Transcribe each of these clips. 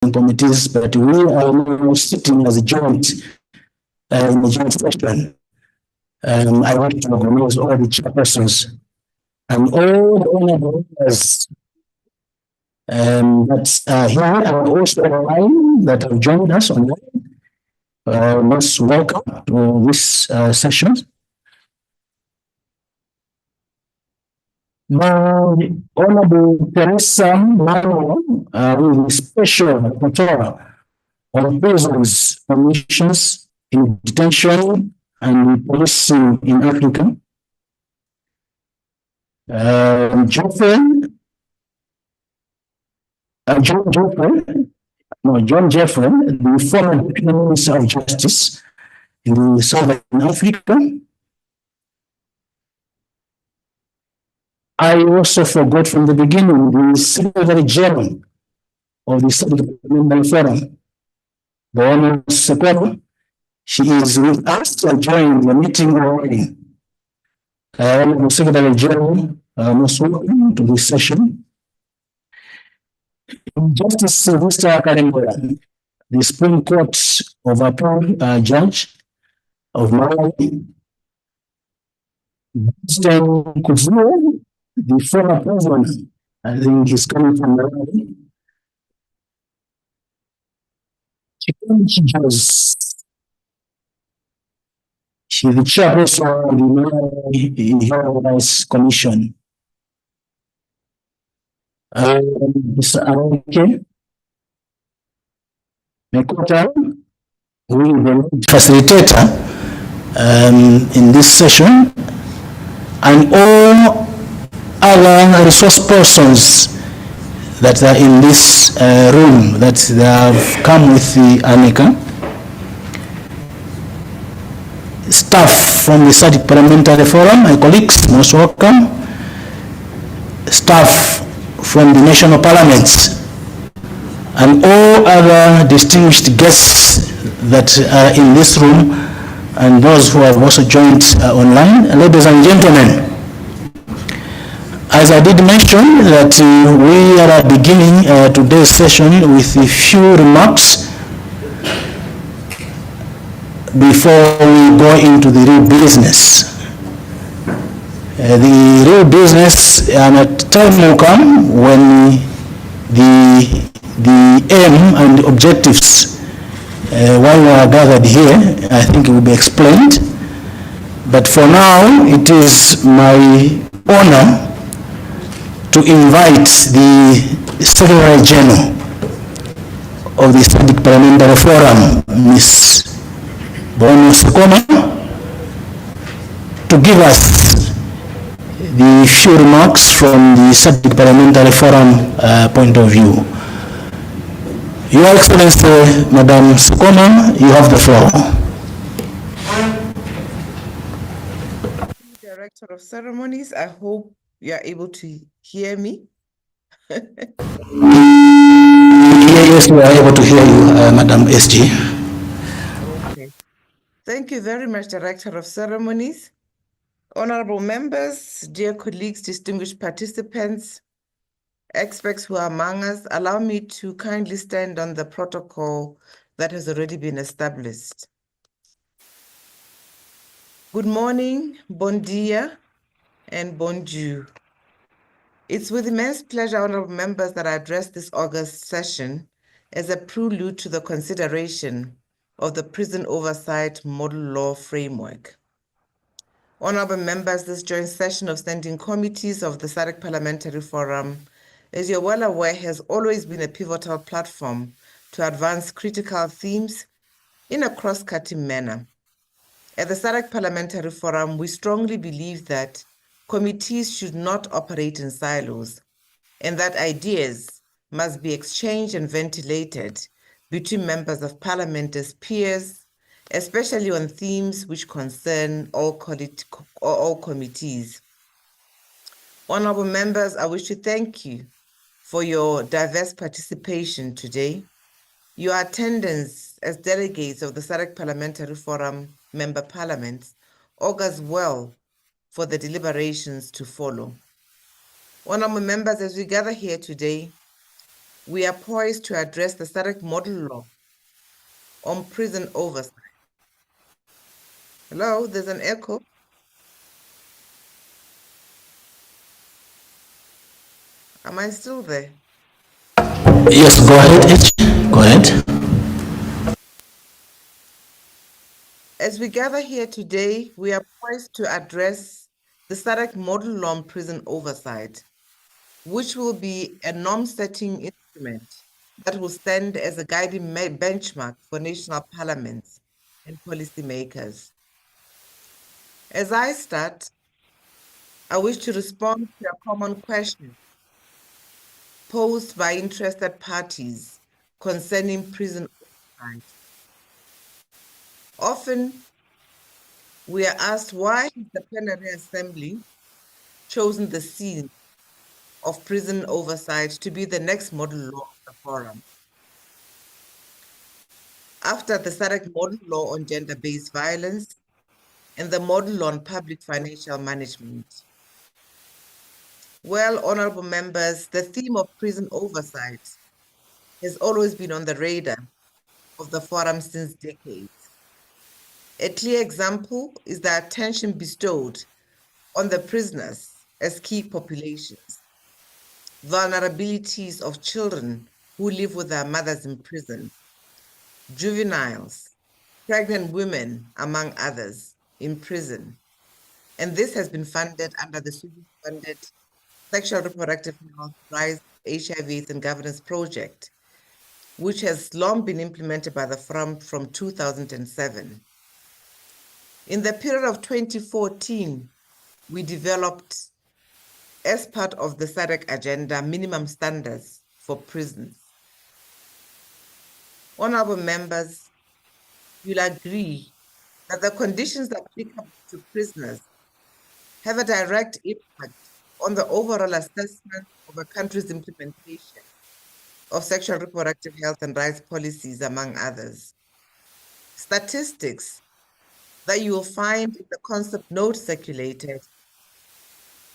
committees, but we are now sitting as a joint in the joint session. I want to recognize all the chairpersons and all the honorable members that are here and also online that have joined us online. Most welcome to this session. Now, Honorable Teresa Mano, who is Special Rapporteur on Prisons, Commissions in Detention and Policing in Africa. John Jeffrey, the former Deputy Minister of Justice in Southern Africa. I also forgot from the beginning the Secretary General of the SADC Forum, the Honorable Sequoia. She is with us to join the meeting already. Honorable Secretary General, most welcome to this session. Justice Sylvester Kalembola, the Supreme Court of Appeal Judge of Malawi. Kufuor, the former president, I think he's coming from Malawi. She's the chairperson of the Malawi Human Rights Commission. Mr. Arake Mekota, who is the facilitator in this session, and all other resource persons that are in this room that they have come with the ANICA. Staff from the SADC Parliamentary Forum, my colleagues, most welcome. Staff from the national parliaments and all other distinguished guests that are in this room and those who have also joined online. Ladies and gentlemen, as I did mention that we are beginning today's session with a few remarks before we go into the real business. The real business, and a time will come when the aim and the objectives why we are gathered here, I think it will be explained. But for now, it is my honor to invite the Secretary General of the SADC Parliamentary Forum, Ms. Bono Sekoma, to give us the few remarks from the SADC Parliamentary Forum point of view. Your Excellency, Madam Sekoma, you have the floor. Director of Ceremonies, I hope you are able to hear me. Yes, we are able to hear you, Madam SG. Okay. Thank you very much, Director of Ceremonies. Honorable members, dear colleagues, distinguished participants, experts who are among us, allow me to kindly stand on the protocol that has already been established. Good morning, bon dia, and bonjour. It's with immense pleasure, honorable members, that I address this August session as a prelude to the consideration of the Prison Oversight Model Law Framework. Honorable members, this joint session of standing committees of the SADC Parliamentary Forum, as you're well aware, has always been a pivotal platform to advance critical themes in a cross-cutting manner. At the SADC Parliamentary Forum, we strongly believe that committees should not operate in silos, and that ideas must be exchanged and ventilated between members of parliament as peers, especially on themes which concern all committees. Honorable members, I wish to thank you for your diverse participation today. Your attendance as delegates of the SADC Parliamentary Forum member parliaments augurs well for the deliberations to follow. Honorable members, as we gather here today, we are poised to address the SADC model law on prison oversight. Hello, there's an echo. Am I still there? Yes, go ahead, H. Go ahead. As we gather here today, we are poised to address the SADC model law on prison oversight, which will be a norm-setting instrument that will stand as a guiding benchmark for national parliaments and policymakers. As I start, I wish to respond to a common question posed by interested parties concerning prison oversight. Often, we are asked why has the plenary assembly chosen the scene of prison oversight to be the next model law of the forum. After the SADC model law on gender-based violence and the model law on public financial management. Well, honorable members, the theme of prison oversight has always been on the radar of the forum since decades. A clear example is the attention bestowed on the prisoners as key populations, vulnerabilities of children who live with their mothers in prison, juveniles, pregnant women, among others, in prison. And this has been funded under the Swedish-funded Sexual Reproductive Health, Rights, HIV and Governance Project, which has long been implemented by the Forum from 2007. In the period of 2014, we developed, as part of the SADC agenda, minimum standards for prisons. Honorable members, you'll agree that the conditions applicable to prisoners have a direct impact on the overall assessment of a country's implementation of sexual reproductive health and rights policies, among others. Statistics that you will find in the concept note circulated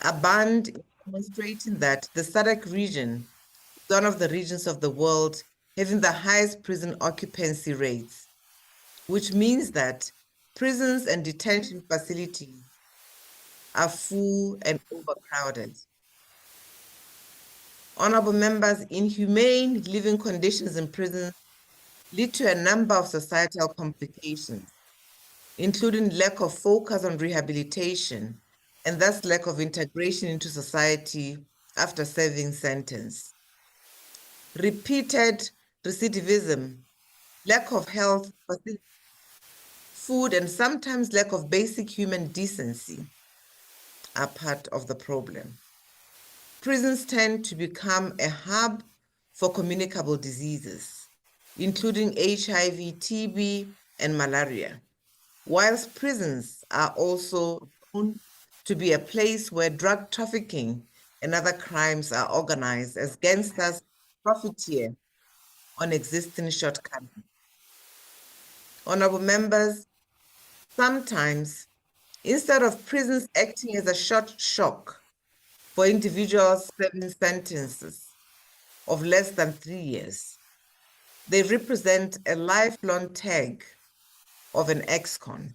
abound in demonstrating that the SADC region is one of the regions of the world having the highest prison occupancy rates, which means that prisons and detention facilities are full and overcrowded. Honorable members, inhumane living conditions in prisons lead to a number of societal complications, including lack of focus on rehabilitation and thus lack of integration into society after serving sentence. Repeated recidivism, lack of health, food, and sometimes lack of basic human decency are part of the problem. Prisons tend to become a hub for communicable diseases, including HIV, TB, and malaria, whilst prisons are also known to be a place where drug trafficking and other crimes are organized as gangsters profiteer on existing shortcomings. Honorable members, sometimes, instead of prisons acting as a short shock for individuals serving sentences of less than 3 years, they represent a lifelong tag of an ex-con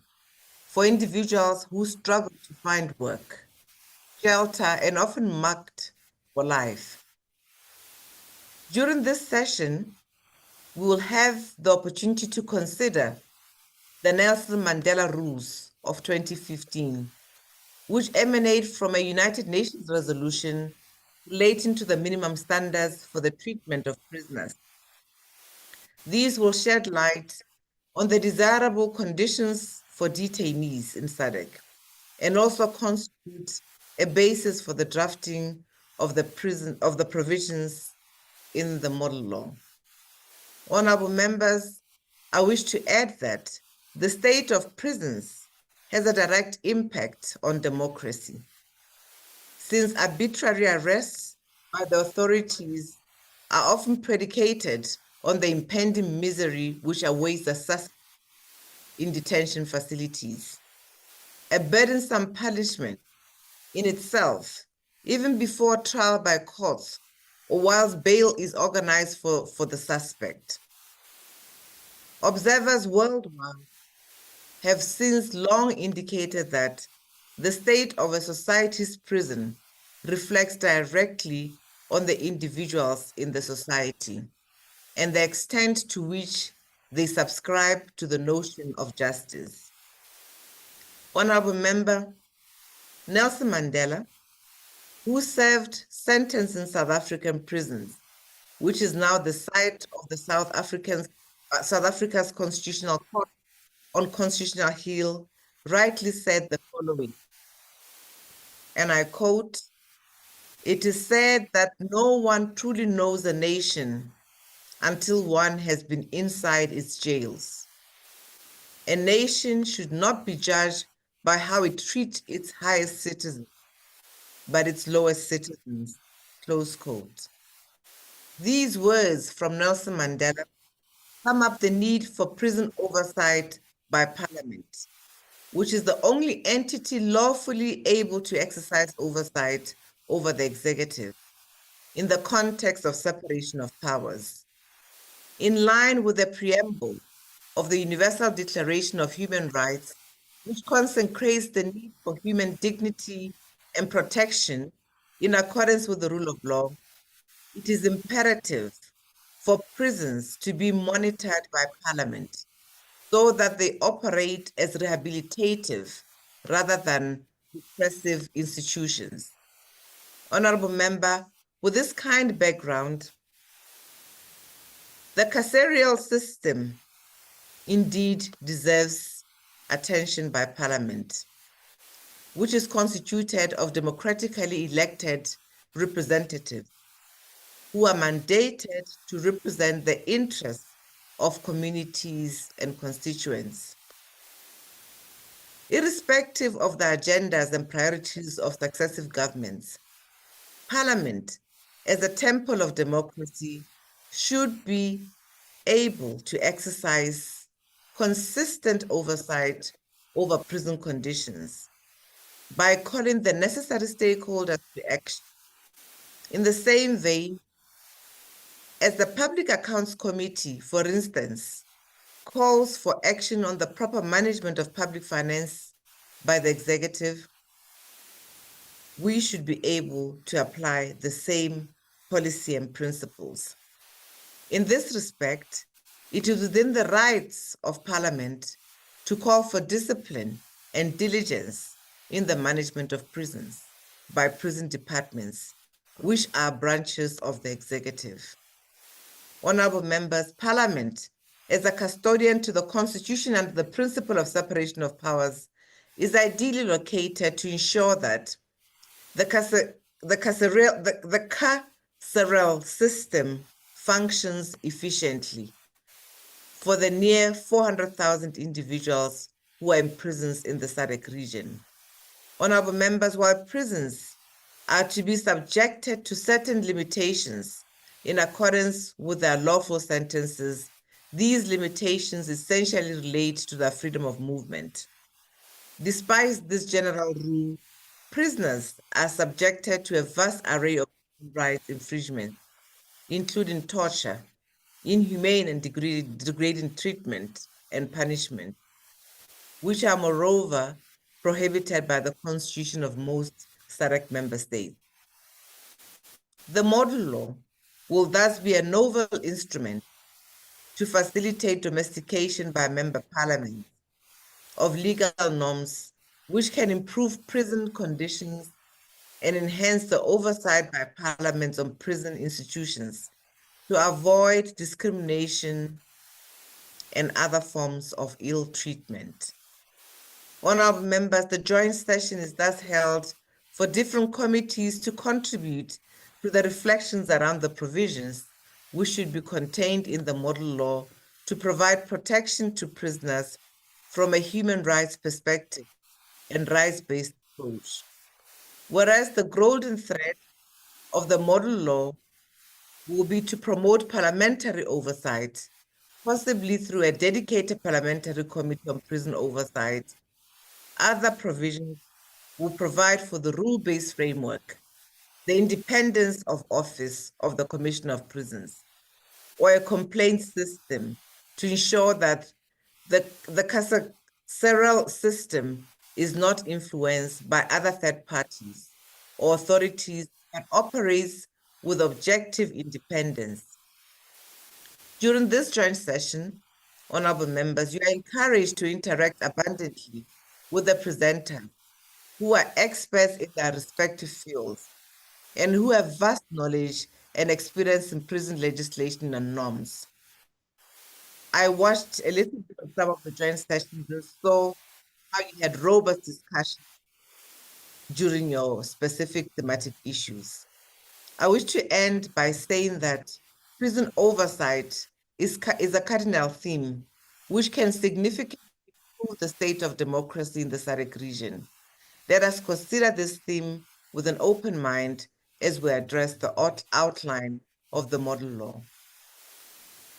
for individuals who struggle to find work, shelter, and often marked for life. During this session, we will have the opportunity to consider the Nelson Mandela Rules of 2015, which emanate from a United Nations resolution relating to the minimum standards for the treatment of prisoners. These will shed light on the desirable conditions for detainees in SADC and also constitute a basis for the drafting of the provisions in the model law. Honorable members, I wish to add that the state of prisons has a direct impact on democracy, since arbitrary arrests by the authorities are often predicated on the impending misery which awaits the suspect in detention facilities. A burdensome punishment in itself, even before trial by courts or whilst bail is organized for the suspect. Observers worldwide have since long indicated that the state of a society's prison reflects directly on the individuals in the society and the extent to which they subscribe to the notion of justice. Honorable Member Nelson Mandela, who served sentence in South African prisons, which is now the site of the South Africa's Constitutional Court on Constitutional Hill, rightly said the following, and I quote, "It is said that no one truly knows a nation until one has been inside its jails. A nation should not be judged by how it treats its highest citizens, but its lowest citizens," close quote. These words from Nelson Mandela sum up the need for prison oversight by Parliament, which is the only entity lawfully able to exercise oversight over the executive in the context of separation of powers. In line with the preamble of the Universal Declaration of Human Rights, which consecrates the need for human dignity and protection in accordance with the rule of law, it is imperative for prisons to be monitored by Parliament so that they operate as rehabilitative rather than repressive institutions. Honorable Member, with this kind background, the carceral system indeed deserves attention by Parliament, which is constituted of democratically elected representatives who are mandated to represent the interests of communities and constituents. Irrespective of the agendas and priorities of successive governments, Parliament, as a temple of democracy, should be able to exercise consistent oversight over prison conditions by calling the necessary stakeholders to action. In the same vein, as the Public Accounts Committee, for instance, calls for action on the proper management of public finance by the executive, we should be able to apply the same policy and principles. In this respect, it is within the rights of Parliament to call for discipline and diligence in the management of prisons by prison departments, which are branches of the executive. Honorable members, Parliament, as a custodian to the Constitution and the principle of separation of powers, is ideally located to ensure that the carceral system functions efficiently for the near 400,000 individuals who are in prisons in the SADC region. Honorable members, while prisons are to be subjected to certain limitations in accordance with their lawful sentences, these limitations essentially relate to their freedom of movement. Despite this general rule, prisoners are subjected to a vast array of rights infringements, including torture, inhumane and degrading treatment and punishment, which are moreover prohibited by the constitution of most SADC member states. The model law will thus be a novel instrument to facilitate domestication by member parliaments of legal norms which can improve prison conditions and enhance the oversight by parliaments on prison institutions to avoid discrimination and other forms of ill treatment. Honorable members, the joint session is thus held for different committees to contribute to the reflections around the provisions which should be contained in the model law to provide protection to prisoners from a human rights perspective and rights-based approach. Whereas the golden thread of the model law will be to promote parliamentary oversight, possibly through a dedicated parliamentary committee on prison oversight. Other provisions will provide for the rule-based framework the independence of office of the Commissioner of Prisons, or a complaint system to ensure that the carceral system is not influenced by other third parties or authorities and operates with objective independence. During this joint session, honorable members, you are encouraged to interact abundantly with the presenters who are experts in their respective fields and who have vast knowledge and experience in prison legislation and norms. I watched a little bit of some of the joint sessions and saw how you had robust discussion during your specific thematic issues. I wish to end by saying that prison oversight is a cardinal theme which can significantly improve the state of democracy in the SADC region. Let us consider this theme with an open mind as we address the outline of the model law.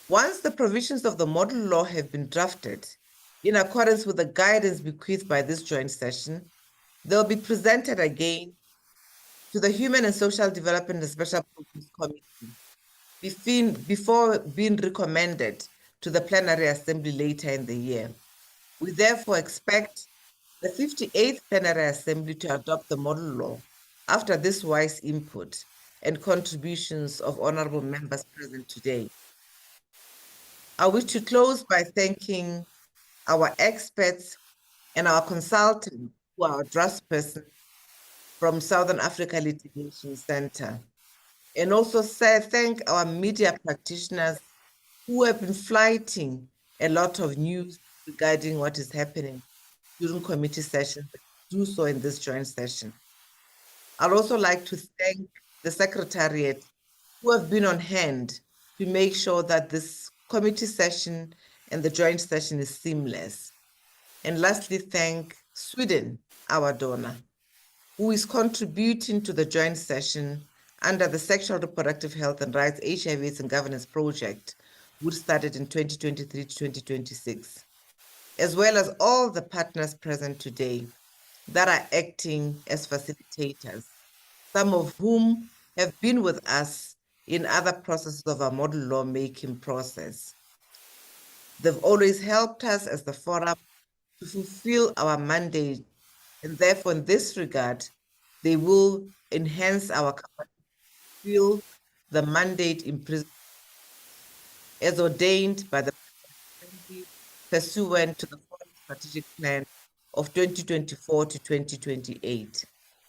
Once the provisions of the model law have been drafted, in accordance with the guidance bequeathed by this joint session, they'll be presented again to the Human and Social Development and Special Programs Committee before being recommended to the plenary assembly later in the year. We therefore expect the 58th plenary assembly to adopt the model law after this wise input and contributions of honorable members present today. I wish to close by thanking our experts and our consultants who are our draftspersons from Southern Africa Litigation Center, and also thank our media practitioners who have been flighting a lot of news regarding what is happening during committee sessions. Do so in this joint session. I'd also like to thank the Secretariat who have been on hand to make sure that this committee session and the joint session is seamless. And lastly, thank Sweden, our donor, who is contributing to the joint session under the Sexual Reproductive Health and Rights HIV/AIDS and Governance Project, which started in 2023 to 2026, as well as all the partners present today that are acting as facilitators, some of whom have been with us in other processes of our model lawmaking process. They've always helped us as the forum to fulfill our mandate, and therefore in this regard, they will enhance our capacity to fulfill the mandate in prison as ordained by the Assembly pursuant to the Foreign Strategic Plan of 2024 to 2028.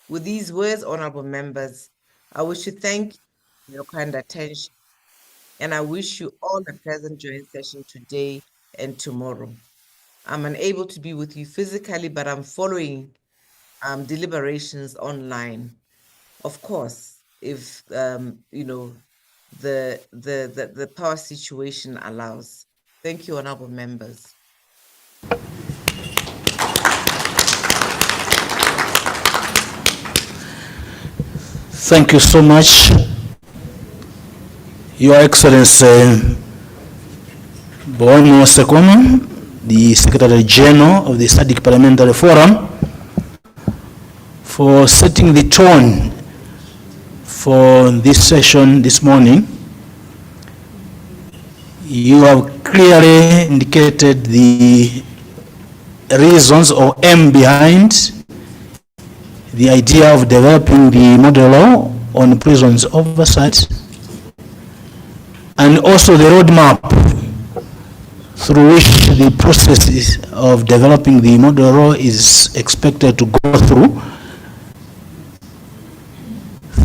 With these words, honorable members, I wish to thank you for your kind attention, and I wish you all a pleasant joint session today and tomorrow. I'm unable to be with you physically, but I'm following deliberations online. Of course, if the power situation allows. Thank you, honorable members. Thank you so much, Your Excellency Boimo Sekoma, the Secretary General of the SADC Parliamentary Forum, for setting the tone for this session this morning. You have clearly indicated the reasons or aim behind the idea of developing the model law on prisons oversight, and also the roadmap through which the process of developing the model law is expected to go through.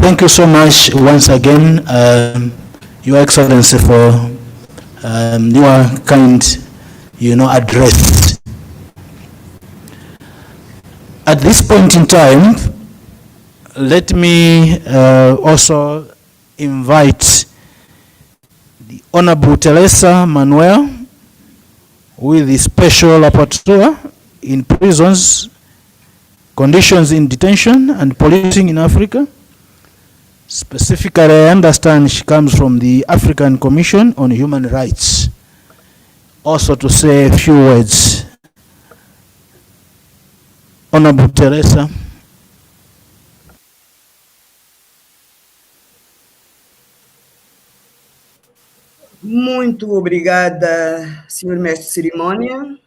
Thank you so much once again, Your Excellency, for your kind, address. At this point in time, let me also invite the Honorable Teresa Manuel, who is the Special Rapporteur in Prisons, Conditions in Detention and Policing in Africa. Specifically, I understand she comes from the African Commission on Human Rights. Also to say a few words. Honorable Teresa. Muito obrigada, senhor mestre de cerimônia.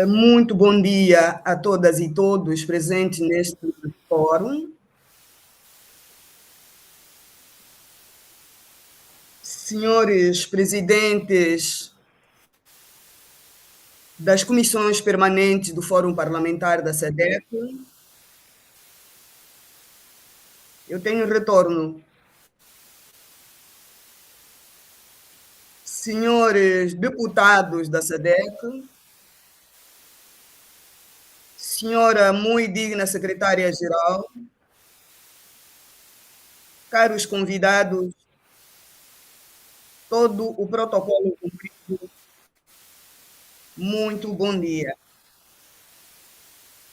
Muito bom dia a todas e todos presentes neste fórum. Senhores presidentes das comissões permanentes do Fórum Parlamentar da SADC, eu tenho retorno. Senhores deputados da SADC, senhora muito digna secretária-geral, caros convidados, todo o protocolo cumprido, muito bom dia.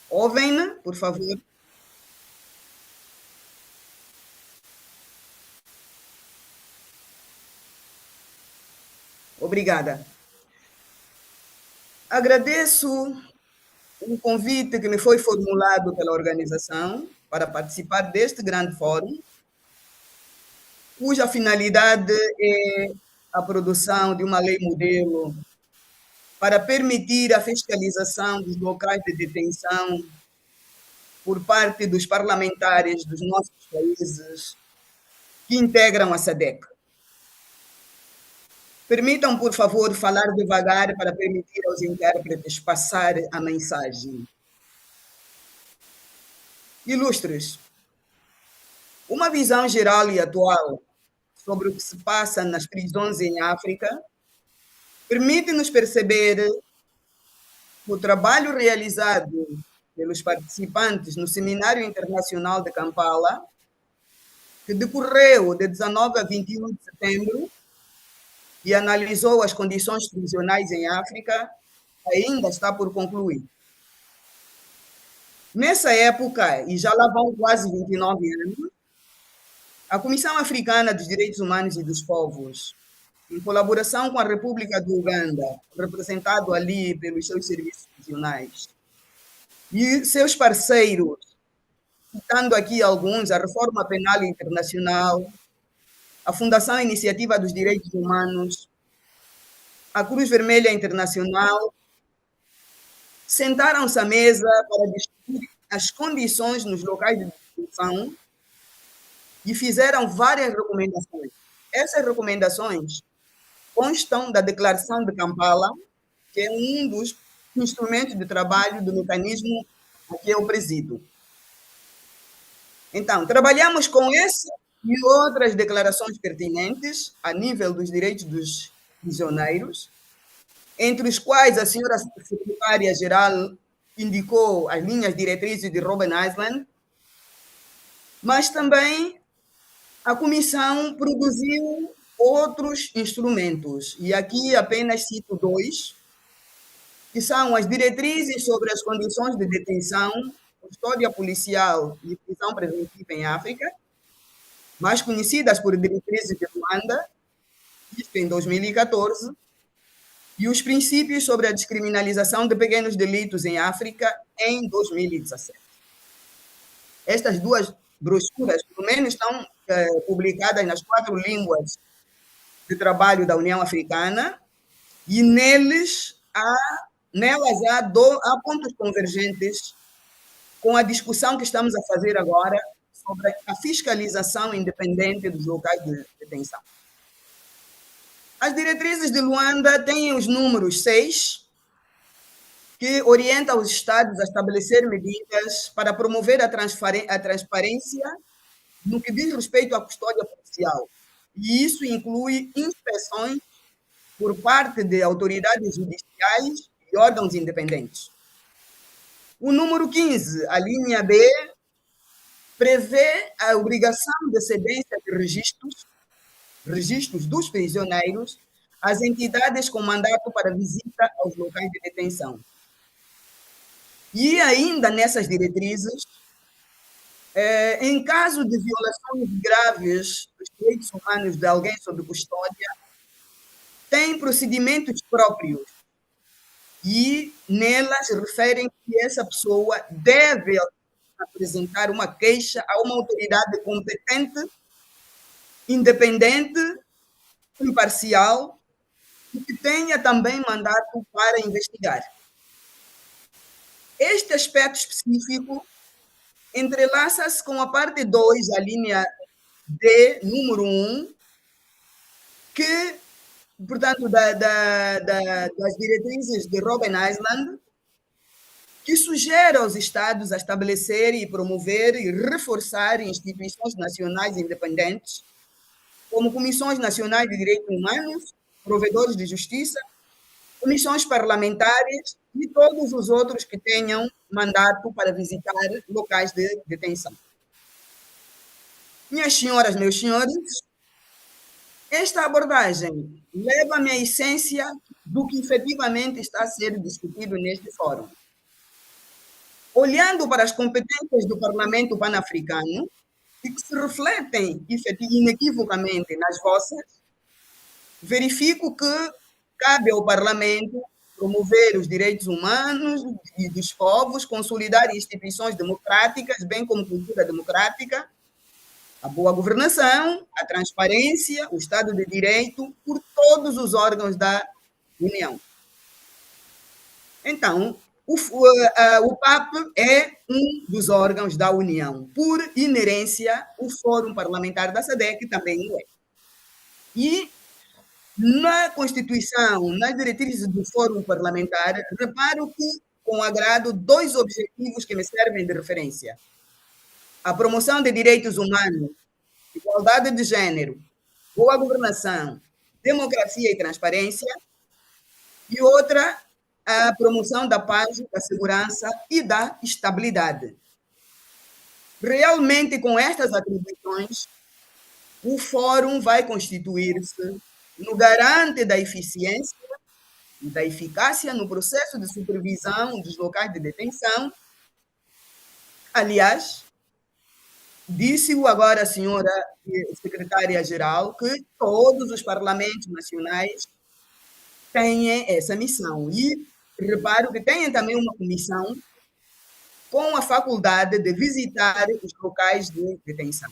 Ouvem-me, por favor? Obrigada. Agradeço o convite que me foi formulado pela organização para participar deste grande fórum, cuja finalidade é a produção de uma lei modelo para permitir a fiscalização dos locais de detenção por parte dos parlamentares dos nossos países que integram a SADC. Permitam, por favor, falar devagar para permitir aos intérpretes passar a mensagem. Ilustres, uma visão geral e atual sobre o que se passa nas prisões em África permite-nos perceber que o trabalho realizado pelos participantes no Seminário Internacional de Kampala, que decorreu de 19 a 21 de setembro, e analisou as condições prisionais em África, ainda está por concluir. Nessa época, e já lá vão quase 29 anos, a Comissão Africana dos Direitos Humanos e dos Povos, em colaboração com a República do Uganda, representado ali pelos seus serviços prisionais, e seus parceiros, citando aqui alguns, a Reforma Penal Internacional, a Fundação Iniciativa dos Direitos Humanos, a Cruz Vermelha Internacional, sentaram-se à mesa para discutir as condições nos locais de detenção e fizeram várias recomendações. Essas recomendações constam da Declaração de Kampala, que é um dos instrumentos de trabalho do mecanismo a que eu presido. Então, trabalhamos com esse e outras declarações pertinentes a nível dos direitos dos prisioneiros, entre os quais a senhora secretária-geral indicou as linhas diretrizes de Robben Island, mas também a comissão produziu outros instrumentos, e aqui apenas cito dois, que são as diretrizes sobre as condições de detenção, custódia policial e prisão preventiva em África, mais conhecidas por diretrizes de Luanda, isto em 2014, e os princípios sobre a descriminalização de pequenos delitos em África em 2017. Estas duas brochuras, pelo menos, estão publicadas nas 4 línguas de trabalho da União Africana, e nelas há pontos convergentes com a discussão que estamos a fazer agora sobre a fiscalização independente dos locais de detenção. As diretrizes de Luanda têm os números 6, que orienta os Estados a estabelecer medidas para promover a transparência no que diz respeito à custódia policial. E isso inclui inspeções por parte de autoridades judiciais e órgãos independentes. O número 15, a linha B, prevê a obrigação de cedência de registros dos prisioneiros às entidades com mandato para visita aos locais de detenção. E ainda nessas diretrizes, em caso de violações graves dos direitos humanos de alguém sob custódia, tem procedimentos próprios e nelas referem que essa pessoa deve apresentar uma queixa a uma autoridade competente independente, imparcial e que tenha também mandato para investigar. Este aspecto específico entrelaça-se com a parte 2, a linha D, número 1, que, portanto, das diretrizes de Robben Island, que sugere aos Estados a estabelecer e promover e reforçar instituições nacionais independentes, como comissões nacionais de direitos humanos, provedores de justiça, comissões parlamentares e todos os outros que tenham mandato para visitar locais de detenção. Minhas senhoras, meus senhores, esta abordagem leva-me à essência do que efetivamente está a ser discutido neste fórum. Olhando para as competências do Parlamento Pan-Africano, e que se refletem inequivocamente nas vossas, verifico que cabe ao Parlamento promover os direitos humanos e dos povos, consolidar instituições democráticas, bem como cultura democrática, a boa governação, a transparência, o Estado de Direito, por todos os órgãos da União. Então, o PAP é um dos órgãos da União. Por inerência, o Fórum Parlamentar da SADC também o é. E na Constituição, nas diretrizes do Fórum Parlamentar, reparo que, com agrado, 2 objetivos que me servem de referência. A promoção de direitos humanos, igualdade de gênero, boa governação, democracia e transparência, e outra, a promoção da paz, da segurança e da estabilidade. Realmente, com estas atribuições, o Fórum vai constituir-se no garante da eficiência e da eficácia no processo de supervisão dos locais de detenção. Aliás, disse-o agora a senhora secretária-geral que todos os parlamentos nacionais têm essa missão. E reparo que têm também uma comissão com a faculdade de visitar os locais de detenção.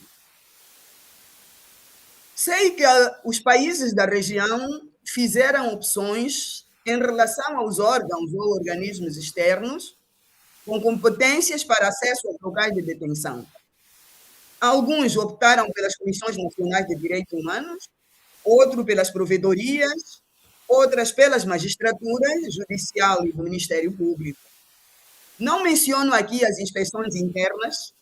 Sei que os países da região fizeram opções em relação aos órgãos ou organismos externos com competências para acesso aos locais de detenção. Alguns optaram pelas Comissões Nacionais de Direitos Humanos, outros pelas provedorias, outras pelas magistraturas judicial e do Ministério Público. Não menciono aqui as inspeções internas,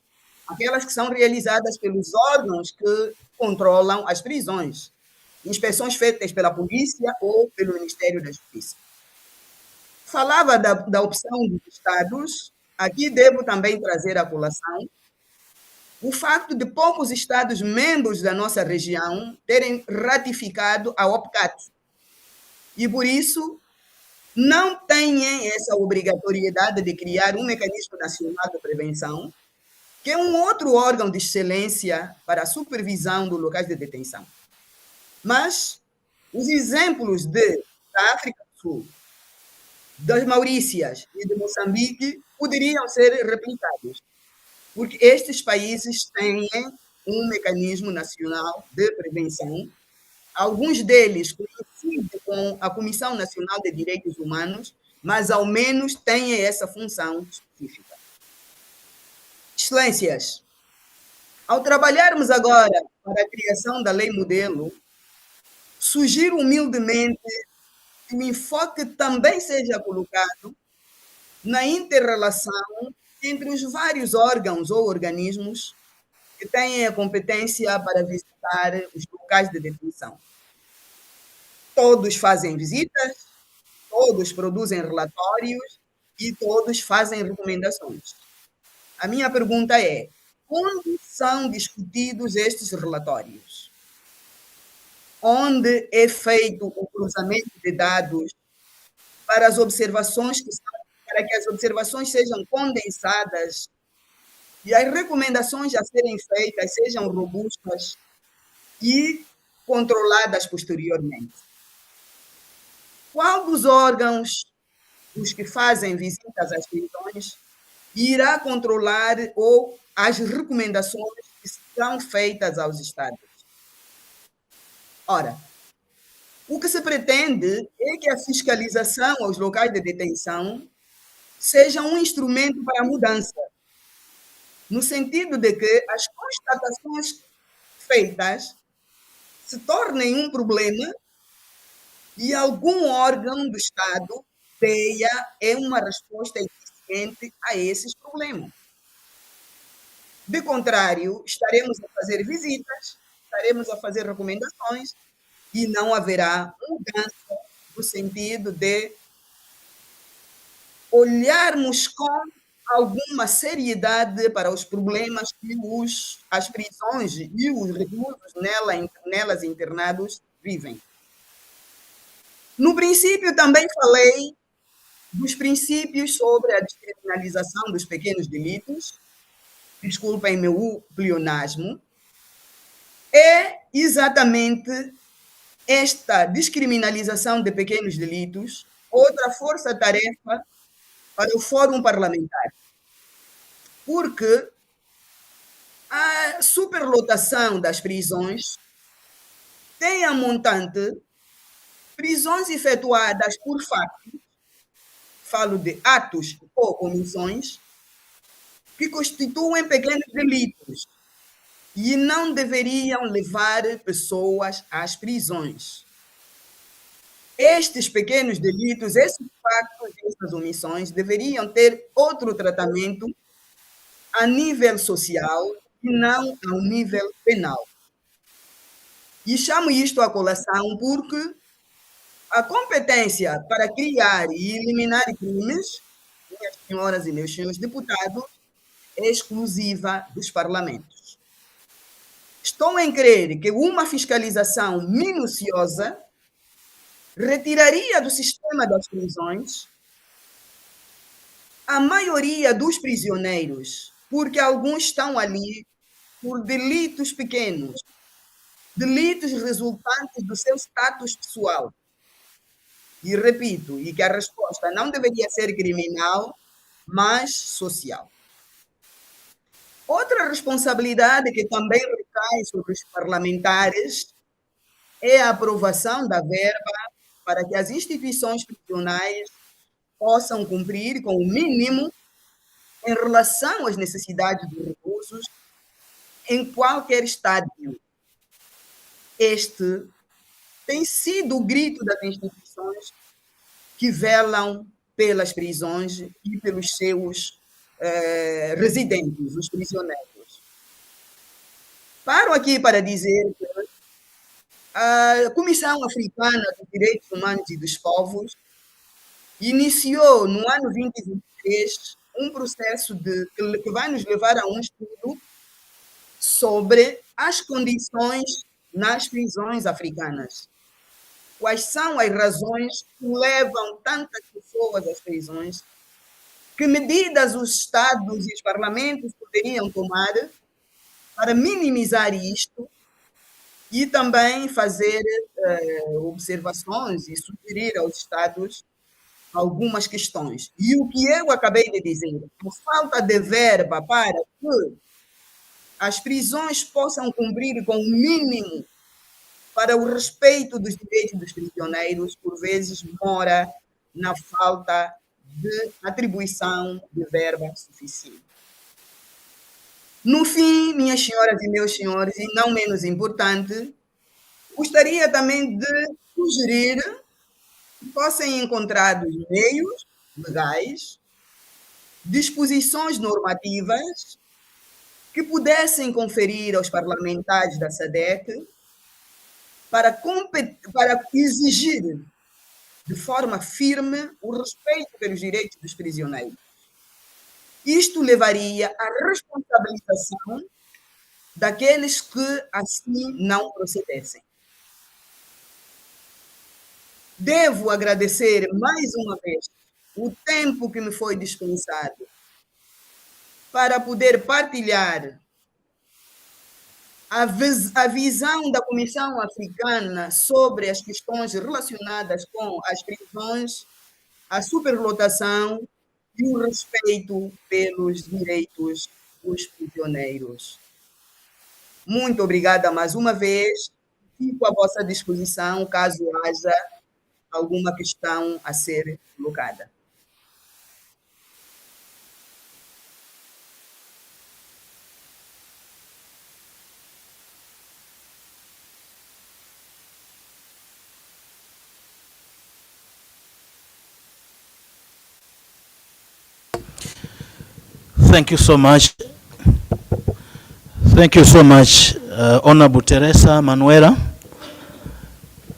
aquelas que são realizadas pelos órgãos que controlam as prisões, inspeções feitas pela polícia ou pelo Ministério da Justiça. Falava da opção dos Estados, aqui devo também trazer à colação o facto de poucos Estados membros da nossa região terem ratificado a OPCAT. E, por isso, não têm essa obrigatoriedade de criar um mecanismo nacional de prevenção, que é um outro órgão de excelência para a supervisão dos locais de detenção. Mas os exemplos da África do Sul, das Maurícias e de Moçambique poderiam ser replicados, porque estes países têm um mecanismo nacional de prevenção, alguns deles coincidem com a Comissão Nacional de Direitos Humanos, mas ao menos têm essa função específica. Excelências, ao trabalharmos agora para a criação da lei modelo, sugiro humildemente que o enfoque também seja colocado na inter-relação entre os vários órgãos ou organismos que têm a competência para visitar os locais de detenção. Todos fazem visitas, todos produzem relatórios e todos fazem recomendações. A minha pergunta é: onde são discutidos estes relatórios? Onde é feito o cruzamento de dados para as observações para que as observações sejam condensadas e as recomendações a serem feitas sejam robustas e controladas posteriormente? Qual dos órgãos, os que fazem visitas às prisões, irá controlar ou as recomendações que serão feitas aos Estados? Ora, o que se pretende é que a fiscalização aos locais de detenção seja um instrumento para a mudança, no sentido de que as constatações feitas se tornem um problema e algum órgão do Estado tenha uma resposta eficiente a esses problemas. De contrário, estaremos a fazer visitas, estaremos a fazer recomendações e não haverá mudança no sentido de olharmos com alguma seriedade para os problemas que as prisões e os reclusos nelas internados vivem. No princípio, também falei dos princípios sobre a descriminalização dos pequenos delitos. Desculpem meu pleonasmo. É exatamente esta descriminalização de pequenos delitos outra força-tarefa para o Fórum Parlamentar. Porque a superlotação das prisões tem a montante prisões efetuadas por factos, falo de atos ou omissões, que constituem pequenos delitos e não deveriam levar pessoas às prisões. Estes pequenos delitos, esses factos, essas omissões, deveriam ter outro tratamento a nível social e não ao nível penal. E chamo isto à colação porque a competência para criar e eliminar crimes, minhas senhoras e meus senhores deputados, é exclusiva dos parlamentos. Estou em crer que uma fiscalização minuciosa retiraria do sistema das prisões a maioria dos prisioneiros, porque alguns estão ali por delitos pequenos, delitos resultantes do seu status pessoal. E repito, e que a resposta não deveria ser criminal, mas social. Outra responsabilidade que também recai sobre os parlamentares é a aprovação da verba para que as instituições prisionais possam cumprir com o mínimo em relação às necessidades dos recursos em qualquer estádio. Este tem sido o grito das instituições que velam pelas prisões e pelos seus residentes, os prisioneiros. Paro aqui para dizer que a Comissão Africana dos Direitos Humanos e dos Povos iniciou no ano 2023 um processo que vai nos levar a um estudo sobre as condições nas prisões africanas. Quais são as razões que levam tantas pessoas às prisões? Que medidas os Estados e os parlamentos poderiam tomar para minimizar isto e também fazer observações e sugerir aos Estados algumas questões. E o que eu acabei de dizer, a falta de verba para que as prisões possam cumprir com o mínimo para o respeito dos direitos dos prisioneiros, por vezes mora na falta de atribuição de verba suficiente. No fim, minhas senhoras e meus senhores, e não menos importante, gostaria também de sugerir que possam encontrar meios legais, disposições normativas que pudessem conferir aos parlamentares da SADC para exigir de forma firme o respeito pelos direitos dos prisioneiros. Isto levaria à responsabilização daqueles que assim não procedessem. Devo agradecer mais uma vez o tempo que me foi dispensado para poder partilhar a visão da Comissão Africana sobre as questões relacionadas com as prisões, a superlotação e o respeito pelos direitos dos prisioneiros. Muito obrigada mais uma vez fico à vossa disposição caso haja alguma questão a ser colocada. Thank you so much. Thank you so much, Honorable Teresa Manuela,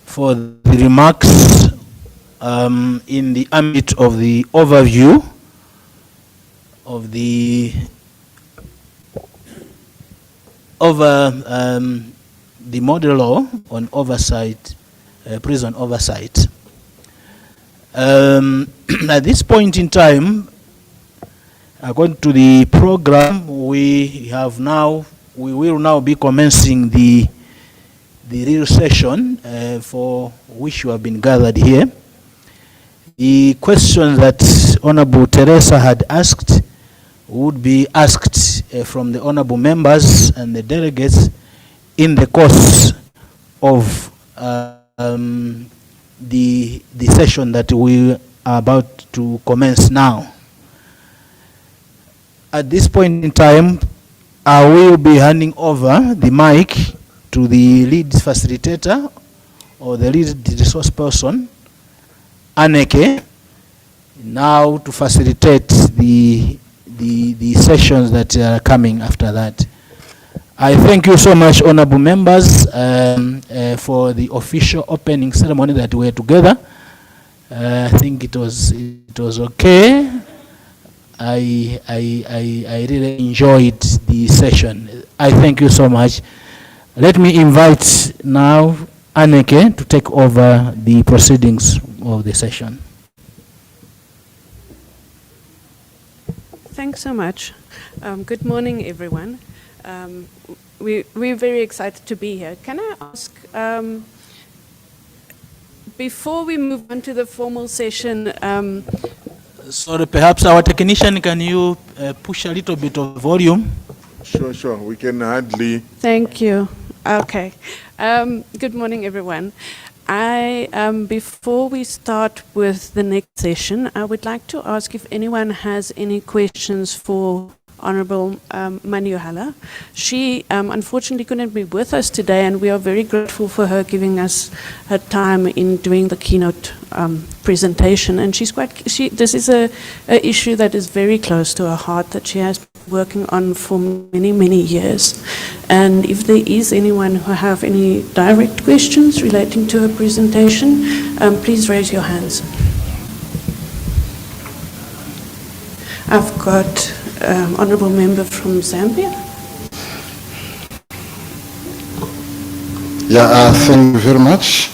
for the remarks in the ambit of the overview of the model law on oversight, prison oversight. At this point in time, according to the program, we will now be commencing the real session for which you have been gathered here. The questions that Honorable Teresa had asked would be asked from the honorable members and the delegates in the course of the session that we are about to commence now. At this point in time, I will be handing over the mic to the lead facilitator or the lead resource person, Anneke, now to facilitate the sessions that are coming after that. I thank you so much, honorable members, for the official opening ceremony that we were together. I think it was okay. I really enjoyed the session. I thank you so much. Let me invite now Anneke to take over the proceedings of the session. Thanks so much. Good morning, everyone. We're very excited to be here. Can I ask, before we move on to the formal session, sorry, perhaps our technician, can you push a little bit of volume? Sure. We can hardly. Thank you. Okay. Good morning, everyone. Before we start with the next session, I would like to ask if anyone has any questions for Honorable Manuela. She unfortunately couldn't be with us today, and we are very grateful for her giving us her time in doing the keynote presentation. And this is a issue that is very close to her heart, that she has been working on for many, many years. And if there is anyone who have any direct questions relating to her presentation, please raise your hands. I've got honorable member from Zambia. Yeah, thank you very much.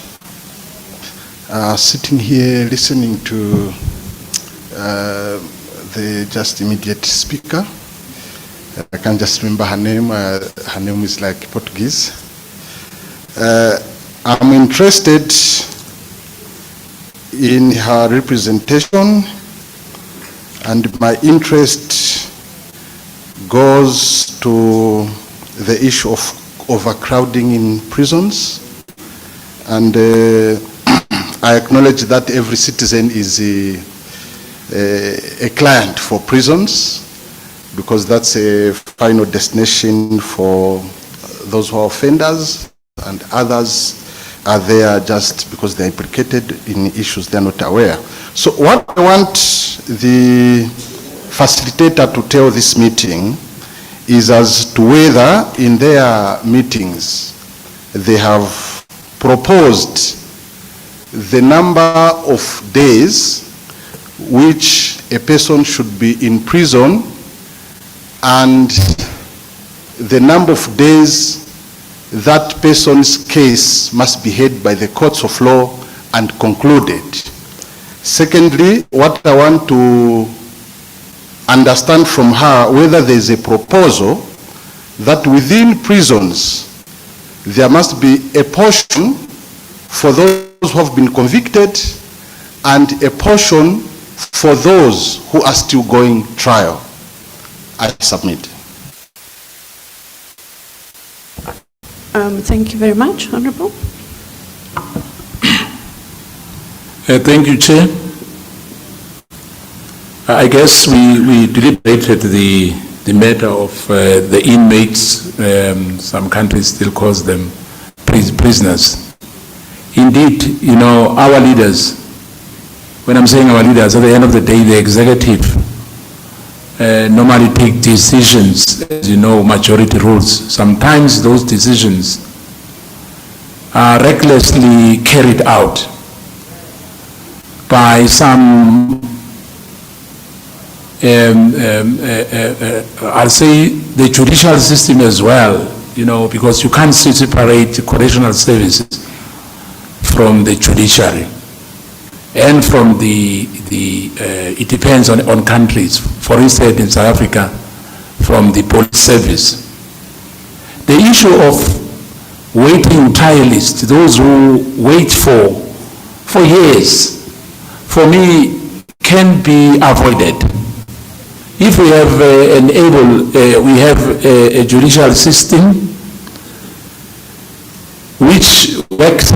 Sitting here listening to the just immediate speaker, I can't just remember her name. Her name is like Portuguese. I'm interested in her representation, and my interest goes to the issue of overcrowding in prisons. And I acknowledge that every citizen is a client for prisons, because that's a final destination for those who are offenders, and others are there just because they're implicated in issues they're not aware. So what I want the facilitator to tell this meeting is as to whether in their meetings they have proposed the number of days which a person should be in prison, and the number of days that person's case must be heard by the courts of law and concluded. Secondly, what I want to understand from her, whether there is a proposal that within prisons there must be a portion for those who have been convicted and a portion for those who are still going trial. I submit. Thank you very much, Honourable. Thank you, Chair. I guess we deliberated the matter of the inmates. Some countries still call them prisoners. Indeed, you know, our leaders, when I'm saying our leaders, at the end of the day, the executive normally take decisions, as you know, majority rules. Sometimes those decisions are recklessly carried out by some, I'll say the judicial system as well, you know, because you can't separate correctional services from the judiciary and from it depends on countries. For instance, in South Africa, from the police service. The issue of waiting trialists, those who wait for years, for me, can be avoided. If we have we have a judicial system which works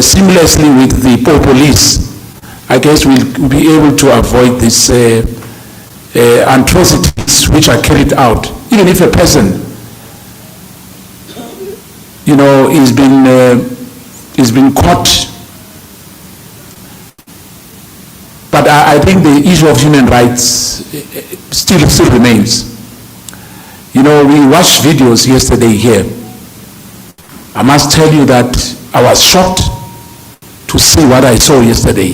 seamlessly with the police, I guess we'll be able to avoid these atrocities which are carried out. Even if a person, you know, is been caught. But I think the issue of human rights still remains. You know, we watched videos yesterday here. I must tell you that I was shocked to see what I saw yesterday.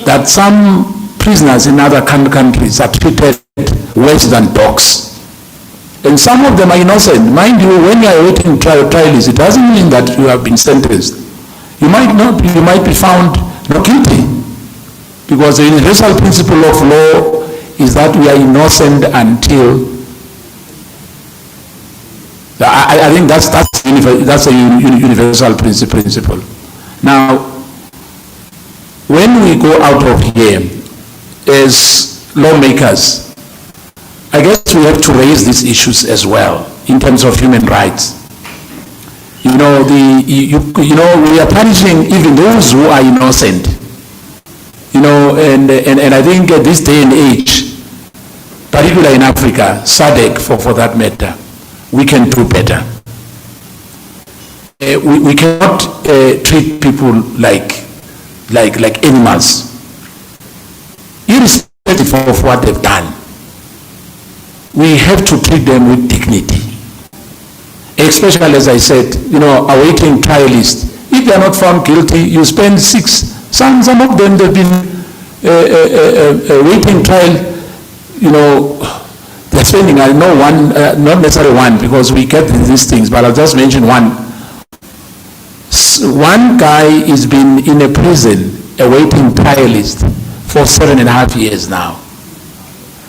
That some prisoners in other countries are treated worse than dogs. And some of them are innocent. Mind you, when you are awaiting trials, it doesn't mean that you have been sentenced. You might be found not guilty. Because the universal principle of law is that we are innocent until, I think that's a universal principle. Now, when we go out of here as lawmakers, I guess we have to raise these issues as well in terms of human rights. You know, we are punishing even those who are innocent. You know, and I think at this day and age, particularly in Africa, SADC for that matter, we can do better. We cannot treat people like animals, irrespective of what they've done. We have to treat them with dignity. Especially, as I said, you know, awaiting trialists. If they are not found guilty, you spend 6. Some of them, they've been waiting trial, you know, they're spending, I know one, not necessarily one, because we get these things, but I'll just mention one. One guy has been in a prison, awaiting trialist, for 7.5 years now.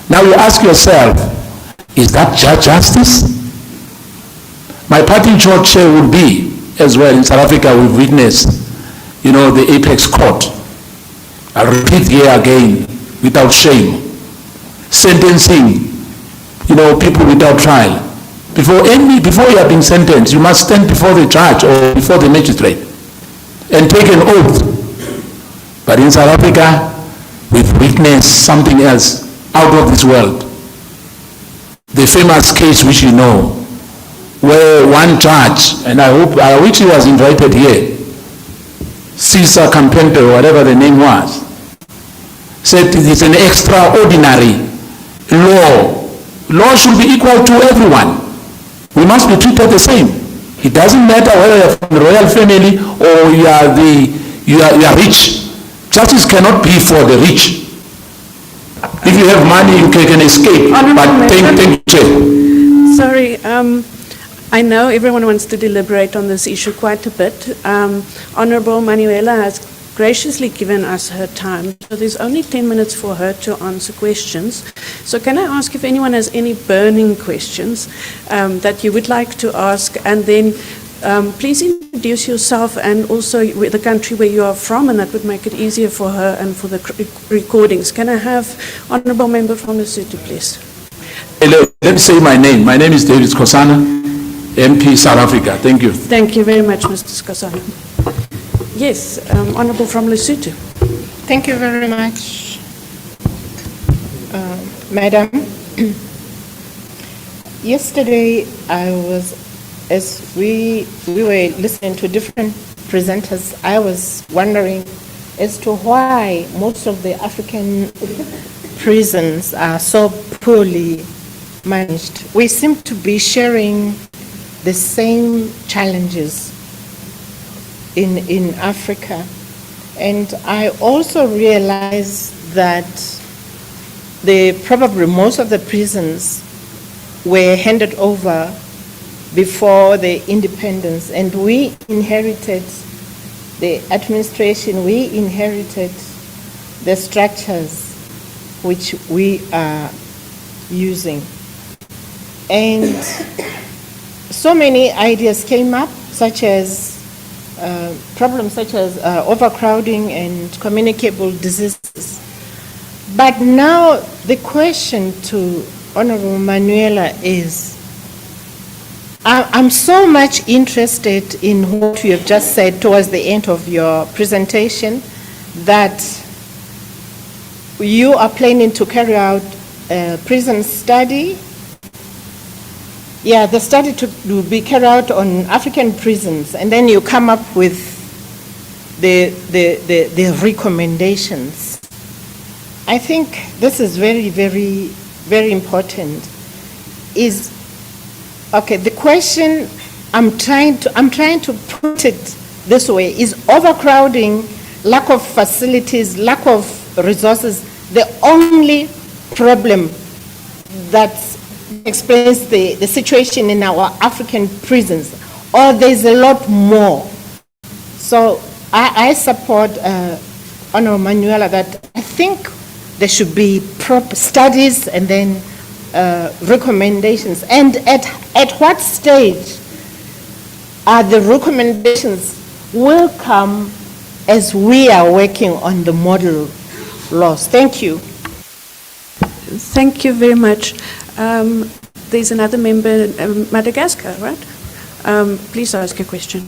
Now you ask yourself, is that justice? My parting short share would be, as well, in South Africa we've witnessed, you know, the apex court. I repeat here again, without shame, sentencing, you know, people without trial. Before you have been sentenced, you must stand before the judge or before the magistrate and take an oath. But in South Africa, we've witnessed something else out of this world. The famous case which you know, where one judge, and I wish he was invited here, Caesar Campente, or whatever the name was, said it is an extraordinary law. Law should be equal to everyone. We must be treated the same. It doesn't matter whether you're from the royal family or you are rich. Justice cannot be for the rich. If you have money, you can escape. But thank you. Sorry, I know everyone wants to deliberate on this issue quite a bit. Honourable Manuela has graciously given us her time, so there's only 10 minutes for her to answer questions. So can I ask if anyone has any burning questions that you would like to ask, and then please introduce yourself and also the country where you are from, and that would make it easier for her and for the recordings. Can I have Honourable Member from Lesotho, please? Let me say my name. My name is David Skosana, MP, South Africa. Thank you. Thank you very much, Mr. Skosana. Yes, Honorable from Lesotho. Thank you very much, Madam. Yesterday, as we were listening to different presenters, I was wondering as to why most of the African prisons are so poorly managed. We seem to be sharing the same challenges in Africa. And I also realized that probably most of the prisons were handed over before the independence, and we inherited the administration, we inherited the structures which we are using. And so many ideas came up, such as problems such as overcrowding and communicable diseases. But now the question to Honorable Manuela is, I'm so much interested in what you have just said towards the end of your presentation, that you are planning to carry out a prison study. Yeah, the study to be carried out on African prisons, and then you come up with the recommendations. I think this is very, very, very important. Okay, the question I'm trying to put it this way: is overcrowding, lack of facilities, lack of resources the only problem that explains the situation in our African prisons, or there's a lot more? So I support Honorable Manuela that I think there should be proper studies and then recommendations. And at what stage are the recommendations will come as we are working on the model laws? Thank you. Thank you very much. There's another member, Madagascar, right? Please ask your question.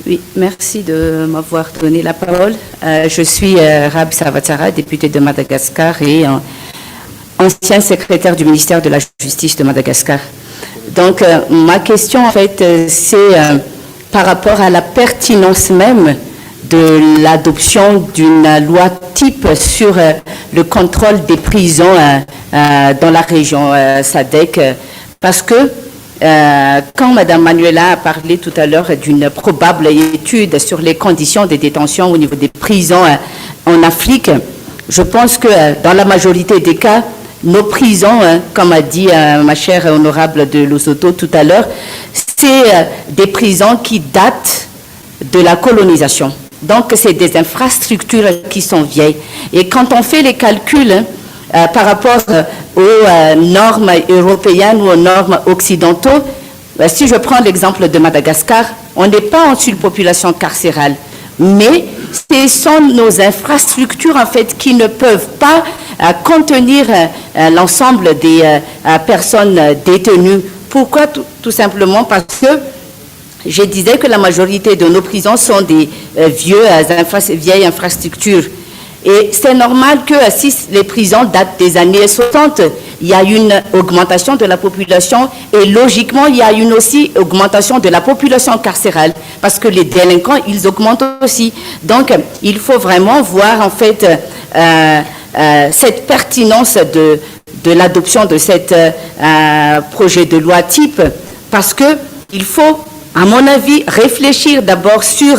Oui, merci de m'avoir donné la parole. Je suis Rab Savatara, députée de Madagascar et ancien secrétaire du ministère de la Justice de Madagascar. Donc, ma question, en fait, c'est par rapport à la pertinence même de l'adoption d'une loi type sur le contrôle des prisons dans la région SADC, parce que quand Mme Manuela a parlé tout à l'heure d'une probable étude sur les conditions de détention au niveau des prisons en Afrique, je pense que dans la majorité des cas, nos prisons, comme a dit ma chère honorable de Lesotho tout à l'heure, c'est des prisons qui datent de la colonisation. Donc, c'est des infrastructures qui sont vieilles. Et quand on fait les calculs par rapport aux normes européennes ou aux normes occidentaux, si je prends l'exemple de Madagascar, on n'est pas en surpopulation carcérale, mais ce sont nos infrastructures en fait qui ne peuvent pas contenir l'ensemble des personnes détenues. Pourquoi? Tout simplement parce que je disais que la majorité de nos prisons sont des vieilles infrastructures. Et c'est normal que si les prisons datent des années 60, il y a une augmentation de la population et logiquement, il y a une aussi augmentation de la population carcérale parce que les délinquants, ils augmentent aussi. Donc, il faut vraiment voir en fait cette pertinence de l'adoption de cet projet de loi type parce que il faut, à mon avis, réfléchir d'abord sur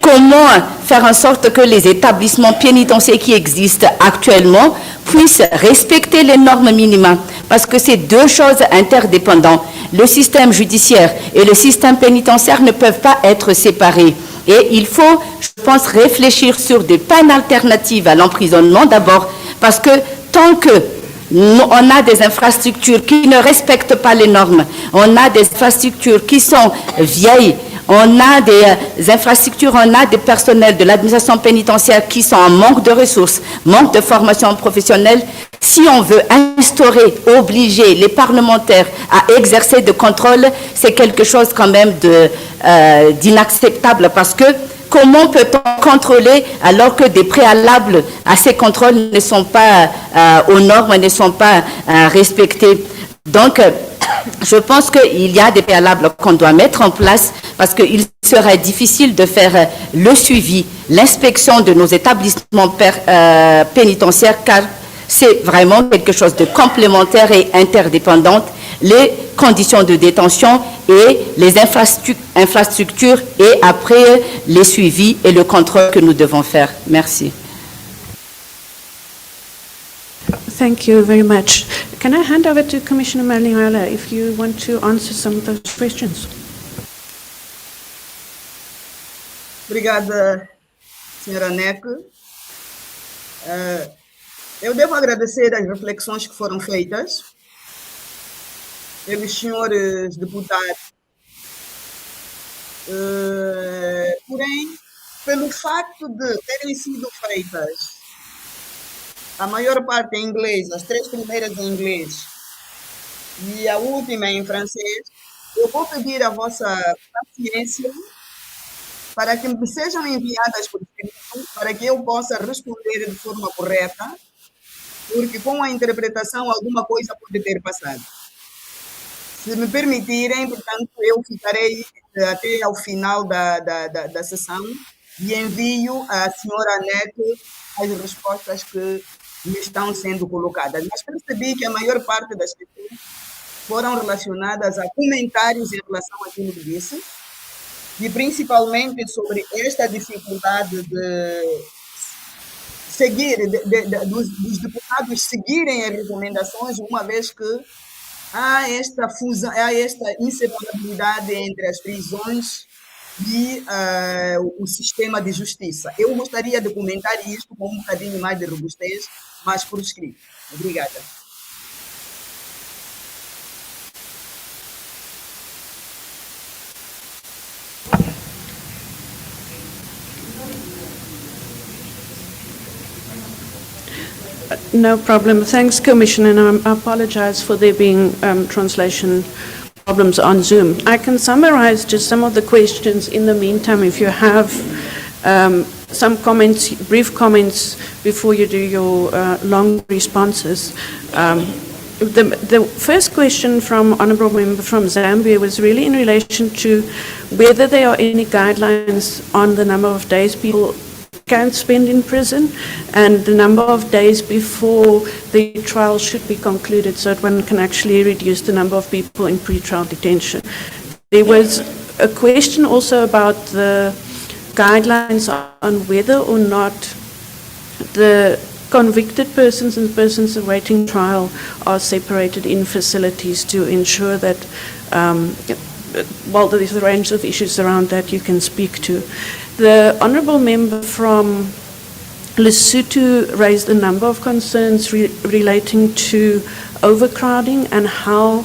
comment faire en sorte que les établissements pénitentiaires qui existent actuellement puissent respecter les normes minimales. Parce que c'est deux choses interdépendantes. Le système judiciaire et le système pénitentiaire ne peuvent pas être séparés. Et il faut, je pense, réfléchir sur des peines alternatives à l'emprisonnement d'abord. Parce que tant que on a des infrastructures qui ne respectent pas les normes, on a des infrastructures qui sont vieilles, On a des infrastructures, on a des personnels de l'administration pénitentiaire qui sont en manque de ressources, manque de formation professionnelle. Si on veut instaurer, obliger les parlementaires à exercer de contrôle, c'est quelque chose quand même d'inacceptable parce que comment peut-on contrôler alors que des préalables à ces contrôles ne sont pas aux normes, ne sont pas respectés? Donc, je pense qu'il y a des préalables qu'on doit mettre en place parce qu'il serait difficile de faire le suivi, l'inspection de nos établissements pénitentiaires car c'est vraiment quelque chose de complémentaire et interdépendant. Les conditions de détention et les infrastructures et après les suivis et le contrôle que nous devons faire. Merci. Thank you very much. Can I hand over to Commissioner Malihala if you want to answer some of those questions? Obrigada, senhora Neque. Eu devo agradecer as reflexões que foram feitas pelos senhores deputados. Porém, pelo facto de terem sido feitas a maior parte em inglês, as 3 primeiras em inglês e a última em francês, eu vou pedir a vossa paciência para que me sejam enviadas por escrito, para que eu possa responder de forma correta, porque com a interpretação alguma coisa pode ter passado. Se me permitirem, portanto, eu ficarei até ao final da sessão e envio à senhora Neque as respostas que me estão sendo colocadas. Mas percebi que a maior parte das questões foram relacionadas a comentários em relação àquilo que disse, e principalmente sobre esta dificuldade de seguir, dos deputados seguirem as recomendações, uma vez que há esta fusão, há esta inseparabilidade entre as prisões e o sistema de justiça. Eu gostaria de comentar isto com um bocadinho mais de robustez, mas por escrito. Obrigada. No problem. Thanks, Commissioner, and I apologize for there being translation problems on Zoom. I can summarize just some of the questions in the meantime if you have some comments, brief comments before you do your long responses. The first question from Honourable Member from Zambia was really in relation to whether there are any guidelines on the number of days people can spend in prison and the number of days before the trial should be concluded so that one can actually reduce the number of people in pre-trial detention. There was a question also about the guidelines on whether or not the convicted persons and persons awaiting trial are separated in facilities to ensure that, well, there's a range of issues around that you can speak to. The Honourable Member from Lesotho raised a number of concerns relating to overcrowding and how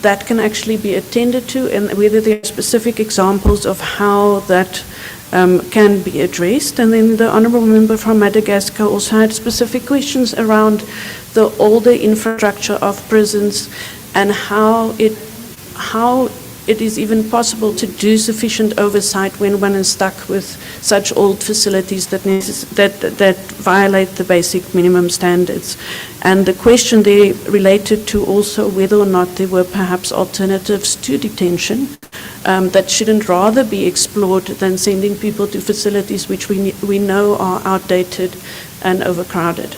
that can actually be attended to and whether there are specific examples of how that can be addressed. And then the Honourable Member from Madagascar also had specific questions around the older infrastructure of prisons and how it is even possible to do sufficient oversight when one is stuck with such old facilities that violate the basic minimum standards. And the question there related to also whether or not there were perhaps alternatives to detention that shouldn't rather be explored than sending people to facilities which we know are outdated and overcrowded.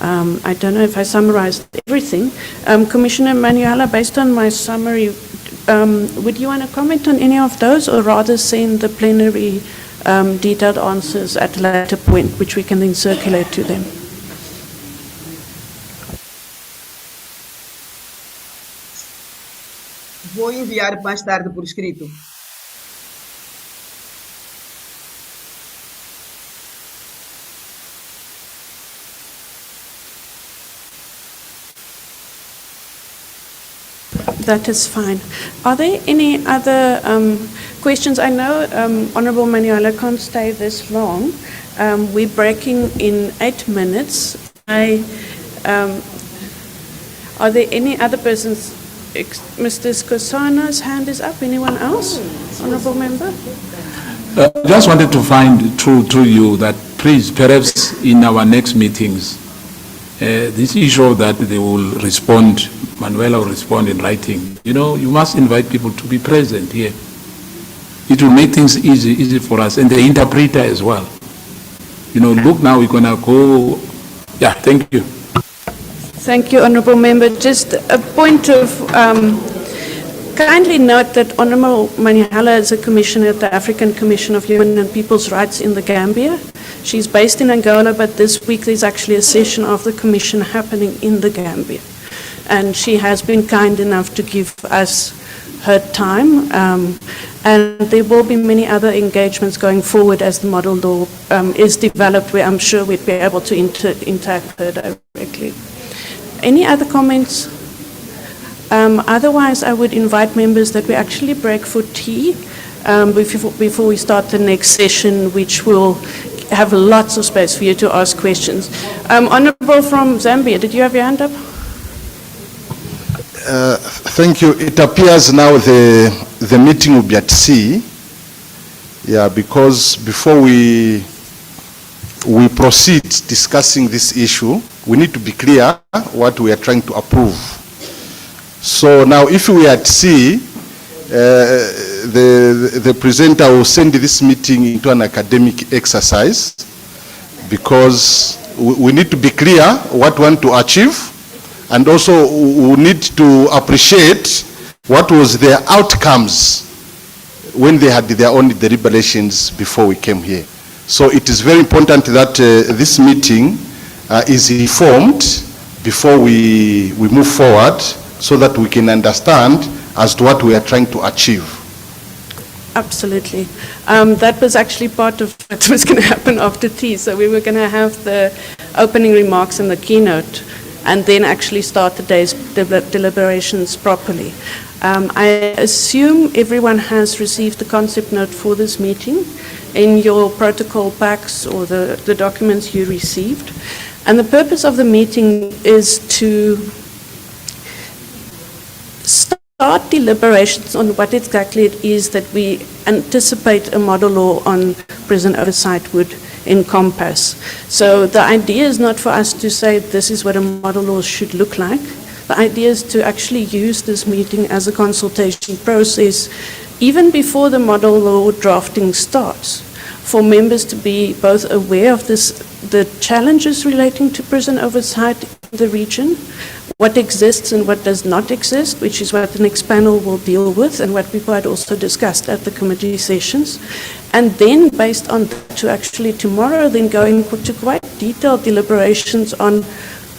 I don't know if I summarized everything. Commissioner Manuela, based on my summary, would you want to comment on any of those or rather send the plenary detailed answers at a later point, which we can then circulate to them? Vou enviar mais tarde por escrito. That is fine. Are there any other questions? I know Honorable Manuela can't stay this long. We're breaking in 8 minutes. Are there any other persons? Mr. Skosana's hand is up. Anyone else? Honorable Member? Just wanted to find through you that please, perhaps in our next meetings, this issue that they will respond, Manuela will respond in writing. You know, you must invite people to be present here. It will make things easy for us, and the interpreter as well. You know, look, now we're going to go. Yeah, thank you. Thank you, Honourable Member. Just a point of, kindly note that Honourable Manihala is a commissioner at the African Commission of Human and People's Rights in the Gambia. She's based in Angola, but this week there's actually a session of the commission happening in the Gambia. And she has been kind enough to give us her time. And there will be many other engagements going forward as the model law is developed, where I'm sure we'd be able to interact with her directly. Any other comments? Otherwise, I would invite members that we actually break for tea before we start the next session, which will have lots of space for you to ask questions. Honourable from Zambia, did you have your hand up? Thank you. It appears now the meeting will be at sea. Yeah, because before we proceed discussing this issue, we need to be clear what we are trying to approve. So now, if we are at sea, the presenter will send this meeting into an academic exercise, because we need to be clear what we want to achieve, and also we need to appreciate what was their outcomes when they had their own deliberations before we came here. So it is very important that this meeting is informed before we move forward, so that we can understand as to what we are trying to achieve. Absolutely. That was actually part of what was going to happen after tea. So we were going to have the opening remarks and the keynote, and then actually start the day's deliberations properly. I assume everyone has received the concept note for this meeting in your protocol packs or the documents you received. And the purpose of the meeting is to start deliberations on what exactly it is that we anticipate a model law on prison oversight would encompass. So the idea is not for us to say this is what a model law should look like. The idea is to actually use this meeting as a consultation process, even before the model law drafting starts, for members to be both aware of the challenges relating to prison oversight in the region, what exists and what does not exist, which is what the next panel will deal with, and what people had also discussed at the committee sessions. And then, based on that, to actually tomorrow then go into quite detailed deliberations on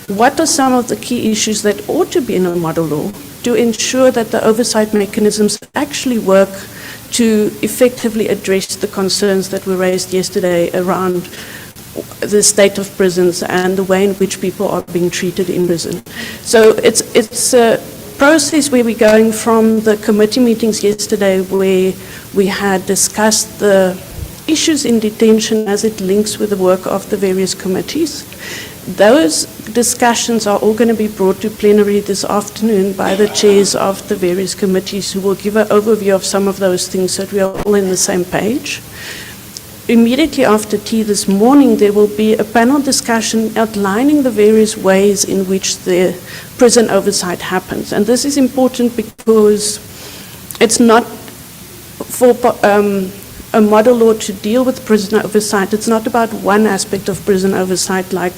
what are some of the key issues that ought to be in a model law to ensure that the oversight mechanisms actually work to effectively address the concerns that were raised yesterday around the state of prisons and the way in which people are being treated in prison. So it's a process where we're going from the committee meetings yesterday, where we had discussed the issues in detention as it links with the work of the various committees. Those discussions are all going to be brought to plenary this afternoon by the chairs of the various committees, who will give an overview of some of those things so that we are all on the same page. Immediately after tea this morning, there will be a panel discussion outlining the various ways in which the prison oversight happens. And this is important because it's not for a model law to deal with prison oversight. It's not about one aspect of prison oversight, like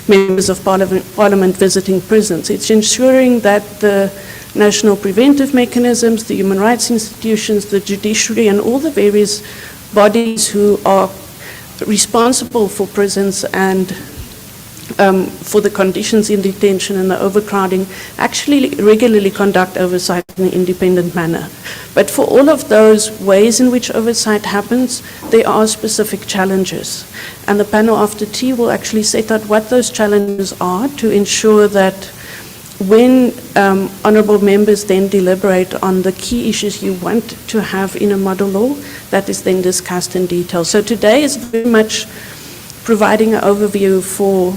members of parliament visiting prisons. It's ensuring that the national preventive mechanisms, the human rights institutions, the judiciary, and all the various bodies who are responsible for prisons and for the conditions in detention and the overcrowding actually regularly conduct oversight in an independent manner. But for all of those ways in which oversight happens, there are specific challenges. And the panel after tea will actually set out what those challenges are to ensure that when honourable members then deliberate on the key issues you want to have in a model law, that is then discussed in detail. So today is very much providing an overview for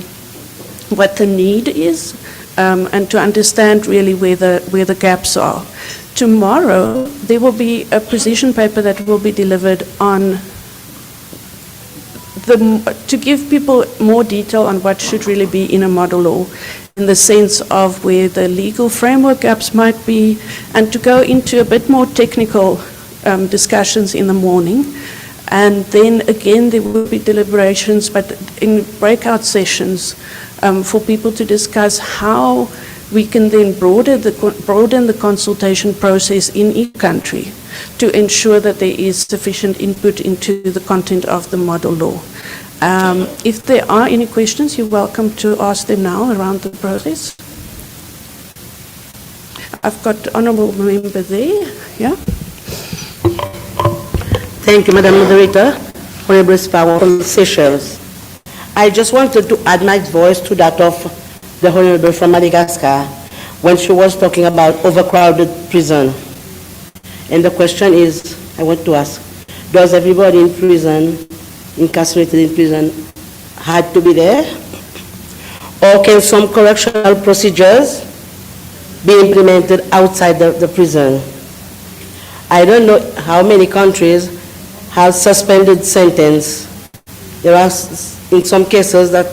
what the need is and to understand really where the gaps are. Tomorrow, there will be a position paper that will be delivered on to give people more detail on what should really be in a model law, in the sense of where the legal framework gaps might be, and to go into a bit more technical discussions in the morning. And then again, there will be deliberations, but in breakout sessions for people to discuss how we can then broaden the consultation process in each country to ensure that there is sufficient input into the content of the model law. If there are any questions, you're welcome to ask them now around the process. I've got honourable member there. Yeah. Thank you, Madam Moderator. Honourable Sparrow from Seychelles. I just wanted to add my voice to that of the Honourable from Madagascar when she was talking about overcrowded prison. And the question is, I want to ask, does everybody in prison, incarcerated in prison, had to be there? Or can some correctional procedures be implemented outside the prison? I don't know how many countries have suspended sentence. There are in some cases that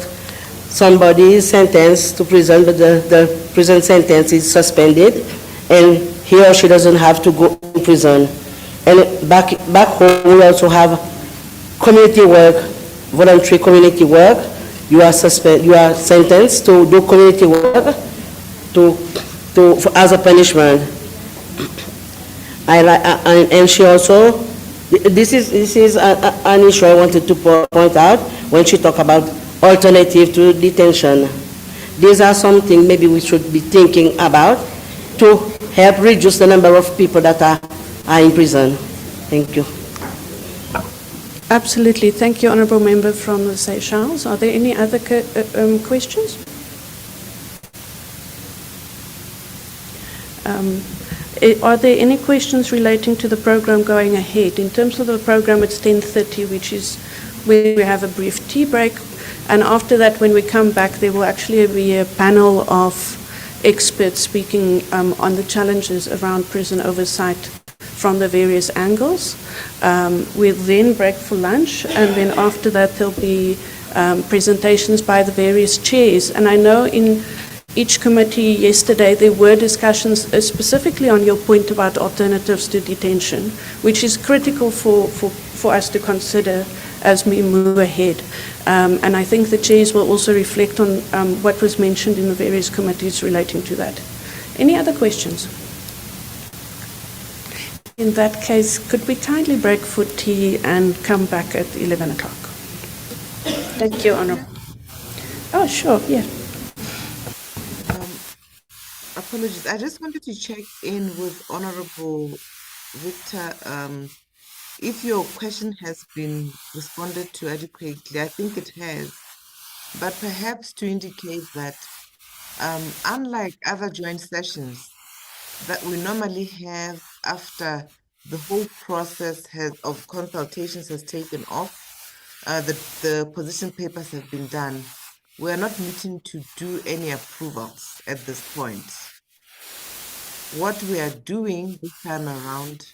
somebody is sentenced to prison, but the prison sentence is suspended, and he or she doesn't have to go to prison. And back home, we also have community work, voluntary community work. You are sentenced to do community work as a punishment. And she also, this is an issue I wanted to point out when she talked about alternative to detention. These are something maybe we should be thinking about to help reduce the number of people that are in prison. Thank you. Absolutely. Thank you, Honourable Member from the Seychelles. Are there any other questions? Are there any questions relating to the program going ahead? In terms of the program, it's 10:30, which is where we have a brief tea break. And after that, when we come back, there will actually be a panel of experts speaking on the challenges around prison oversight from the various angles. We'll then break for lunch, and then after that, there'll be presentations by the various chairs. And I know in each committee yesterday, there were discussions specifically on your point about alternatives to detention, which is critical for us to consider as we move ahead. And I think the chairs will also reflect on what was mentioned in the various committees relating to that. Any other questions? In that case, could we kindly break for tea and come back at 11 o'clock? Thank you, Honourable. Oh, sure, yeah. Apologies. I just wanted to check in with Honorable Victor. If your question has been responded to adequately, I think it has, but perhaps to indicate that unlike other joint sessions that we normally have after the whole process of consultations has taken off, the position papers have been done, we are not meeting to do any approvals at this point. What we are doing this time around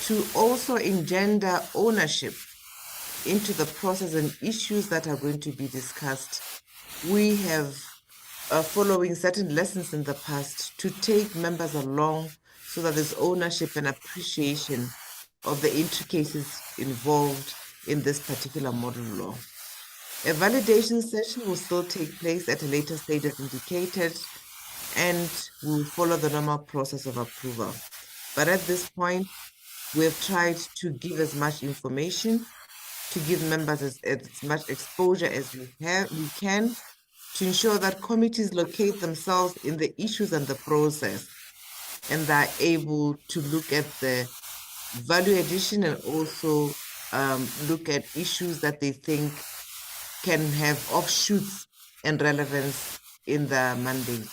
to also engender ownership into the process and issues that are going to be discussed, we have, following certain lessons in the past, to take members along so that there's ownership and appreciation of the intricacies involved in this particular model law. A validation session will still take place at a later stage as indicated, and we'll follow the normal process of approval. But at this point, we have tried to give as much information, to give members as much exposure as we can, to ensure that committees locate themselves in the issues and the process, and they're able to look at the value addition and also look at issues that they think can have offshoots and relevance in the mandate.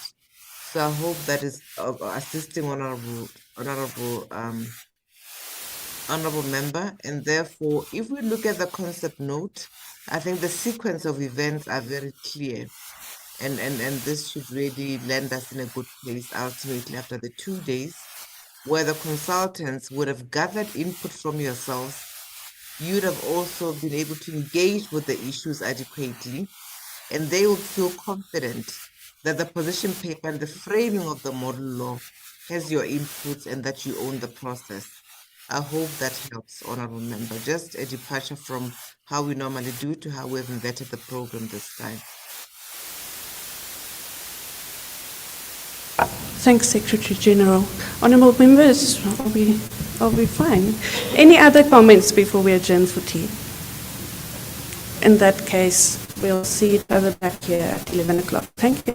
So I hope that is assisting honorable member. And therefore, if we look at the concept note, I think the sequence of events are very clear. And this should really land us in a good place ultimately after the 2 days, where the consultants would have gathered input from yourselves. You'd have also been able to engage with the issues adequately, and they would feel confident that the position paper and the framing of the model law has your inputs and that you own the process. I hope that helps, Honorable Member. Just a departure from how we normally do to how we've vetted the program this time. Thanks, Secretary General. Honourable members, are we fine? Any other comments before we adjourn for tea? In that case, we'll see each other back here at 11 o'clock. Thank you.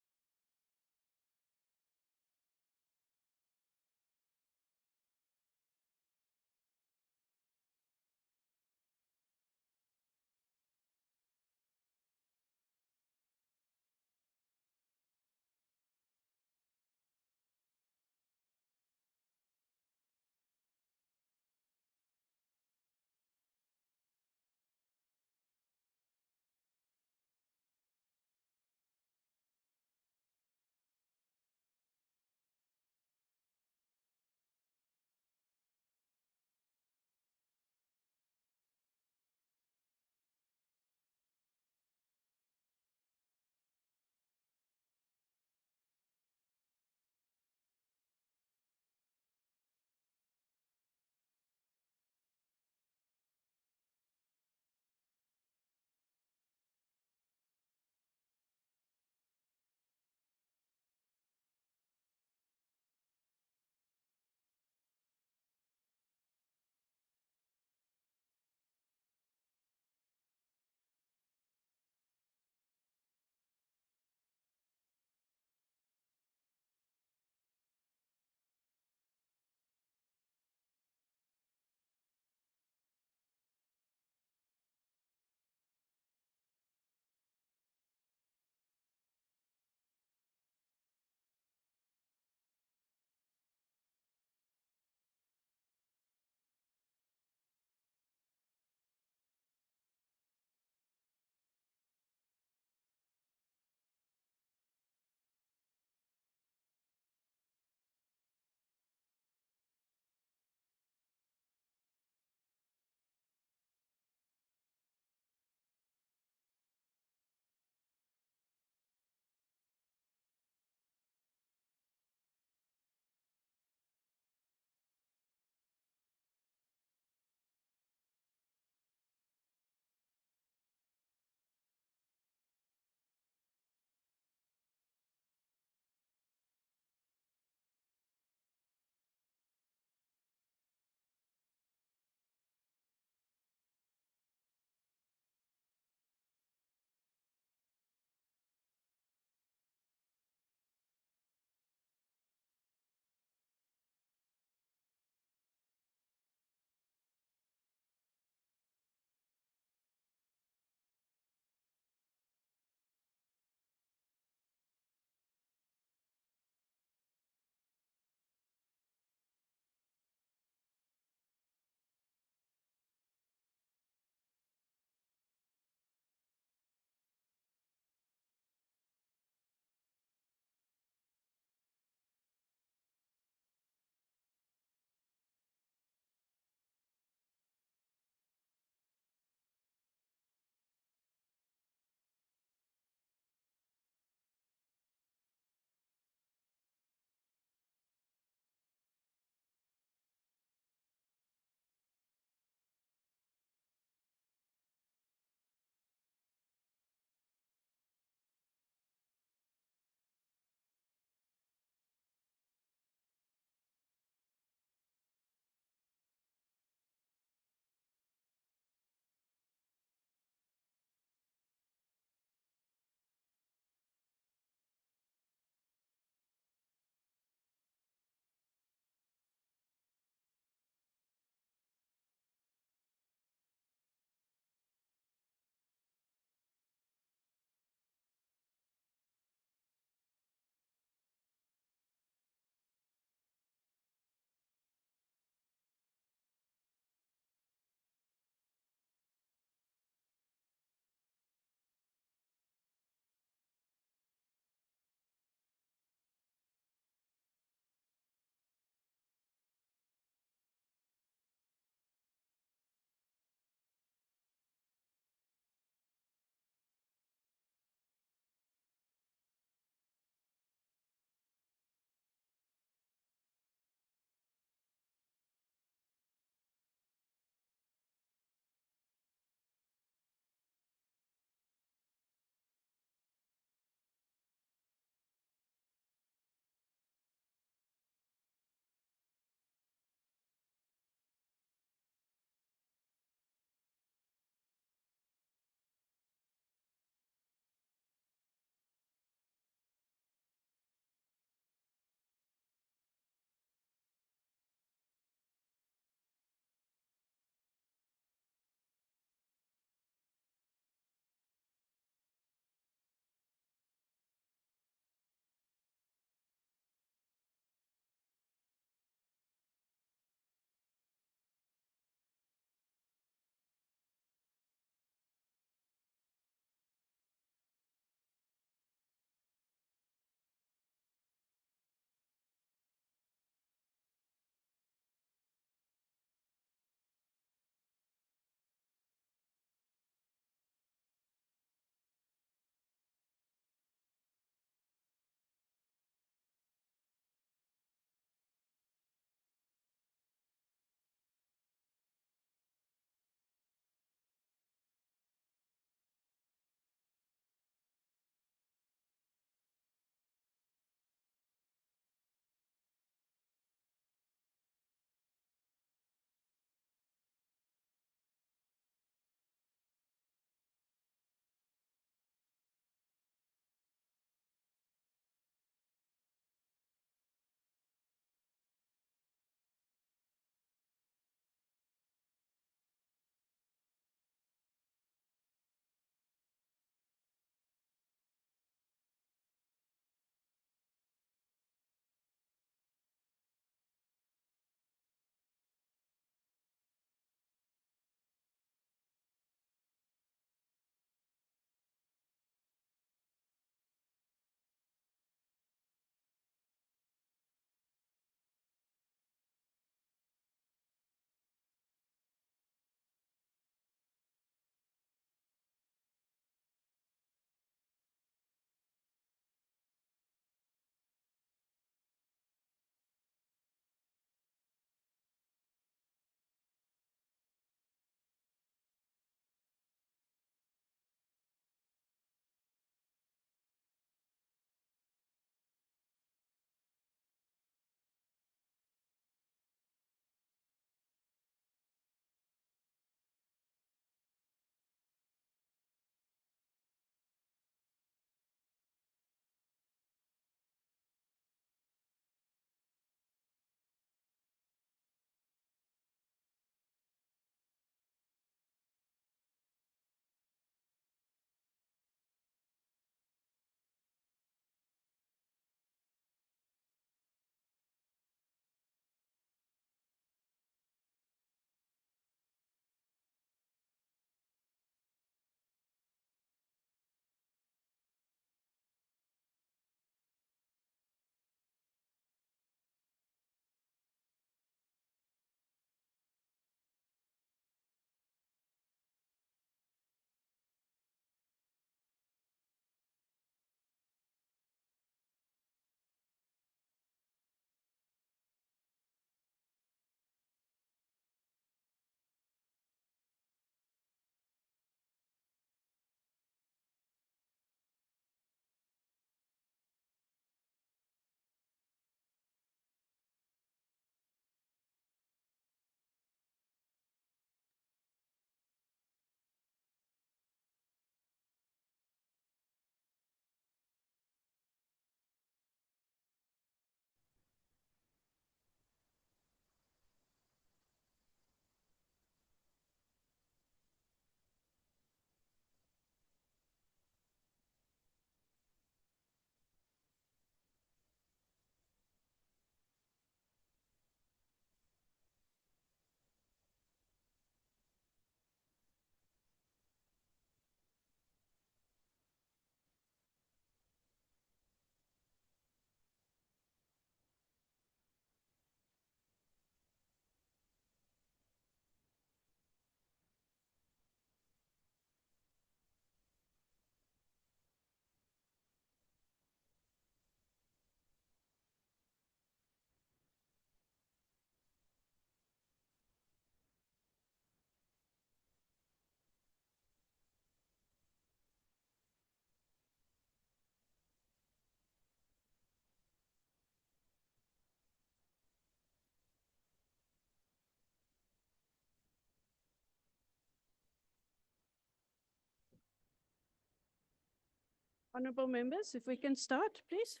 Honourable members, if we can start, please.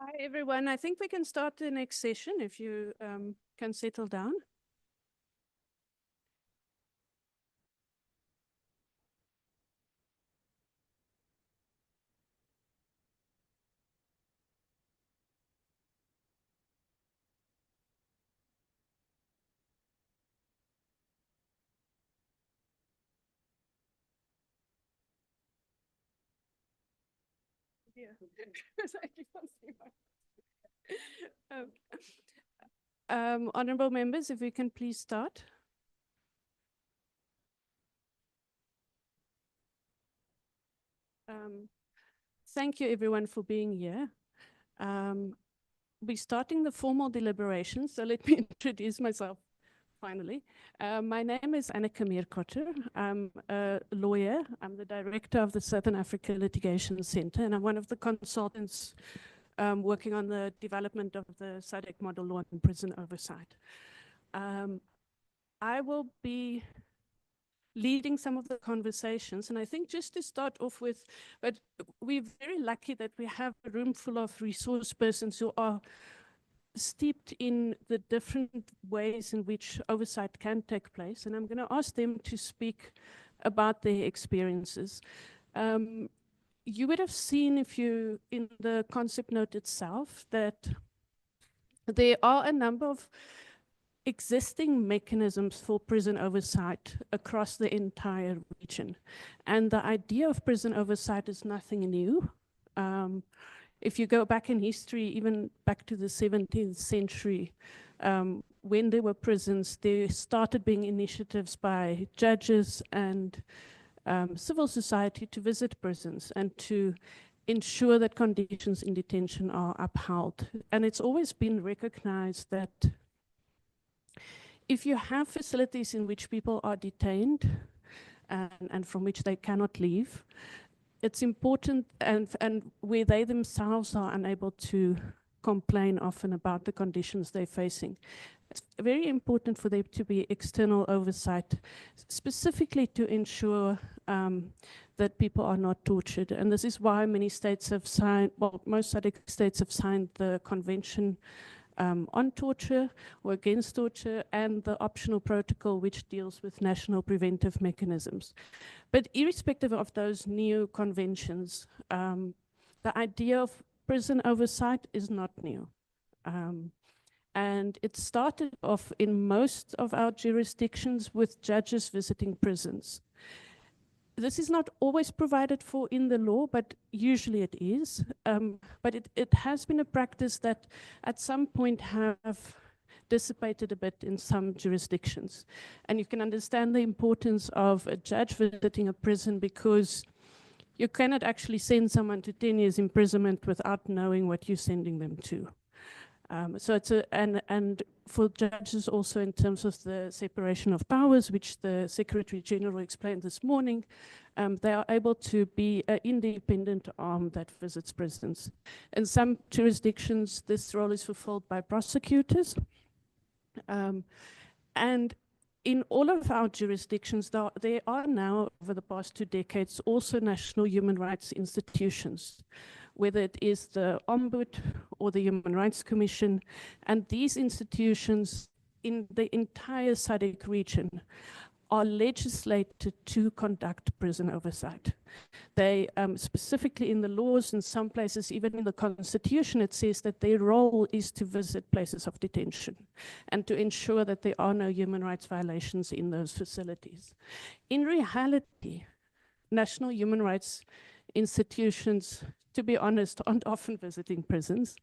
Hi, everyone. I think we can start the next session if you can settle down. Yeah. Because I can't see honourable members, if we can please start. Thank you everyone for being here. We're starting the formal deliberations, so let me introduce myself finally. My name is Anneke Meerkotter. I'm a lawyer. I'm the director of the Southern Africa Litigation Centre, and I'm one of the consultants working on the development of the SADC model law and prison oversight. I will be leading some of the conversations, and I think just to start off with, but we're very lucky that we have a room full of resource persons who are steeped in the different ways in which oversight can take place, and I'm going to ask them to speak about their experiences. You would have seen, if you, in the concept note itself, that there are a number of existing mechanisms for prison oversight across the entire region. And the idea of prison oversight is nothing new. If you go back in history, even back to the 17th century, when there were prisons, there started being initiatives by judges and civil society to visit prisons and to ensure that conditions in detention are upheld. And it's always been recognized that if you have facilities in which people are detained and from which they cannot leave, it's important, and where they themselves are unable to complain often about the conditions they're facing, it's very important for there to be external oversight, specifically to ensure that people are not tortured. And this is why many states have signed, well, most SADC states have signed the Convention on torture or against torture, and the optional protocol which deals with national preventive mechanisms. But irrespective of those new conventions, the idea of prison oversight is not new. And it started off in most of our jurisdictions with judges visiting prisons. This is not always provided for in the law, but usually it is. But it has been a practice that at some point have dissipated a bit in some jurisdictions. And you can understand the importance of a judge visiting a prison, because you cannot actually send someone to 10 years imprisonment without knowing what you're sending them to. So it's and for judges also, in terms of the separation of powers, which the Secretary General explained this morning, they are able to be an independent arm that visits prisons. In some jurisdictions, this role is fulfilled by prosecutors. And in all of our jurisdictions, there are now, over the past 2 decades, also national human rights institutions, whether it is the Ombud or the Human Rights Commission. And these institutions in the entire SADC region are legislated to conduct prison oversight. They specifically in the laws, in some places, even in the Constitution, it says that their role is to visit places of detention and to ensure that there are no human rights violations in those facilities. In reality, national human rights institutions, to be honest, aren't often visiting prisons.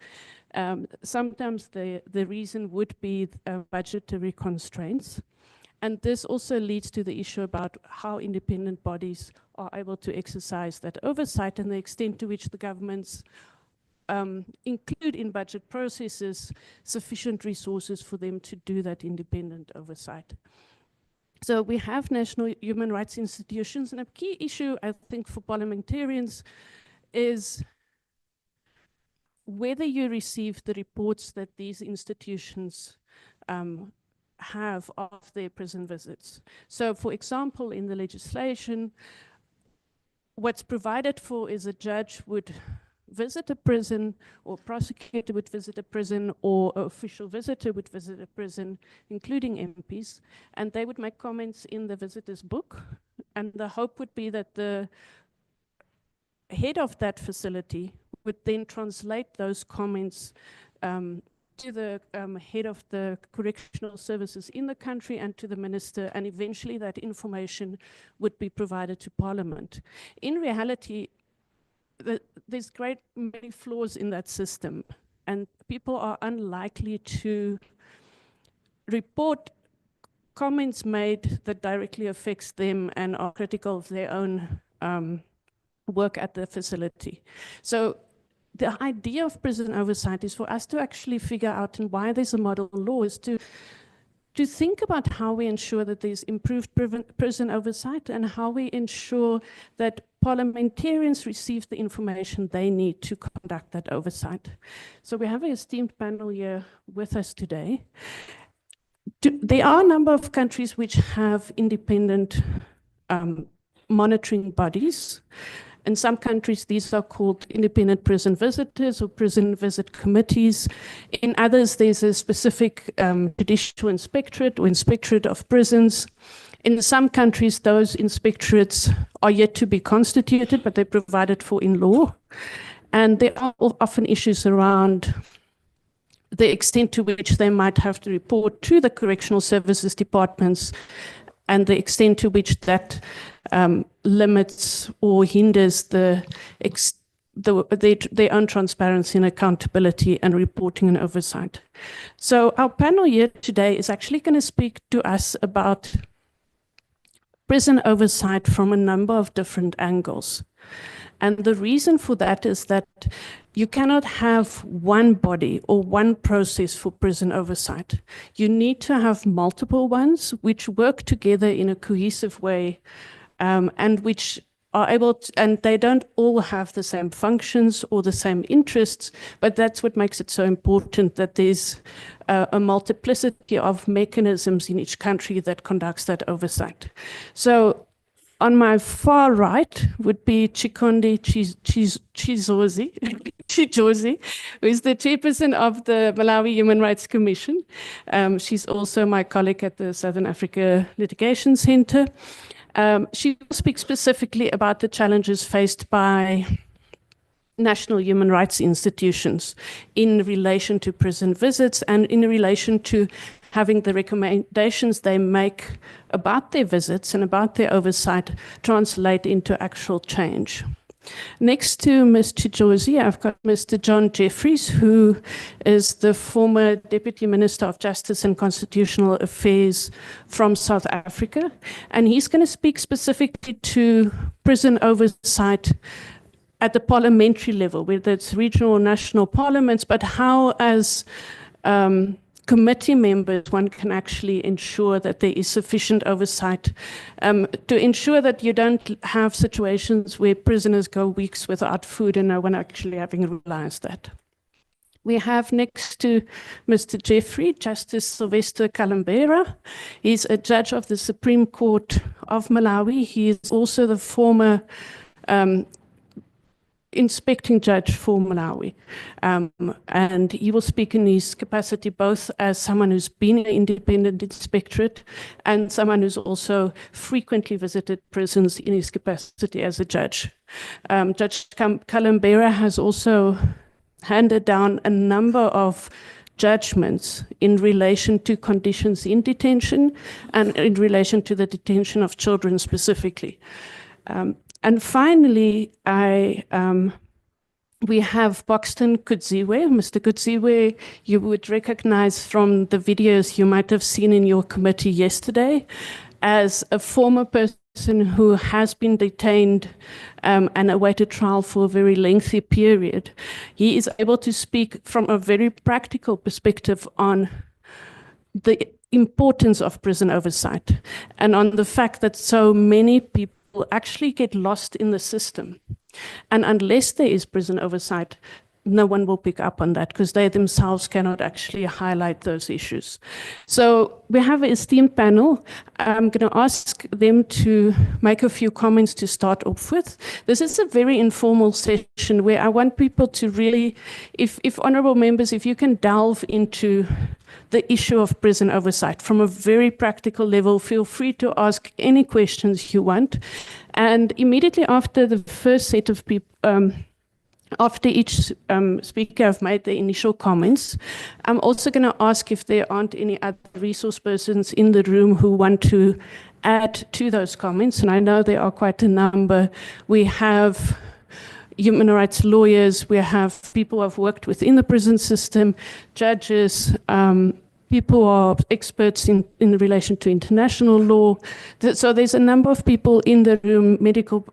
Sometimes the reason would be budgetary constraints. And this also leads to the issue about how independent bodies are able to exercise that oversight, and the extent to which the governments include in budget processes sufficient resources for them to do that independent oversight. So we have national human rights institutions, and a key issue, I think, for parliamentarians is whether you receive the reports that these institutions have of their prison visits. So, for example, in the legislation, what's provided for is a judge would visit a prison, or prosecutor would visit a prison, or an official visitor would visit a prison, including MPs, and they would make comments in the visitor's book. And the hope would be that the head of that facility would then translate those comments to the head of the correctional services in the country and to the minister, and eventually that information would be provided to Parliament. In reality, there's many flaws in that system, and people are unlikely to report comments made that directly affects them and are critical of their own work at the facility. So the idea of prison oversight is for us to actually figure out, and why there's a model law is to think about how we ensure that there's improved prison oversight, and how we ensure that parliamentarians receive the information they need to conduct that oversight. So we have an esteemed panel here with us today. There are a number of countries which have independent monitoring bodies. In some countries, these are called independent prison visitors or prison visit committees. In others, there's a specific judicial inspectorate or inspectorate of prisons. In some countries, those inspectorates are yet to be constituted, but they're provided for in law. And there are often issues around the extent to which they might have to report to the correctional services departments, and the extent to which that limits or hinders their own transparency and accountability and reporting and oversight. So our panel here today is actually going to speak to us about prison oversight from a number of different angles. And the reason for that is that you cannot have one body or one process for prison oversight. You need to have multiple ones which work together in a cohesive way, and which are able to, and they don't all have the same functions or the same interests, but that's what makes it so important that there's a multiplicity of mechanisms in each country that conducts that oversight. So on my far right would be Chikonde Chijozi, who is the chairperson of the Malawi Human Rights Commission. She's also my colleague at the Southern Africa Litigation Center. She will speak specifically about the challenges faced by national human rights institutions in relation to prison visits and in relation to having the recommendations they make about their visits and about their oversight translate into actual change. Next to Ms. Chijozi, I've got Mr. John Jeffries, who is the former Deputy Minister of Justice and Constitutional Affairs from South Africa. And he's going to speak specifically to prison oversight at the parliamentary level, whether it's regional or national parliaments, but how as committee members one can actually ensure that there is sufficient oversight to ensure that you don't have situations where prisoners go weeks without food and no one actually having realized that. We have next to Mr. Jeffrey, Justice Sylvester Kalambera. He's a judge of the Supreme Court of Malawi. He is also the former inspecting judge for Malawi. And he will speak in his capacity both as someone who's been an independent inspectorate and someone who's also frequently visited prisons in his capacity as a judge. Judge Kalambera has also handed down a number of judgments in relation to conditions in detention and in relation to the detention of children specifically. And finally, we have Buxton Kudziwe. Mr. Kudziwe, you would recognize from the videos you might have seen in your committee yesterday as a former person person who has been detained and awaited trial for a very lengthy period, he is able to speak from a very practical perspective on the importance of prison oversight and on the fact that so many people actually get lost in the system. And unless there is prison oversight, no one will pick up on that because they themselves cannot actually highlight those issues. So we have an esteemed panel. I'm going to ask them to make a few comments to start off with. This is a very informal session where I want people to really, if honorable members, if you can delve into the issue of prison oversight from a very practical level, feel free to ask any questions you want. And immediately after the first set of people, after each speaker have made the initial comments, I'm also going to ask if there aren't any other resource persons in the room who want to add to those comments. And I know there are quite a number. We have human rights lawyers, we have people who have worked within the prison system, judges, people who are experts in relation to international law. So there's a number of people in the room, medical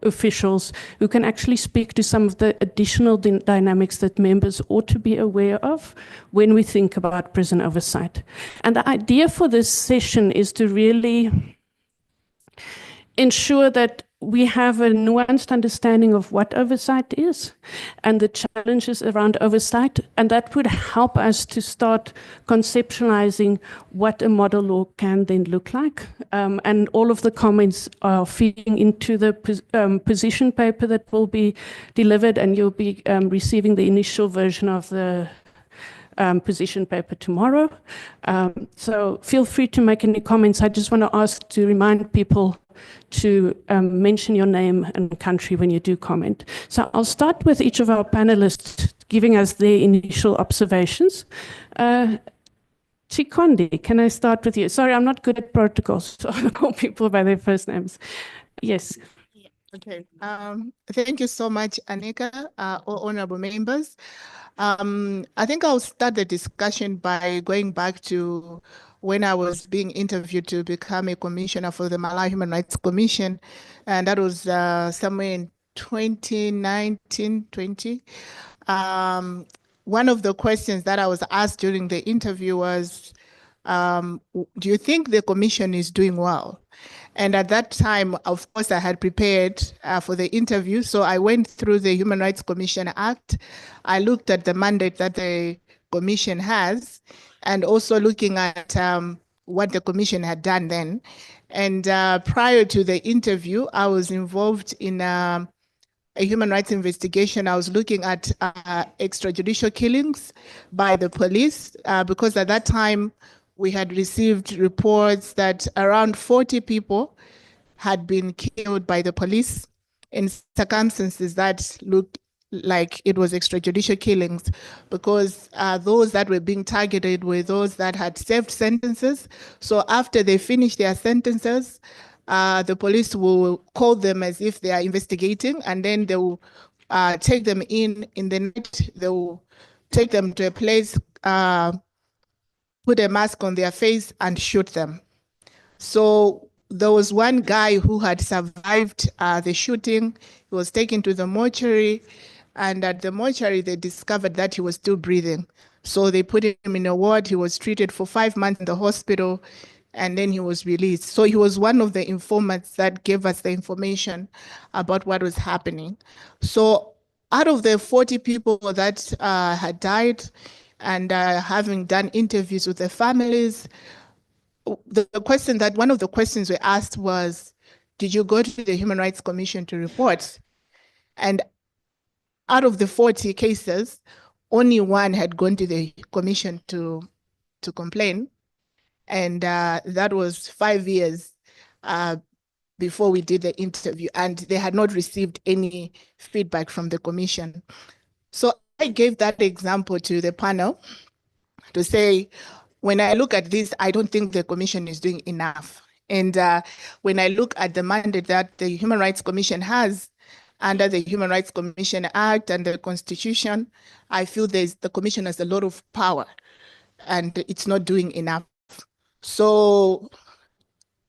officials, who can actually speak to some of the additional dynamics that members ought to be aware of when we think about prison oversight. And the idea for this session is to really ensure that we have a nuanced understanding of what oversight is and the challenges around oversight, and that would help us to start conceptualizing what a model law can then look like. And all of the comments are feeding into the position paper that will be delivered, and you'll be receiving the initial version of the position paper tomorrow. So feel free to make any comments. I just want to ask to remind people to mention your name and country when you do comment. So I'll start with each of our panelists giving us their initial observations. Chikondi, can I start with you? Sorry, I'm not good at protocols, so I call people by their first names. Yes. Okay. Thank you so much, Anika, all honorable members. I think I'll start the discussion by going back to when I was being interviewed to become a commissioner for the Malawi Human Rights Commission, and that was somewhere in 2019, 20. One of the questions that I was asked during the interview was, do you think the commission is doing well? And at that time, of course, I had prepared for the interview. So I went through the Human Rights Commission Act. I looked at the mandate that the commission has, and also looking at what the commission had done then. And prior to the interview, I was involved in a human rights investigation. I was looking at extrajudicial killings by the police, because at that time, we had received reports that around 40 people had been killed by the police in circumstances that looked like it was extrajudicial killings, because those that were being targeted were those that had served sentences. So after they finished their sentences, the police will call them as if they are investigating, and then they will take them in the night. They will take them to a place, put a mask on their face and shoot them. So there was one guy who had survived the shooting. He was taken to the mortuary, and at the mortuary, they discovered that he was still breathing. So they put him in a ward. He was treated for 5 months in the hospital, and then he was released. So he was one of the informants that gave us the information about what was happening. So out of the 40 people that had died, and having done interviews with the families, the question that one of the questions we asked was, did you go to the Human Rights Commission to report? And out of the 40 cases, only one had gone to the commission to complain. And that was 5 years before we did the interview, and they had not received any feedback from the commission. So I gave that example to the panel to say, when I look at this, I don't think the commission is doing enough. And when I look at the mandate that the Human Rights Commission has under the Human Rights Commission Act and the Constitution, I feel the commission has a lot of power and it's not doing enough. So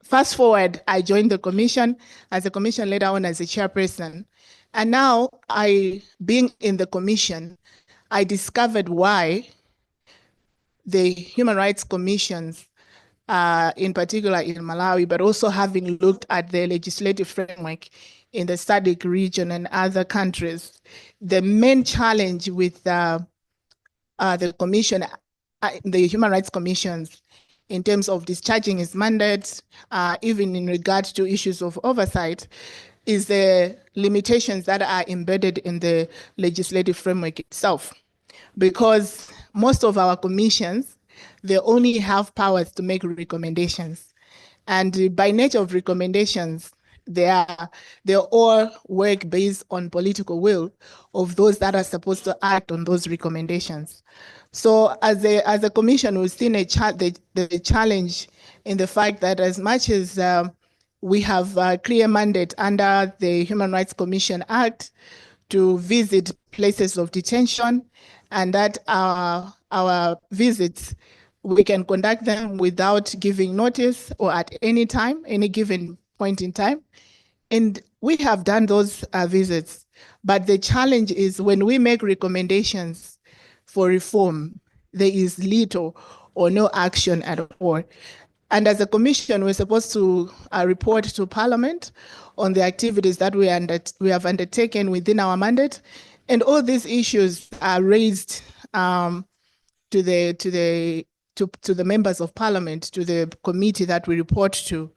fast forward, I joined the commission as a commission, later on as a chairperson. And now being in the commission, I discovered why the human rights commissions, in particular in Malawi, but also having looked at the legislative framework in the SADC region and other countries, the main challenge with the commission, the human rights commissions, in terms of discharging its mandate, even in regard to issues of oversight, is the limitations that are embedded in the legislative framework itself. Because most of our commissions, they only have powers to make recommendations. And by nature of recommendations, they all work based on political will of those that are supposed to act on those recommendations. So as a commission, we've seen the challenge in the fact that as much as we have a clear mandate under the Human Rights Commission Act to visit places of detention, and that our visits, we can conduct them without giving notice or at any time, any given point in time. And we have done those visits. But the challenge is when we make recommendations for reform, there is little or no action at all. And as a commission, we're supposed to report to Parliament on the activities that we have undertaken within our mandate. And all these issues are raised to the members of Parliament, to the committee that we report to,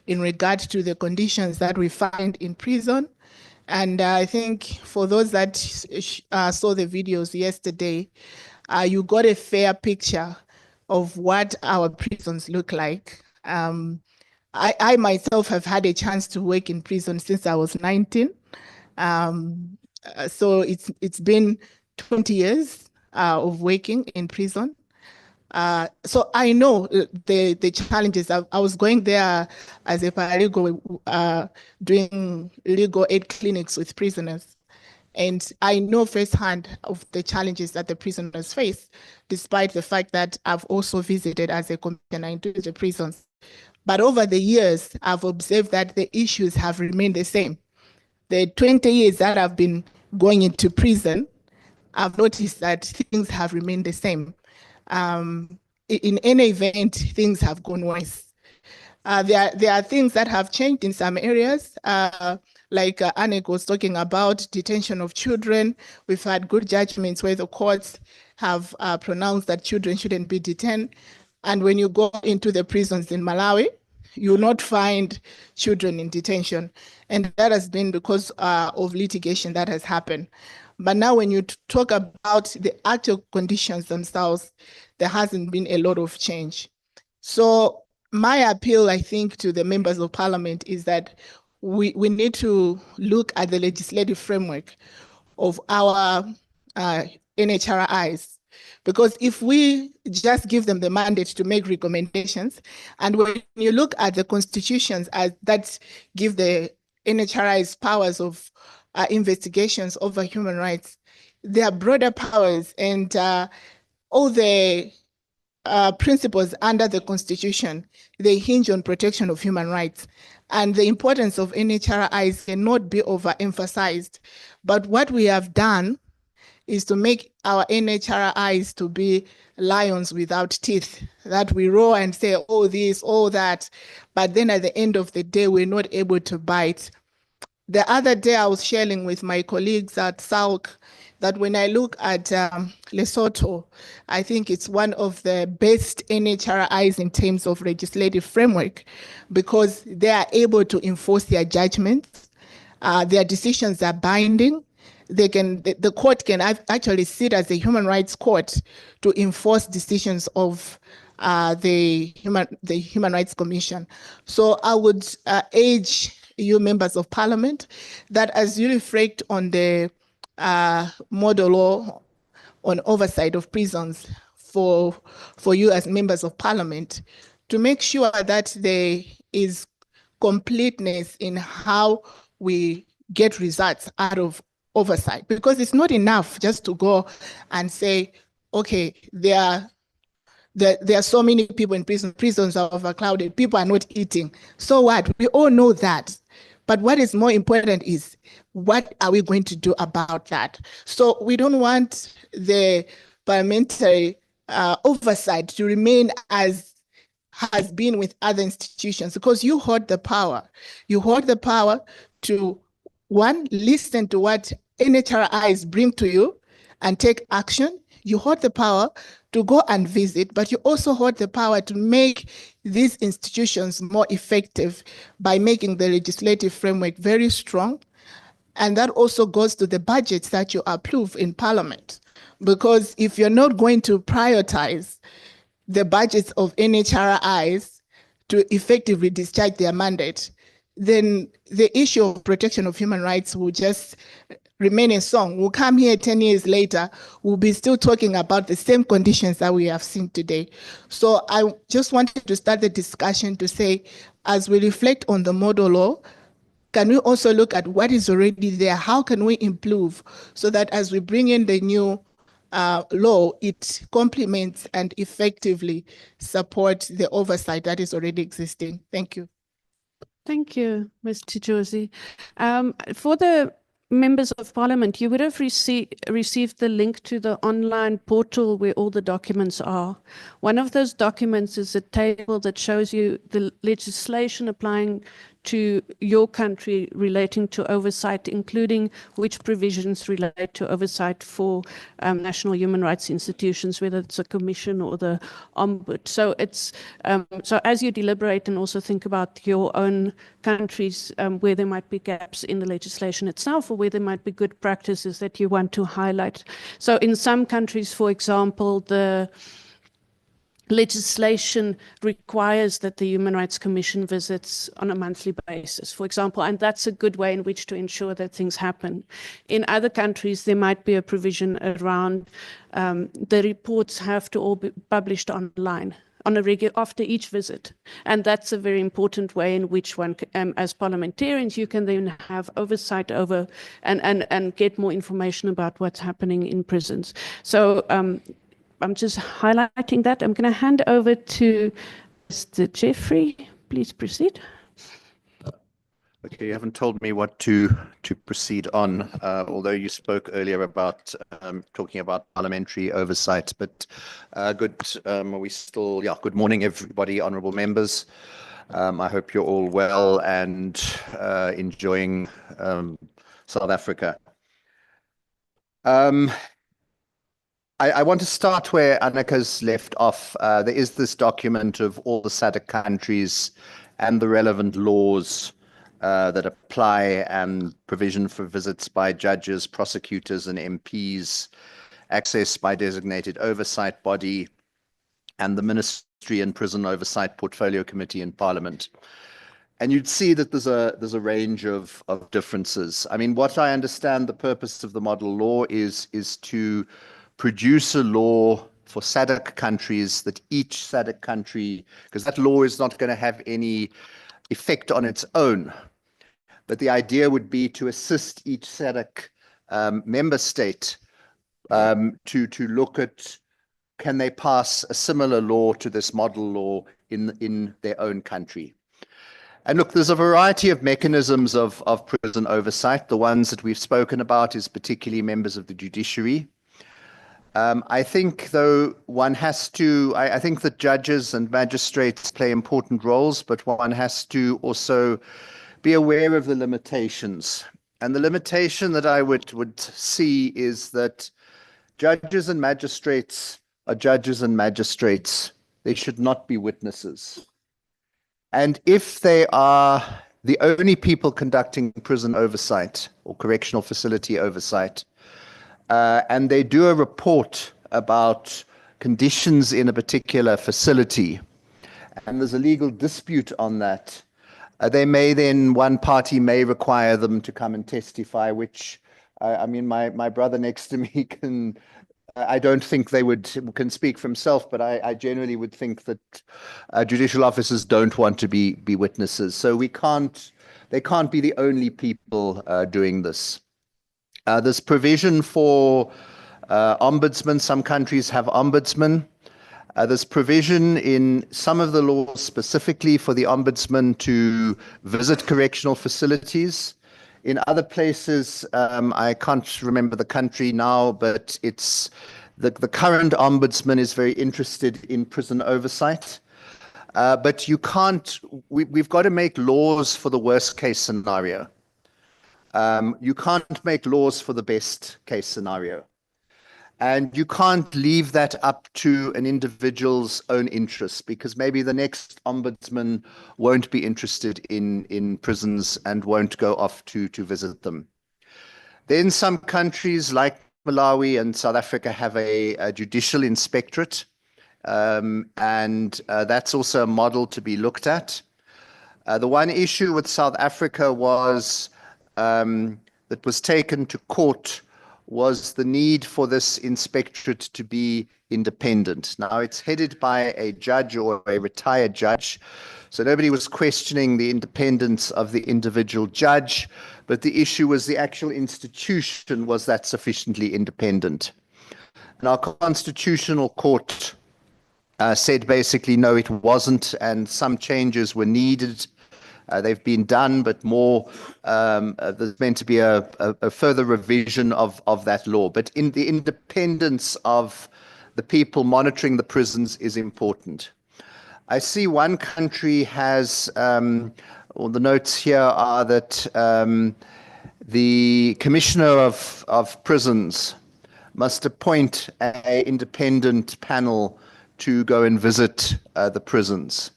in regard to the conditions that we find in prison. And I think for those that saw the videos yesterday, you got a fair picture of what our prisons look like. I myself have had a chance to work in prison since I was 19. So it's been 20 years of working in prison. So I know the challenges. I was going there as a paralegal, doing legal aid clinics with prisoners. And I know firsthand of the challenges that the prisoners face, despite the fact that I've also visited as a commissioner into the prisons. But over the years, I've observed that the issues have remained the same. The 20 years that I've been going into prison, I've noticed that things have remained the same. In any event, things have gone worse. There are things that have changed in some areas, like Anik was talking about detention of children. We've had good judgments where the courts have pronounced that children shouldn't be detained. And when you go into the prisons in Malawi, you will not find children in detention. And that has been because of litigation that has happened. But now when you talk about the actual conditions themselves, there hasn't been a lot of change. So my appeal, I think, to the members of Parliament is that we need to look at the legislative framework of our NHRIs. Because if we just give them the mandate to make recommendations, and when you look at the constitutions that give the NHRIs powers of investigations over human rights, there are broader powers, and all the principles under the Constitution, they hinge on protection of human rights. And the importance of NHRIs cannot be overemphasized. But what we have done is to make our NHRIs to be lions without teeth, that we roar and say, oh, this, oh, that. But then at the end of the day, we're not able to bite. The other day, I was sharing with my colleagues at SALC that when I look at Lesotho, I think it's one of the best NHRIs in terms of legislative framework, because they are able to enforce their judgments. Their decisions are binding. The court can actually sit as a human rights court to enforce decisions of the Human Rights Commission. So I would urge you members of Parliament that as you reflect on the model law on oversight of prisons for you as members of Parliament, to make sure that there is completeness in how we get results out of oversight, because it's not enough just to go and say, okay, there are there are so many people in prison. Prisons are overcrowded. People are not eating. So what? We all know that. But what is more important is what are we going to do about that? So we don't want the parliamentary oversight to remain as has been with other institutions, because you hold the power. You hold the power to, one, listen to what NHRIs bring to you and take action. You hold the power to go and visit, but you also hold the power to make these institutions more effective by making the legislative framework very strong. And that also goes to the budgets that you approve in Parliament. Because if you're not going to prioritize the budgets of NHRIs to effectively discharge their mandate, then the issue of protection of human rights will just remain a song. We'll come here 10 years later, we'll be still talking about the same conditions that we have seen today. So I just wanted to start the discussion to say, as we reflect on the model law, can we also look at what is already there? How can we improve so that as we bring in the new law, it complements and effectively supports the oversight that is already existing? Thank you. Thank you, Ms. Tijosi. For the members of Parliament, you would have received the link to the online portal where all the documents are. One of those documents is a table that shows you the legislation applying to your country relating to oversight, including which provisions relate to oversight for national human rights institutions, whether it's a commission or the Ombud. So it's so as you deliberate and also think about your own countries where there might be gaps in the legislation itself or where there might be good practices that you want to highlight. So in some countries, for example, the legislation requires that the Human Rights Commission visits on a monthly basis, for example, and that's a good way in which to ensure that things happen. In other countries, there might be a provision around the reports have to all be published online on a regular after each visit, and that's a very important way in which one, as parliamentarians, you can then have oversight over and get more information about what's happening in prisons. So I'm just highlighting that. I'm going to hand over to Mr. Jeffrey. Please proceed. Okay, you haven't told me what to proceed on, although you spoke earlier about talking about parliamentary oversight. But good morning, everybody, honourable members. I hope you're all well and enjoying South Africa. I want to start where Annika's left off. There is this document of all the SADC countries and the relevant laws that apply, and provision for visits by judges, prosecutors and MPs, access by designated oversight body, and the Ministry and Prison Oversight Portfolio Committee in Parliament. And you'd see that there's a range of differences. I mean, what I understand the purpose of the model law is to produce a law for SADC countries that each SADC country, because that law is not going to have any effect on its own, but the idea would be to assist each SADC member state to look at, can they pass a similar law to this model law in their own country. And look, there's a variety of mechanisms of prison oversight. The ones that we've spoken about is particularly members of the judiciary. I think, though, one has to, I think that judges and magistrates play important roles, but one has to also be aware of the limitations. And the limitation that I would see is that judges and magistrates are judges and magistrates. They should not be witnesses. And if they are the only people conducting prison oversight or correctional facility oversight, and they do a report about conditions in a particular facility, and there's a legal dispute on that, they may then, one party may require them to come and testify, which, I mean, my brother next to me can, I don't think can speak for himself, but I generally would think that judicial officers don't want to be witnesses. So they can't be the only people doing this. There's provision for ombudsman. Some countries have ombudsman. There's provision in some of the laws specifically for the Ombudsman to visit correctional facilities. In other places, I can't remember the country now, but it's the current Ombudsman is very interested in prison oversight. But you can't, we've got to make laws for the worst case scenario. You can't make laws for the best case scenario. And you can't leave that up to an individual's own interests, because maybe the next ombudsman won't be interested in prisons and won't go off to visit them. Then some countries like Malawi and South Africa have a judicial inspectorate, and that's also a model to be looked at. The one issue with South Africa was that was taken to court was the need for this inspectorate to be independent. Now, it's headed by a judge or a retired judge, so nobody was questioning the independence of the individual judge, but the issue was the actual institution, was that sufficiently independent? And our Constitutional Court said basically, no, it wasn't, and some changes were needed. They've been done, but more, there's meant to be a further revision of that law. But in the independence of the people monitoring the prisons is important. I see one country has, well, the notes here are that the Commissioner of Prisons must appoint an independent panel to go and visit the prisons.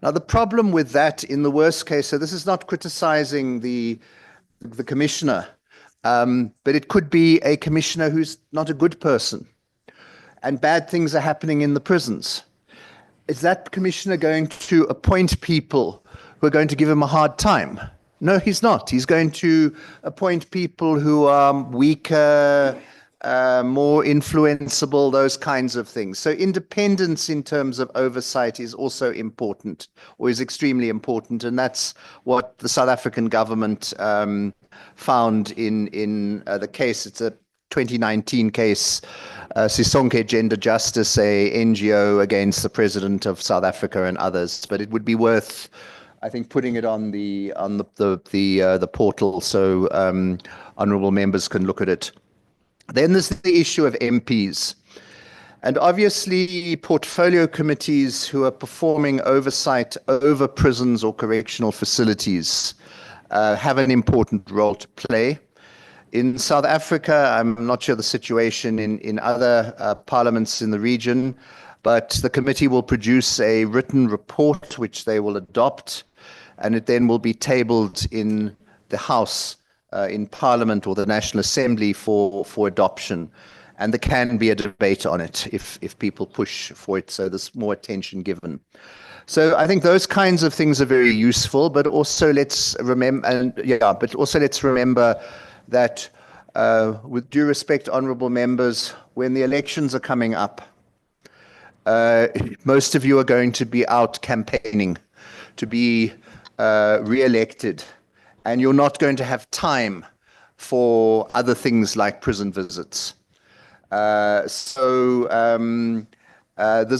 Now, the problem with that in the worst case, so this is not criticizing the commissioner, but it could be a commissioner who's not a good person and bad things are happening in the prisons. Is that commissioner going to appoint people who are going to give him a hard time? No, he's not. He's going to appoint people who are weaker, more influenceable, those kinds of things. So independence in terms of oversight is also important, or is extremely important, and that's what the South African government found in the case. It's a 2019 case, Sisonke Gender Justice, a NGO against the President of South Africa and others. But it would be worth, I think, putting it on the portal so honourable members can look at it. Then there's the issue of MPs. And obviously, portfolio committees who are performing oversight over prisons or correctional facilities have an important role to play. In South Africa, I'm not sure the situation in other parliaments in the region, but the committee will produce a written report which they will adopt, and it then will be tabled in the House in Parliament or the National Assembly for adoption. And there can be a debate on it if people push for it, so there's more attention given. So I think those kinds of things are very useful, but also let's remember, that with due respect, honourable members, when the elections are coming up, most of you are going to be out campaigning to be re-elected, and you're not going to have time for other things like prison visits. There's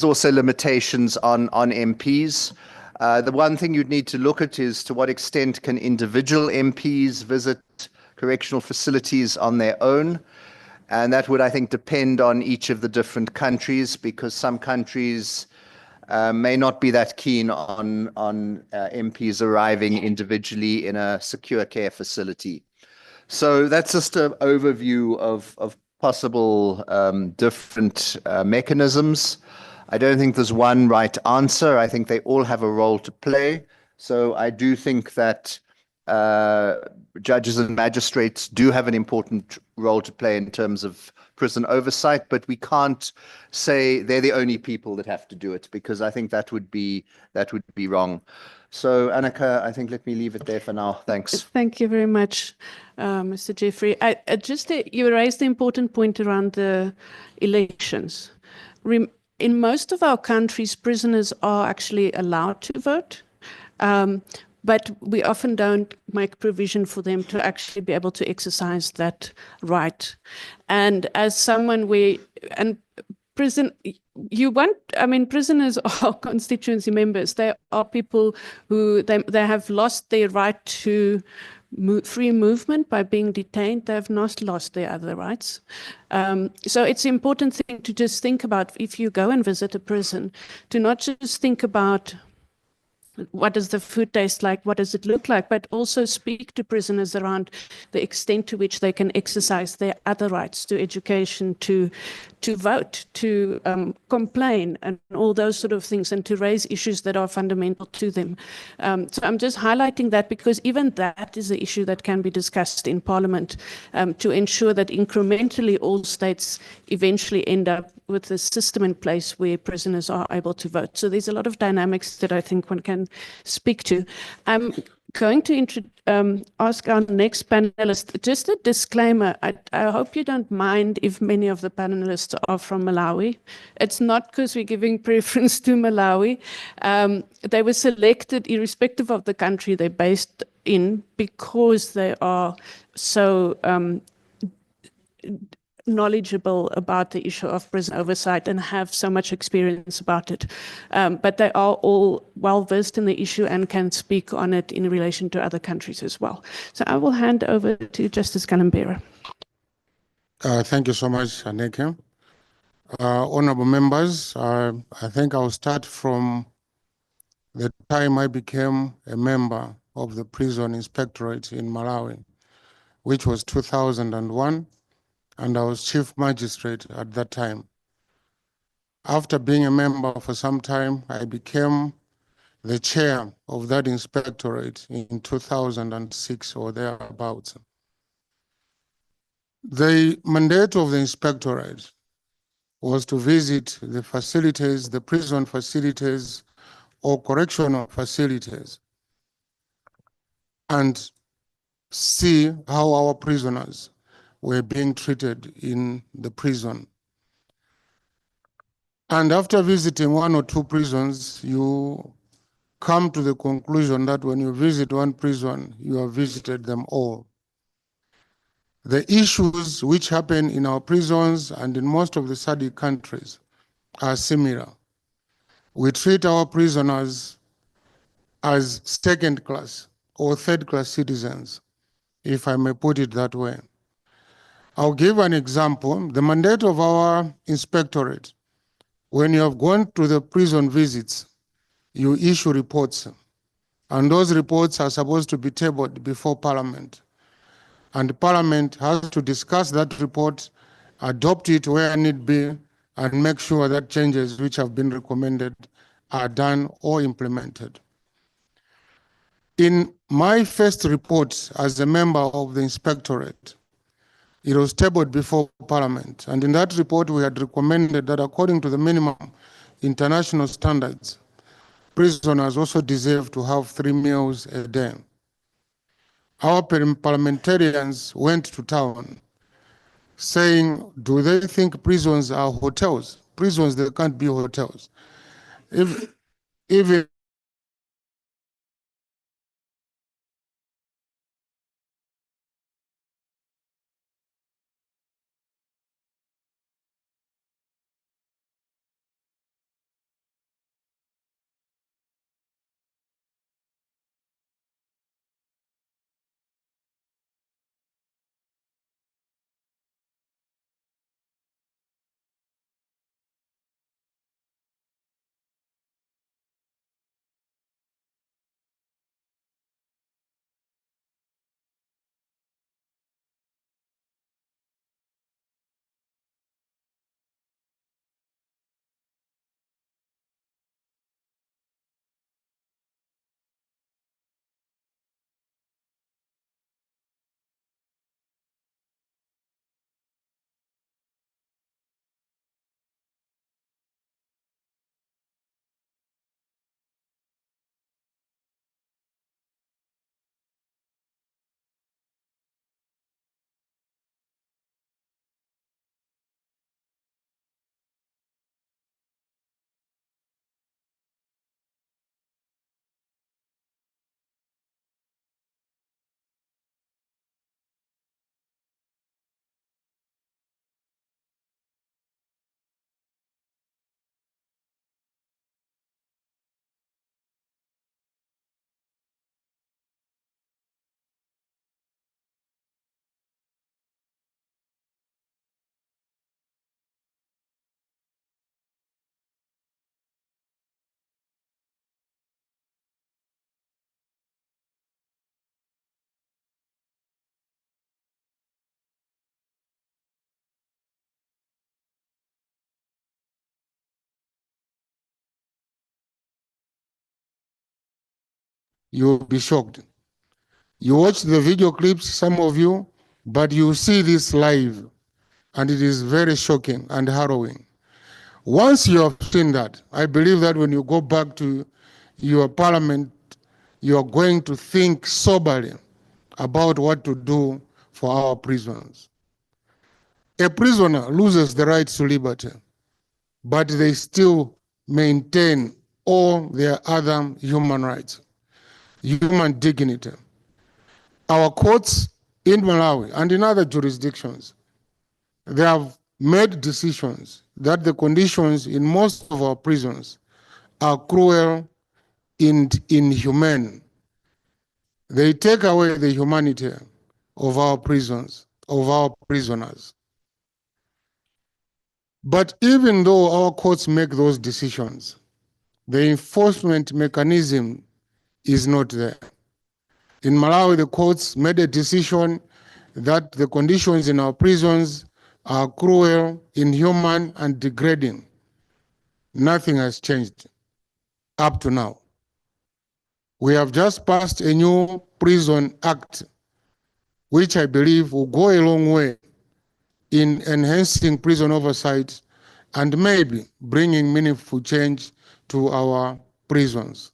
also limitations on MPs. The one thing you'd need to look at is to what extent can individual MPs visit correctional facilities on their own. And that would, I think, depend on each of the different countries, because some countries may not be that keen on MPs arriving individually in a secure care facility. So that's just an overview of possible different mechanisms. I don't think there's one right answer. I think they all have a role to play. So I do think that judges and magistrates do have an important role to play in terms of prison oversight, but we can't say they're the only people that have to do it, because I think that would be wrong. So Annika, I think let me leave it there for now. Thanks. Thank you very much, Mr. Jeffrey. You raised the important point around the elections. In most of our countries, prisoners are actually allowed to vote, but we often don't make provision for them to actually be able to exercise that right. And as someone prison, you want, I mean, prisoners are constituency members. They are people who, they have lost their right to free movement by being detained. They have not lost their other rights. So it's an important thing to just think about if you go and visit a prison, to not just think about what does the food taste like, what does it look like, but also speak to prisoners around the extent to which they can exercise their other rights to education, to vote, to complain, and all those sort of things, and to raise issues that are fundamental to them. So I'm just highlighting that because even that is an issue that can be discussed in Parliament to ensure that incrementally all states eventually end up with a system in place where prisoners are able to vote. So there's a lot of dynamics that I think one can speak to. I'm going to ask our next panelist, just a disclaimer, I hope you don't mind if many of the panelists are from Malawi. It's not because we're giving preference to Malawi. They were selected irrespective of the country they're based in because they are so knowledgeable about the issue of prison oversight and have so much experience about it. But they are all well versed in the issue and can speak on it in relation to other countries as well. So I will hand over to Justice Kalambera. Thank you so much, Aneke. Honorable members, I think I'll start from the time I became a member of the Prison Inspectorate in Malawi, which was 2001. And I was chief magistrate at that time. After being a member for some time, I became the chair of that inspectorate in 2006 or thereabouts. The mandate of the inspectorate was to visit the facilities, the prison facilities or correctional facilities, and see how our prisoners were being treated in the prison. And after visiting one or two prisons, you come to the conclusion that when you visit one prison, you have visited them all. The issues which happen in our prisons and in most of the SADC countries are similar. We treat our prisoners as second class or third class citizens, if I may put it that way. I'll give an example. The mandate of our inspectorate, when you have gone to the prison visits, you issue reports, and those reports are supposed to be tabled before Parliament. And Parliament has to discuss that report, adopt it where need be, and make sure that changes which have been recommended are done or implemented. In my first report as a member of the inspectorate, it was tabled before Parliament. And in that report, we had recommended that according to the minimum international standards, prisoners also deserve to have 3 meals a day. Our parliamentarians went to town saying, do they think prisons are hotels? Prisons, they can't be hotels. Even you'll be shocked. You watch the video clips, some of you, but you see this live, and it is very shocking and harrowing. Once you have seen that, I believe that when you go back to your parliament, you are going to think soberly about what to do for our prisoners. A prisoner loses the right to liberty, but they still maintain all their other human rights, human dignity. Our courts in Malawi and in other jurisdictions, they have made decisions that the conditions in most of our prisons are cruel and inhumane. They take away the humanity of our prisons, of our prisoners. But even though our courts make those decisions, the enforcement mechanism is not there. In Malawi, the courts made a decision that the conditions in our prisons are cruel, inhuman, and degrading. Nothing has changed up to now. We have just passed a new prison act, which I believe will go a long way in enhancing prison oversight and maybe bringing meaningful change to our prisons.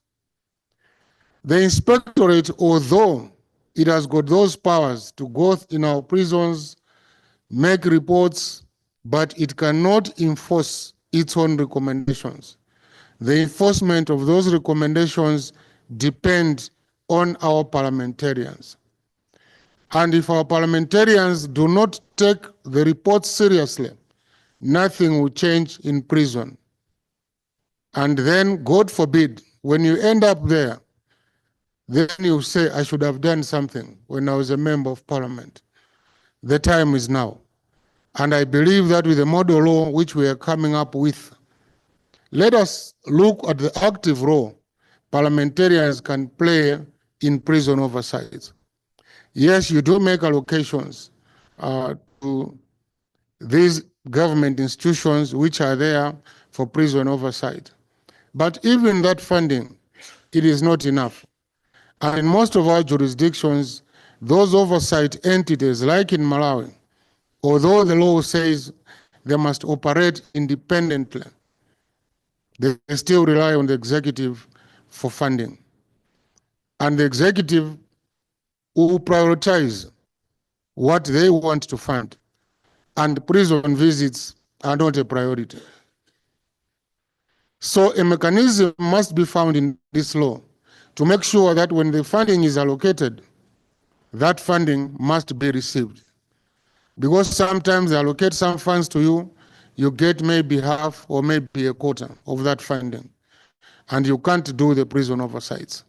The inspectorate, although it has got those powers to go in our prisons, make reports, but it cannot enforce its own recommendations. The enforcement of those recommendations depend on our parliamentarians. And if our parliamentarians do not take the reports seriously, nothing will change in prison. And then, God forbid, when you end up there, then you say, I should have done something when I was a member of parliament. The time is now. And I believe that with the model law which we are coming up with, let us look at the active role parliamentarians can play in prison oversight. Yes, you do make allocations to these government institutions which are there for prison oversight. But even that funding, it is not enough. And in most of our jurisdictions, those oversight entities, like in Malawi, although the law says they must operate independently, they still rely on the executive for funding. And the executive will prioritize what they want to fund. And prison visits are not a priority. So a mechanism must be found in this law to make sure that when the funding is allocated, that funding must be received. Because sometimes they allocate some funds to you, you get maybe half or maybe a quarter of that funding, and you can't do the prison oversights.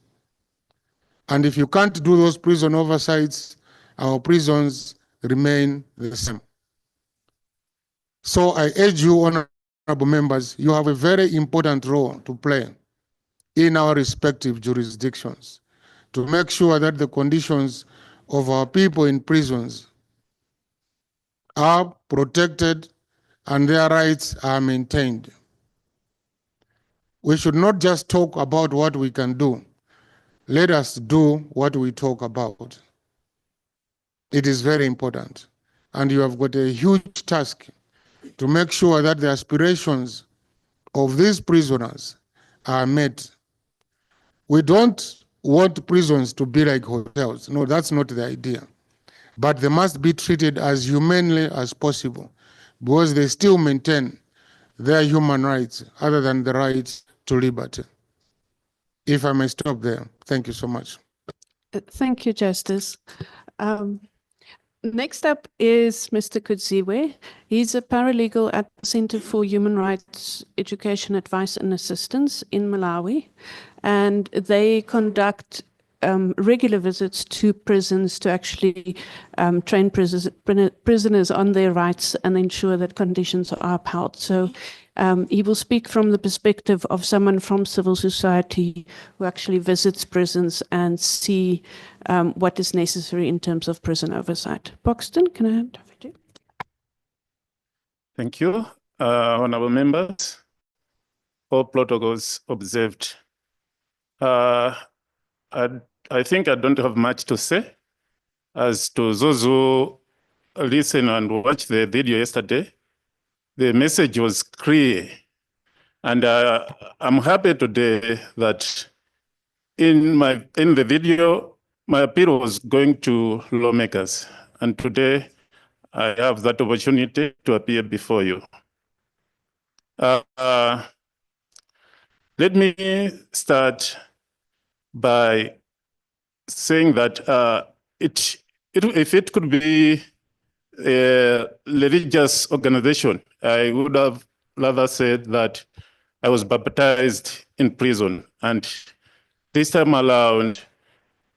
And if you can't do those prison oversights, our prisons remain the same. So I urge you, honorable members, you have a very important role to play in our respective jurisdictions to make sure that the conditions of our people in prisons are protected and their rights are maintained. We should not just talk about what we can do. Let us do what we talk about. It is very important. And you have got a huge task to make sure that the aspirations of these prisoners are met. We don't want prisons to be like hotels. No, that's not the idea. But they must be treated as humanely as possible because they still maintain their human rights other than the right to liberty. If I may stop there. Thank you so much. Thank you, Justice. Next up is Mr. Kudziwe. He's a paralegal at the Center for Human Rights Education Advice and Assistance in Malawi, and they conduct regular visits to prisons to actually train prisoners on their rights and ensure that conditions are upheld. So he will speak from the perspective of someone from civil society who actually visits prisons and see what is necessary in terms of prison oversight. Boxton, can I hand over to you? Thank you. Honorable members, all protocols observed. I think I don't have much to say. As to those who listen and watch the video yesterday, the message was clear. And I'm happy today that in the video, my appeal was going to lawmakers. And today, I have that opportunity to appear before you. Let me start by saying that if it could be a religious organization, I would have rather said that I was baptized in prison. And this time around,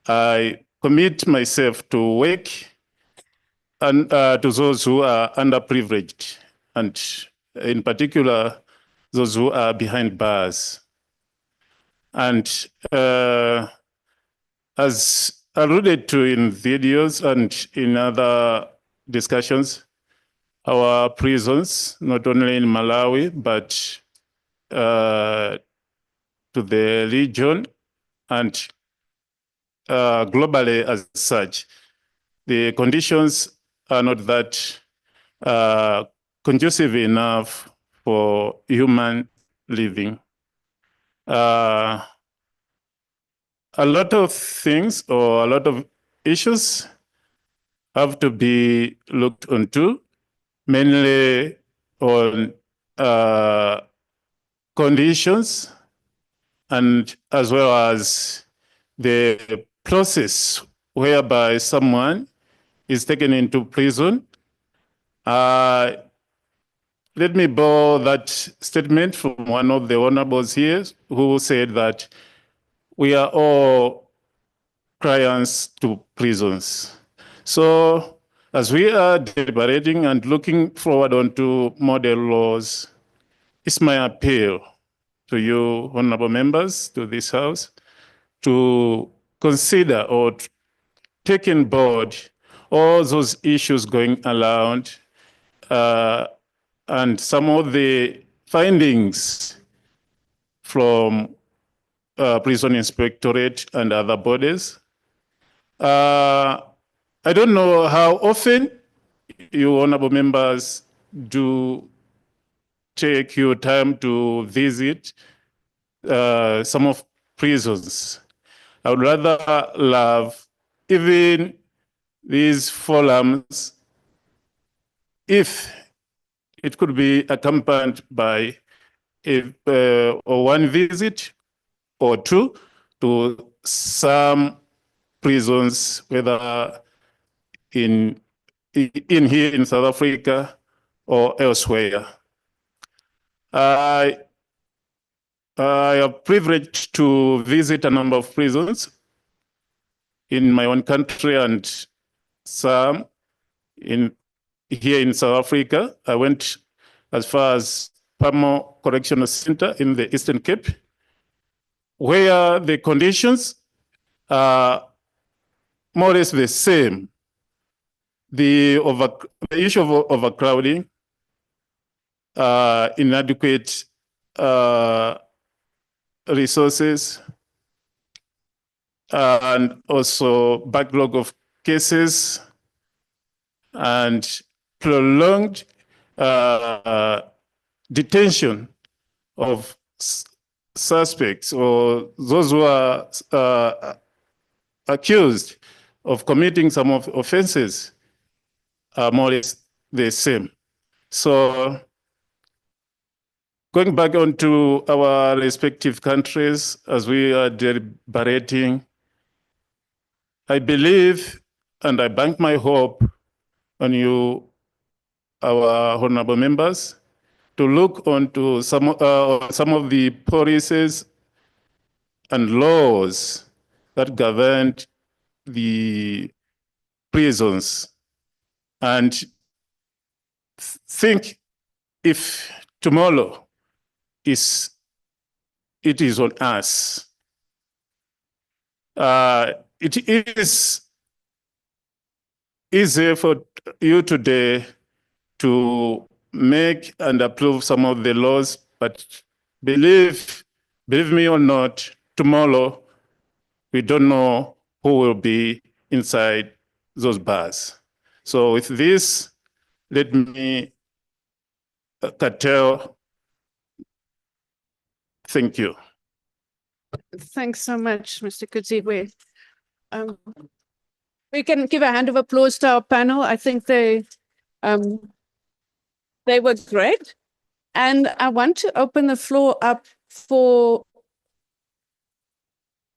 I commit myself to work and to those who are underprivileged, and in particular, those who are behind bars. And as alluded to in videos and in other discussions, our prisons, not only in Malawi, but to the region and globally as such, the conditions are not that conducive enough for human living. A lot of things or a lot of issues have to be looked into, mainly on conditions and as well as the process whereby someone is taken into prison. Let me borrow that statement from one of the honorables here who said that we are all clients to prisons. So as we are deliberating and looking forward onto model laws, it's my appeal to you, honorable members, to this House, to consider or take on board all those issues going around and some of the findings from Prison Inspectorate and other bodies. I don't know how often you honorable members do take your time to visit some of prisons. I would rather love even these forums if it could be accompanied by one visit or two to some prisons, whether in here in South Africa or elsewhere. I am privileged to visit a number of prisons in my own country and some here in South Africa. I went as far as Pamo Correctional Center in the Eastern Cape, where the conditions are more or less the same. The issue of overcrowding, inadequate resources, and also backlog of cases and prolonged detention of suspects or those who are accused of committing some of offenses are more or less the same. So going back onto our respective countries as we are deliberating, I believe and I bank my hope on you, our honorable members, to look onto some of the policies and laws that govern the prisons and think if tomorrow it is on us. It is easy for you today to make and approve some of the laws, but believe me or not, tomorrow we don't know who will be inside those bars. So with this, let me curtail. Thank you. Thanks so much, Mr. Kudzibwe. We can give a hand of applause to our panel. I think they were great. And I want to open the floor up for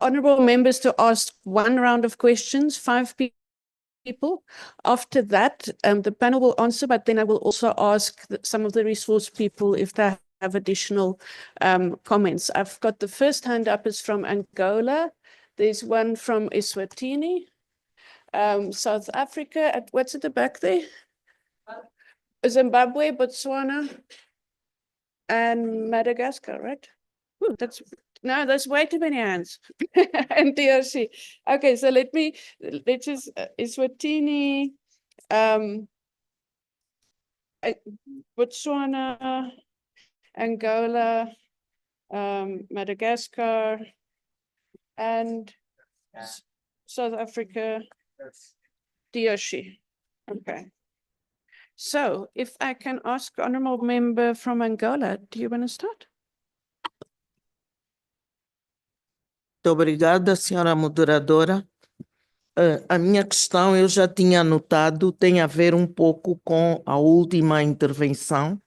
honorable members to ask one round of questions, 5 people. After that, the panel will answer, but then I will also ask some of the resource people if they have additional comments. I've got the first hand up is from Angola. There's one from Eswatini, South Africa, what's at the back there? Zimbabwe, Botswana, and Madagascar, right? Ooh, that's way too many hands. And DRC. Okay, so let's just Eswatini, Botswana, Angola, Madagascar, and South Africa, DRC. Okay. So if I can ask honorable member from Angola, do you want to start? Muito obrigada, senhora moderadora. A minha questão eu já tinha anotado, tem a ver um pouco com a última intervenção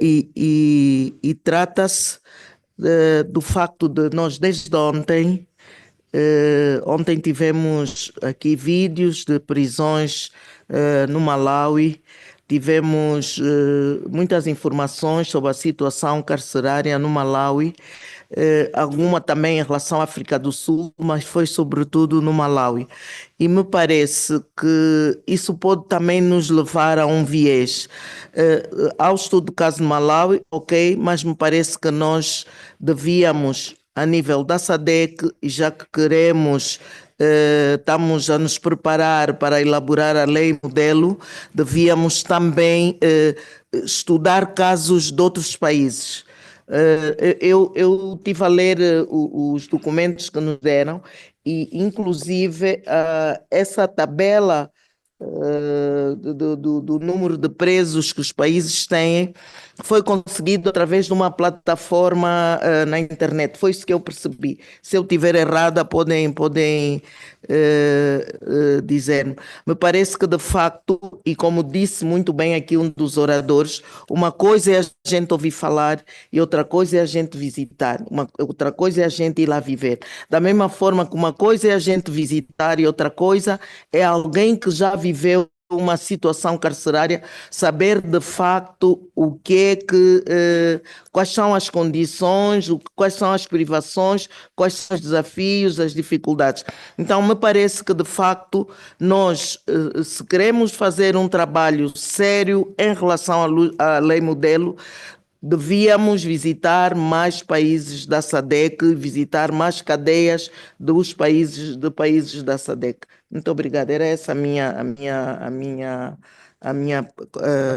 e trata-se do facto de nós desde ontem, ontem tivemos aqui vídeos de prisões no Malawi, tivemos muitas informações sobre a situação carcerária no Malawi, alguma também em relação à África do Sul, mas foi sobretudo no Malawi. E me parece que isso pode também nos levar a um viés. Ao estudo do caso no Malawi, ok, mas me parece que nós devíamos, a nível da SADC, e já que queremos, estamos a nos preparar para elaborar a lei modelo, devíamos também estudar casos de outros países. Eu estive a ler os documentos que nos deram e, inclusive, essa tabela do número de presos que os países têm foi conseguido através de uma plataforma na internet. Foi isso que eu percebi. Se eu estiver errada, podem dizer-me. Me parece que, de facto, e como disse muito bem aqui um dos oradores, uma coisa é a gente ouvir falar e outra coisa é a gente visitar. Outra coisa é a gente ir lá viver. Da mesma forma que uma coisa é a gente visitar e outra coisa é alguém que já viveu uma situação carcerária, saber de facto o que é que, quais são as condições, quais são as privações, quais são os desafios, as dificuldades. Então, me parece que, de facto, nós, se queremos fazer um trabalho sério em relação à lei modelo, devíamos visitar mais países da SADC, visitar mais cadeias dos países da SADC. Muito obrigada. Era essa a minha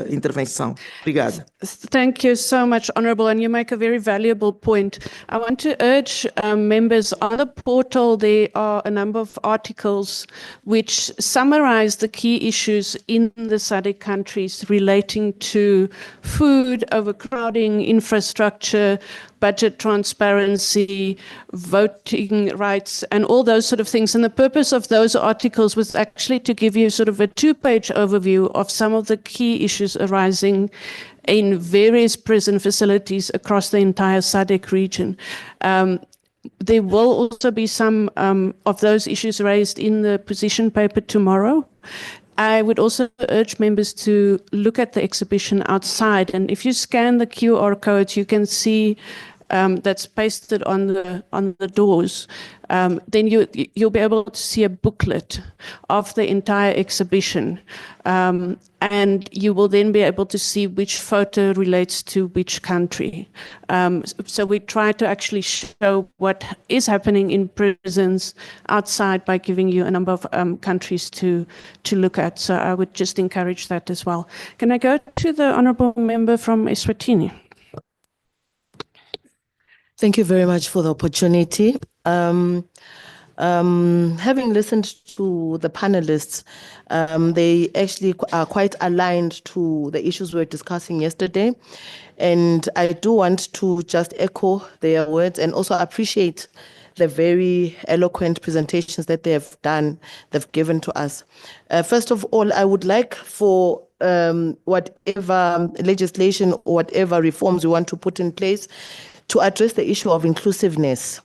intervenção. Obrigada. Thank you so much, Honourable, and you make a very valuable point. I want to urge members on the portal, there are a number of articles which summarize the key issues in the SADC countries relating to food, overcrowding, infrastructure, budget transparency, voting rights, and all those sort of things. And the purpose of those articles was actually to give you sort of a 2-page overview of some of the key issues arising in various prison facilities across the entire SADC region. There will also be some of those issues raised in the position paper tomorrow. I would also urge members to look at the exhibition outside, and if you scan the QR code, you can see that's pasted on the doors. Then you'll be able to see a booklet of the entire exhibition, and you will then be able to see which photo relates to which country. So we try to actually show what is happening in prisons outside by giving you a number of countries to look at. So I would just encourage that as well. Can I go to the honourable member from Eswatini? Thank you very much for the opportunity. Having listened to the panelists, they actually are quite aligned to the issues we were discussing yesterday. And I do want to just echo their words and also appreciate the very eloquent presentations that they've given to us. First of all, I would like for whatever legislation or whatever reforms we want to put in place to address the issue of inclusiveness.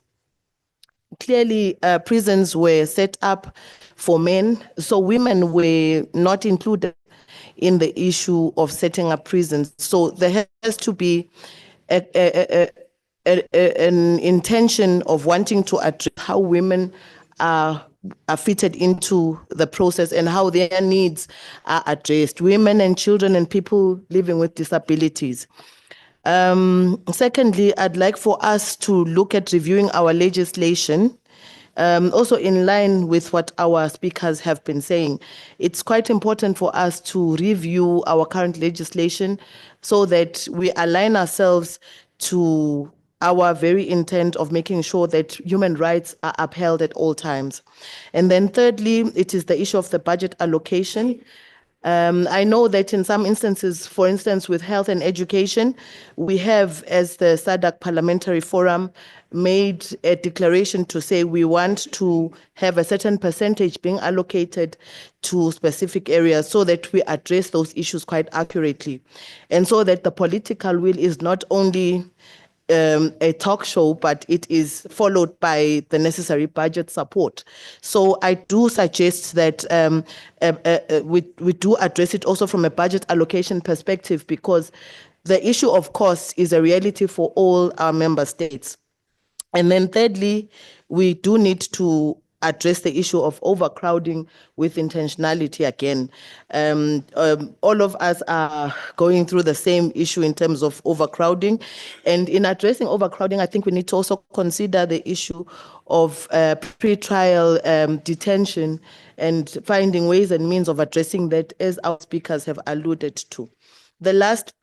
Clearly, prisons were set up for men, so women were not included in the issue of setting up prisons. So there has to be an intention of wanting to address how women are fitted into the process and how their needs are addressed, women and children and people living with disabilities. Secondly, I'd like for us to look at reviewing our legislation, also in line with what our speakers have been saying. It's quite important for us to review our current legislation so that we align ourselves to our very intent of making sure that human rights are upheld at all times. And then thirdly, it is the issue of the budget allocation. I know that in some instances, for instance, with health and education, we have, as the SADC Parliamentary Forum, made a declaration to say we want to have a certain percentage being allocated to specific areas so that we address those issues quite accurately. And so that the political will is not only a talk show, but it is followed by the necessary budget support. So I do suggest that we do address it also from a budget allocation perspective, because the issue of cost is a reality for all our member states. And then thirdly, we do need to address the issue of overcrowding with intentionality again. All of us are going through the same issue in terms of overcrowding. And in addressing overcrowding, I think we need to also consider the issue of pre-trial detention and finding ways and means of addressing that, as our speakers have alluded to. The last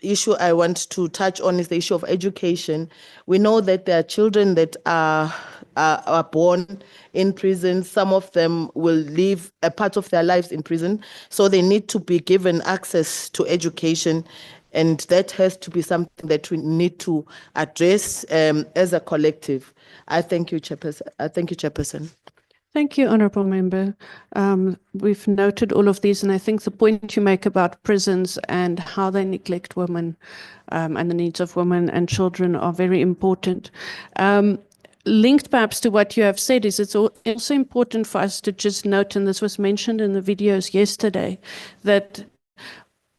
issue I want to touch on is the issue of education. We know that there are children that are born in prison. Some of them will live a part of their lives in prison, so they need to be given access to education, and that has to be something that we need to address as a collective. I thank you, Chairperson. Thank you, Honourable Member. We've noted all of these, and I think the point you make about prisons and how they neglect women and the needs of women and children are very important. Linked perhaps to what you have said is it's also important for us to just note, and this was mentioned in the videos yesterday, that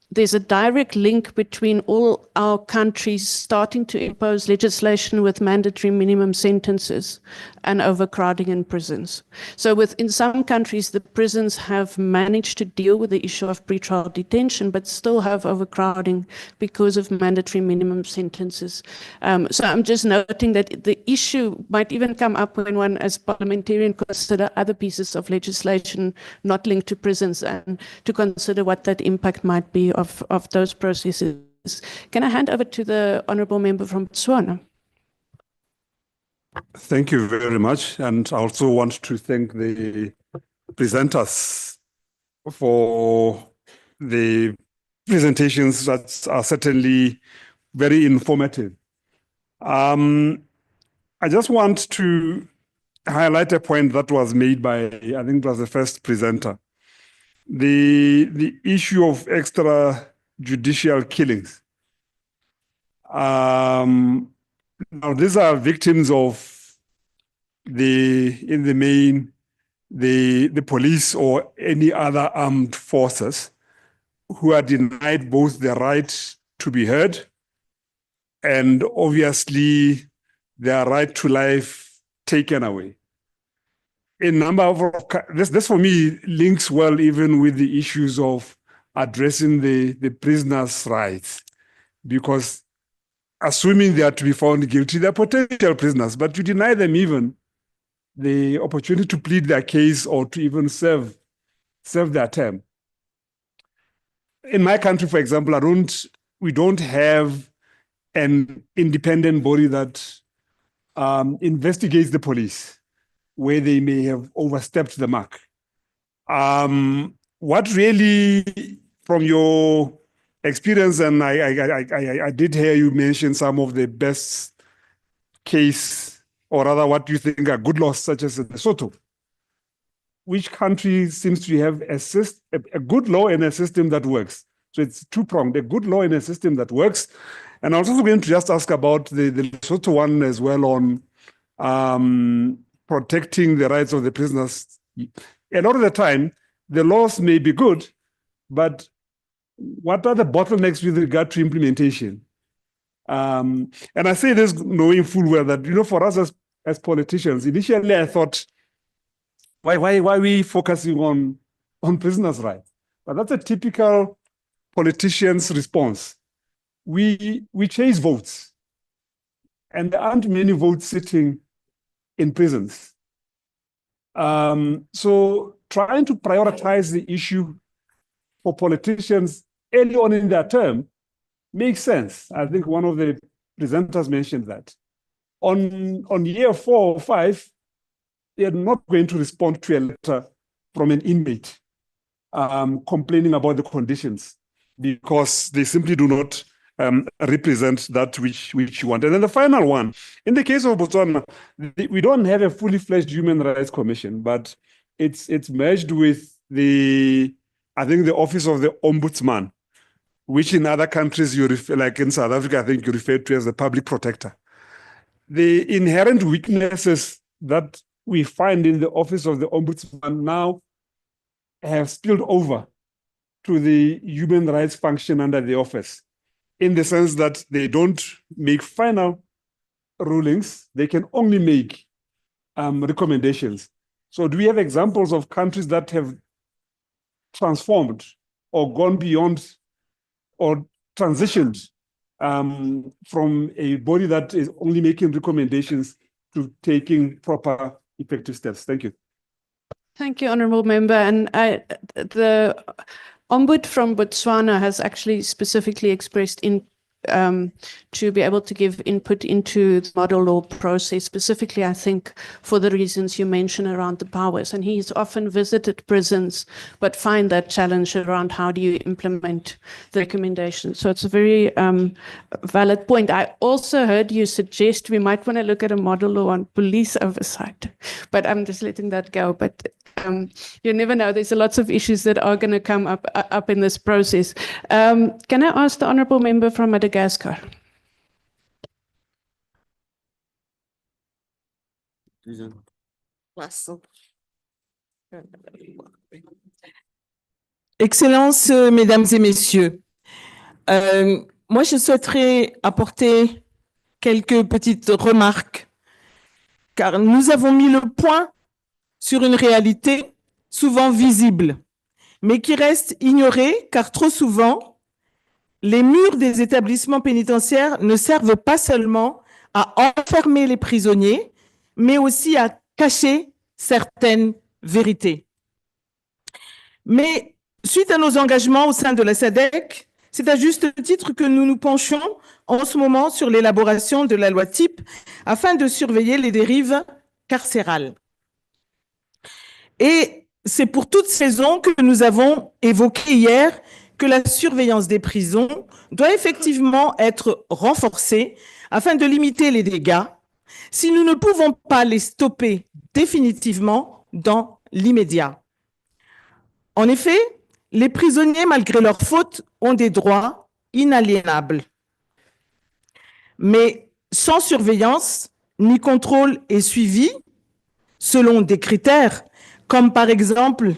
there's a direct link between all our countries starting to impose legislation with mandatory minimum sentences and overcrowding in prisons. So in some countries, the prisons have managed to deal with the issue of pretrial detention, but still have overcrowding because of mandatory minimum sentences. So I'm just noting that the issue might even come up when one, as parliamentarian, consider other pieces of legislation not linked to prisons, and to consider what that impact might be of those processes. Can I hand over to the Honourable Member from Botswana? Thank you very much. And I also want to thank the presenters for the presentations that are certainly very informative. I just want to highlight a point that was made by, I think it was the first presenter. The issue of extrajudicial killings. Now, these are victims of in the main, the police or any other armed forces who are denied both the right to be heard and obviously their right to life taken away. A number of this for me links well even with the issues of addressing the prisoners' rights, because assuming they are to be found guilty, they're potential prisoners, but you deny them even the opportunity to plead their case or to even serve their term. In my country, for example, we don't have an independent body that investigates the police. where they may have overstepped the mark. What really, from your experience, and I did hear you mention some of the best case, or rather what you think are good laws, such as Lesotho. Which country seems to have a good law and a system that works? So it's two-pronged, a good law and a system that works. And I was also going to just ask about the Lesotho one as well on protecting the rights of the prisoners. A lot of the time, the laws may be good, but what are the bottlenecks with regard to implementation? And I say this knowing full well that, for us as politicians, initially I thought, why are we focusing on prisoners' rights? But that's a typical politician's response. We chase votes, and there aren't many votes sitting in prisons. So trying to prioritize the issue for politicians early on in their term makes sense. I think one of the presenters mentioned that. On year 4 or 5, they are not going to respond to a letter from an inmate complaining about the conditions, because they simply do not represent that which you want. And then the final one, in the case of Botswana, we don't have a fully fledged Human Rights Commission, but it's merged with the Office of the Ombudsman, which in other countries like in South Africa, I think you refer to as the public protector. The inherent weaknesses that we find in the Office of the Ombudsman now have spilled over to the human rights function under the office, in the sense that they don't make final rulings, they can only make recommendations. So do we have examples of countries that have transformed or gone beyond or transitioned from a body that is only making recommendations to taking proper effective steps? Thank you. Thank you, Honourable Member. And the Ombud from Botswana has actually specifically expressed to be able to give input into the model law process, specifically, I think, for the reasons you mentioned around the powers. And he's often visited prisons, but find that challenge around how do you implement the recommendations. So it's a very valid point. I also heard you suggest we might want to look at a model law on police oversight, but I'm just letting that go. But you never know. There's lots of issues that are going to come up in this process. Can I ask the Honourable Member from Madagascar? Excellences, Mesdames et Messieurs, moi je souhaiterais apporter quelques petites remarques, car nous avons mis le point sur une réalité souvent visible, mais qui reste ignorée, car trop souvent, les murs des établissements pénitentiaires ne servent pas seulement à enfermer les prisonniers, mais aussi à cacher certaines vérités. Mais suite à nos engagements au sein de la SADC, c'est à juste titre que nous nous penchons en ce moment sur l'élaboration de la loi type afin de surveiller les dérives carcérales. Et c'est pour toutes ces raisons que nous avons évoqué hier que la surveillance des prisons doit effectivement être renforcée afin de limiter les dégâts, si nous ne pouvons pas les stopper définitivement dans l'immédiat. En effet, les prisonniers, malgré leurs fautes, ont des droits inaliénables. Mais sans surveillance ni contrôle et suivi, selon des critères, comme par exemple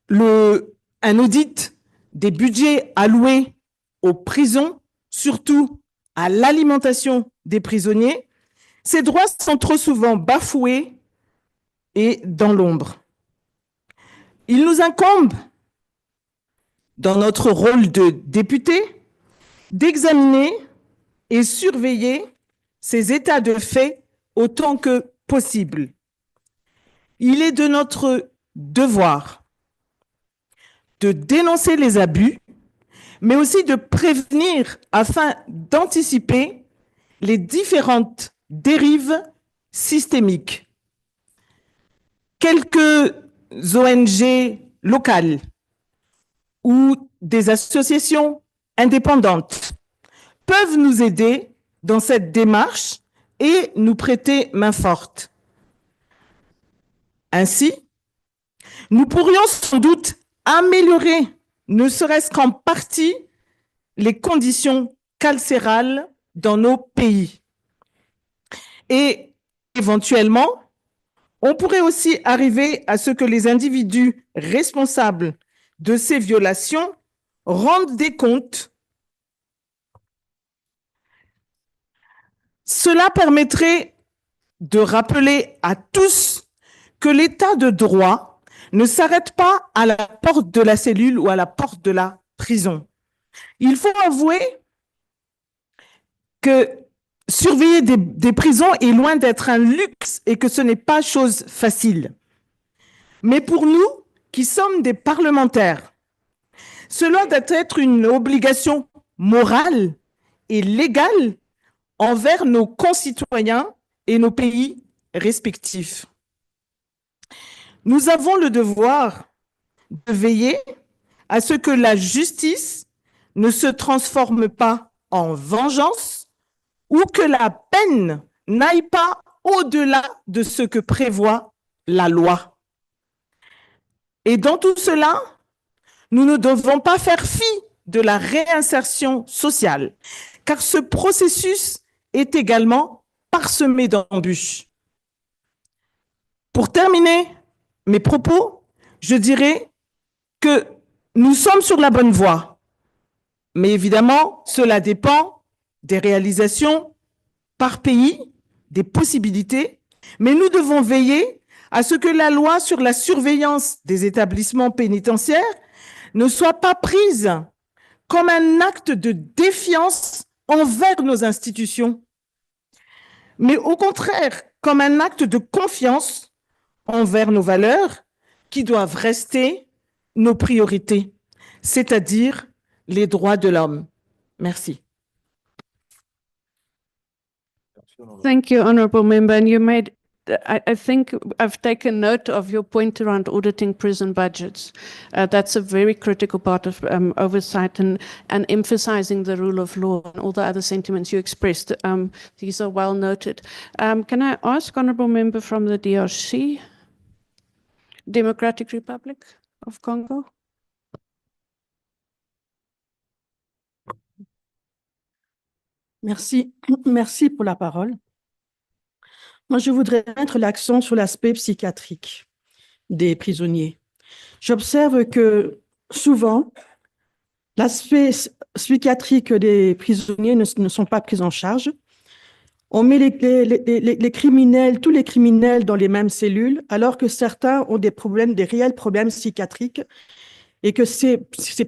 un audit des budgets alloués aux prisons, surtout à l'alimentation des prisonniers, ces droits sont trop souvent bafoués et dans l'ombre. Il nous incombe, dans notre rôle de député, d'examiner et surveiller ces états de fait autant que possible. Il est de notre devoir de dénoncer les abus, mais aussi de prévenir afin d'anticiper les différentes dérives systémiques. quelques ONG locales ou des associations indépendantes peuvent nous aider dans cette démarche et nous prêter main forte. Ainsi, nous pourrions sans doute améliorer, ne serait-ce qu'en partie, les conditions carcérales dans nos pays. Et éventuellement, on pourrait aussi arriver à ce que les individus responsables de ces violations rendent des comptes. Cela permettrait de rappeler à tous que l'état de droit ne s'arrête pas à la porte de la cellule ou à la porte de la prison. Il faut avouer que surveiller des prisons est loin d'être un luxe et que ce n'est pas chose facile. Mais pour nous, qui sommes des parlementaires, cela doit être une obligation morale et légale envers nos concitoyens et nos pays respectifs. Nous avons le devoir de veiller à ce que la justice ne se transforme pas en vengeance ou que la peine n'aille pas au-delà de ce que prévoit la loi. Et dans tout cela, nous ne devons pas faire fi de la réinsertion sociale, car ce processus est également parsemé d'embûches. Pour terminer mes propos, je dirais que nous sommes sur la bonne voie, mais évidemment, cela dépend des réalisations par pays, des possibilités, mais nous devons veiller à ce que la loi sur la surveillance des établissements pénitentiaires ne soit pas prise comme un acte de défiance envers nos institutions, mais au contraire comme un acte de confiance envers nos valeurs qui doivent rester nos priorités, c'est-à-dire les droits de l'homme. Merci. Thank you, Honourable Member. And you made, I think I've taken note of your point around auditing prison budgets. That's a very critical part of oversight and emphasizing the rule of law and all the other sentiments you expressed. These are well noted. Can I ask Honourable Member from the DRC, Democratic Republic of Congo? Merci. Merci pour la parole. Moi, je voudrais mettre l'accent sur l'aspect psychiatrique des prisonniers. J'observe que souvent, l'aspect psychiatrique des prisonniers ne sont pas pris en charge. On met les criminels, tous les criminels dans les mêmes cellules, alors que certains ont des problèmes, des réels problèmes psychiatriques, et que ces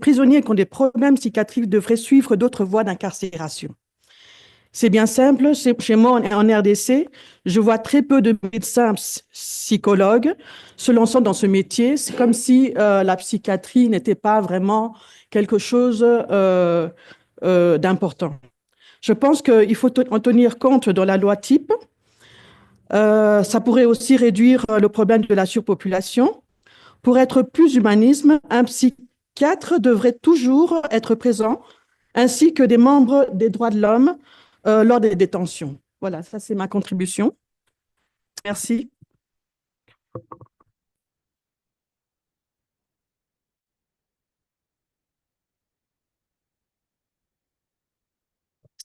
prisonniers qui ont des problèmes psychiatriques devraient suivre d'autres voies d'incarcération. C'est bien simple, chez moi en RDC, je vois très peu de médecins psychologues se lançant dans ce métier. C'est comme si la psychiatrie n'était pas vraiment quelque chose d'important. Je pense qu'il faut en tenir compte dans la loi type. Ça pourrait aussi réduire le problème de la surpopulation. Pour être plus humanisme, un psychiatre devrait toujours être présent, ainsi que des membres des droits de l'homme lors des détentions. Voilà, ça c'est ma contribution. Merci.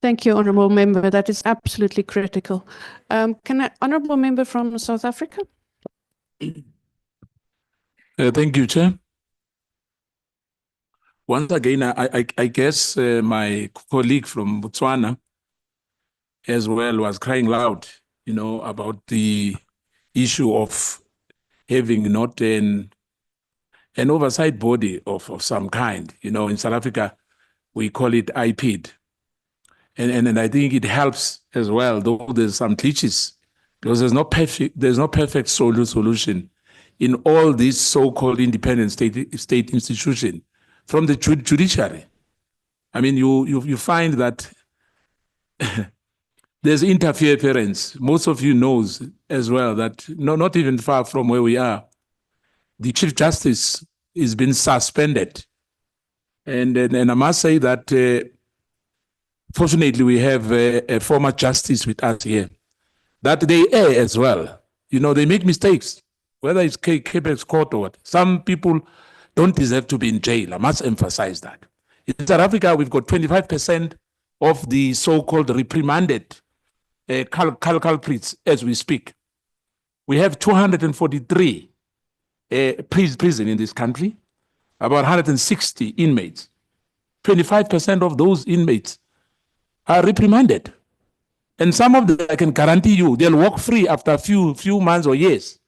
Thank you, Honourable Member. That is absolutely critical. Can I, Honourable Member from South Africa? Thank you, Chair. Once again, I guess my colleague from Botswana as well was crying loud, you know, about the issue of having not an oversight body of some kind. You know, in South Africa, we call it IPID. And I think it helps as well, though there's some glitches, because there's no perfect solution in all these so-called independent state institutions, from the judiciary. I mean, you find that there's interference. Most of you knows as well that not even far from where we are, the Chief Justice is been suspended. And I must say that fortunately we have a former justice with us here, that they err as well. You know, they make mistakes, whether it's Quebec's court or what. Some people don't deserve to be in jail. I must emphasize that. In South Africa, we've got 25% of the so-called reprimanded culprits as we speak. We have 243 prison in this country, about 160 inmates. 25% of those inmates are reprimanded. And some of them, I can guarantee you, they'll walk free after a few months or years.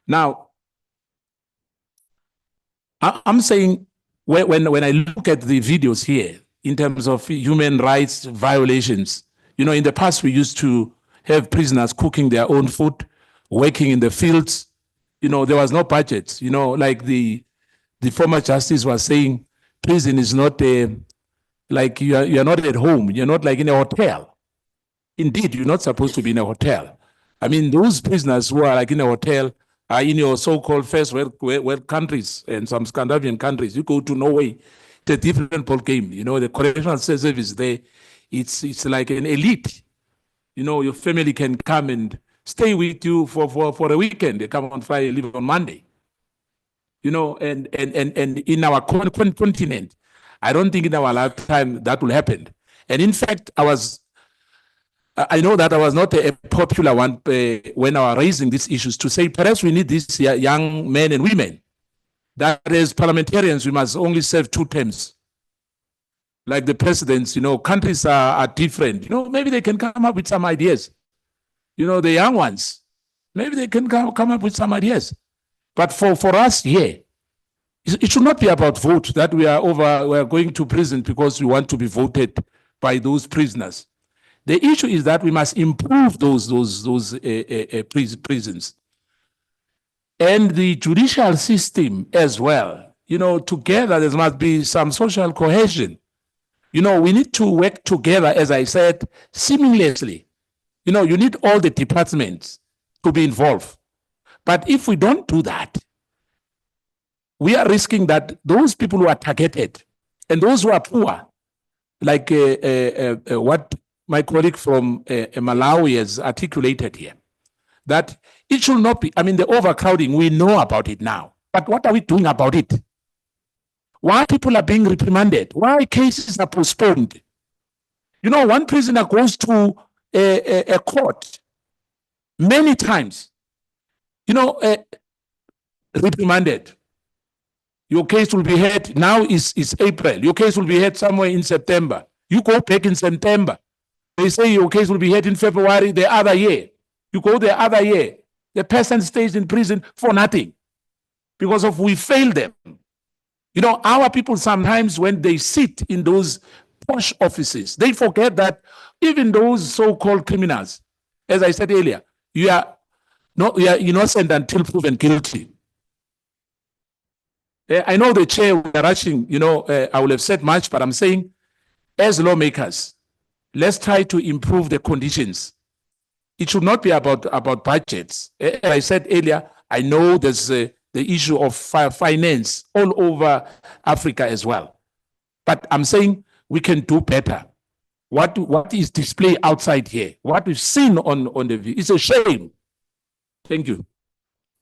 Now, I'm saying when I look at the videos here, in terms of human rights violations, you know, in the past we used to have prisoners cooking their own food, working in the fields. You know, there was no budget. You know, like the former justice was saying, prison is not like you're not at home. You're not like in a hotel. Indeed, you're not supposed to be in a hotel. I mean, those prisoners who are like in a hotel are in your so-called first world countries and some Scandinavian countries. You go to Norway, it's a different ball game. You know, the correctional service there, it's like an elite. You know, your family can come and stay with you for a weekend. They come on Friday, leave on Monday. You know, and in our continent, I don't think in our lifetime that will happen. And in fact, I know that I was not a popular one when I was raising these issues to say perhaps we need these young men and women. That as parliamentarians, we must only serve 2 terms. Like the presidents, you know, countries are different. You know, maybe they can come up with some ideas. You know, the young ones, maybe they can come up with some ideas. But for us here, it should not be about vote that we are going to prison because we want to be voted by those prisoners. The issue is that we must improve those prisons. And the judicial system as well. You know, together there must be some social cohesion. You know, we need to work together, as I said, seamlessly. You know, you need all the departments to be involved. But if we don't do that, we are risking that those people who are targeted and those who are poor, like what my colleague from Malawi has articulated here, that it should not be, I mean, the overcrowding, we know about it now. But what are we doing about it? Why people are being reprimanded? Why cases are postponed? You know, one prisoner goes to a court many times, you know, reprimanded. Your case will be heard, now is April. Your case will be heard somewhere in September. You go back in September. They say your case will be heard in February the other year. You go the other year. The person stays in prison for nothing because of we failed them. You know, our people sometimes when they sit in those posh offices, they forget that even those so-called criminals, as I said earlier, you are innocent until proven guilty. I know the chair we are rushing, you know, I will have said much, but I'm saying as lawmakers, let's try to improve the conditions. It should not be about budgets. As I said earlier, I know there's the issue of finance all over Africa as well. But I'm saying we can do better. What is displayed outside here, what we've seen on the view, it's a shame. Thank you.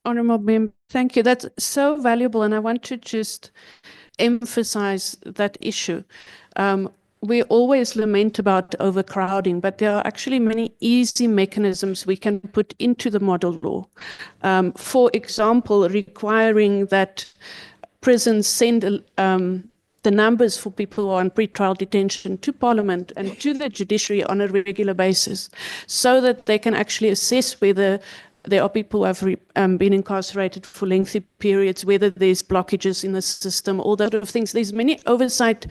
Honourable Member, thank you. That's so valuable, and I want to just emphasize that issue. We always lament about overcrowding, but there are actually many easy mechanisms we can put into the model law. For example, requiring that prisons send the numbers for people who are on pretrial detention to Parliament and to the judiciary on a regular basis, so that they can actually assess whether there are people who have been incarcerated for lengthy periods, whether there's blockages in the system, all that sort of things. There's many oversight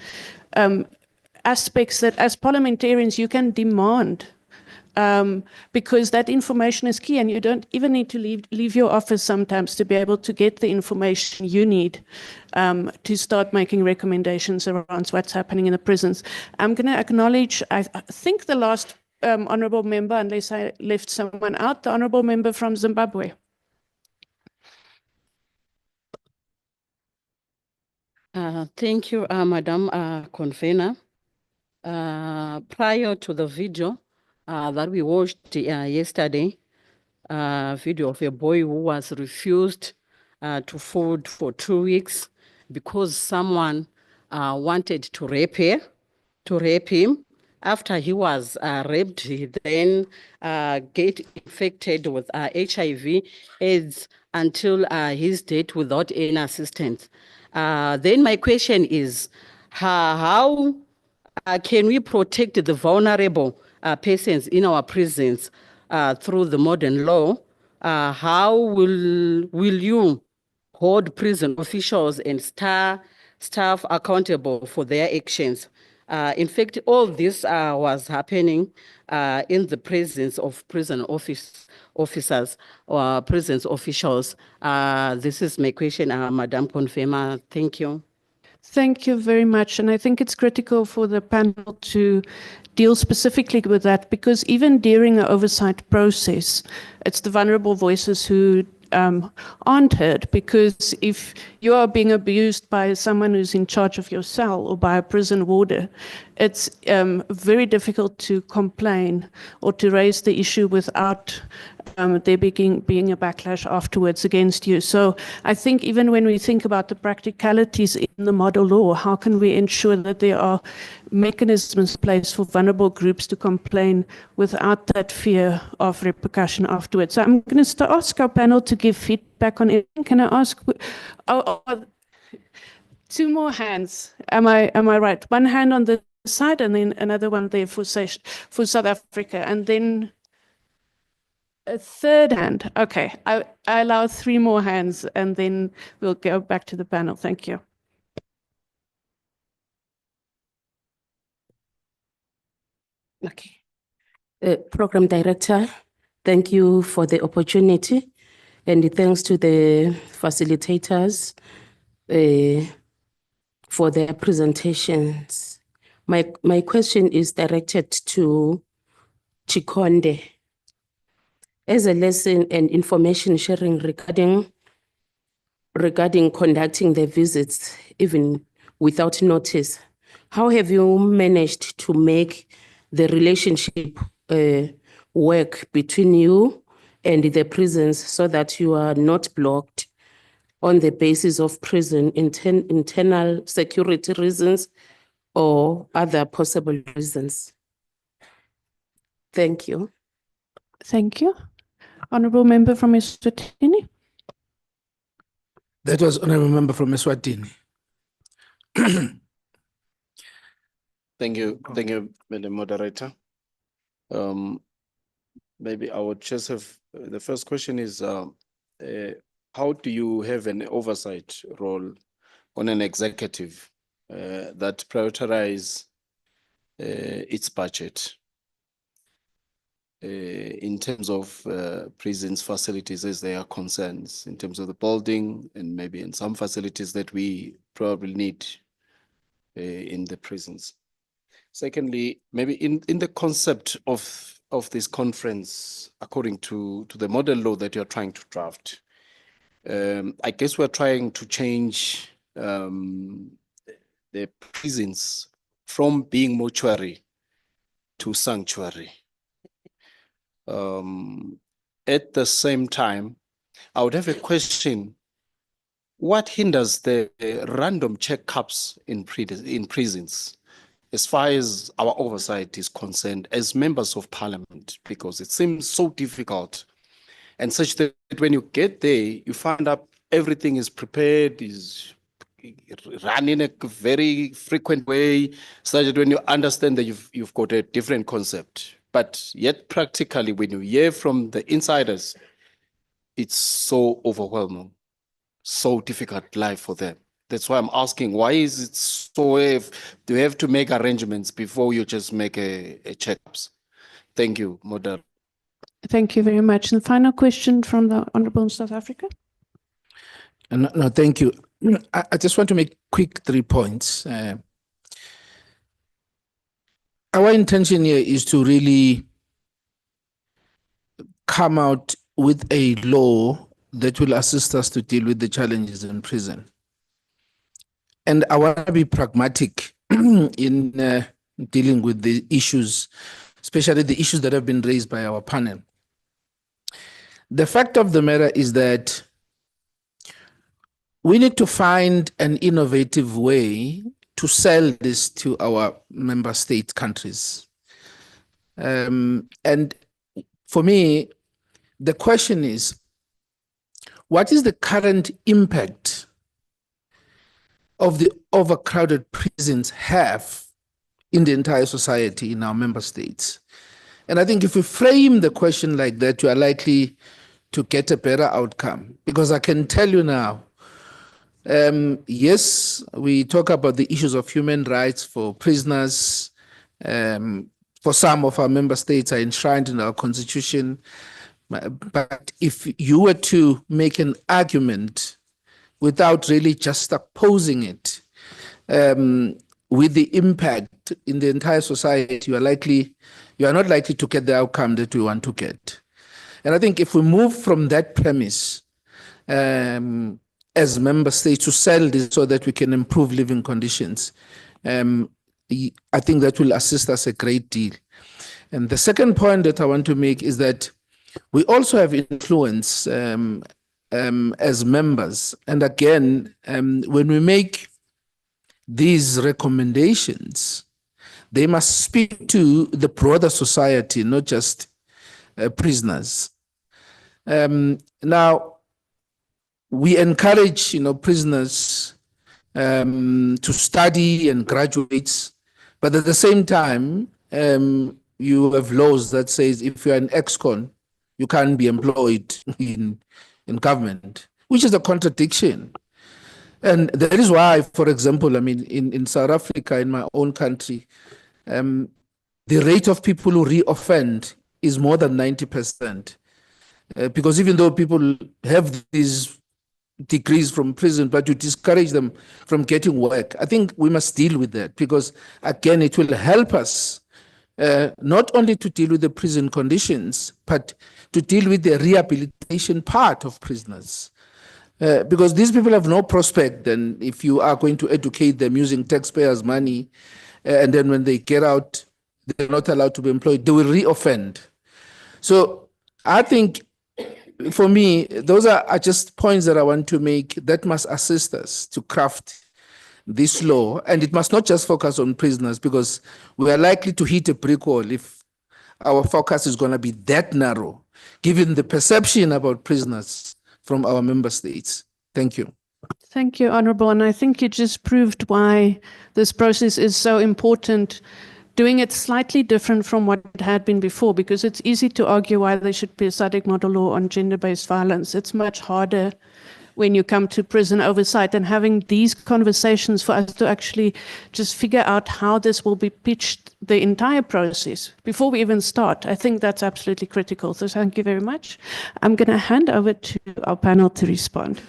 aspects that as parliamentarians you can demand, because that information is key, and you don't even need to leave your office sometimes to be able to get the information you need to start making recommendations around what's happening in the prisons. I'm going to acknowledge, I think the last honorable member, unless I left someone out, the honorable member from Zimbabwe. Thank you, Madam Convener. Prior to the video that we watched yesterday, video of a boy who was refused to food for 2 weeks because someone wanted to rape him. After he was raped, he then get infected with HIV AIDS until his death without any assistance. Then my question is, how can we protect the vulnerable persons in our prisons through the modern law? How will you hold prison officials and staff accountable for their actions? In fact, all this was happening in the presence of prison officers or prison officials. This is my question, Madam Confirmer. Thank you. Thank you very much. And I think it's critical for the panel to deal specifically with that, because even during the oversight process, it's the vulnerable voices who aren't heard, because if you are being abused by someone who's in charge of your cell or by a prison warder, it's very difficult to complain or to raise the issue without there being a backlash afterwards against you. So I think even when we think about the practicalities in the model law, how can we ensure that there are mechanisms in place for vulnerable groups to complain without that fear of repercussion afterwards? So I'm going to ask our panel to give feedback on it. Can I ask? Two more hands. Am I right? One hand on the side and then another one there for South Africa, and then a third hand. Okay, I allow 3 more hands and then we'll go back to the panel. Thank you. Okay. Program Director, thank you for the opportunity, and thanks to the facilitators for their presentations. My question is directed to Chikonde. As a lesson and information sharing regarding conducting the visits, even without notice, how have you managed to make the relationship work between you and the prisons so that you are not blocked on the basis of prison internal security reasons or other possible reasons? Thank you. Thank you. Honourable Member from Eswatini. That was Honourable Member from Eswatini. Thank you, Madam Moderator. Maybe I would just have, the first question is, how do you have an oversight role on an executive that prioritize its budget in terms of prisons facilities as they are concerned, in terms of the building and maybe in some facilities that we probably need in the prisons? Secondly, maybe in the concept of this conference, according to the model law that you're trying to draft, I guess we're trying to change the prisons from being mortuary to sanctuary. At the same time, I would have a question. What hinders the random checkups in prisons as far as our oversight is concerned as members of parliament? Because it seems so difficult and such that when you get there, you find out everything is prepared, is run in a very frequent way, such that when you understand that you've got a different concept. But yet practically, when you hear from the insiders, it's so overwhelming, so difficult life for them. That's why I'm asking, why is it so, do you have to make arrangements before you just make a checkups? Thank you, Moderator. Thank you very much. And the final question from the Honourable in South Africa. No, thank you. I just want to make quick 3 points. Our intention here is to really come out with a law that will assist us to deal with the challenges in prison. And I want to be pragmatic in dealing with the issues, especially the issues that have been raised by our panel. The fact of the matter is that we need to find an innovative way to sell this to our member state countries. And for me, the question is, what is the current impact of the overcrowded prisons have in the entire society in our member states? And I think if we frame the question like that, you are likely to get a better outcome. Because I can tell you now, yes, we talk about the issues of human rights for prisoners. For some of our member states are enshrined in our constitution. But if you were to make an argument without really just opposing it with the impact in the entire society, you are not likely to get the outcome that we want to get. And I think if we move from that premise as member states to sell this so that we can improve living conditions, I think that will assist us a great deal. And the second point that I want to make is that we also have influence as members. And again, when we make these recommendations, they must speak to the broader society, not just prisoners. Now, we encourage, prisoners to study and graduate, but at the same time, you have laws that says if you're an ex-con, you can't be employed in government, which is a contradiction. And that is why, for example, in South Africa, in my own country, the rate of people who reoffend is more than 90%. Because even though people have these degrees from prison, but you discourage them from getting work, I think we must deal with that because, again, it will help us not only to deal with the prison conditions, but to deal with the rehabilitation part of prisoners. Because these people have no prospect then if you are going to educate them using taxpayers' money, and then when they get out, they're not allowed to be employed, they will reoffend. So I think, for me, those are just points that I want to make that must assist us to craft this law. And it must not just focus on prisoners, because we are likely to hit a brick wall if our focus is going to be that narrow, given the perception about prisoners from our member states. Thank you. Thank you, Honourable. And I think you just proved why this process is so important, doing it slightly different from what it had been before, because it's easy to argue why there should be a SADC model law on gender-based violence. It's much harder when you come to prison oversight, and having these conversations for us to actually just figure out how this will be pitched, the entire process, before we even start. I think that's absolutely critical. So thank you very much. I'm going to hand over to our panel to respond.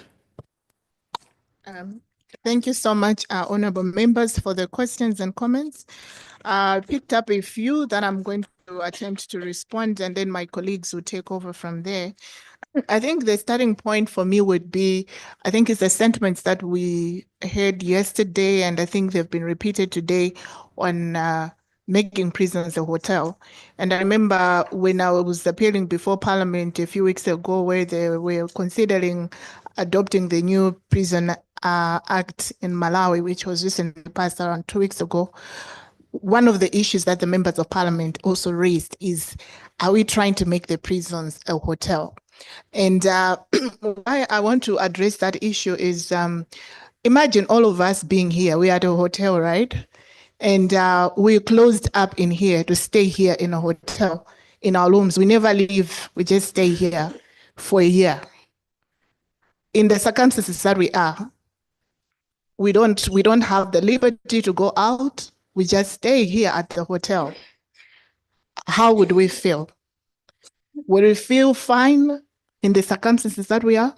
Thank you so much, honorable members, for the questions and comments. I picked up a few that I'm going to attempt to respond, and then my colleagues will take over from there. I think the starting point for me would be, I think it's the sentiments that we heard yesterday, and I think they've been repeated today on making prisons a hotel. And I remember when I was appearing before Parliament a few weeks ago, where they were considering adopting the new prison act in Malawi, which was recently passed around 2 weeks ago. One of the issues that the members of Parliament also raised is, are we trying to make the prisons a hotel? And why I want to address that issue is, imagine all of us being here. We're at a hotel, right? And we're closed up in here to stay here in a hotel, in our rooms. We never leave. We just stay here for a year. In the circumstances that we are, we don't have the liberty to go out. We just stay here at the hotel. How would we feel? Would we feel fine in the circumstances that we are?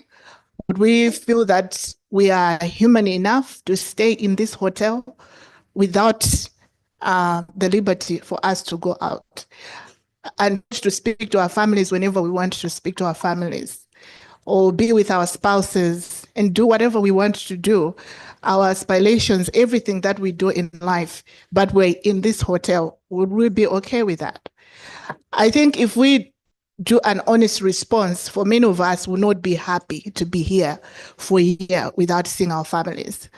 Would we feel that we are human enough to stay in this hotel without the liberty for us to go out? and to speak to our families whenever we want to speak to our families, or be with our spouses and do whatever we want to do, our aspirations, everything that we do in life, but we're in this hotel, would we be okay with that? I think if we do an honest response, for many of us will not be happy to be here for a year without seeing our families.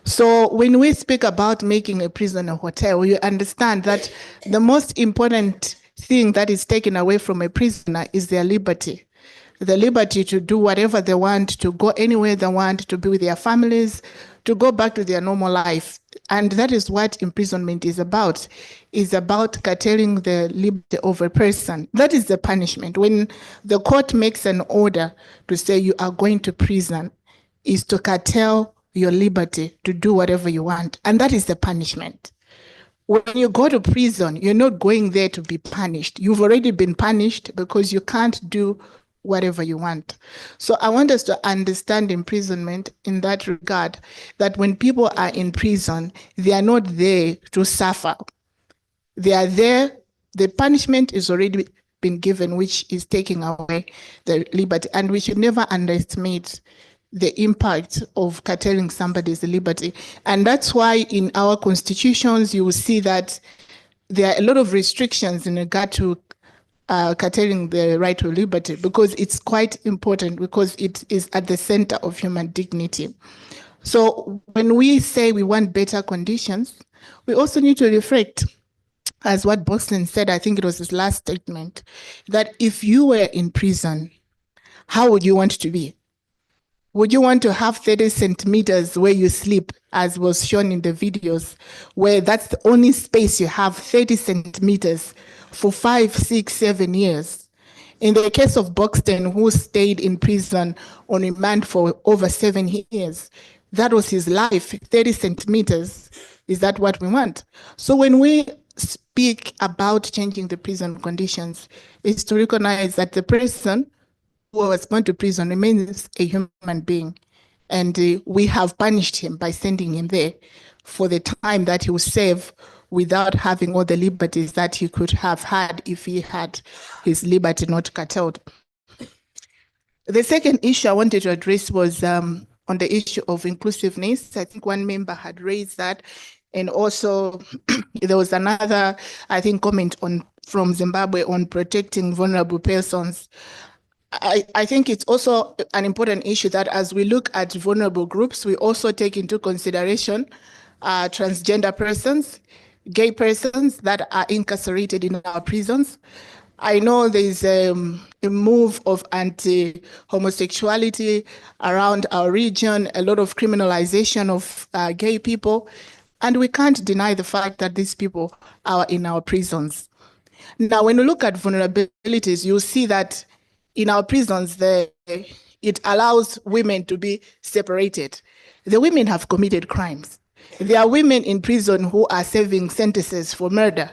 So when we speak about making a prison a hotel, you understand that the most important thing that is taken away from a prisoner is their liberty. The liberty to do whatever they want, to go anywhere they want, to be with their families, to go back to their normal life. And that is what imprisonment is about curtailing the liberty of a person. That is the punishment. When the court makes an order to say you are going to prison, is to curtail your liberty to do whatever you want. And that is the punishment. When you go to prison, you're not going there to be punished. You've already been punished because you can't do whatever you want. So I want us to understand imprisonment in that regard, that when people are in prison, they are not there to suffer. They are there, the punishment is already been given, which is taking away the liberty. And we should never underestimate the impact of curtailing somebody's liberty. And that's why in our constitutions, you will see that there are a lot of restrictions in regard to curtailing the right to liberty, because it's quite important, because it is at the center of human dignity. So when we say we want better conditions, we also need to reflect, as what Boston said, I think it was his last statement, that if you were in prison, how would you want to be? Would you want to have 30 centimeters where you sleep, as was shown in the videos, where that's the only space you have, 30 centimeters for 5, 6, 7 years? In the case of Buxton, who stayed in prison on remand for over 7 years, that was his life, 30 centimeters. Is that what we want? So when we speak about changing the prison conditions, it's to recognize that the person who was born to prison remains a human being. And we have punished him by sending him there for the time that he will save without having all the liberties that he could have had if he had his liberty not curtailed. The second issue I wanted to address was on the issue of inclusiveness. I think one member had raised that. And also there was another, I think, comment from Zimbabwe on protecting vulnerable persons. I think it's also an important issue that as we look at vulnerable groups, we also take into consideration transgender persons, gay persons that are incarcerated in our prisons. I know there's a move of anti-homosexuality around our region, a lot of criminalization of gay people, and we can't deny the fact that these people are in our prisons. Now, when you look at vulnerabilities, you'll see that in our prisons, it allows women to be separated. The women have committed crimes. There are women in prison who are serving sentences for murder,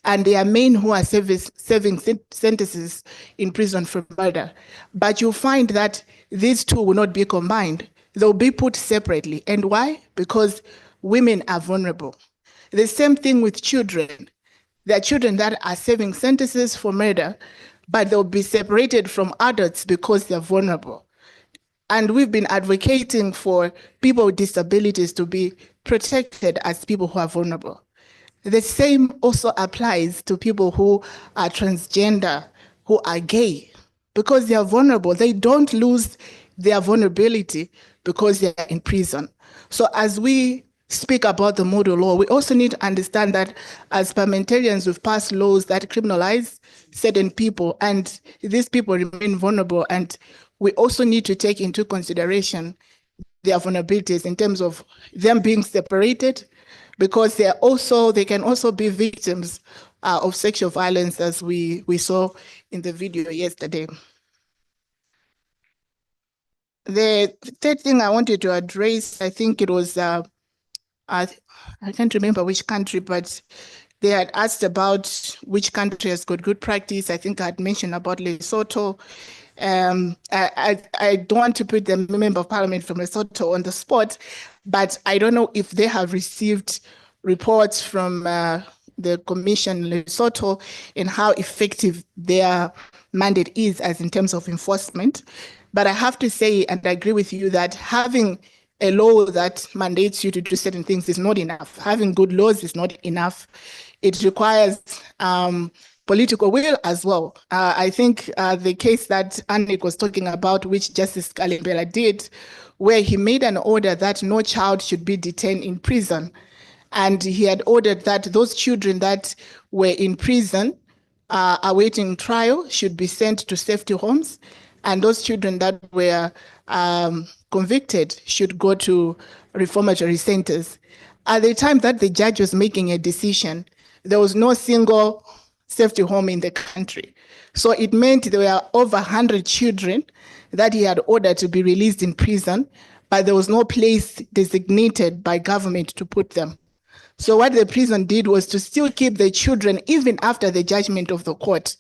and there are men who are serving sentences in prison for murder. But you'll find that these two will not be combined. They'll be put separately. And why? Because women are vulnerable. The same thing with children. There are children that are serving sentences for murder, but they'll be separated from adults because they're vulnerable. And we've been advocating for people with disabilities to be protected as people who are vulnerable. The same also applies to people who are transgender, who are gay, because they are vulnerable. They don't lose their vulnerability because they are in prison. So as we speak about the model law, we also need to understand that as parliamentarians, we've passed laws that criminalize certain people, and these people remain vulnerable. And we also need to take into consideration their vulnerabilities in terms of them being separated, because they can also be victims of sexual violence, as we saw in the video yesterday. The third thing I wanted to address, I think it was, I can't remember which country, but they had asked about which country has got good practice. I think I had mentioned about Lesotho. I don't want to put the member of parliament from Lesotho on the spot, but I don't know if they have received reports from the Commission in Lesotho and how effective their mandate is as in terms of enforcement. But I have to say, and I agree with you, that having a law that mandates you to do certain things is not enough. Having good laws is not enough. It requires political will as well. I think the case that Anik was talking about, which Justice Kalembela did, where he made an order that no child should be detained in prison. And he had ordered that those children that were in prison awaiting trial should be sent to safety homes, and those children that were convicted should go to reformatory centers. At the time that the judge was making a decision, there was no single safety home in the country. So it meant there were over 100 children that he had ordered to be released in prison, but there was no place designated by government to put them. So what the prison did was to still keep the children even after the judgment of the court.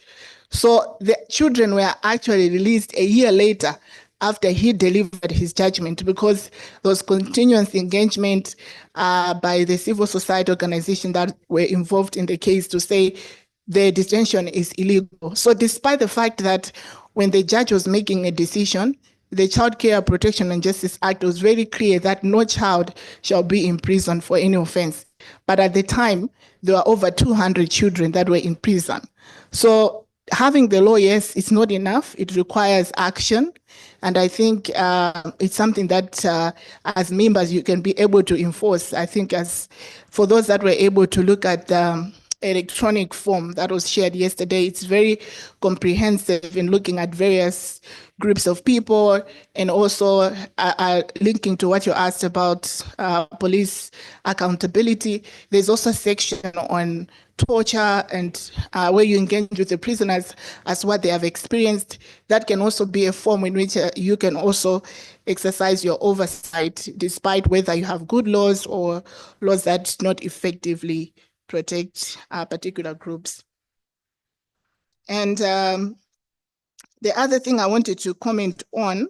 So the children were actually released a year later after he delivered his judgment, because there was continuous engagement by the civil society organization that were involved in the case to say the detention is illegal. So despite the fact that when the judge was making a decision, the Child Care Protection and Justice Act was very clear that no child shall be in prison for any offense. But at the time, there were over 200 children that were in prison. So having the law, yes, it's not enough. It requires action. And I think it's something that as members, you can be able to enforce. I think as for those that were able to look at the electronic form that was shared yesterday, it's very comprehensive in looking at various groups of people, and also linking to what you asked about police accountability. There's also a section on torture and where you engage with the prisoners as what they have experienced. That can also be a form in which you can also exercise your oversight, despite whether you have good laws or laws that not effectively protect particular groups. And the other thing I wanted to comment on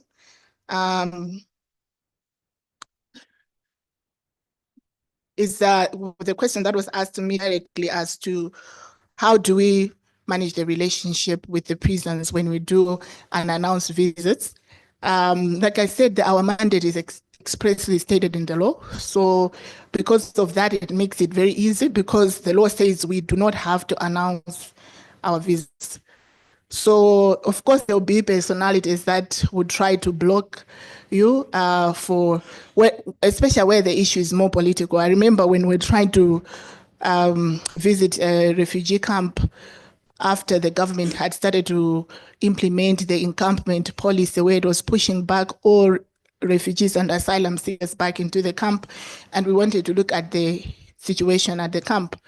is the question that was asked to me directly as to how do we manage the relationship with the prisons when we do unannounced visits. Like I said, our mandate is expressly stated in the law. So because of that, it makes it very easy, because the law says we do not have to announce our visits. So of course there will be personalities that would try to block you especially where the issue is more political. I remember when we tried to visit a refugee camp after the government had started to implement the encampment policy, where it was pushing back all refugees and asylum seekers back into the camp, and we wanted to look at the situation at the camp.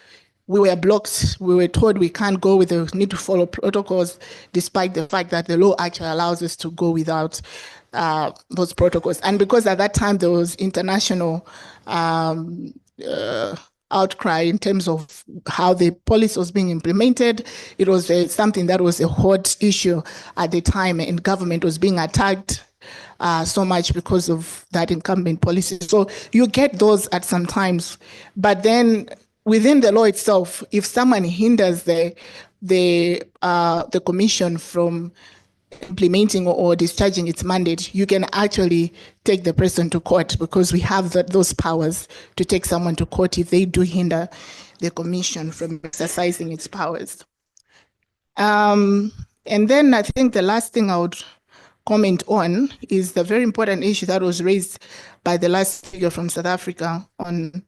We were blocked. We were told we can't go with the need to follow protocols, despite the fact that the law actually allows us to go without those protocols. And because at that time there was international outcry in terms of how the policy was being implemented, it was something that was a hot issue at the time, and government was being attacked so much because of that incumbent policy. So you get those at some times, but then within the law itself, if someone hinders the commission from implementing or discharging its mandate, you can actually take the person to court, because we have those powers to take someone to court if they do hinder the commission from exercising its powers. And then I think the last thing I would comment on is the very important issue that was raised by the last speaker from South Africa on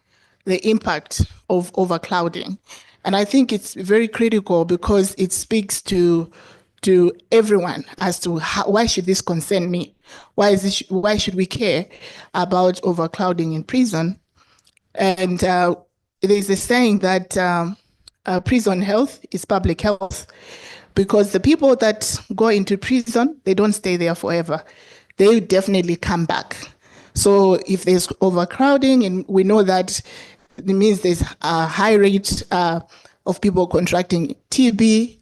the impact of overcrowding. And I think it's very critical, because it speaks to everyone as to why should this concern me? Why should we care about overcrowding in prison? And there's a saying that prison health is public health, because the people that go into prison, they don't stay there forever. They definitely come back. So if there's overcrowding, and we know that it means there's a high rate of people contracting TB.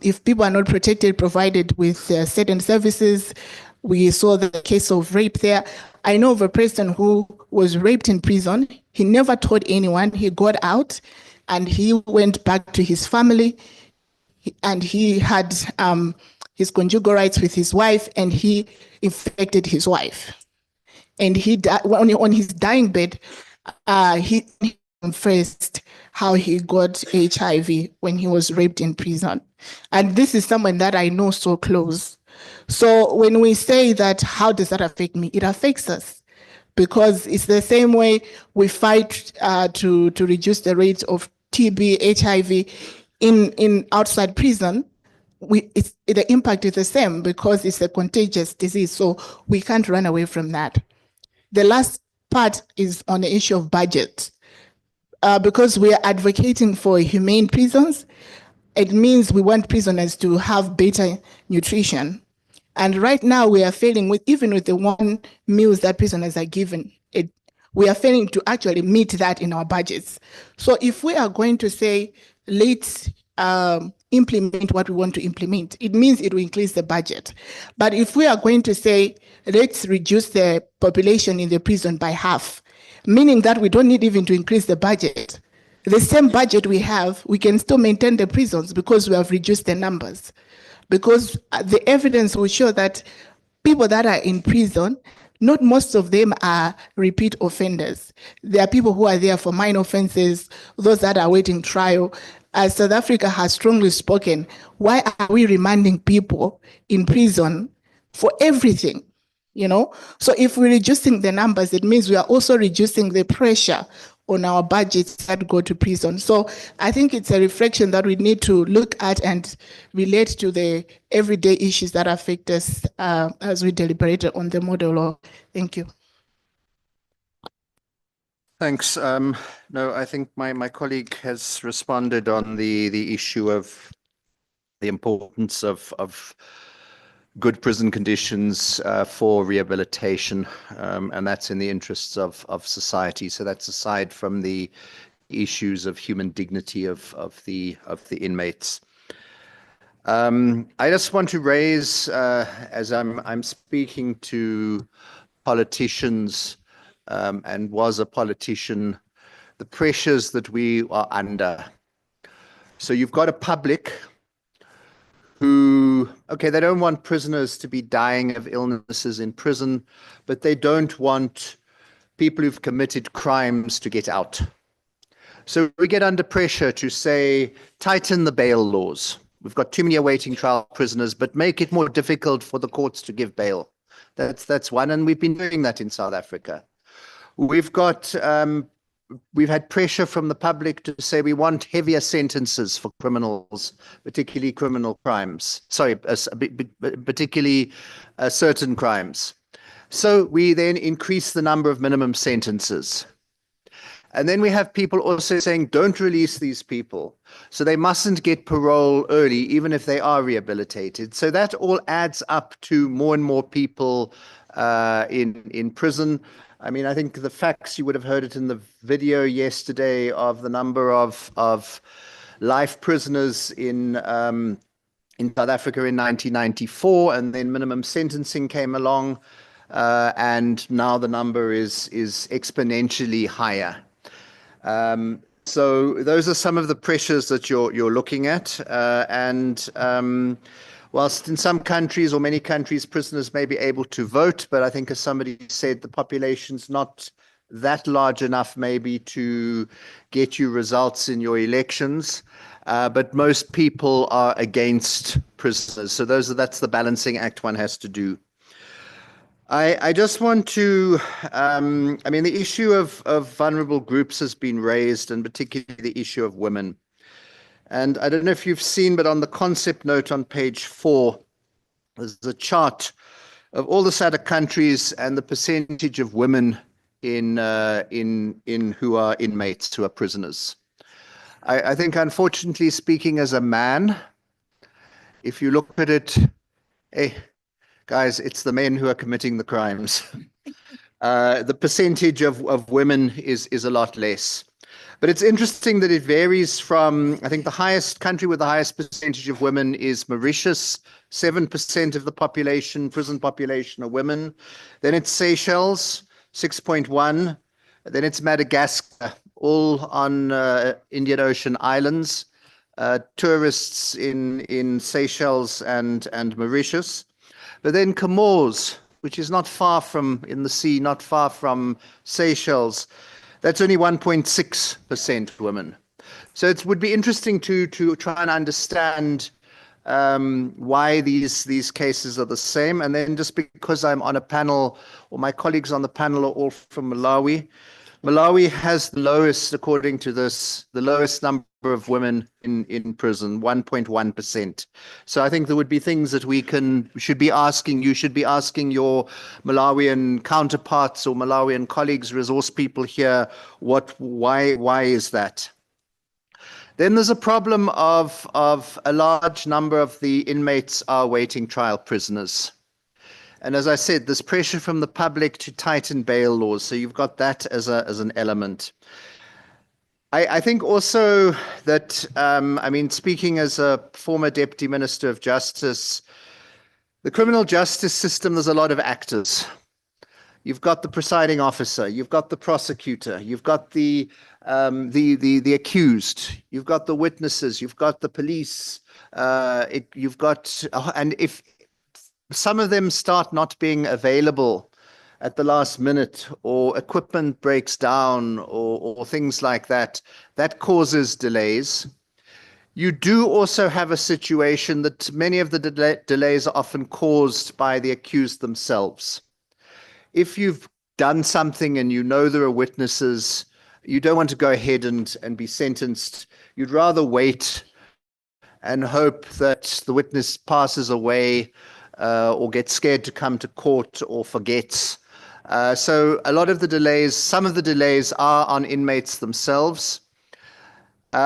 If people are not protected, provided with certain services, we saw the case of rape there. I know of a person who was raped in prison. He never told anyone. He got out, and he went back to his family, and he had his conjugal rights with his wife, and he infected his wife. And he on his dying bed, he confessed how he got HIV when he was raped in prison. And this is someone that I know so close. So when we say that, how does that affect me? It affects us, because it's the same way we fight to reduce the rates of TB, HIV in outside prison. The impact is the same because it's a contagious disease, so we can't run away from that. The last part is on the issue of budget. Because we are advocating for humane prisons, it means we want prisoners to have better nutrition. And right now we are failing with, even with the 1 meals that prisoners are given, we are failing to actually meet that in our budgets. So if we are going to say, let's implement what we want to implement, it means it will increase the budget. But if we are going to say, let's reduce the population in the prison by half, meaning that we don't need even to increase the budget, the same budget we have, we can still maintain the prisons because we have reduced the numbers. Because the evidence will show that people that are in prison, not most of them are repeat offenders. There are people who are there for minor offenses, those that are waiting trial. As South Africa has strongly spoken, why are we remanding people in prison for everything? You know, so if we're reducing the numbers, it means we are also reducing the pressure on our budgets that go to prison. So I think it's a reflection that we need to look at and relate to the everyday issues that affect us as we deliberate on the model law. Thank you. Thanks. No, I think my colleague has responded on the issue of the importance of good prison conditions for rehabilitation, and that's in the interests of society. So that's aside from the issues of human dignity of the inmates. I just want to raise, as I'm speaking to politicians and was a politician, the pressures that we are under. So you've got a public who, okay, they don't want prisoners to be dying of illnesses in prison, but they don't want people who've committed crimes to get out. So we get under pressure to say, tighten the bail laws. We've got too many awaiting trial prisoners, but make it more difficult for the courts to give bail. That's one, and we've been doing that in South Africa. We've had pressure from the public to say we want heavier sentences for criminals, particularly criminal crimes. Sorry, particularly certain crimes. So we then increase the number of minimum sentences. And then we have people also saying, don't release these people. So they mustn't get parole early, even if they are rehabilitated. So that all adds up to more and more people in prison. I mean, I think the facts, you would have heard it in the video yesterday, of the number of life prisoners in South Africa in 1994, and then minimum sentencing came along, and now the number is exponentially higher. So those are some of the pressures that you're looking at, and whilst in some countries or many countries prisoners may be able to vote, but I think, as somebody said, the population's not that large enough maybe to get you results in your elections, but most people are against prisoners. So that's the balancing act one has to do. I just want to, I mean, the issue of vulnerable groups has been raised, and particularly the issue of women. And I don't know if you've seen, but on the concept note on page 4, there's a chart of all the SADC countries and the percentage of women in who are inmates, who are prisoners. I think, unfortunately speaking, as a man, if you look at it, hey, guys, it's the men who are committing the crimes. The percentage of women is a lot less. But it's interesting that it varies from, I think the highest country with the highest percentage of women is Mauritius. 7% of the population, prison population, are women. Then it's Seychelles, 6.1. Then it's Madagascar, all on Indian Ocean islands, tourists in Seychelles and Mauritius. But then Comores, which is not far from, in the sea, not far from Seychelles, that's only 1.6% women. So it would be interesting to try and understand why these cases are the same. And then just because I'm on a panel, or my colleagues on the panel are all from Malawi, Malawi has the lowest, according to this, the lowest number of women in prison, 1.1%. So I think there would be things that should be asking your Malawian counterparts or Malawian colleagues, resource people here, why is that? Then there's a problem of a large number of the inmates are awaiting trial prisoners. And as I said, there's pressure from the public to tighten bail laws. So you've got that as an element. I think also that, I mean, speaking as a former Deputy Minister of Justice, the criminal justice system, there's a lot of actors. You've got the presiding officer, you've got the prosecutor, you've got the accused, you've got the witnesses, you've got the police, you've got, and if some of them start not being available at the last minute, or equipment breaks down, or things like that, that causes delays. You do also have a situation that many of the delays are often caused by the accused themselves. If you've done something and you know there are witnesses, you don't want to go ahead and be sentenced. You'd rather wait and hope that the witness passes away or gets scared to come to court or forgets. So a lot of the delays, some of the delays are on inmates themselves.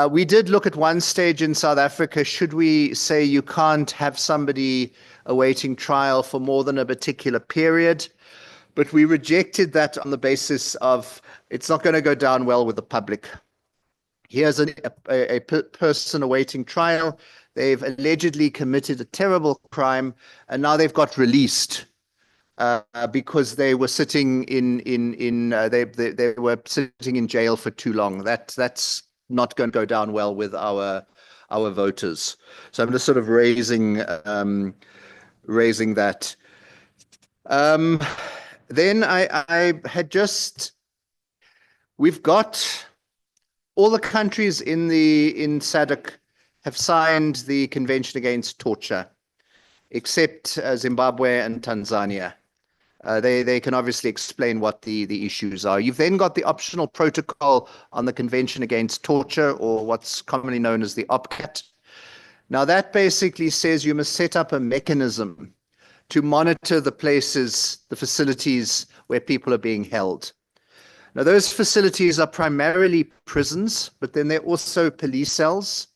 We did look at one stage in South Africa, should we say you can't have somebody awaiting trial for more than a particular period? But we rejected that on the basis of it's not going to go down well with the public. Here's a person awaiting trial. They've allegedly committed a terrible crime, and now they've got released because they were sitting they were sitting in jail for too long. That's not going to go down well with our voters. So I'm just sort of raising that. Then I had we've got all the countries in SADC have signed the Convention Against Torture, except Zimbabwe and Tanzania. They can obviously explain what the issues are. You've then got the optional protocol on the Convention Against Torture, or what's commonly known as the OPCAT. Now that basically says you must set up a mechanism to monitor the places, the facilities where people are being held. Now, those facilities are primarily prisons, but then they're also police cells.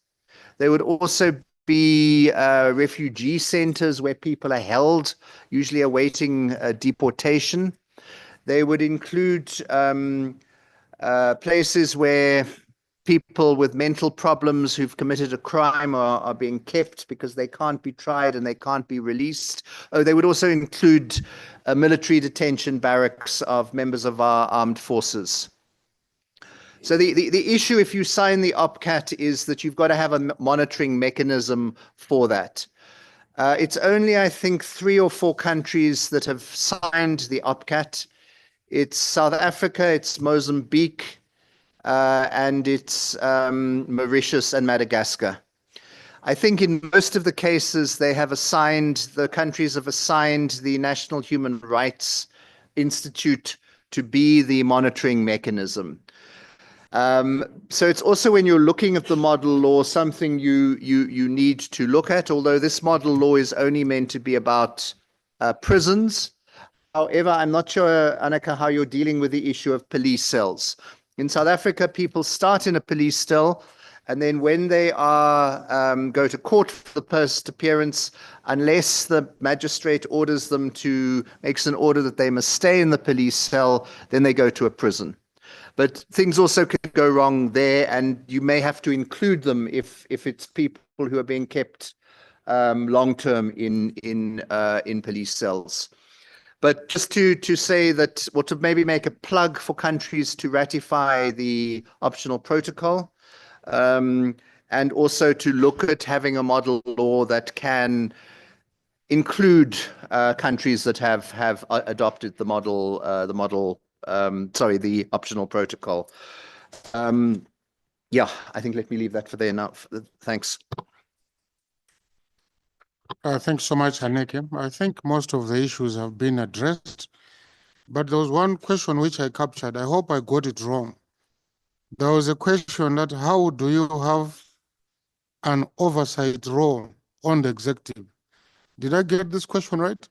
They would also be refugee centers where people are held, usually awaiting deportation. They would include places where people with mental problems who've committed a crime are being kept because they can't be tried and they can't be released. Oh, they would also include military detention barracks of members of our armed forces. So the issue, if you sign the OPCAT, is that you've got to have a monitoring mechanism for that. It's only, I think, 3 or 4 countries that have signed the OPCAT. It's South Africa, it's Mozambique, and it's Mauritius and Madagascar. I think in most of the cases the countries have assigned the National Human Rights Institute to be the monitoring mechanism. So it's also, when you're looking at the model law, something you need to look at, although this model law is only meant to be about prisons. However, I'm not sure, Annika, how you're dealing with the issue of police cells. In South Africa, people start in a police cell, and then when they go to court for the first appearance, unless the magistrate makes an order that they must stay in the police cell, then they go to a prison. But things also could go wrong there, and you may have to include them if it's people who are being kept long term in police cells. But just to say that, or to maybe make a plug for countries to ratify the optional protocol, and also to look at having a model law that can include countries that have adopted the optional protocol. Yeah, I think let me leave that for there now. Thanks. Thanks so much, Haneke. I think most of the issues have been addressed, but there was one question which I captured. I hope I got it wrong. There was a question that how do you have an oversight role on the executive? Did I get this question right?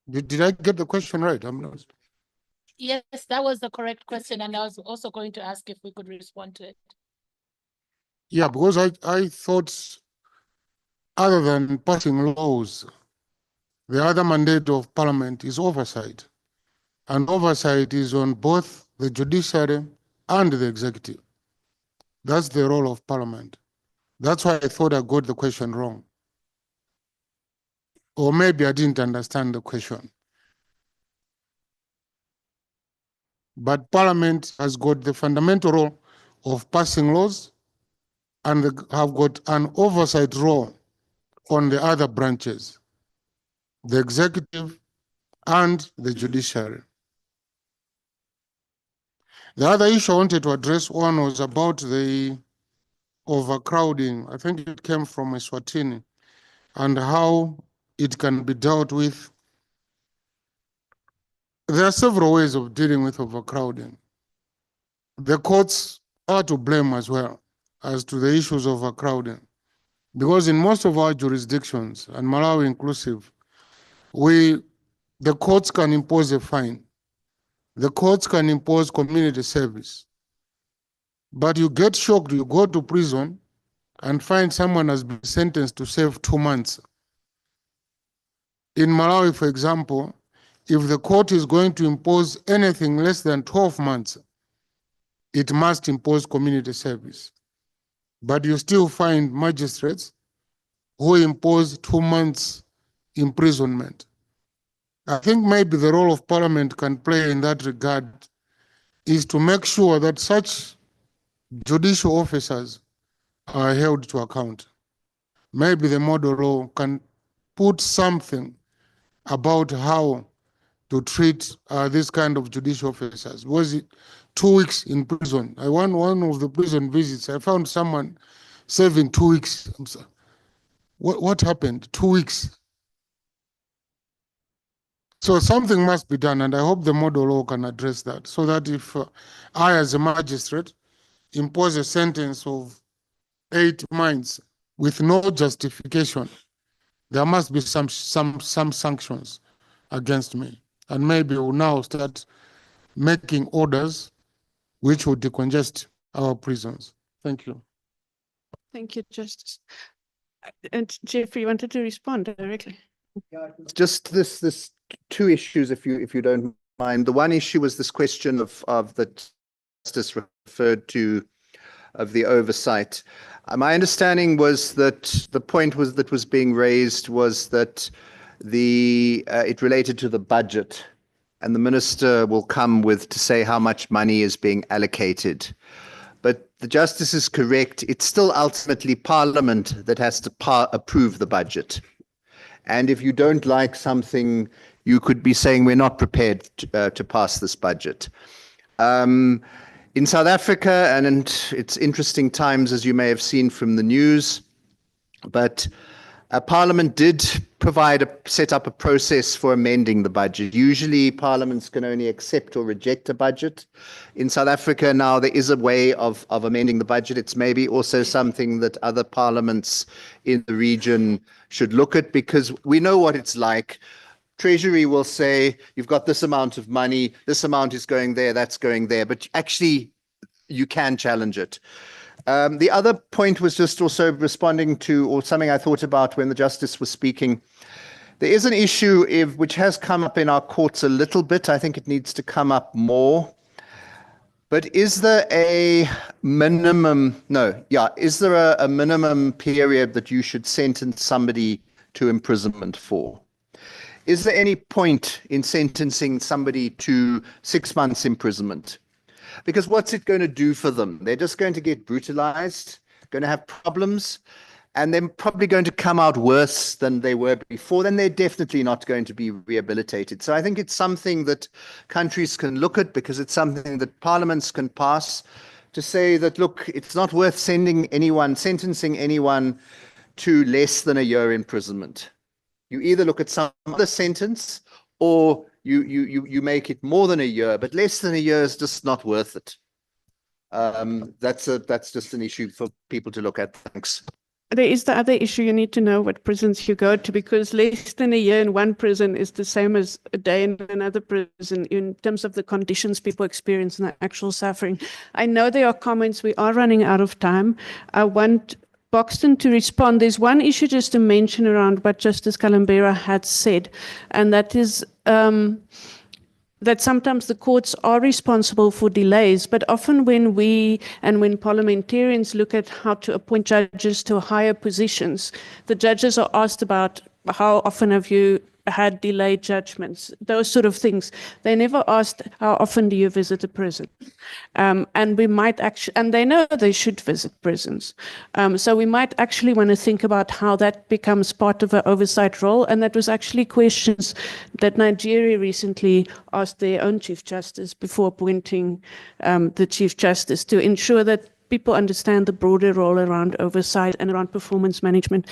Did I get the question right? I'm not. Yes, that was the correct question, and I was also going to ask if we could respond to it. Yeah, because I thought other than passing laws, the other mandate of Parliament is oversight. And oversight is on both the judiciary and the executive. That's the role of Parliament. That's why I thought I got the question wrong. Or maybe I didn't understand the question. But Parliament has got the fundamental role of passing laws and have got an oversight role on the other branches, the executive and the judiciary. The other issue I wanted to address, one was about the overcrowding. I think it came from Eswatini, and how it can be dealt with. There are several ways of dealing with overcrowding. The courts are to blame as well as to the issues of overcrowding, because in most of our jurisdictions, and Malawi inclusive, the courts can impose a fine. The courts can impose community service. But you get shocked, you go to prison and find someone has been sentenced to serve 2 months. In Malawi, for example, if the court is going to impose anything less than 12 months, it must impose community service. But you still find magistrates who impose 2 months imprisonment. I think maybe the role of Parliament can play in that regard is to make sure that such judicial officers are held to account. Maybe the model law can put something about how to treat this kind of judicial officers. Was it 2 weeks in prison? I won one of the prison visits. I found someone serving 2 weeks. What happened? 2 weeks. So something must be done, and I hope the model law can address that, so that if I, as a magistrate, impose a sentence of 8 months with no justification, there must be some sanctions against me. And maybe we'll now start making orders which will decongest our prisons. Thank you. Thank you, Justice. And Jeffrey, you wanted to respond directly. Just this 2 issues, if you don't mind. The one issue was this question of the Justice referred to, of the oversight. My understanding was that the point that was being raised was that it related to the budget, and the minister will come to say how much money is being allocated. But the Justice is correct. It's still ultimately Parliament that has to approve the budget. And if you don't like something, you could be saying we're not prepared to pass this budget. In South Africa, and it's interesting times, as you may have seen from the news, but Parliament did set up a process for amending the budget. Usually parliaments can only accept or reject a budget. In South Africa now there is a way of amending the budget. It's maybe also something that other parliaments in the region should look at, because we know what it's like. Treasury will say, you've got this amount of money, this amount is going there, that's going there, but actually you can challenge it. The other point was just also responding to, or something I thought about when the Justice was speaking. There is an issue which has come up in our courts a little bit. I think it needs to come up more. But is there a minimum, is there a minimum period that you should sentence somebody to imprisonment for? Is there any point in sentencing somebody to 6 months imprisonment? Because what's it going to do for them? They're just going to get brutalized, going to have problems, and they're probably going to come out worse than they were before. Then they're definitely not going to be rehabilitated. So I think it's something that countries can look at, because it's something that parliaments can pass, to say that, look, it's not worth sentencing anyone to less than a year imprisonment. You either look at some other sentence, or you make it more than a year, but less than a year is just not worth it. That's just an issue for people to look at. Thanks. There is the other issue. You need to know what prisons you go to, because less than a year in one prison is the same as a day in another prison in terms of the conditions people experience and the actual suffering. I know there are comments. We are running out of time. I want Boxton to respond. There's one issue just to mention around what Justice Kalambera had said, and that is that sometimes the courts are responsible for delays, but often when parliamentarians look at how to appoint judges to higher positions, the judges are asked about how often have you had delayed judgments, those sort of things. They never asked how often do you visit a prison. And we might actually, and they know they should visit prisons. So we might actually want to think about how that becomes part of an oversight role. And that was actually questions that Nigeria recently asked their own Chief Justice before appointing the Chief Justice, to ensure that people understand the broader role around oversight and around performance management.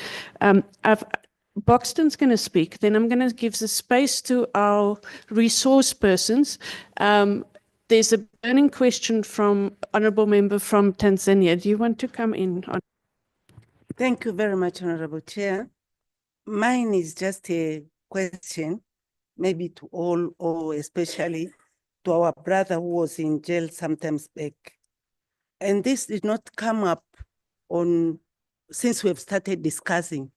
Boxton's going to speak, then I'm going to give the space to our resource persons. There's a burning question from Honourable Member from Tanzania. Do you want to come in? Thank you very much, Honourable Chair. Mine is just a question, maybe to all, or especially to our brother who was in jail sometimes back. And this did not come up since we've started discussing.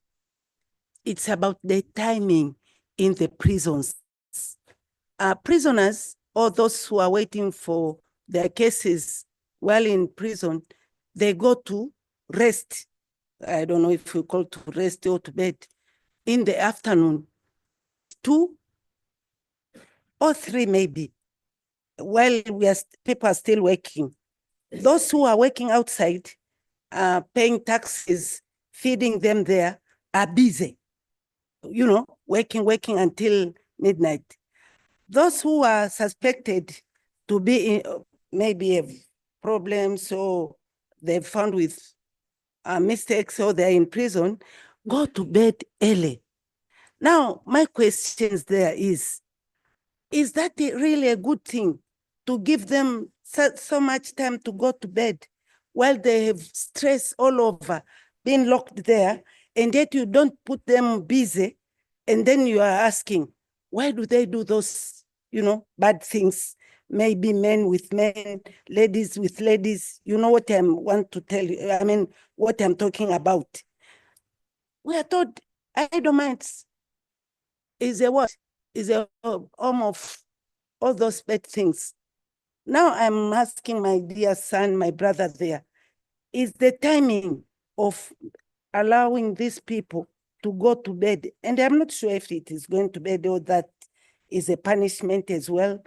It's about the timing in the prisons. Prisoners, or those who are waiting for their cases while in prison, they go to rest. I don't know if we call to rest or to bed in the afternoon, 2 or 3 maybe, while people are still working. Those who are working outside, paying taxes, feeding them there, are busy. Working until midnight. Those who are suspected to be maybe have problems, or they're found with mistakes, or they're in prison, go to bed early. Now, my questions there is that really a good thing to give them so much time to go to bed while they have stress all over, being locked there, and yet you don't put them busy, and then you are asking, why do they do those, bad things? Maybe men with men, ladies with ladies. You know what I want to tell you, what I'm talking about. We are told idle minds is a what? Is a home of all those bad things. Now I'm asking my dear son, my brother there, is the timing of allowing these people to go to bed, and I'm not sure if it is going to bed or that is a punishment as well,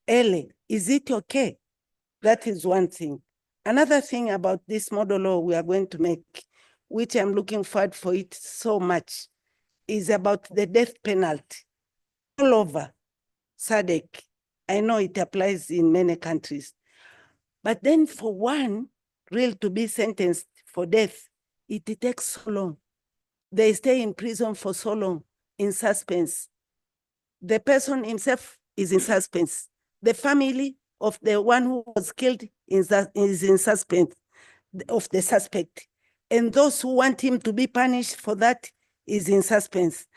early. Is it okay? That is one thing. Another thing about this model law we are going to make, which I'm looking forward for it so much, is about the death penalty. All over SADC, I know it applies in many countries, but then for one real to be sentenced for death, it takes so long. They stay in prison for so long, in suspense. The person himself is in suspense. The family of the one who was killed is in suspense, of the suspect. And those who want him to be punished for that is in suspense.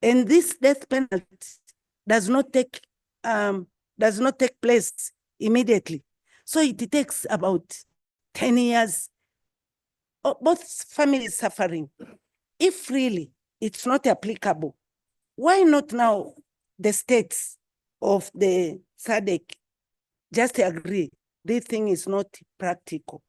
And this death penalty does not take place immediately. So it takes about 10 years. Both families suffering. If really it's not applicable, why not now the states of the SADC just agree this thing is not practical.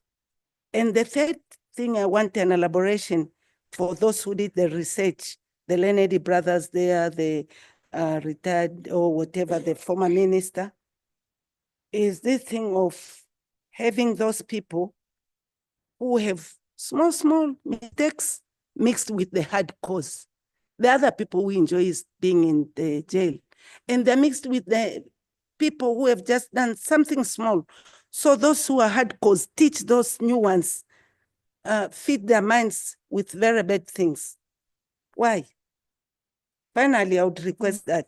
And the third thing, I want an elaboration for those who did the research, the Lenedy brothers there, the retired or whatever, the former minister, is this thing of having those people who have small mistakes mixed with the hard cause. The other people who enjoy is being in the jail. And they're mixed with the people who have just done something small. So those who are hard cause, teach those new ones, feed their minds with very bad things. Why? Finally, I would request that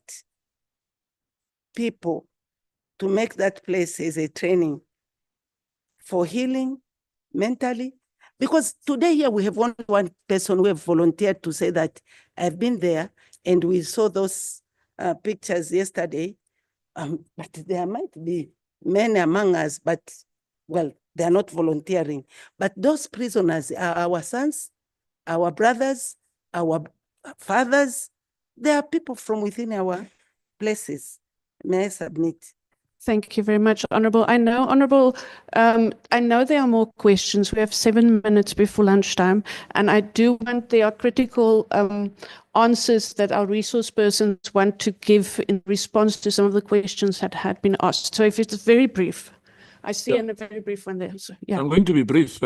people to make that place as a training for healing mentally. Because today here we have only one person who have volunteered to say that I've been there and we saw those pictures yesterday. But there might be many among us, but well, they are not volunteering. But those prisoners are our sons, our brothers, our fathers. They are people from within our places. May I submit? Thank you very much, Honourable. I know there are more questions. We have 7 minutes before lunchtime, and I do want there are critical answers that our resource persons want to give in response to some of the questions that had been asked. So if it's very brief, I see in a very brief one there. So, yeah. I'm going to be brief.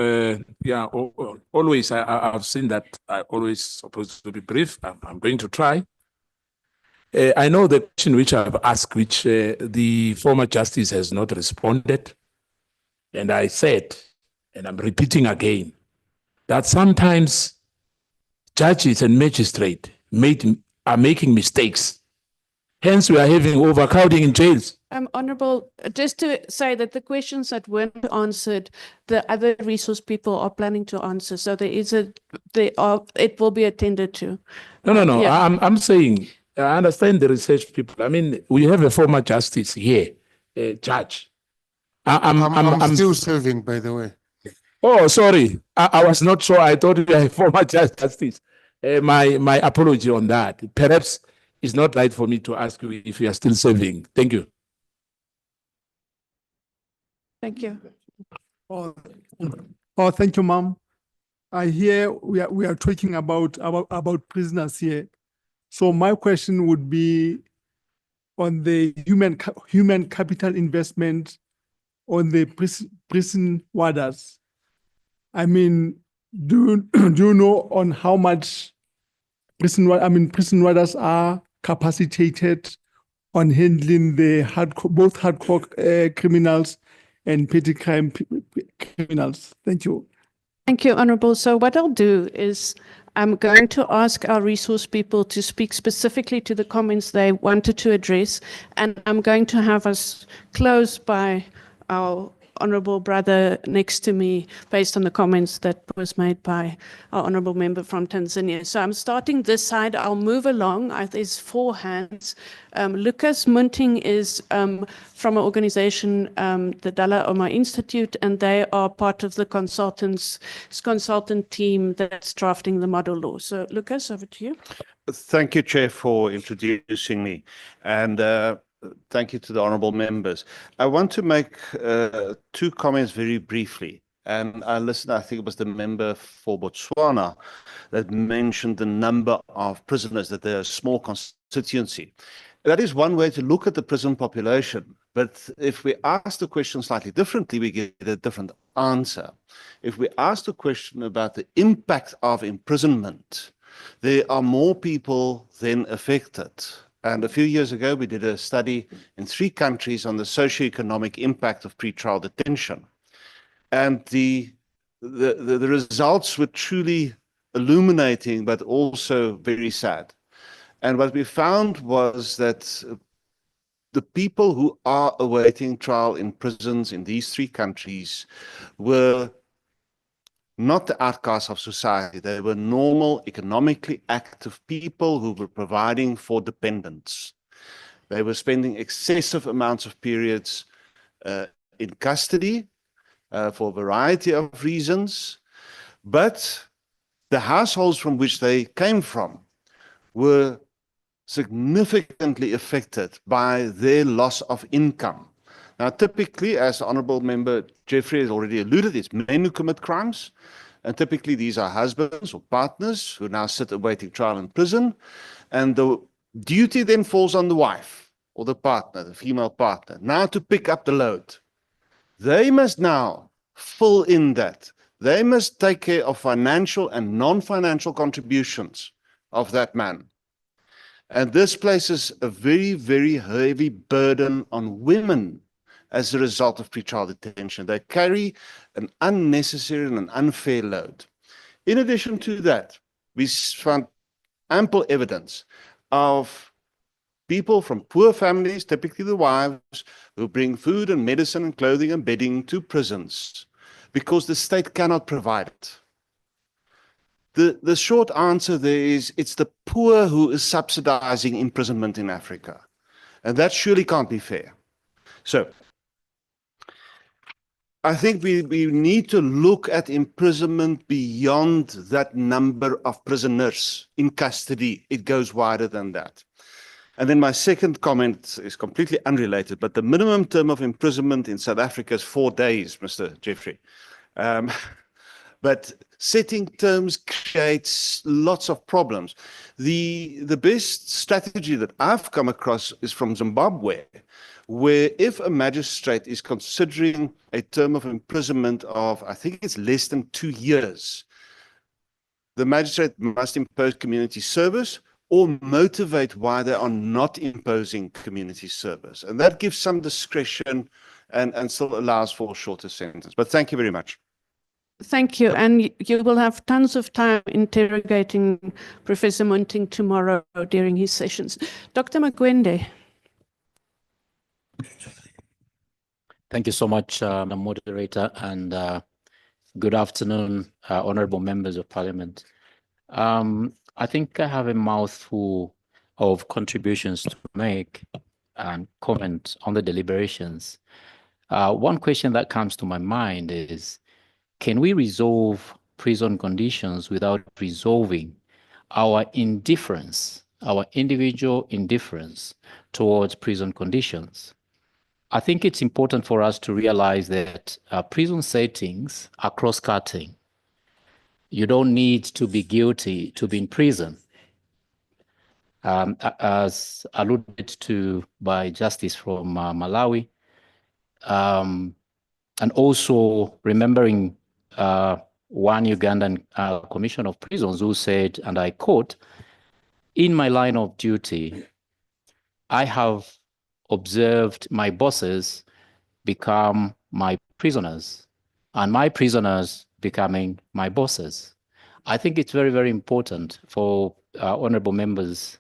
Always, I've seen that I always supposed to be brief. I'm going to try. I know the question which I've asked, which the former justice has not responded. And I said, and I'm repeating again, that sometimes judges and magistrates are making mistakes. Hence, we are having overcrowding in jails. Honourable, just to say that the questions that weren't answered, the other resource people are planning to answer. So it will be attended to. No. Yeah. I'm saying, I understand the research people. I mean, we have a former justice here, judge. I'm still serving, by the way. Oh, sorry. I was not sure. I thought you were a former justice. My apology on that. Perhaps it's not right for me to ask you if you are still serving. Thank you. Thank you. Thank you, ma'am. I hear we are talking about prisoners here. So my question would be on the human capital investment on the prison warders. I mean, do you know on how much prison warders are capacitated on handling the both hardcore criminals and petty crime criminals? Thank you. Thank you, Honourable. So what I'll do is I'm going to ask our resource people to speak specifically to the comments they wanted to address, and I'm going to have us close by our honourable brother next to me based on the comments that was made by our honourable member from Tanzania. So I'm starting this side. I'll move along. There's 4 hands. Lucas Munting is from an organization, the Dalla Oma Institute, and they are part of the consultant team that's drafting the model law. So Lucas, over to you. Thank you, Chair, for introducing me. And thank you to the honourable members. I want to make 2 comments very briefly. And I listened, I think it was the member for Botswana that mentioned the number of prisoners, that they're a small constituency. That is one way to look at the prison population. But if we ask the question slightly differently, we get a different answer. If we ask the question about the impact of imprisonment, there are more people than affected. And a few years ago, we did a study in 3 countries on the socioeconomic impact of pretrial detention. And the results were truly illuminating, but also very sad. And what we found was that the people who are awaiting trial in prisons in these 3 countries were not the outcasts of society. They were normal, economically active people who were providing for dependents. They were spending excessive amounts of periods in custody for a variety of reasons. But the households from which they came from were significantly affected by their loss of income. Now, typically, as Honourable Member Jeffrey has already alluded, it's men who commit crimes. And typically, these are husbands or partners who now sit awaiting trial in prison. And the duty then falls on the wife or the partner, the female partner, now to pick up the load. They must now fill in that. They must take care of financial and non-financial contributions of that man. And this places a very, very heavy burden on women as a result of pretrial detention. They carry an unnecessary and an unfair load. In addition to that, we found ample evidence of people from poor families, typically the wives, who bring food and medicine and clothing and bedding to prisons because the state cannot provide it. The short answer there is it's the poor who is subsidizing imprisonment in Africa. And that surely can't be fair. So I think we need to look at imprisonment beyond that number of prisoners in custody. It goes wider than that. And then my second comment is completely unrelated, but the minimum term of imprisonment in South Africa is 4 days, Mr. Jeffrey. But setting terms creates lots of problems. The best strategy that I've come across is from Zimbabwe, where if a magistrate is considering a term of imprisonment of, I think it's less than 2 years, the magistrate must impose community service or motivate why they are not imposing community service. And that gives some discretion and still allows for a shorter sentence. But thank you very much. Thank you. And you will have tons of time interrogating Professor Munting tomorrow during his sessions. Dr. Magwende. Thank you so much, Madam Moderator, and good afternoon, honorable members of Parliament. I think I have a mouthful of contributions to make and comment on the deliberations. One question that comes to my mind is, can we resolve prison conditions without resolving our indifference, our individual indifference towards prison conditions? I think it's important for us to realize that prison settings are cross-cutting. You don't need to be guilty to be in prison. As alluded to by Justice from Malawi, and also remembering one Ugandan Commission of Prisons who said, and I quote, "In my line of duty, I have observed my bosses become my prisoners and my prisoners becoming my bosses." I think it's very, very important for honorable members,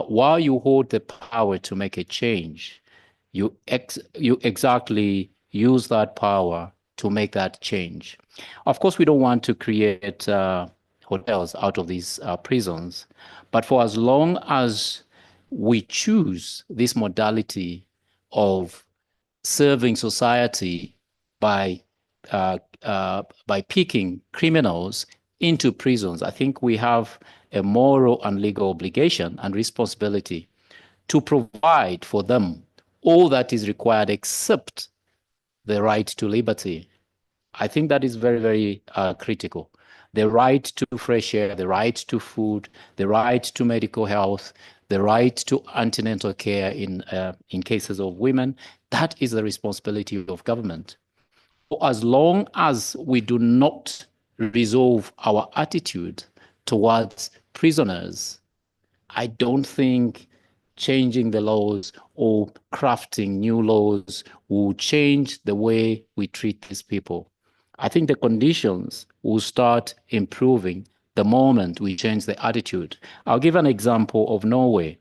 while you hold the power to make a change, you exactly use that power to make that change. Of course, we don't want to create hotels out of these prisons, but for as long as we choose this modality of serving society by picking criminals into prisons, I think we have a moral and legal obligation and responsibility to provide for them all that is required except the right to liberty. I think that is very, very critical. The right to fresh air, the right to food, the right to medical health, the right to antenatal care in cases of women, that is the responsibility of government. As long as we do not resolve our attitude towards prisoners, I don't think changing the laws or crafting new laws will change the way we treat these people. I think the conditions will start improving the moment we change the attitude. I'll give an example of Norway.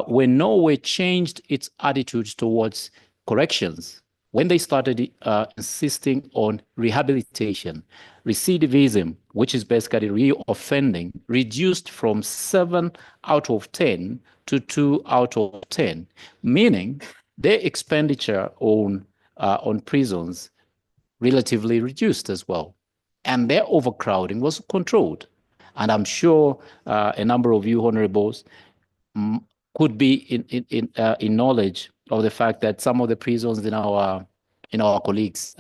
When Norway changed its attitudes towards corrections, when they started insisting on rehabilitation, recidivism, which is basically reoffending, reduced from 7 out of 10 to 2 out of 10, meaning their expenditure on prisons relatively reduced as well. And their overcrowding was controlled. And I'm sure a number of you honorables could be in knowledge of the fact that some of the prisons in our colleagues'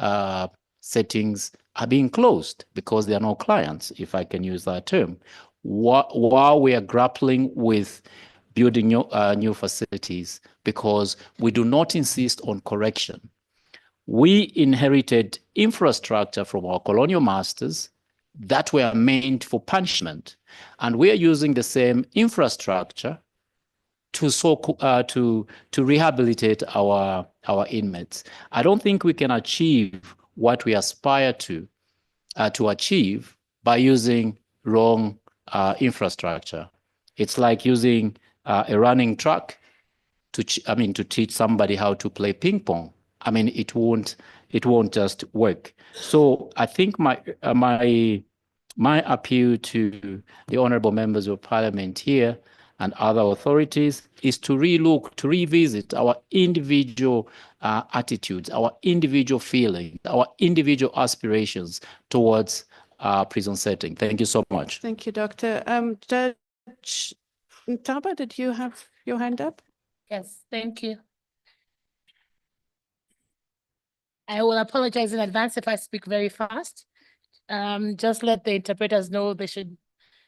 settings are being closed because they are no clients, if I can use that term, while we are grappling with building new facilities because we do not insist on correction. We inherited infrastructure from our colonial masters that were meant for punishment, and we are using the same infrastructure to rehabilitate our inmates. I don't think we can achieve what we aspire to achieve by using wrong infrastructure. It's like using a running track to teach somebody how to play ping pong. I mean, it won't just work. So I think my appeal to the honorable members of parliament here and other authorities is to revisit our individual attitudes, our individual feelings, our individual aspirations towards prison setting. Thank you so much. Thank you, Doctor. Judge Ntaba, did you have your hand up? Yes, thank you. I will apologize in advance if I speak very fast. Just let the interpreters know they should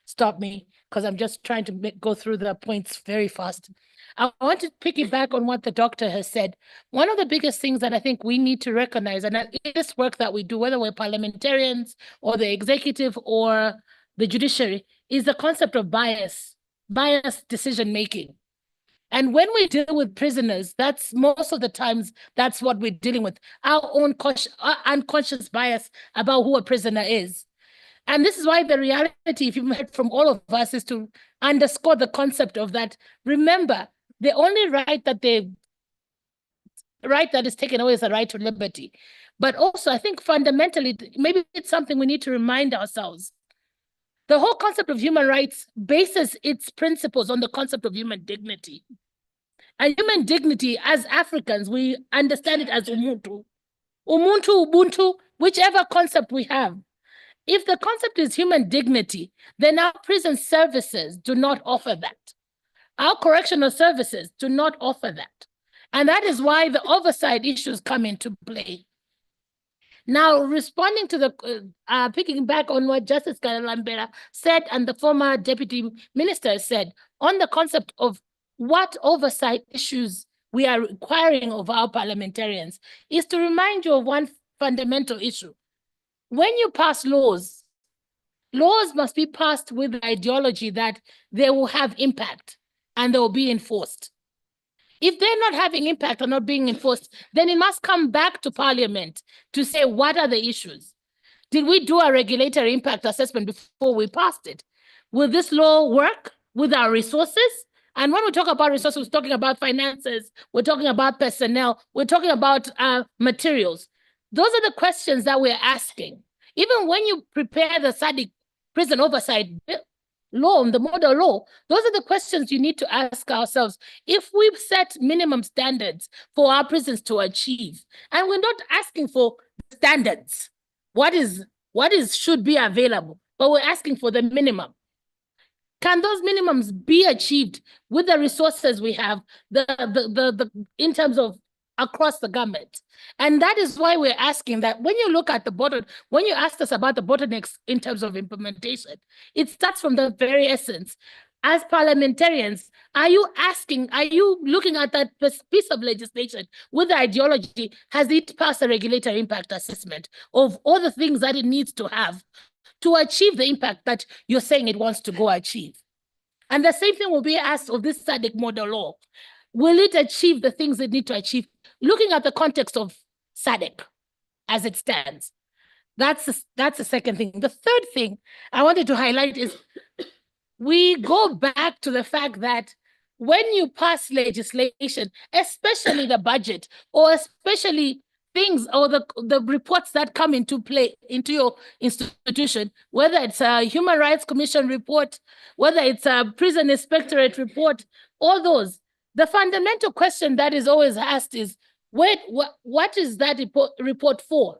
stop me because I'm just trying to go through the points very fast. I want to piggyback on what the doctor has said. One of the biggest things that I think we need to recognize, and that this work that we do, whether we're parliamentarians or the executive or the judiciary, is the concept of bias decision-making. And when we deal with prisoners, that's most of the times, that's what we're dealing with, our own unconscious bias about who a prisoner is. And this is why the reality, if you've heard from all of us, is to underscore the concept of that. Remember, the only right that is taken away is the right to liberty. But also, I think fundamentally, maybe it's something we need to remind ourselves. The whole concept of human rights bases its principles on the concept of human dignity. And human dignity, as Africans, we understand it as Umuntu. Umuntu, Ubuntu, whichever concept we have. If the concept is human dignity, then our prison services do not offer that. Our correctional services do not offer that. And that is why the oversight issues come into play. Now, responding to the, picking back on what Justice Kalambera said and the former deputy minister said on the concept of what oversight issues we are requiring of our parliamentarians, is to remind you of one fundamental issue. When you pass laws, laws must be passed with the ideology that they will have impact and they will be enforced. If they're not having impact or not being enforced, then it must come back to Parliament to say, what are the issues? Did we do a regulatory impact assessment before we passed it? Will this law work with our resources? And when we talk about resources, we're talking about finances, we're talking about personnel, we're talking about materials. Those are the questions that we're asking. Even when you prepare the SADC prison oversight law, the model law, those are the questions you need to ask ourselves. If we've set minimum standards for our prisons to achieve, and we're not asking for standards, what should be available, but we're asking for the minimum. Can those minimums be achieved with the resources we have, in terms of across the government? And that is why we're asking that when you look at when you asked us about the bottlenecks in terms of implementation, it starts from the very essence. As parliamentarians, are you looking at that piece of legislation with the ideology, has it passed a regulatory impact assessment of all the things that it needs to have to achieve the impact that you're saying it wants to go achieve? And the same thing will be asked of this SADC model law. Will it achieve the things it needs to achieve? Looking at the context of SADC as it stands. That's the second thing. The third thing I wanted to highlight is we go back to the fact that when you pass legislation, especially the budget, or especially things or the reports that come into play into your institution, whether it's a Human Rights Commission report, whether it's a Prison Inspectorate report, all those, the fundamental question that is always asked is, what is that report for?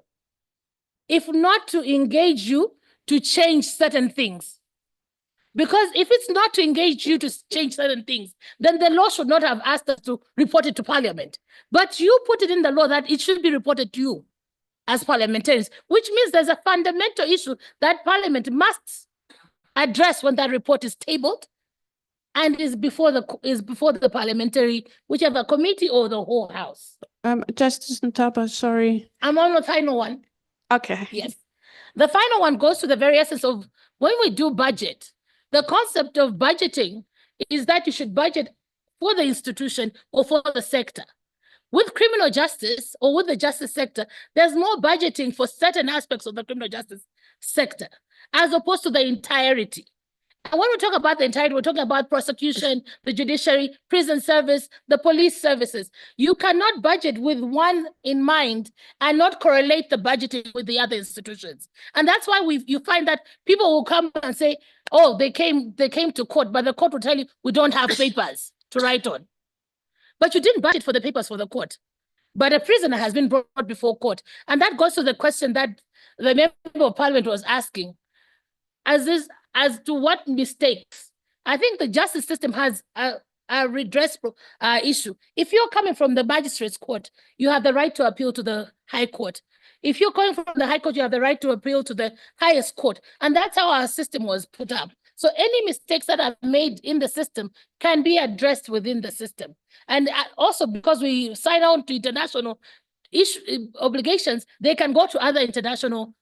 If not to engage you to change certain things. Because if it's not to engage you to change certain things, then the law should not have asked us to report it to Parliament. But you put it in the law that it should be reported to you as parliamentarians, which means there's a fundamental issue that Parliament must address when that report is tabled and is before the parliamentary, whichever committee or the whole House. Justice Ntaba, sorry. I'm on the final one. Okay. Yes. The final one goes to the very essence of when we do budget. The concept of budgeting is that you should budget for the institution or for the sector. With criminal justice or with the justice sector, there's more budgeting for certain aspects of the criminal justice sector as opposed to the entirety. And when we talk about the entirety, we're talking about prosecution, the judiciary, prison service, the police services. You cannot budget with one in mind and not correlate the budgeting with the other institutions. And that's why you find that people will come and say, oh, they came to court, but the court will tell you, we don't have papers to write on. But you didn't budget for the papers for the court. But a prisoner has been brought before court. And that goes to the question that the member of parliament was asking. As to what mistakes, I think the justice system has a redress issue. If you're coming from the magistrate's court, you have the right to appeal to the high court. If you're coming from the high court, you have the right to appeal to the highest court. And that's how our system was put up. So any mistakes that are made in the system can be addressed within the system. And also because we sign on to international obligations, they can go to other international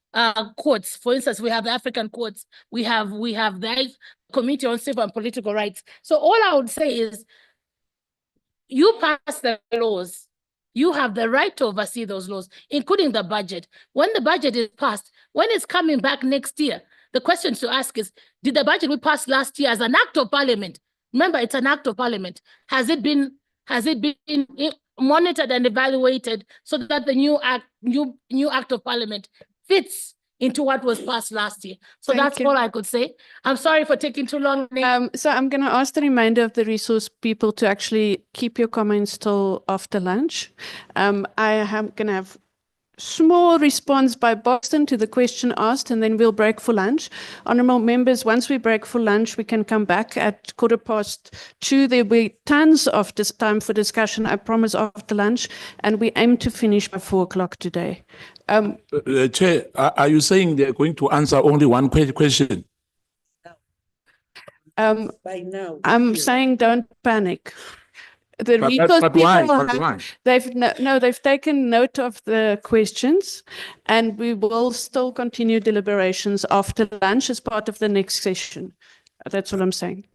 courts. For instance, we have the African courts, we have the Committee on Civil and Political Rights. So all I would say is, you pass the laws, you have the right to oversee those laws, including the budget. When the budget is passed, when it's coming back next year, the question to ask is, did the budget we passed last year as an act of parliament, remember it's an act of parliament, has it been monitored and evaluated so that the new act of parliament fits into what was passed last year? So that's all I could say. I'm sorry for taking too long. So I'm going to ask the remainder of the resource people to actually keep your comments till after lunch. I am going to have small response by Boston to the question asked, and then we'll break for lunch. Honourable members, once we break for lunch, we can come back at 2:15. There'll be tons of this time for discussion, I promise, after lunch, and we aim to finish by 4 o'clock today. Chair, are you saying they're going to answer only one question? By now. I'm saying don't panic. The But resource why? people But why? they've taken note of the questions, and we will still continue deliberations after lunch as part of the next session. That's all I'm saying.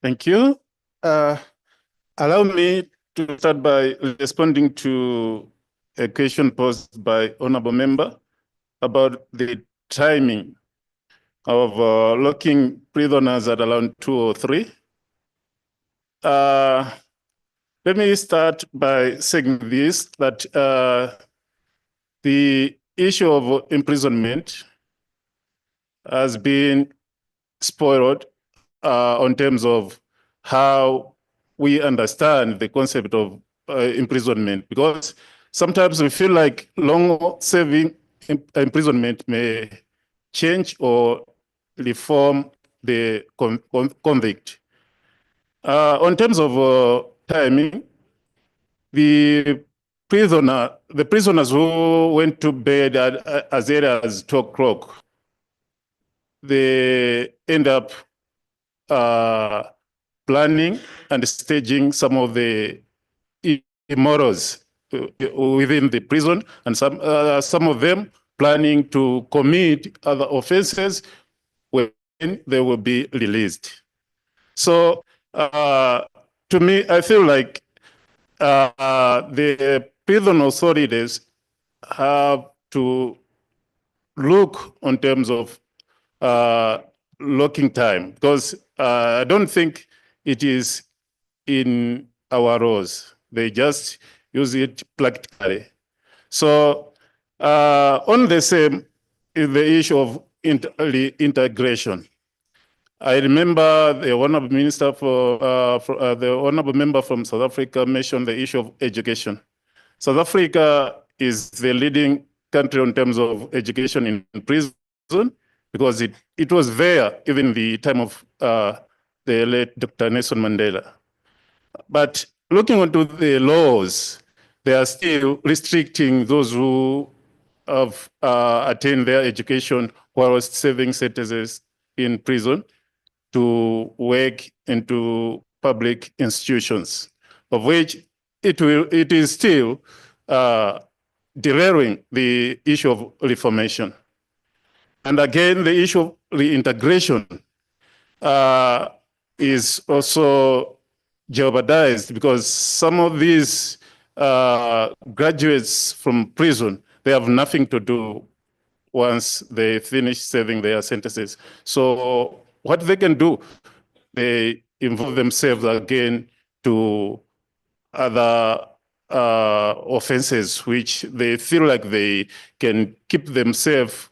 Thank you. Allow me to start by responding to a question posed by honorable member about the timing of locking prisoners at around 2 or 3. Let me start by saying this, that the issue of imprisonment has been spoiled on terms of how we understand the concept of imprisonment, because sometimes we feel like long-serving imprisonment may change or reform the convict. On terms of timing, the prisoners who went to bed as early as 2 o'clock, they end up planning and staging some of the immorals within the prison, and some of them planning to commit other offenses when they will be released. So to me, I feel like the prison authorities have to look on terms of locking time, because I don't think it is in our laws. They just use it practically. So on the same is the issue of integration. I remember the honorable minister the honorable member from South Africa mentioned the issue of education. South Africa is the leading country in terms of education in prison, because it was there even the time of the late Dr. Nelson Mandela. But looking into the laws, they are still restricting those who have attained their education while serving sentences in prison to work into public institutions, of which it is still derailing the issue of reformation. And again, the issue of reintegration is also jeopardized because some of these graduates from prison, they have nothing to do once they finish serving their sentences. So what they can do, they involve themselves again to other offenses which they feel like they can keep themselves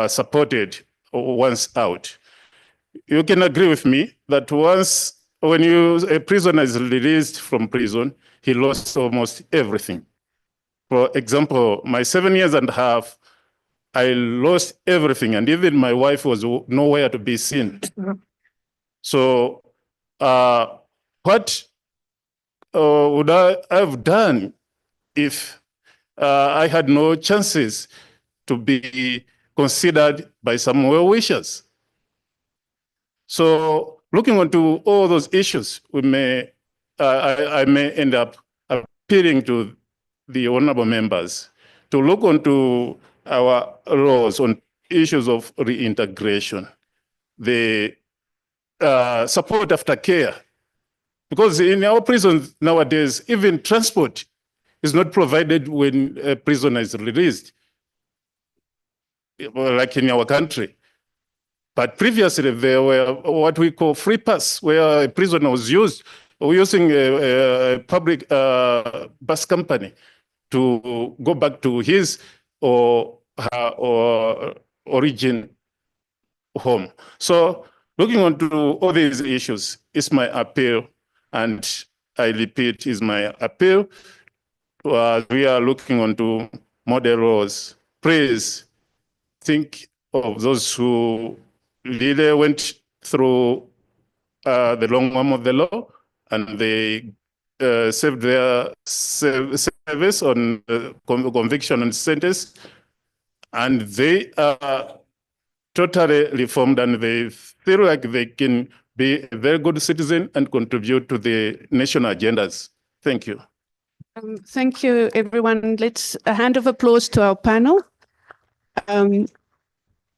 supported once out. You can agree with me that when a prisoner is released from prison, he lost almost everything. For example, my 7 years and a half, I lost everything, and even my wife was nowhere to be seen. So, what would I have done if I had no chances to be considered by some well-wishers? So, looking into all those issues, I may end up appealing to the honorable members to look into our laws on issues of reintegration, the support after care. Because in our prisons nowadays, even transport is not provided when a prisoner is released, like in our country. But previously, there were what we call free pass, where a prisoner was using a public bus company to go back to his or her or origin home. So looking into all these issues is my appeal, and I repeat, is my appeal. We are looking onto model laws. Please think of those who really went through the long arm of the law and they served their service on conviction and sentence, and they are totally reformed and they feel like they can be a very good citizen and contribute to the national agendas. Thank you. Thank you, everyone. Let's a hand of applause to our panel.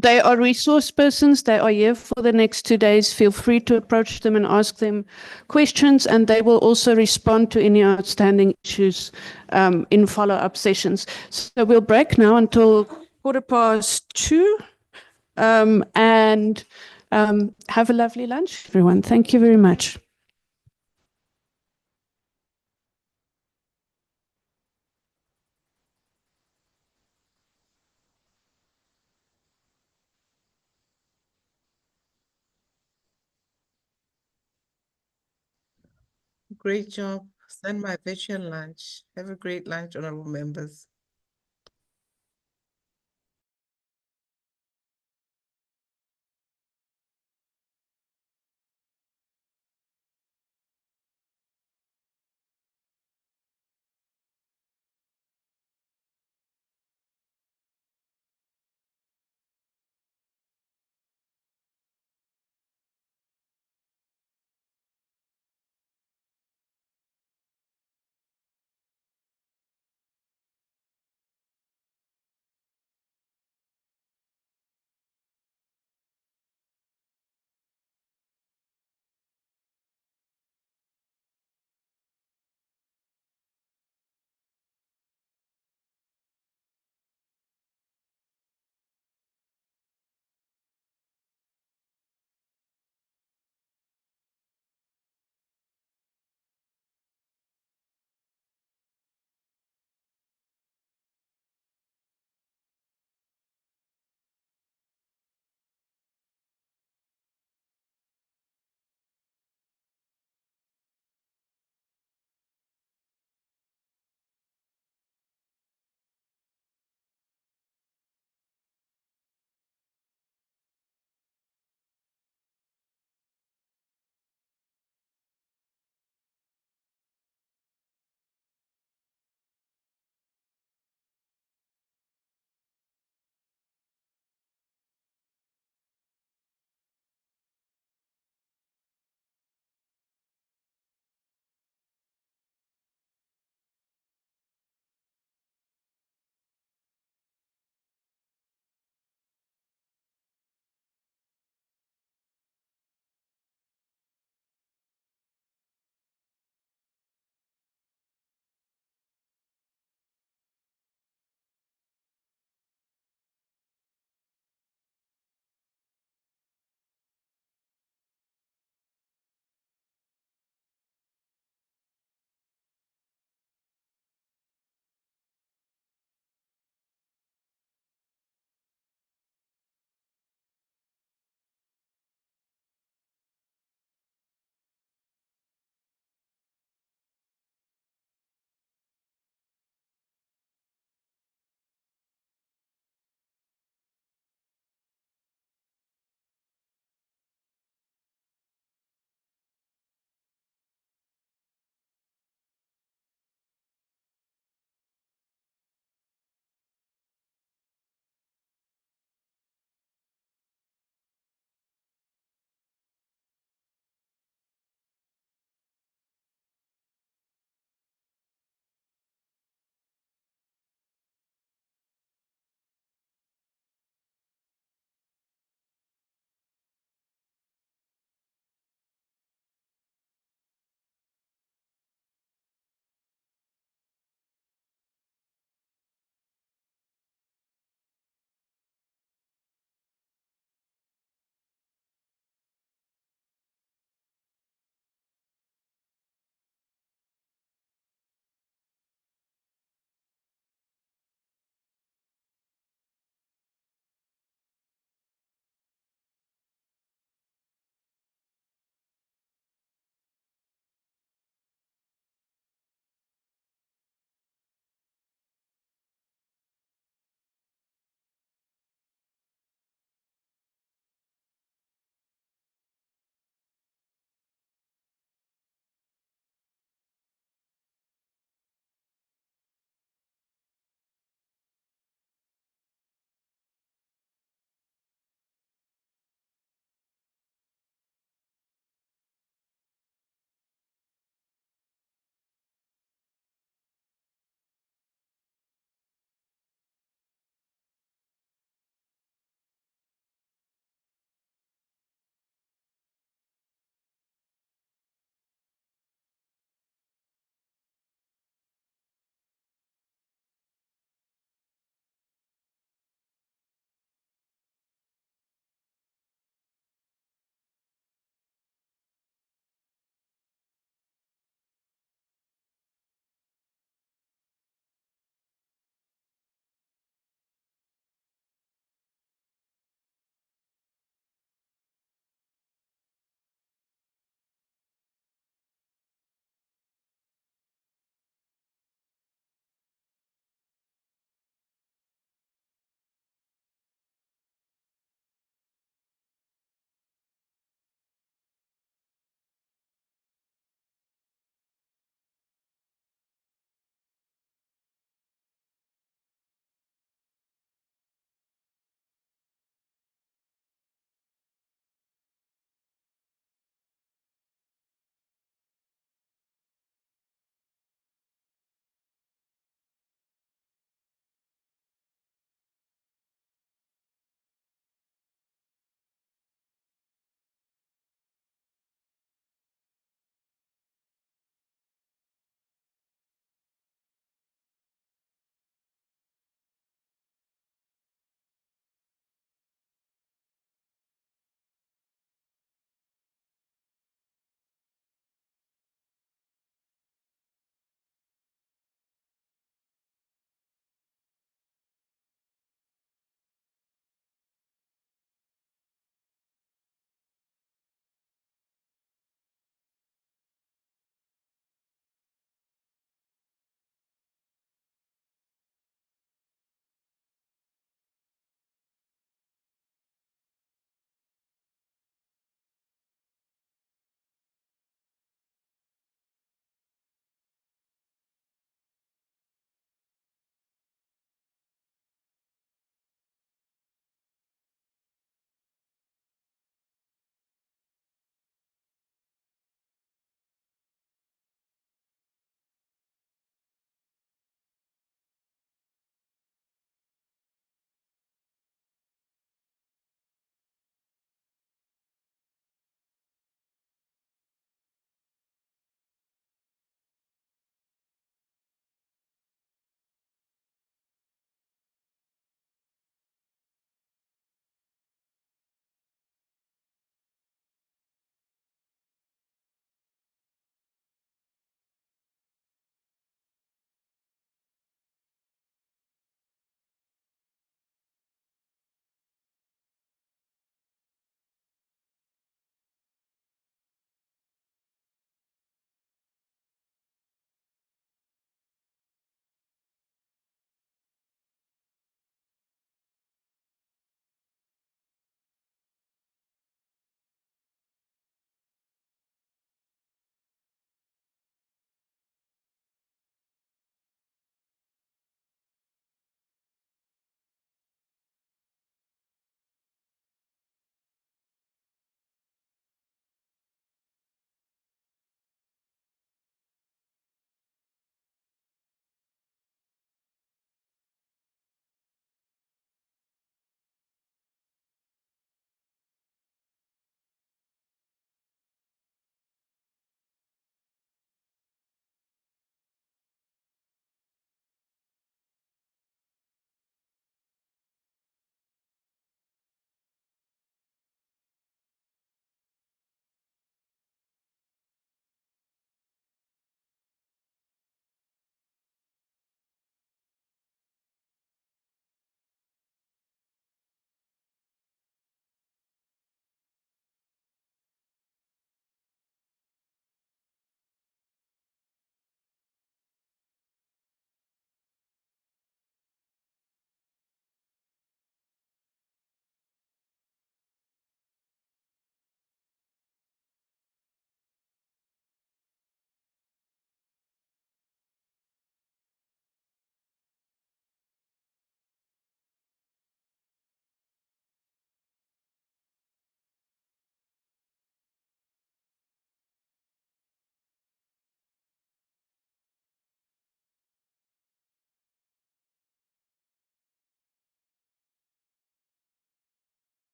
They are resource persons. They are here for the next 2 days. Feel free to approach them and ask them questions, and they will also respond to any outstanding issues in follow-up sessions. So we'll break now until 2:15, and have a lovely lunch, everyone. Thank you very much. Great job. Send my virtual lunch. Have a great lunch, honorable members.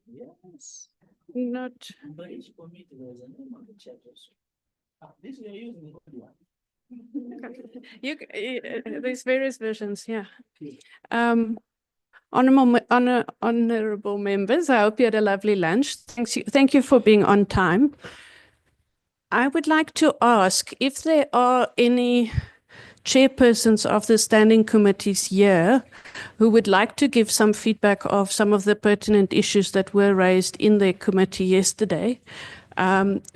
Yes. Not. There's various versions, yeah. Honorable members, I hope you had a lovely lunch. Thank you for being on time. I would like to ask if there are any chairpersons of the standing committees here who would like to give some feedback of some of the pertinent issues that were raised in their committee yesterday.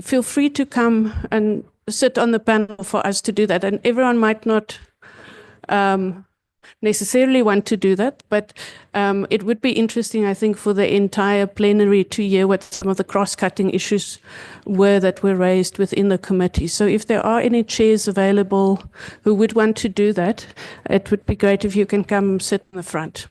Feel free to come and sit on the panel for us to do that. And everyone might not necessarily want to do that, but it would be interesting, I think, for the entire plenary to hear what some of the cross-cutting issues were that were raised within the committee. So if there are any chairs available who would want to do that, it would be great if you can come sit in the front.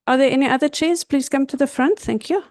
Are there any other chairs? Please come to the front. Thank you.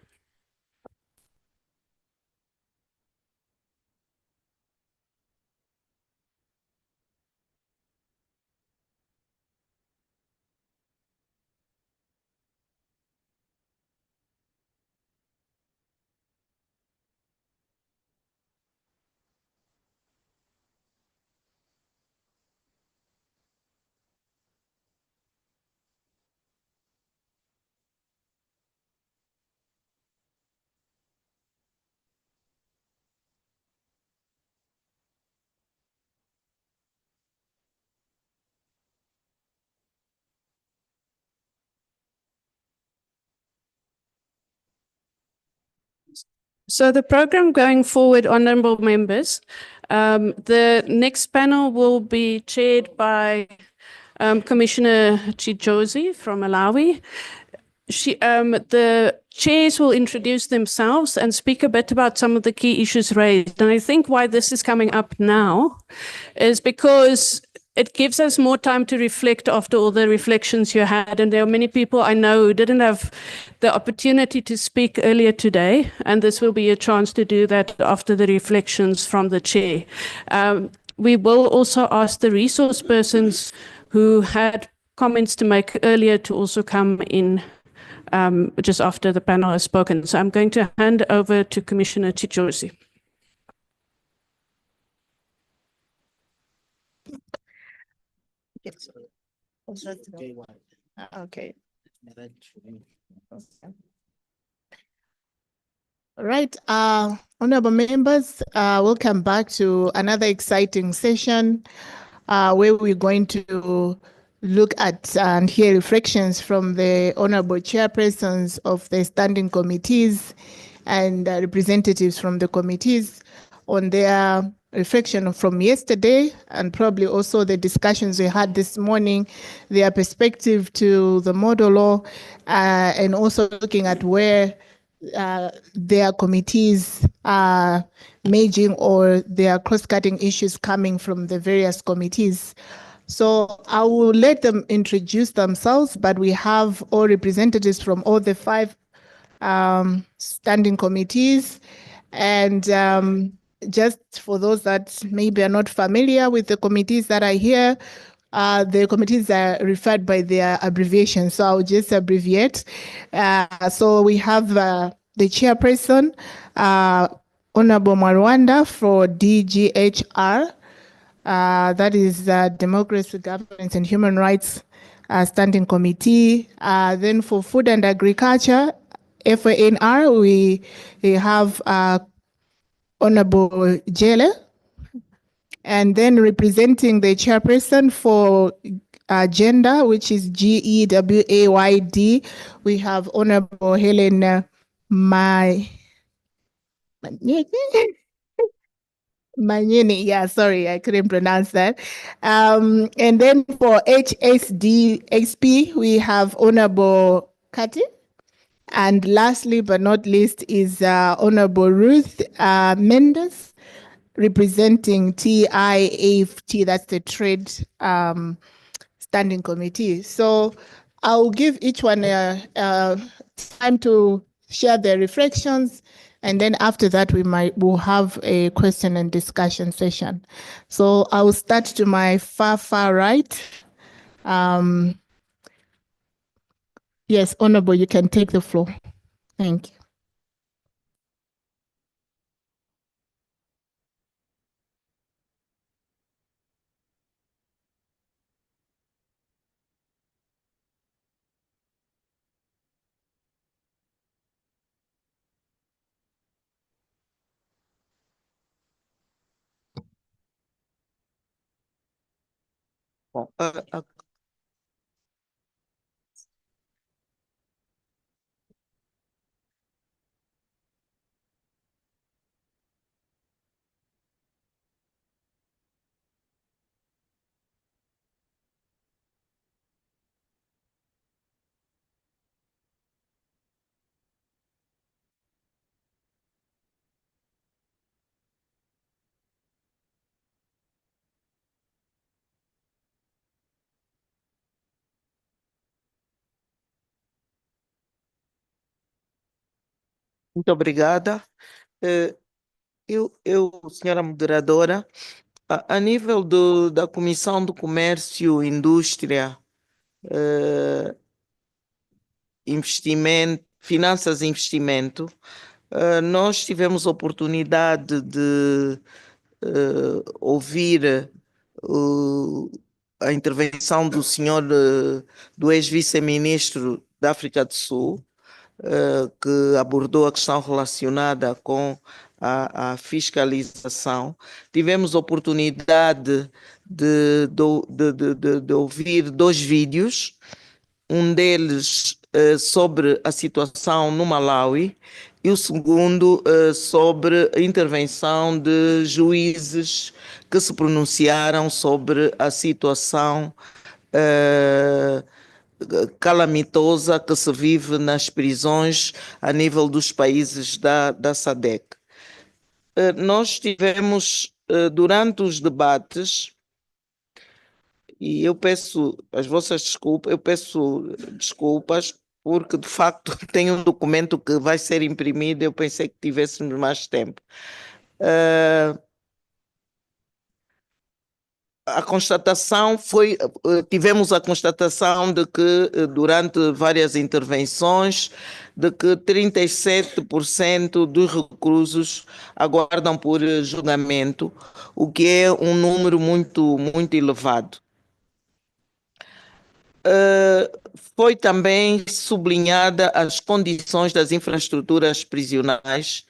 So the program going forward, honorable members, the next panel will be chaired by Commissioner Chijozi from Malawi. The chairs will introduce themselves and speak a bit about some of the key issues raised. And I think why this is coming up now is because it gives us more time to reflect after all the reflections you had. And there are many people I know who didn't have the opportunity to speak earlier today. And this will be a chance to do that after the reflections from the chair. We will also ask the resource persons who had comments to make earlier to also come in just after the panel has spoken. So I'm going to hand over to Commissioner Chijozi. Okay. All right, honorable members, welcome back to another exciting session where we're going to look at and hear reflections from the honorable chairpersons of the standing committees and representatives from the committees on their reflection from yesterday and probably also the discussions we had this morning, their perspective to the model law, and also looking at where their committees are merging or their cross-cutting issues coming from the various committees. So I will let them introduce themselves, but we have all representatives from all the 5 standing committees, And just for those that maybe are not familiar with the committees that are here, the committees are referred by their abbreviation. So I'll just abbreviate. So we have the chairperson, Honorable Marwanda for DGHR. That is Democracy, Governance and Human Rights Standing Committee. Then for Food and Agriculture, FANR, we have Honorable Jele. And then representing the chairperson for Gender, which is GEWAYD, we have Honorable Helen Manyeni, yeah, sorry, I couldn't pronounce that. And then for HSDXP, we have Honorable Kati. And lastly, but not least, is Honorable Ruth Mendes, representing TIAFT, that's the Trade Standing Committee. So I'll give each one time to share their reflections, and then after that we'll have a question and discussion session. So I will start to my far right. Yes, Honorable, you can take the floor. Thank you. Bom, muito obrigada. Senhora moderadora, a nível da Comissão do Comércio, Indústria, Investimento, Finanças e Investimento, nós tivemos a oportunidade de ouvir a intervenção do senhor, do ex-vice-ministro da África do Sul, que abordou a questão relacionada com a fiscalização. Tivemos a oportunidade de ouvir 2 vídeos, um deles sobre a situação no Malawi e o segundo sobre a intervenção de juízes que se pronunciaram sobre a situação calamitosa que se vive nas prisões a nível dos países da SADC. Nós tivemos, durante os debates, e eu peço as vossas desculpas, porque de facto tem um documento que vai ser imprimido, eu pensei que tivéssemos mais tempo. A constatação foi, tivemos a constatação de que durante várias intervenções, de que 37% dos reclusos aguardam por julgamento, o que é um número muito elevado. Foi também sublinhada as condições das infraestruturas prisionais,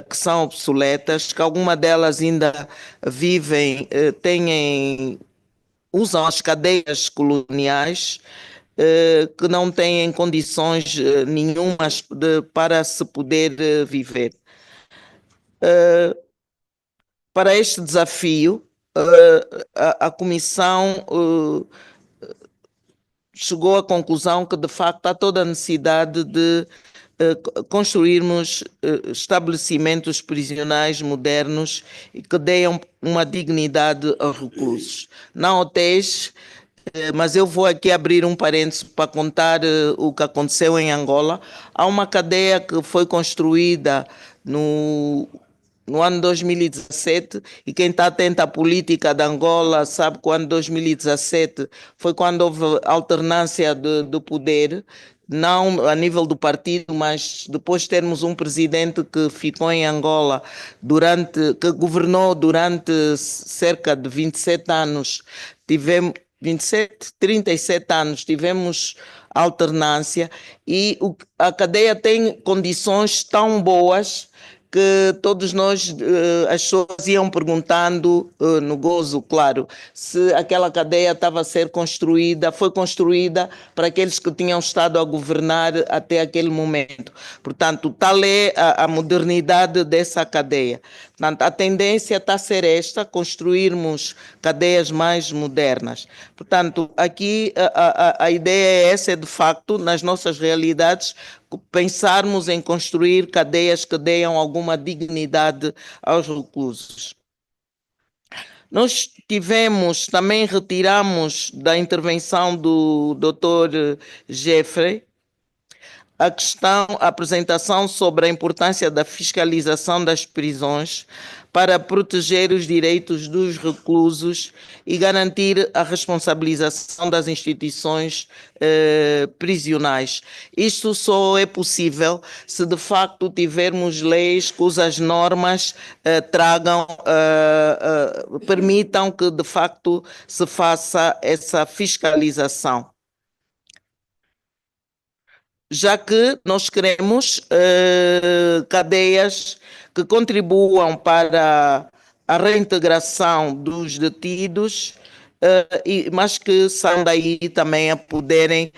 que são obsoletas, que algumas delas ainda vivem, usam as cadeias coloniais, que não têm condições nenhumas para se poder viver. Para este desafio, a Comissão chegou à conclusão que, de facto, há toda a necessidade de construirmos estabelecimentos prisionais modernos e que deem uma dignidade aos reclusos. Não hotéis, mas eu vou aqui abrir um parênteses para contar o que aconteceu em Angola. Há uma cadeia que foi construída no ano 2017, e quem está atento à política de Angola sabe que o ano 2017 foi quando houve alternância de poder, não a nível do partido, mas depois termos um presidente que ficou em Angola que governou durante cerca de 27 anos, tivemos 37 anos, tivemos alternância e a cadeia tem condições tão boas que todos nós, as pessoas iam perguntando, no gozo, claro, se aquela cadeia estava a ser construída, foi construída para aqueles que tinham estado a governar até aquele momento. Portanto, tal é a modernidade dessa cadeia. Portanto, a tendência está a ser esta, construirmos cadeias mais modernas. Portanto, aqui a ideia é essa, é de facto, nas nossas realidades, pensarmos em construir cadeias que deem alguma dignidade aos reclusos. Nós também retiramos da intervenção do Dr. Jeffrey a apresentação sobre a importância da fiscalização das prisões para proteger os direitos dos reclusos e garantir a responsabilização das instituições prisionais. Isto só é possível se de facto tivermos leis cujas normas permitam que de facto se faça essa fiscalização, já que nós queremos cadeias que contribuam para a reintegração dos detidos, mas que são daí também a poderem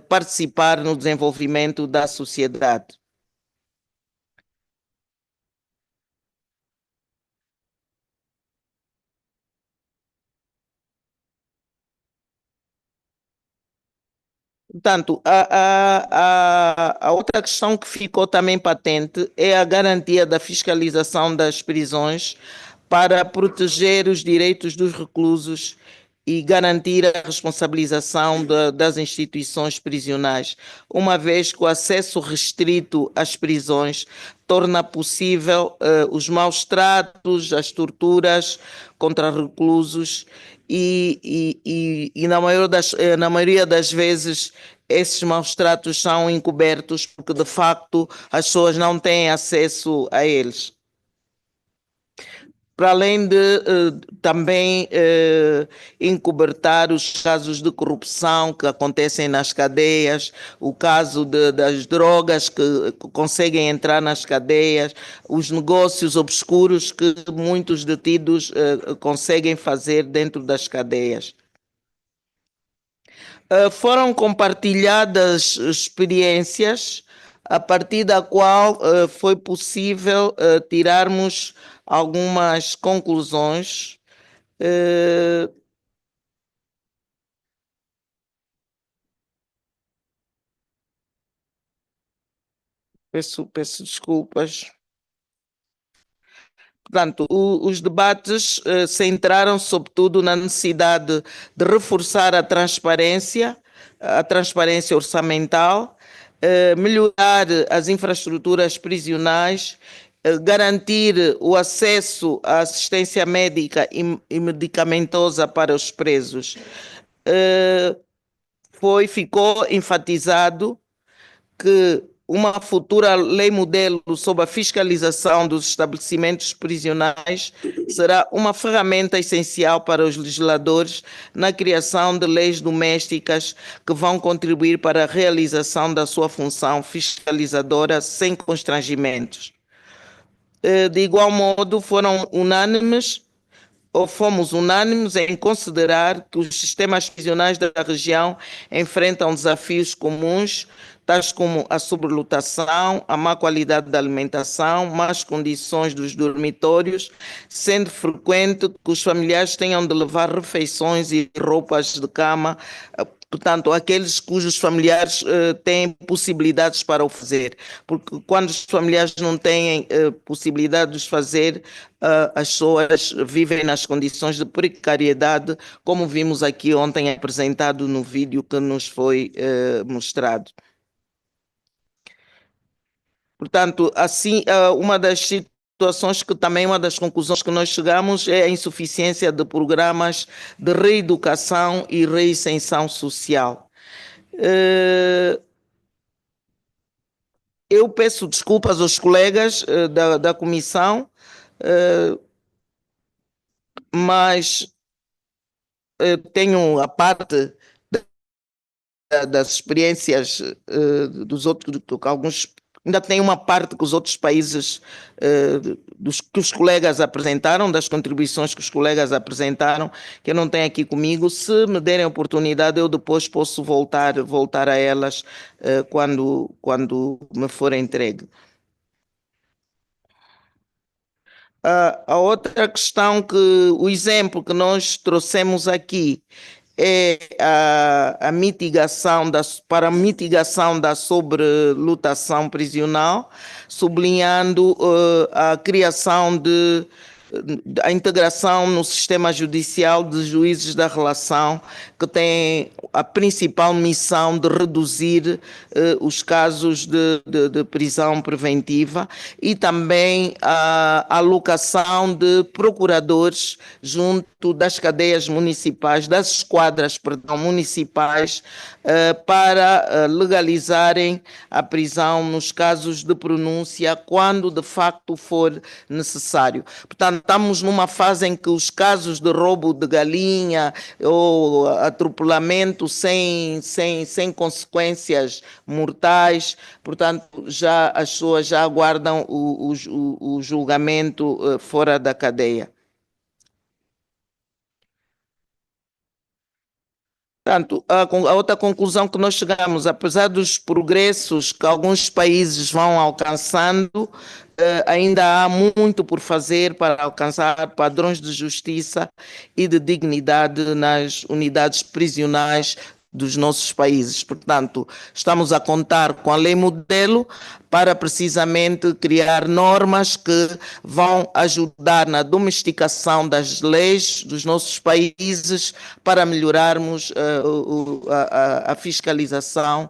participar no desenvolvimento da sociedade. Portanto, a outra questão que ficou também patente é a garantia da fiscalização das prisões para proteger os direitos dos reclusos e garantir a responsabilização das instituições prisionais, uma vez que o acesso restrito às prisões torna possível os maus tratos, as torturas contra reclusos e na maioria das vezes esses maus tratos são encobertos porque de facto as pessoas não têm acesso a eles. Para além de também encobertar os casos de corrupção que acontecem nas cadeias, o caso das drogas que conseguem entrar nas cadeias, os negócios obscuros que muitos detidos conseguem fazer dentro das cadeias. Foram compartilhadas experiências a partir da qual foi possível tirarmos algumas conclusões. Peço desculpas. Portanto, os debates centraram sobretudo na necessidade de reforçar a transparência orçamental, melhorar as infraestruturas prisionais, garantir o acesso à assistência médica e medicamentosa para os presos. Ficou enfatizado que uma futura lei modelo sobre a fiscalização dos estabelecimentos prisionais será uma ferramenta essencial para os legisladores na criação de leis domésticas que vão contribuir para a realização da sua função fiscalizadora sem constrangimentos. De igual modo, fomos unânimes em considerar que os sistemas prisionais da região enfrentam desafios comuns, tais como a sobrelotação, a má qualidade da alimentação, más condições dos dormitórios, sendo frequente que os familiares tenham de levar refeições e roupas de cama, portanto, aqueles cujos familiares têm possibilidades para o fazer, porque quando os familiares não têm possibilidade de os fazer, as pessoas vivem nas condições de precariedade, como vimos aqui ontem apresentado no vídeo que nos foi mostrado. Portanto, assim, uma das situações que também, uma das conclusões que nós chegamos é a insuficiência de programas de reeducação e reinserção social. Eu peço desculpas aos colegas da comissão, mas tenho a parte das experiências dos outros, alguns, ainda tem uma parte que os outros países, que os colegas apresentaram, das contribuições que os colegas apresentaram, que eu não tenho aqui comigo. Se me derem oportunidade, eu depois posso voltar a elas quando me for entregue. A outra questão o exemplo que nós trouxemos aqui é a mitigação para a mitigação da sobrelotação prisional, sublinhando a criação a integração no sistema judicial de juízes da relação, que têm a principal missão de reduzir os casos de prisão preventiva, e também a alocação de procuradores junto das cadeias municipais, das esquadras, municipais, para legalizarem a prisão nos casos de pronúncia, quando de facto for necessário. Portanto, estamos numa fase em que os casos de roubo de galinha ou atropelamento sem consequências mortais, portanto, as pessoas já aguardam o julgamento fora da cadeia. Portanto, a outra conclusão que nós chegamos, apesar dos progressos que alguns países vão alcançando, ainda há muito por fazer para alcançar padrões de justiça e de dignidade nas unidades prisionais dos nossos países. Portanto, estamos a contar com a lei modelo para precisamente criar normas que vão ajudar na domesticação das leis dos nossos países, para melhorarmos a fiscalização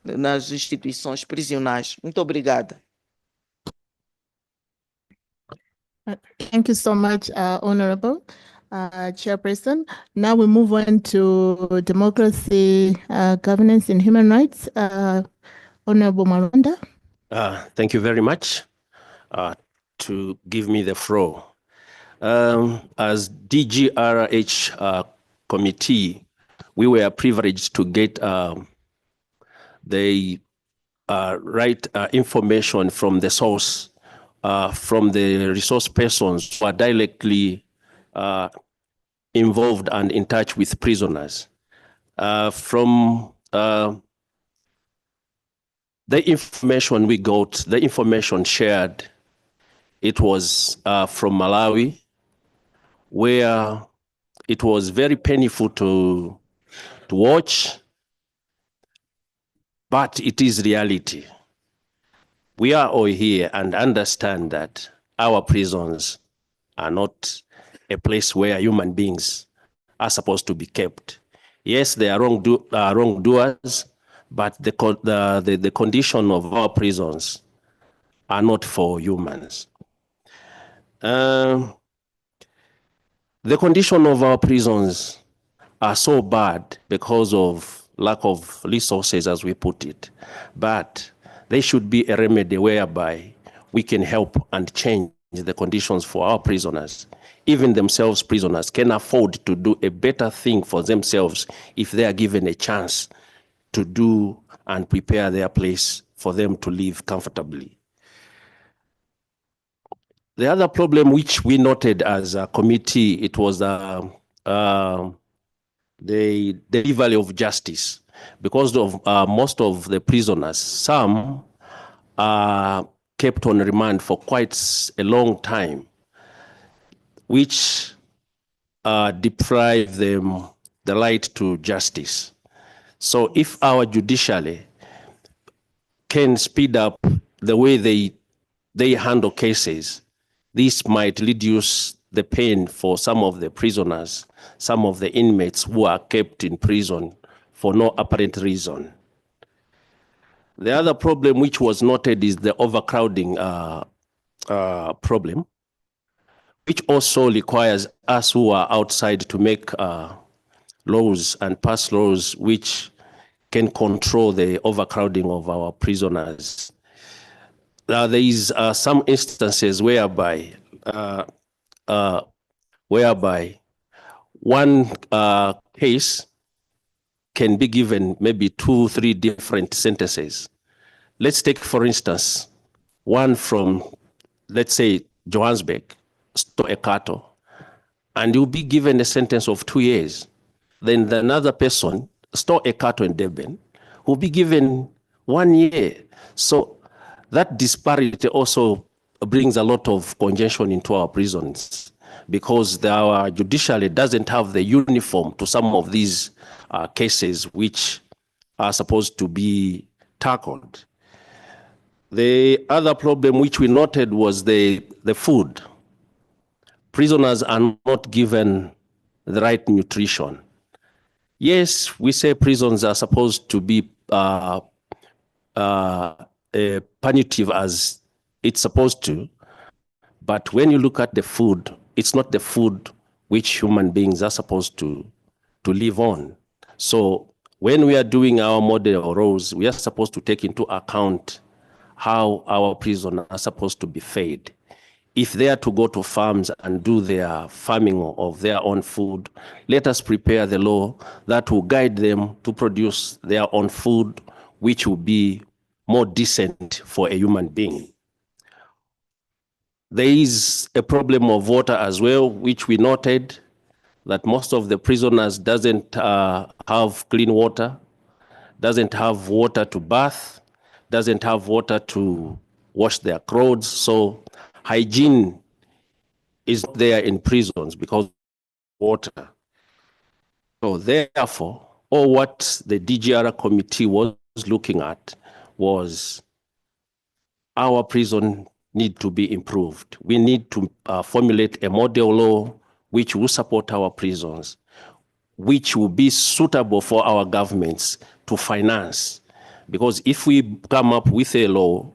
nas instituições prisionais. Muito obrigada. Thank you so much, Honorable Chairperson. Now we move on to democracy, governance and human rights. Honorable Marunda. Thank you very much to give me the floor. As DGRH committee, we were privileged to get the right information from the source, from the resource persons who are directly involved and in touch with prisoners. From the information we got, the information shared, it was from Malawi, where it was very painful to watch, but it is reality. We are all here and understand that our prisons are not a place where human beings are supposed to be kept. Yes, they are wrongdoers, but the condition of our prisons are not for humans. The condition of our prisons are so bad because of lack of resources, as we put it, but there should be a remedy whereby we can help and change the conditions for our prisoners. Even themselves, prisoners can afford to do a better thing for themselves if they are given a chance to do and prepare their place for them to live comfortably. The other problem which we noted as a committee, it was the delivery of justice. Because of most of the prisoners, some are kept on remand for quite a long time, which deprive them the right to justice. So if our judiciary can speed up the way they handle cases, this might reduce the pain for some of the prisoners, some of the inmates who are kept in prison for no apparent reason. The other problem which was noted is the overcrowding problem, which also requires us who are outside to make laws and pass laws which can control the overcrowding of our prisoners. There is some instances whereby one case can be given maybe 2, 3 different sentences. Let's take, for instance, one from, let's say, Johannesburg, stole a cattle, and you'll be given a sentence of 2 years. Then another person stole a cattle in Durban, will be given 1 year. So that disparity also brings a lot of congestion into our prisons, because our judiciary doesn't have the uniform to some of these cases which are supposed to be tackled. The other problem which we noted was the food. Prisoners are not given the right nutrition. Yes, we say prisons are supposed to be punitive as it's supposed to, but when you look at the food, it's not the food which human beings are supposed to live on. So when we are doing our model roles, we are supposed to take into account how our prisoners are supposed to be fed. If they are to go to farms and do their farming of their own food, let us prepare the law that will guide them to produce their own food, which will be more decent for a human being. There is a problem of water as well, which we noted that most of the prisoners doesn't have clean water, doesn't have water to bath, doesn't have water to wash their clothes. So hygiene is not there in prisons because of water. So therefore, all what the DGR committee was looking at was our prison need to be improved. We need to formulate a model law which will support our prisons, which will be suitable for our governments to finance. Because if we come up with a law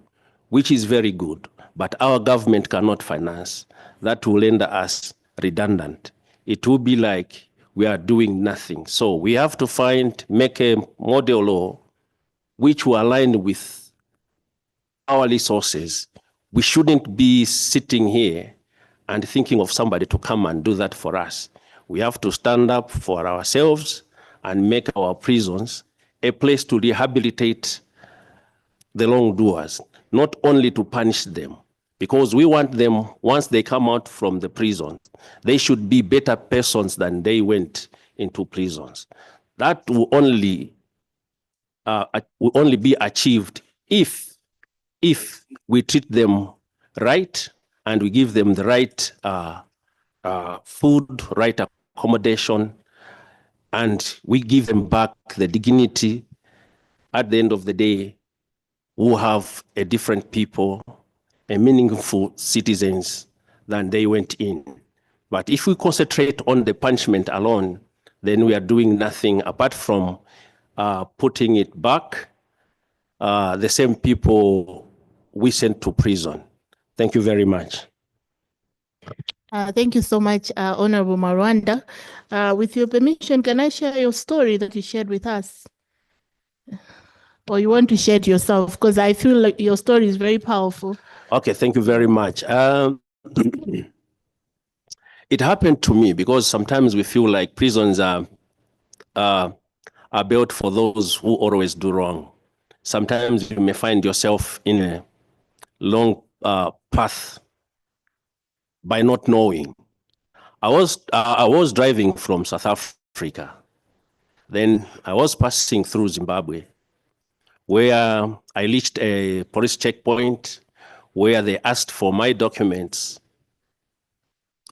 which is very good, but our government cannot finance, that will render us redundant. It will be like we are doing nothing. So we have to make a model law which will align with our resources. We shouldn't be sitting here and thinking of somebody to come and do that for us. We have to stand up for ourselves and make our prisons a place to rehabilitate the wrongdoers, not only to punish them, because we want them, once they come out from the prison, they should be better persons than they went into prisons. That will only be achieved if we treat them right and we give them the right food, right accommodation, and we give them back the dignity. At the end of the day, we'll have a different people, a meaningful citizens than they went in. But if we concentrate on the punishment alone, then we are doing nothing apart from putting it back the same people we sent to prison. Thank you very much. Thank you so much, Honorable Marwanda. With your permission, can I share your story that you shared with us? Or you want to share it yourself? Because I feel like your story is very powerful. Okay, thank you very much. It happened to me because sometimes we feel like prisons are built for those who always do wrong. Sometimes you may find yourself in a long path by not knowing. I was driving from South Africa. Then I was passing through Zimbabwe, where I reached a police checkpoint where they asked for my documents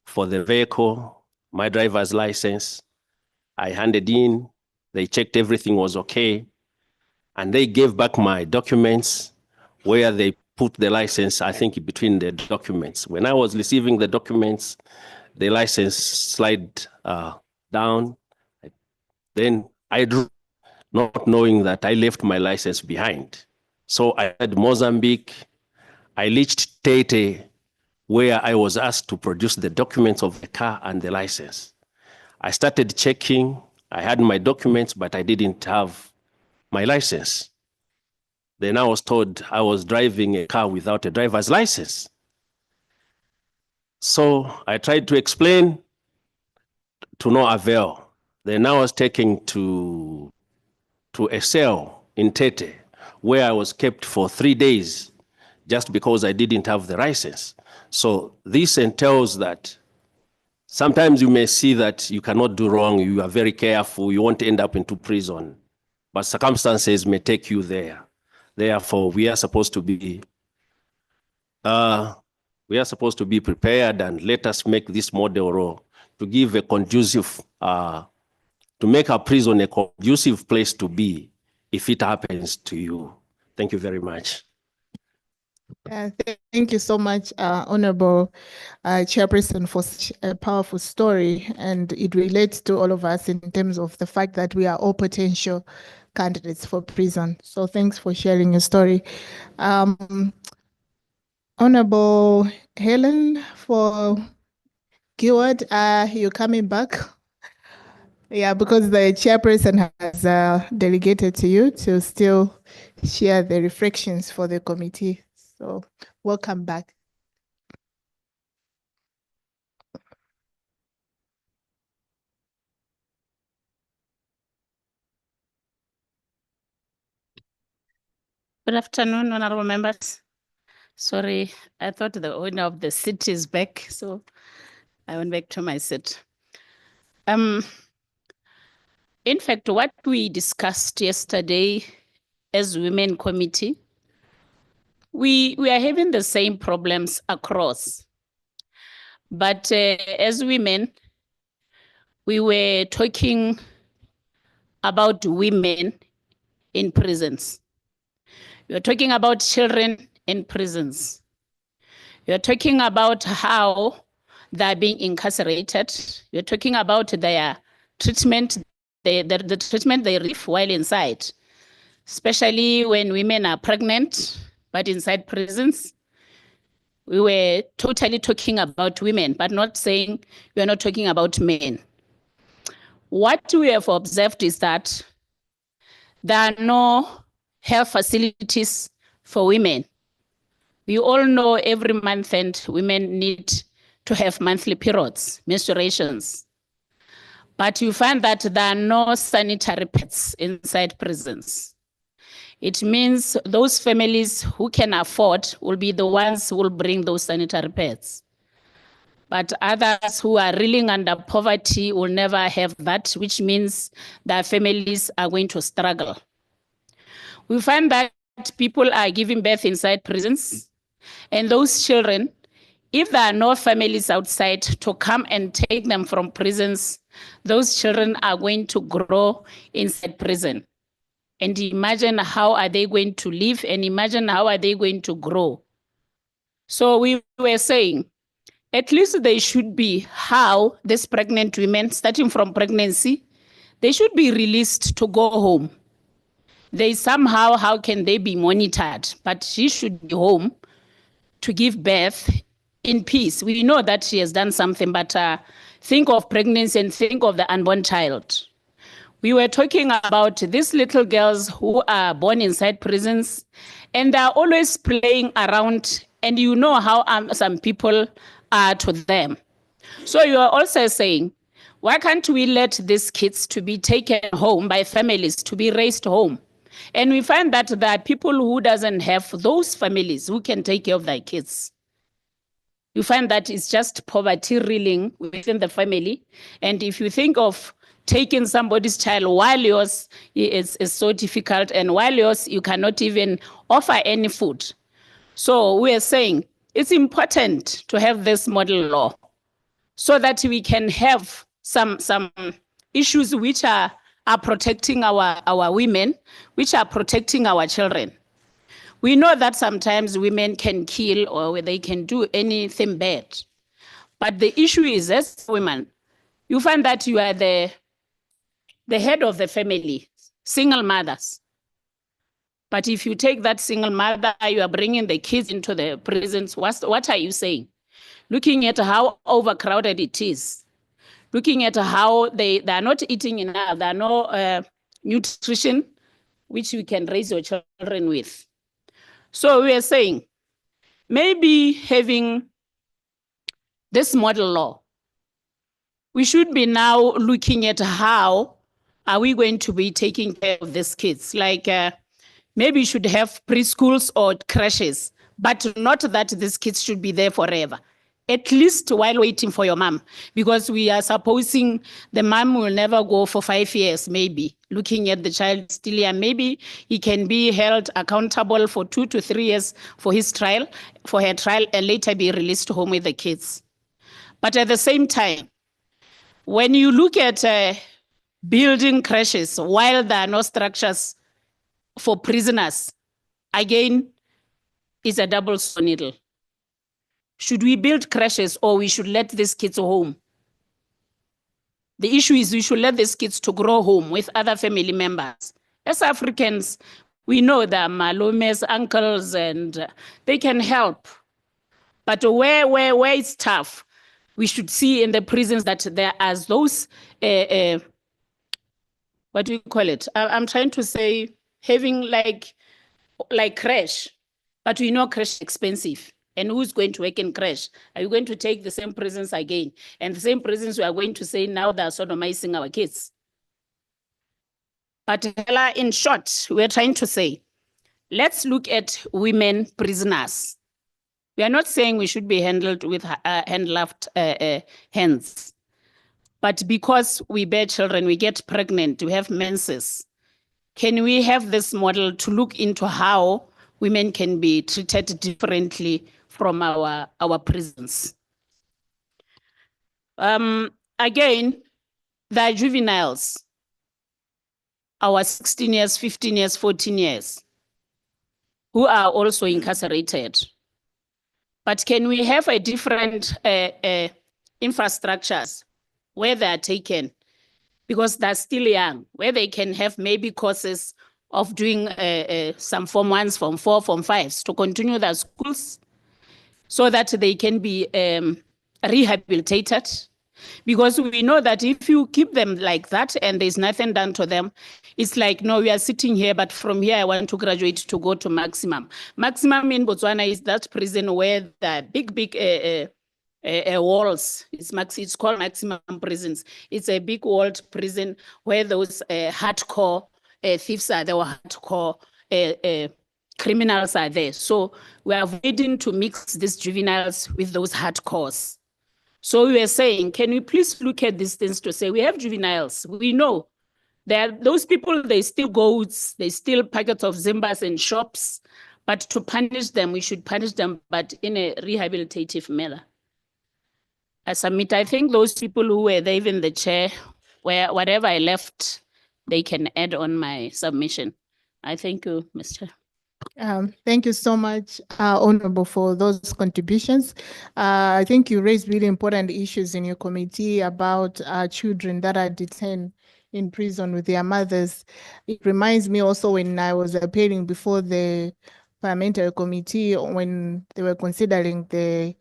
for the vehicle, my driver's license. I handed in, they checked everything was okay, and they gave back my documents where they put the license, I think, between the documents. When I was receiving the documents, the license slid down. Then I drew, not knowing that I left my license behind. So I had Mozambique. I reached Tete, where I was asked to produce the documents of the car and the license. I started checking. I had my documents, but I didn't have my license. Then I was told I was driving a car without a driver's license. So I tried to explain, to no avail. Then I was taken to a cell in Tete, where I was kept for 3 days just because I didn't have the license. So this entails that sometimes you may see that you cannot do wrong, you are very careful, you won't end up into prison, but circumstances may take you there. Therefore, we are supposed to be prepared, and let us make this model role to give a conducive, to make our prison a conducive place to be if it happens to you. Thank you very much. Thank you so much, Honorable Chairperson, for such a powerful story. And it relates to all of us in terms of the fact that we are all potential candidates for prison. So thanks for sharing your story. Honorable Helen for Gilward, you're coming back? Yeah, because the chairperson has delegated to you to still share the reflections for the committee. So welcome back. Good afternoon, honorable members. Sorry, I thought the owner of the seat is back, so I went back to my seat. In fact, what we discussed yesterday as Women Committee, we are having the same problems across. But as women, we were talking about women in prisons. We are talking about children in prisons. We are talking about how they're being incarcerated. We are talking about their treatment, the treatment they receive while inside, especially when women are pregnant, but inside prisons. We were totally talking about women, but not saying we are not talking about men. What we have observed is that there are no health facilities for women. We all know every month and women need to have monthly periods, menstruations. But you find that there are no sanitary pads inside prisons. It means those families who can afford will be the ones who will bring those sanitary pads. But others who are reeling under poverty will never have that, which means their families are going to struggle. We find that people are giving birth inside prisons, and those children, if there are no families outside to come and take them from prisons, those children are going to grow inside prison. And imagine how are they going to live, and imagine how are they going to grow. So we were saying, at least they should be how these pregnant women, starting from pregnancy, they should be released to go home. They somehow, how can they be monitored? But she should be home to give birth in peace. We know that she has done something, but think of pregnancy and think of the unborn child. We were talking about these little girls who are born inside prisons, and they're always playing around, and you know how some people are to them. So you are also saying, why can't we let these kids to be taken home by families, to be raised home? And we find that there are people who doesn't have those families who can take care of their kids. You find that it's just poverty reeling within the family. And if you think of taking somebody's child while yours is so difficult, and while yours you cannot even offer any food. So we are saying it's important to have this model law so that we can have some issues which are protecting our women, which are protecting our children. We know that sometimes women can kill or they can do anything bad. But the issue is, as women, you find that you are the head of the family, single mothers. But if you take that single mother, you are bringing the kids into the prisons. What are you saying? Looking at how overcrowded it is, looking at how they are not eating enough, there are no nutrition which you can raise your children with. So we are saying maybe having this model law, we should be now looking at how are we going to be taking care of these kids? Like maybe you should have preschools or crashes, but not that these kids should be there forever. At least while waiting for your mom, because we are supposing the mom will never go for 5 years, maybe, looking at the child still young. Maybe he can be held accountable for 2 to 3 years for his trial, for her trial, and later be released home with the kids. But at the same time, when you look at building crashes while there are no structures for prisoners, again, is a double-edged needle. Should we build crashes or we should let these kids home? The issue is we should let these kids to grow home with other family members. As Africans, we know that malumes, uncles, and they can help. But where it's tough, we should see in the prisons that there are those, what do you call it? I'm trying to say having like crash, but we know crash is expensive. And who's going to work in crash? Are you going to take the same prisons again? And the same prisons we are going to say now they're sodomizing our kids. But in short, we're trying to say, let's look at women prisoners. We are not saying we should be handled with hand-loved hands. But because we bear children, we get pregnant, we have menses. Can we have this model to look into how women can be treated differently from our prisons? Again, the juveniles, our 16 years, 15 years, 14 years, who are also incarcerated. But can we have a different infrastructures where they are taken, because they're still young, where they can have maybe courses of doing some Form 1s, Form 4, Form 5s to continue their schools so that they can be rehabilitated. Because we know that if you keep them like that and there's nothing done to them, it's like, no, we are sitting here, but from here I want to graduate to go to maximum. Maximum in Botswana is that prison where the big walls, it's called maximum prisons. It's a big walled prison where those hardcore thieves are, there were hardcore criminals are there. So we are avoiding to mix these juveniles with those hardcores. So we were saying, can we please look at these things to say, we have juveniles, we know that those people, they steal goats, they steal packets of Zimbas in shops, but to punish them, we should punish them, but in a rehabilitative manner. I submit, I think those people who were there, even the chair, where whatever I left, they can add on my submission. I thank you, Mr. Thank you so much, Honorable, for those contributions. I think you raised really important issues in your committee about children that are detained in prison with their mothers. It reminds me also when I was appearing before the parliamentary committee when they were considering the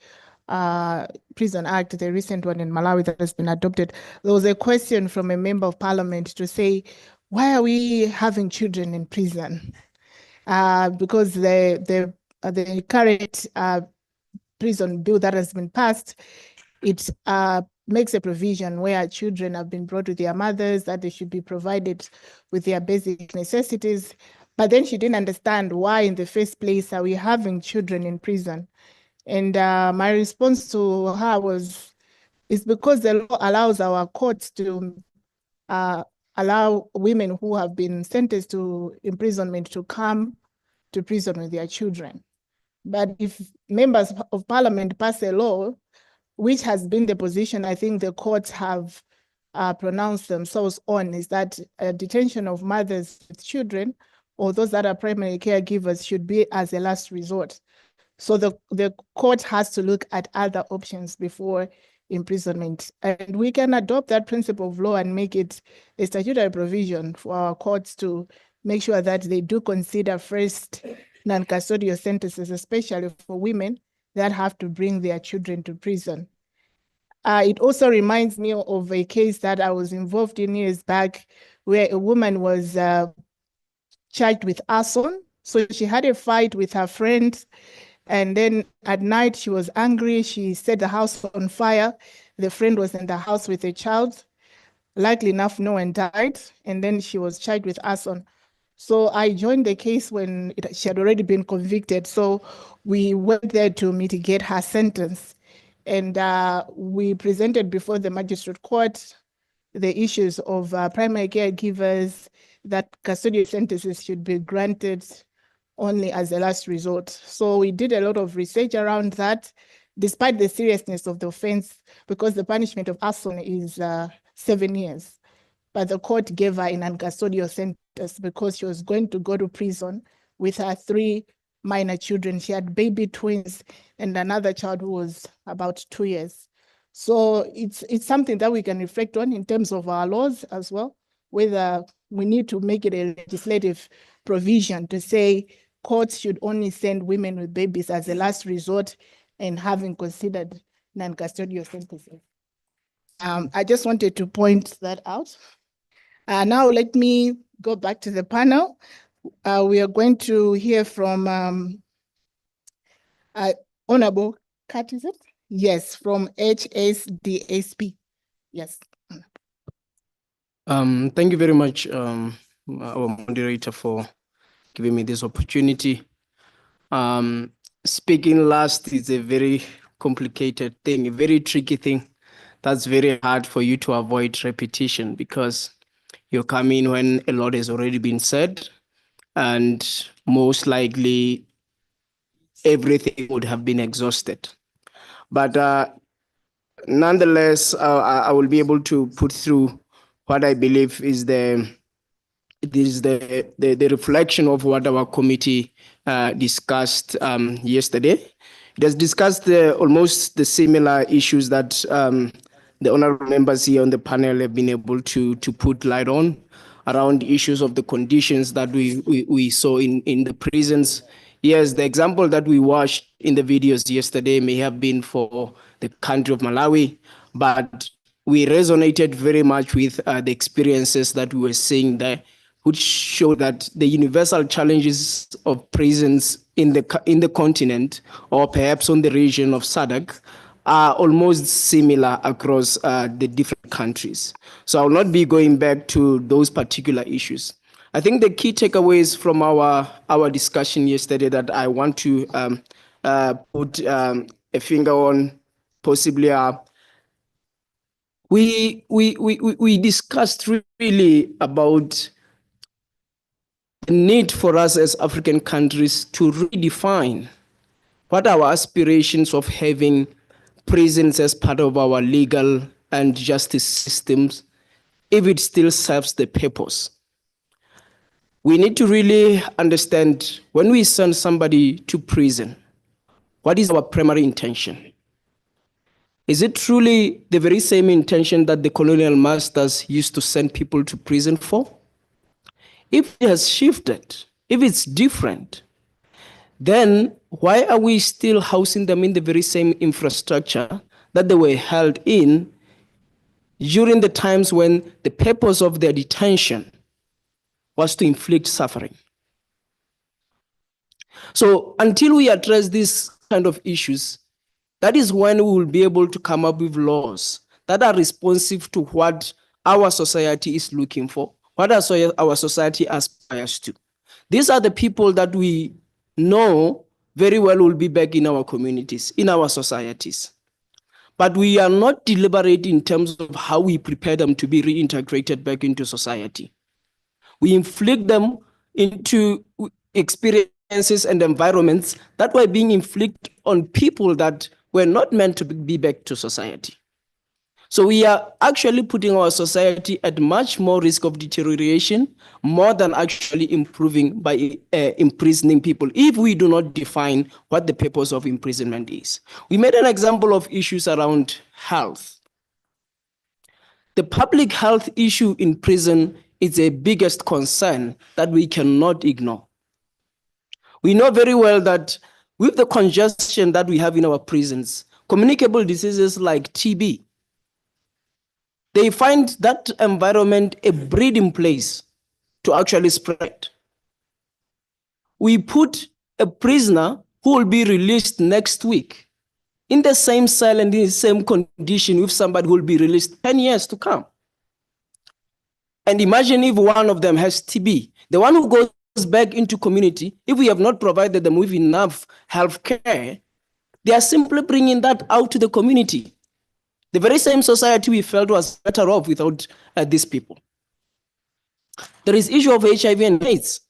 Prison Act, the recent one in Malawi that has been adopted. There was a question from a member of parliament to say, why are we having children in prison? Because the current prison bill that has been passed, it makes a provision where children have been brought with their mothers, that they should be provided with their basic necessities. But then she didn't understand why in the first place are we having children in prison. And my response to her was, it's because the law allows our courts to allow women who have been sentenced to imprisonment to come to prison with their children. But if members of parliament pass a law, which has been the position I think the courts have pronounced themselves on, is that detention of mothers with children or those that are primary caregivers should be as a last resort. So the court has to look at other options before imprisonment. And we can adopt that principle of law and make it a statutory provision for our courts to make sure that they do consider first non-custodial sentences, especially for women that have to bring their children to prison. It also reminds me of a case that I was involved in years back where a woman was charged with arson. So she had a fight with her friend, and then at night she was angry. She set the house on fire. The friend was in the house with a child. Likely enough, no one died, and then she was charged with arson. So I joined the case when she had already been convicted. So we went there to mitigate her sentence. And we presented before the magistrate court the issues of primary caregivers, that custodial sentences should be granted only as a last resort. So we did a lot of research around that, despite the seriousness of the offense, because the punishment of arson is 7 years. But the court gave her a non-custodial sentence because she was going to go to prison with her 3 minor children. She had baby twins and another child who was about 2 years. So it's something that we can reflect on in terms of our laws as well, whether we need to make it a legislative provision to say courts should only send women with babies as a last resort and having considered non-custodial sentences. I just wanted to point that out. Now let me go back to the panel. We are going to hear from Honorable Kat, is it? Yes, from HSDSP. Yes. Thank you very much, our moderator, for giving me this opportunity. Speaking last is a very complicated thing, a very tricky thing. That's very hard for you to avoid repetition because you come in when a lot has already been said, and most likely everything would have been exhausted. But nonetheless, I will be able to put through what I believe is the reflection of what our committee discussed yesterday. It has discussed almost the similar issues that the honorable members here on the panel have been able to put light on around issues of the conditions that we saw in the prisons. Yes, the example that we watched in the videos yesterday may have been for the country of Malawi, but we resonated very much with the experiences that we were seeing there, which show that the universal challenges of prisons in the continent, or perhaps on the region of SADC, are almost similar across the different countries. So I will not be going back to those particular issues. I think the key takeaways from our discussion yesterday that I want to put a finger on possibly are, we discussed really about the need for us as African countries to redefine what our aspirations of having prisons as part of our legal and justice systems, if it still serves the purpose. We need to really understand when we send somebody to prison, what is our primary intention? Is it truly the very same intention that the colonial masters used to send people to prison for? If it has shifted, if it's different, then why are we still housing them in the very same infrastructure that they were held in during the times when the purpose of their detention was to inflict suffering? So until we address these kind of issues, that is when we will be able to come up with laws that are responsive to what our society is looking for, what our society aspires to. These are the people that we know very well will be back in our communities, in our societies. But we are not deliberate in terms of how we prepare them to be reintegrated back into society. We inflict them into experiences and environments that were being inflicted on people that were not meant to be back to society. So we are actually putting our society at much more risk of deterioration, more than actually improving by imprisoning people, if we do not define what the purpose of imprisonment is. We made an example of issues around health. The public health issue in prison is the biggest concern that we cannot ignore. We know very well that with the congestion that we have in our prisons, communicable diseases like TB, they find that environment a breeding place to actually spread. We put a prisoner who will be released next week in the same cell and in the same condition with somebody who will be released 10 years to come. And imagine if one of them has TB, the one who goes back into community, if we have not provided them with enough health care, they are simply bringing that out to the community. The very same society we felt was better off without these people. There is issue of HIV and AIDS.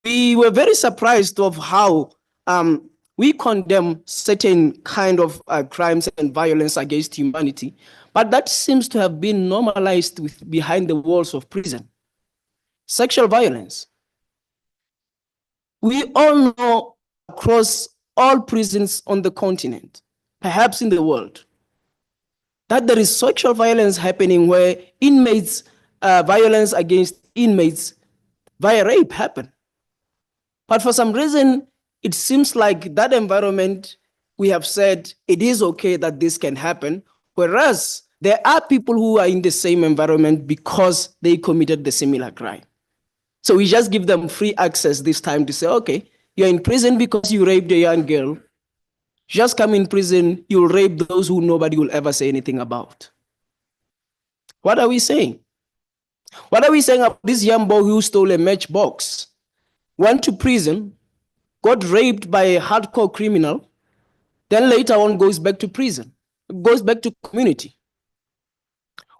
We were very surprised of how we condemn certain kind of crimes and violence against humanity, but that seems to have been normalized behind the walls of prison. Sexual violence. We all know across all prisons on the continent, perhaps in the world, that there is sexual violence happening where inmates, violence against inmates via rape happen. But for some reason, it seems like that environment, we have said it is okay that this can happen, whereas there are people who are in the same environment because they committed the similar crime. So we just give them free access this time to say, okay, you're in prison because you raped a young girl. Just come in prison, you'll rape those who nobody will ever say anything about. What are we saying? What are we saying about this young boy who stole a matchbox, went to prison, got raped by a hardcore criminal, then later on goes back to prison, goes back to community?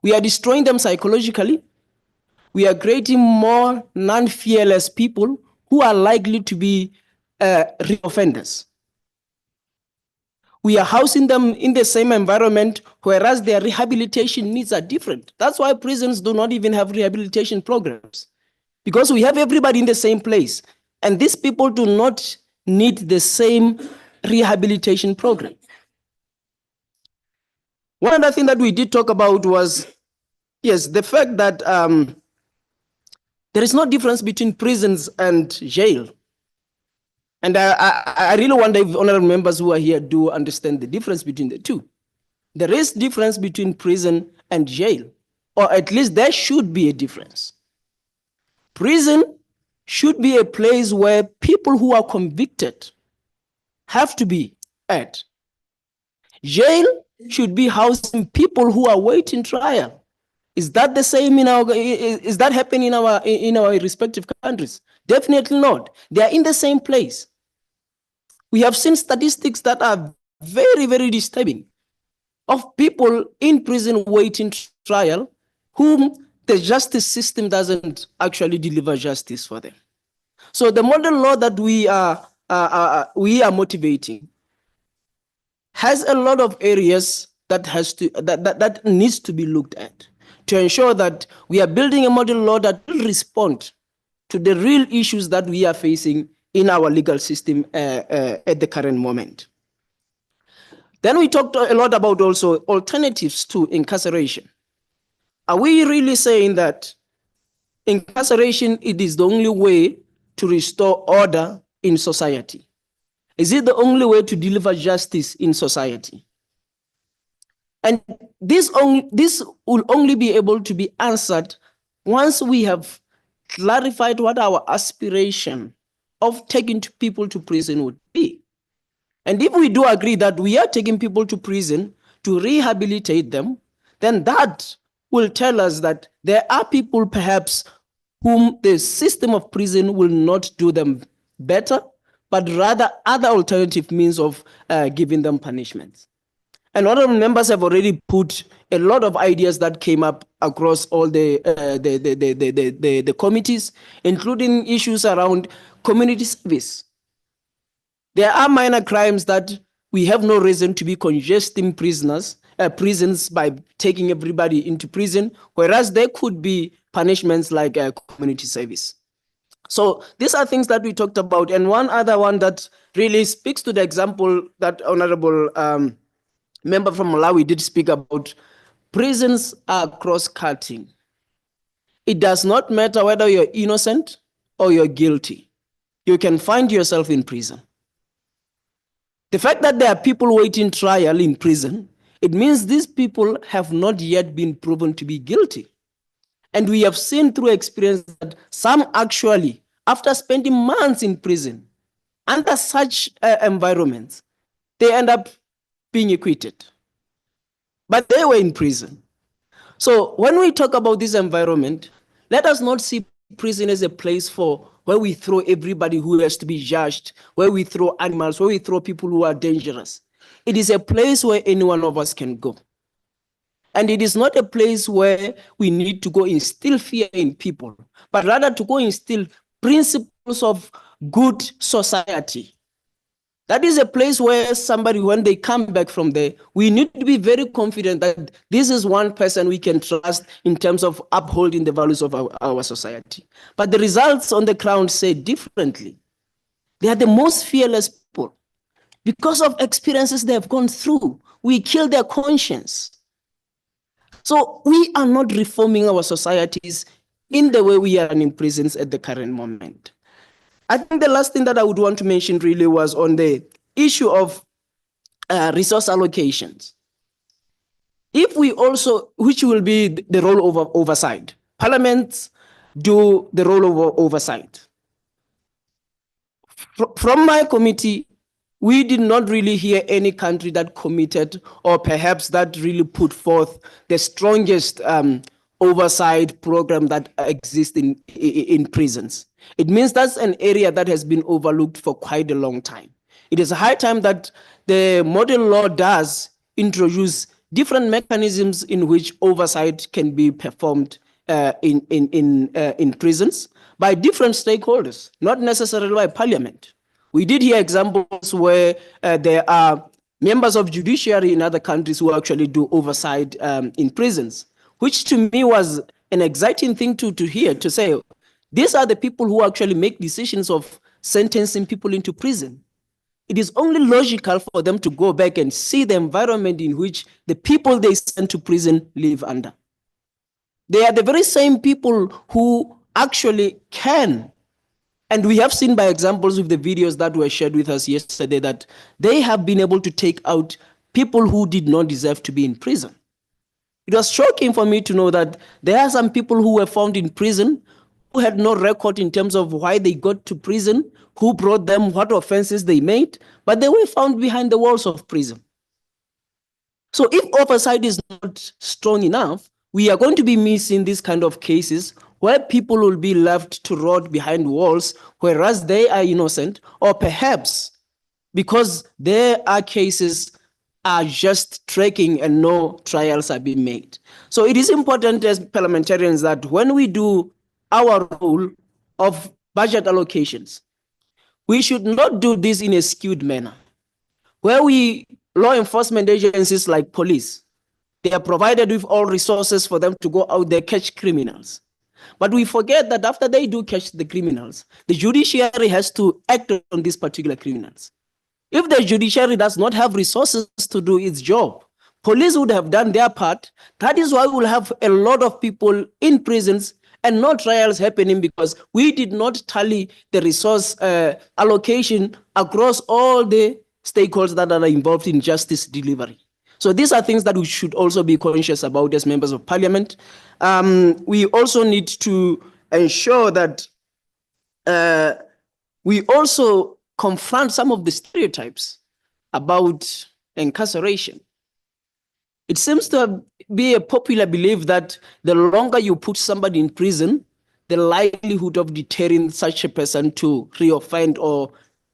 We are destroying them psychologically. We are creating more non-fearless people who are likely to be reoffenders. We are housing them in the same environment, whereas their rehabilitation needs are different. That's why prisons do not even have rehabilitation programs, because we have everybody in the same place, and these people do not need the same rehabilitation program. One other thing that we did talk about was, yes, the fact that there is no difference between prisons and jail. And I really wonder if honorable members who are here do understand the difference between the two. There is difference between prison and jail, or at least there should be a difference. Prison should be a place where people who are convicted have to be at. Jail should be housing people who are waiting trial. Is that the same in our? Is that happening in our respective countries? Definitely not. They are in the same place. We have seen statistics that are very, very disturbing of people in prison waiting trial whom the justice system doesn't actually deliver justice for them. So the model law that we are motivating has a lot of areas that needs to be looked at to ensure that we are building a model law that will respond to the real issues that we are facing in our legal system at the current moment. Then we talked a lot about also alternatives to incarceration. Are we really saying that incarceration it is the only way to restore order in society? Is it the only way to deliver justice in society? And this will only be able to be answered once we have clarified what our aspiration of taking people to prison would be. And if we do agree that we are taking people to prison to rehabilitate them, then that will tell us that there are people perhaps whom the system of prison will not do them better, but rather other alternative means of giving them punishments. And honorable members have already put a lot of ideas that came up across all the committees, including issues around community service. There are minor crimes that we have no reason to be congesting prisons by taking everybody into prison, whereas there could be punishments like community service. So these are things that we talked about. And one other one that really speaks to the example that honorable member from Malawi did speak about, prisons are cross-cutting. it does not matter whether you're innocent or you're guilty. You can find yourself in prison. The fact that there are people waiting trial in prison, it means these people have not yet been proven to be guilty. And we have seen through experience that some actually, after spending months in prison, under such environments, they end up being acquitted. But they were in prison. So when we talk about this environment, let us not see prison as a place for where we throw everybody who has to be judged, where we throw animals, where we throw people who are dangerous. It is a place where any one of us can go. And it is not a place where we need to go instill fear in people, but rather to go instill principles of good society. That is a place where somebody, when they come back from there, we need to be very confident that this is one person we can trust in terms of upholding the values of our society. But the results on the ground say differently. They are the most fearless people. Because of experiences they have gone through, we kill their conscience. So we are not reforming our societies in the way we are in prisons at the current moment. I think the last thing that I would want to mention really was on the issue of resource allocations. If we also, which will be the role of oversight, parliaments do the role of oversight. From my committee, we did not really hear any country that committed or perhaps that really put forth the strongest oversight program that exists in prisons. It means that's an area that has been overlooked for quite a long time. It is a high time that the model law does introduce different mechanisms in which oversight can be performed in prisons by different stakeholders, not necessarily by parliament. We did hear examples where there are members of judiciary in other countries who actually do oversight in prisons, which to me was an exciting thing to hear, to say, these are the people who actually make decisions of sentencing people into prison. It is only logical for them to go back and see the environment in which the people they send to prison live under. They are the very same people who actually can, and we have seen by examples of the videos that were shared with us yesterday, that they have been able to take out people who did not deserve to be in prison. It was shocking for me to know that there are some people who were found in prison who had no record in terms of why they got to prison, who brought them, what offenses they made, but they were found behind the walls of prison. So if oversight is not strong enough, we are going to be missing these kind of cases where people will be left to rot behind walls, whereas they are innocent, or perhaps because there are cases are just tracking and no trials are being made. So it is important as parliamentarians that when we do our role of budget allocations, we should not do this in a skewed manner, where law enforcement agencies like police, they are provided with all resources for them to go out there, catch criminals. But we forget that after they do catch the criminals, the judiciary has to act on these particular criminals. If the judiciary does not have resources to do its job, police would have done their part. That is why we'll have a lot of people in prisons and no trials happening, because we did not tally the resource allocation across all the stakeholders that are involved in justice delivery. So these are things that we should also be conscious about as members of parliament. We also need to ensure that we also confront some of the stereotypes about incarceration. It seems to be a popular belief that the longer you put somebody in prison, the likelihood of deterring such a person to reoffend or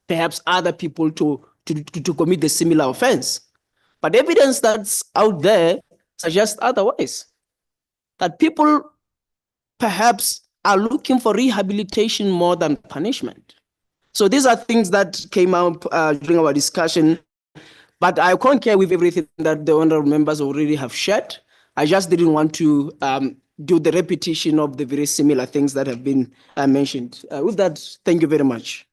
perhaps other people to commit the similar offense. But evidence that's out there suggests otherwise, that people perhaps are looking for rehabilitation more than punishment. So these are things that came out during our discussion, but I concur with everything that the honorable members already have shared. I just didn't want to do the repetition of the very similar things that have been mentioned. With that, thank you very much.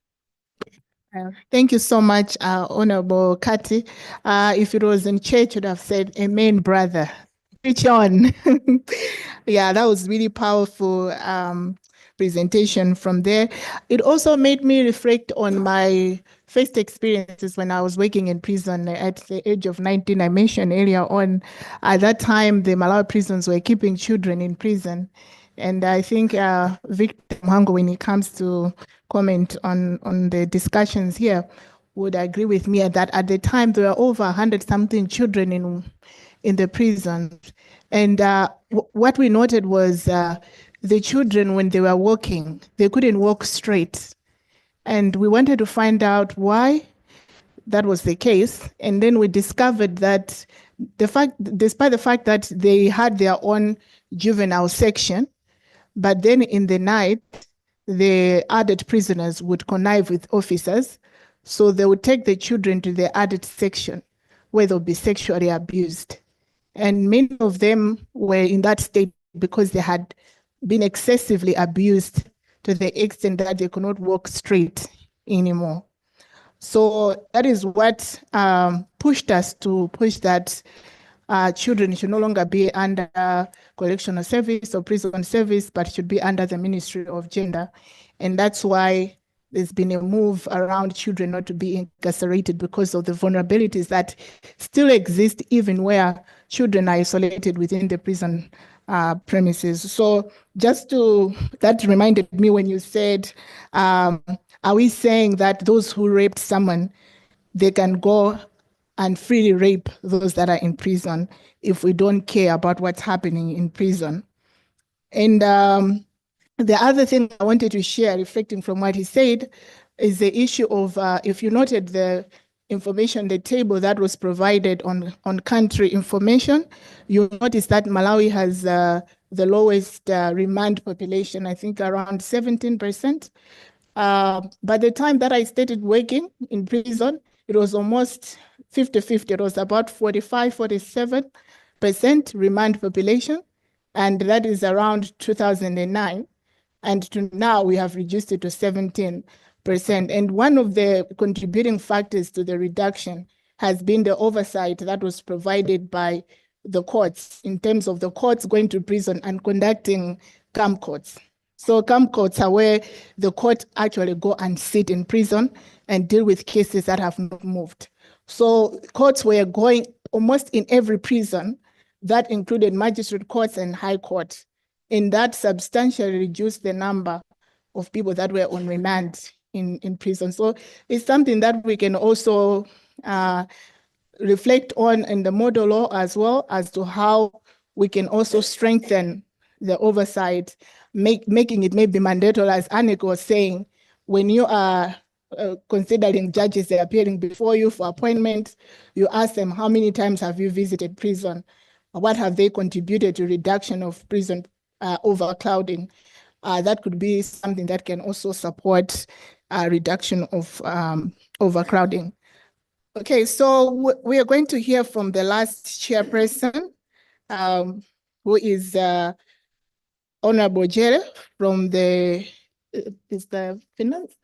Thank you so much, Honorable Kati. If it was in church, you'd have said, "Amen, brother." Preach on. Yeah, that was really powerful presentation from there. It also made me reflect on my first experiences when I was working in prison at the age of 19. I mentioned earlier on, at that time, the Malawi prisons were keeping children in prison. And I think Victor Mhango, when it comes to comment on the discussions here, would agree with me that at the time there were over 100-something children in the prison. And what we noted was the children, when they were walking, they couldn't walk straight. And we wanted to find out why that was the case. And then we discovered that despite the fact that they had their own juvenile section, but then in the night, the adult prisoners would connive with officers. So they would take the children to the adult section where they'll be sexually abused. And many of them were in that state because they had been excessively abused to the extent that they could not walk straight anymore. So that is what pushed us to push that children should no longer be under correctional service or prison service, but should be under the Ministry of Gender. And that's why there's been a move around children not to be incarcerated because of the vulnerabilities that still exist even where children are isolated within the prison premises. So that reminded me when you said, are we saying that those who raped someone, they can go and freely rape those that are in prison if we don't care about what's happening in prison? And the other thing I wanted to share, reflecting from what he said, is the issue of, if you noted the information, the table that was provided on country information, you notice that Malawi has the lowest remand population, I think around 17%. By the time that I started working in prison, it was almost 50-50. It was about 45-47% remand population, and that is around 2009. And to now we have reduced it to 17%. And one of the contributing factors to the reduction has been the oversight that was provided by the courts in terms of the courts going to prison and conducting camp courts. So camp courts are where the court actually go and sit in prison and deal with cases that have not moved. So courts were going almost in every prison. That included magistrate courts and high court. And that substantially reduced the number of people that were on remand in prison. So it's something that we can also reflect on in the model law as well as to how we can also strengthen the oversight, making it maybe mandatory, as Anik was saying, when you are considering judges appearing before you for appointment, you ask them, how many times have you visited prison? What have they contributed to reduction of prison overcrowding? That could be something that can also support reduction of overcrowding. Okay, so we are going to hear from the last chairperson, who is Honorable Jere from the, is the finance?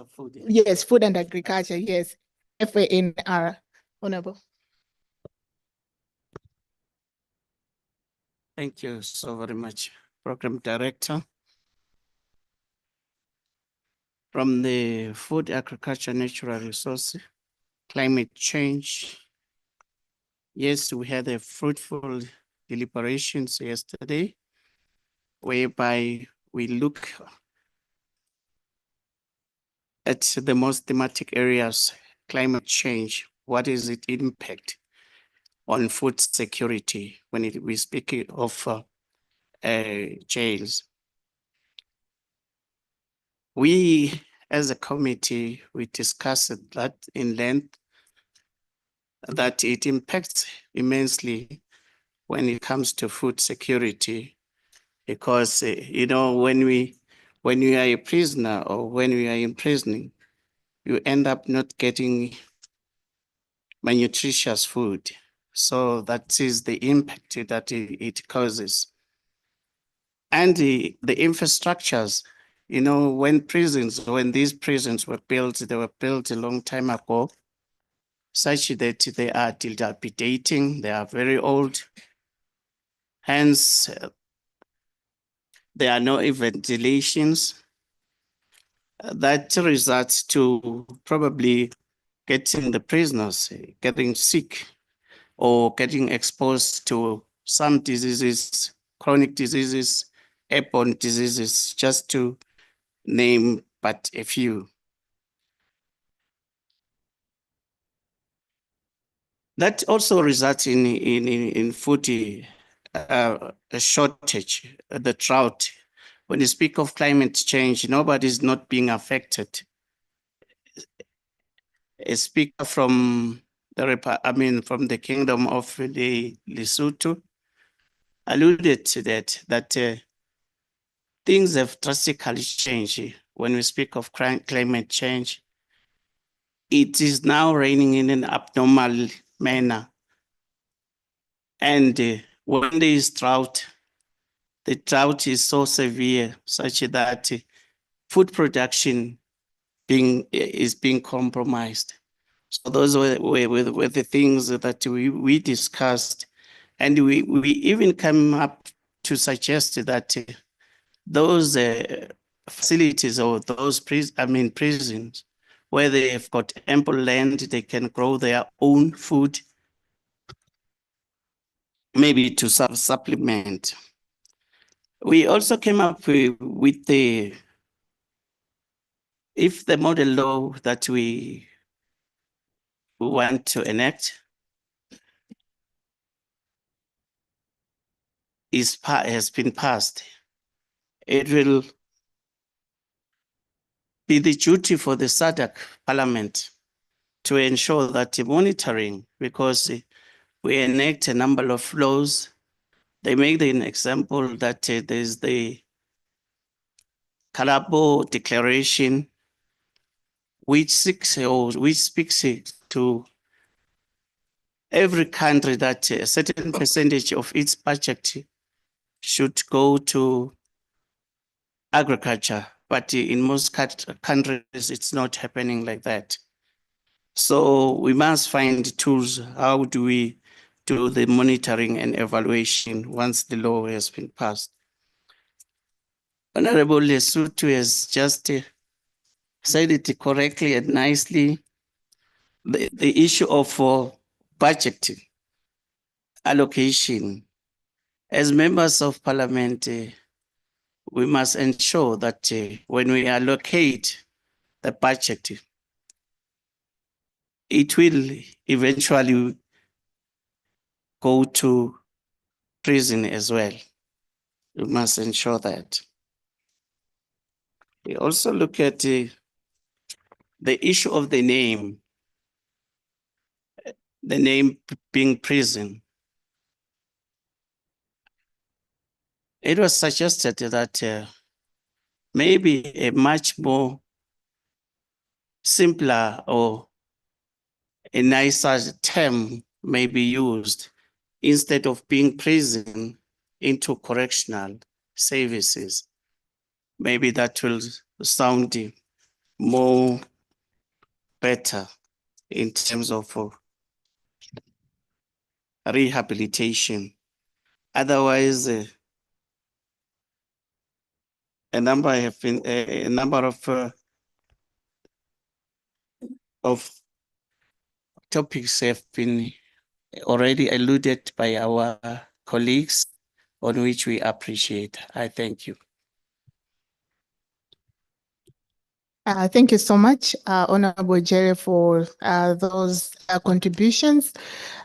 Food. Yes, food and agriculture, yes, FANR, Honorable. Thank you so very much, Program Director. From the Food, Agriculture, Natural Resources, Climate Change. Yes, we had a fruitful deliberations yesterday, whereby we look at the most thematic areas, climate change, what is its impact on food security when we speak of jails. We, as a committee, we discussed that in length, that it impacts immensely when it comes to food security, because when you are a prisoner or when you are imprisoning, you end up not getting malnutritious food. So that is the impact that it causes. And the infrastructures, when these prisons were built, they were built a long time ago, such that they are dilapidating, they are very old. Hence, there are no ventilations. That results to probably getting the prisoners getting sick or getting exposed to some diseases, chronic diseases, airborne diseases, just to name but a few. That also results in food a shortage, the drought. When you speak of climate change, nobody's not being affected. A speaker from from the Kingdom of the Lesotho alluded to that things have drastically changed. When we speak of climate change, it is now raining in an abnormal manner. And when there is drought, the drought is so severe such that food production is being compromised. So those were the things that we discussed. And we even came up to suggest that those facilities or those prisons where they have got ample land, they can grow their own food, maybe to supplement. We also came up with if the model law that we want to enact has been passed, it will be the duty for the SADC Parliament to ensure that the monitoring, because we enact a number of laws. They make an example that there's the Kalabo Declaration, which speaks to every country that a certain percentage of its budget should go to agriculture. But in most countries, it's not happening like that. So we must find tools. How do we do the monitoring and evaluation once the law has been passed? Honorable Lesotho has just said it correctly and nicely. The issue of budgeting, allocation. As members of parliament, we must ensure that when we allocate the budget, it will eventually go to prison as well. We must ensure that. We also look at the issue of the name being prison. It was suggested that maybe a much more simpler or a nicer term may be used instead of being prison into correctional services. Maybe that will sound more better in terms of rehabilitation. Otherwise, a number of topics have been already alluded by our colleagues, on which we appreciate. I thank you. Thank you so much, Honorable Jerry, for those contributions.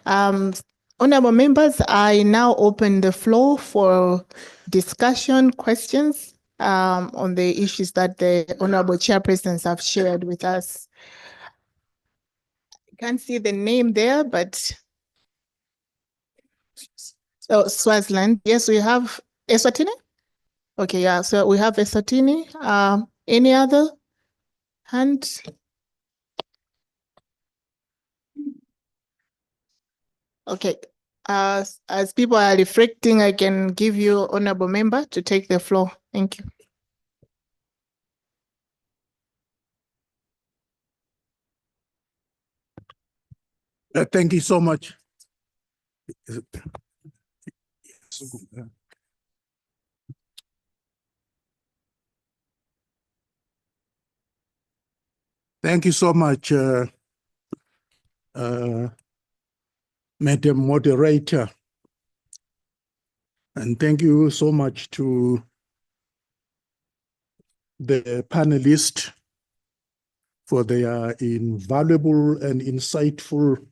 Honorable members, I now open the floor for discussion, questions on the issues that the Honorable Chairpersons have shared with us. I can't see the name there, but so Swaziland, yes, we have Eswatini. Okay, yeah, so we have Eswatini. Any other hand? Okay, as people are reflecting, I can give you honorable member to take the floor. Thank you. Thank you so much. Thank you so much, Madam Moderator. And thank you so much to the panelists for their invaluable and insightful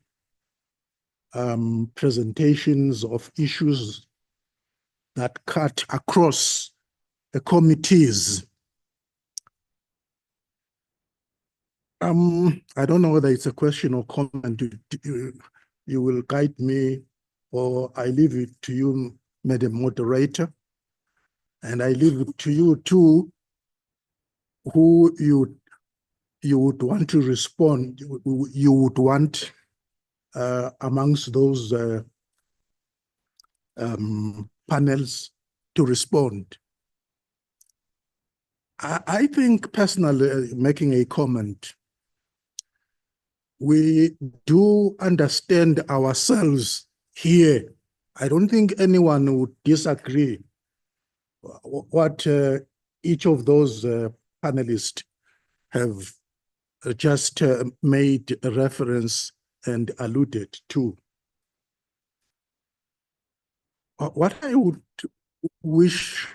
presentations of issues that cut across the committees. I don't know whether it's a question or comment. You will guide me, or I leave it to you, Madam Moderator. And I leave it to you too, who you would want to respond, you would want amongst those panels to respond. I think personally, making a comment, we do understand ourselves here. I don't think anyone would disagree what each of those panelists have just made a reference and alluded to. What I would wish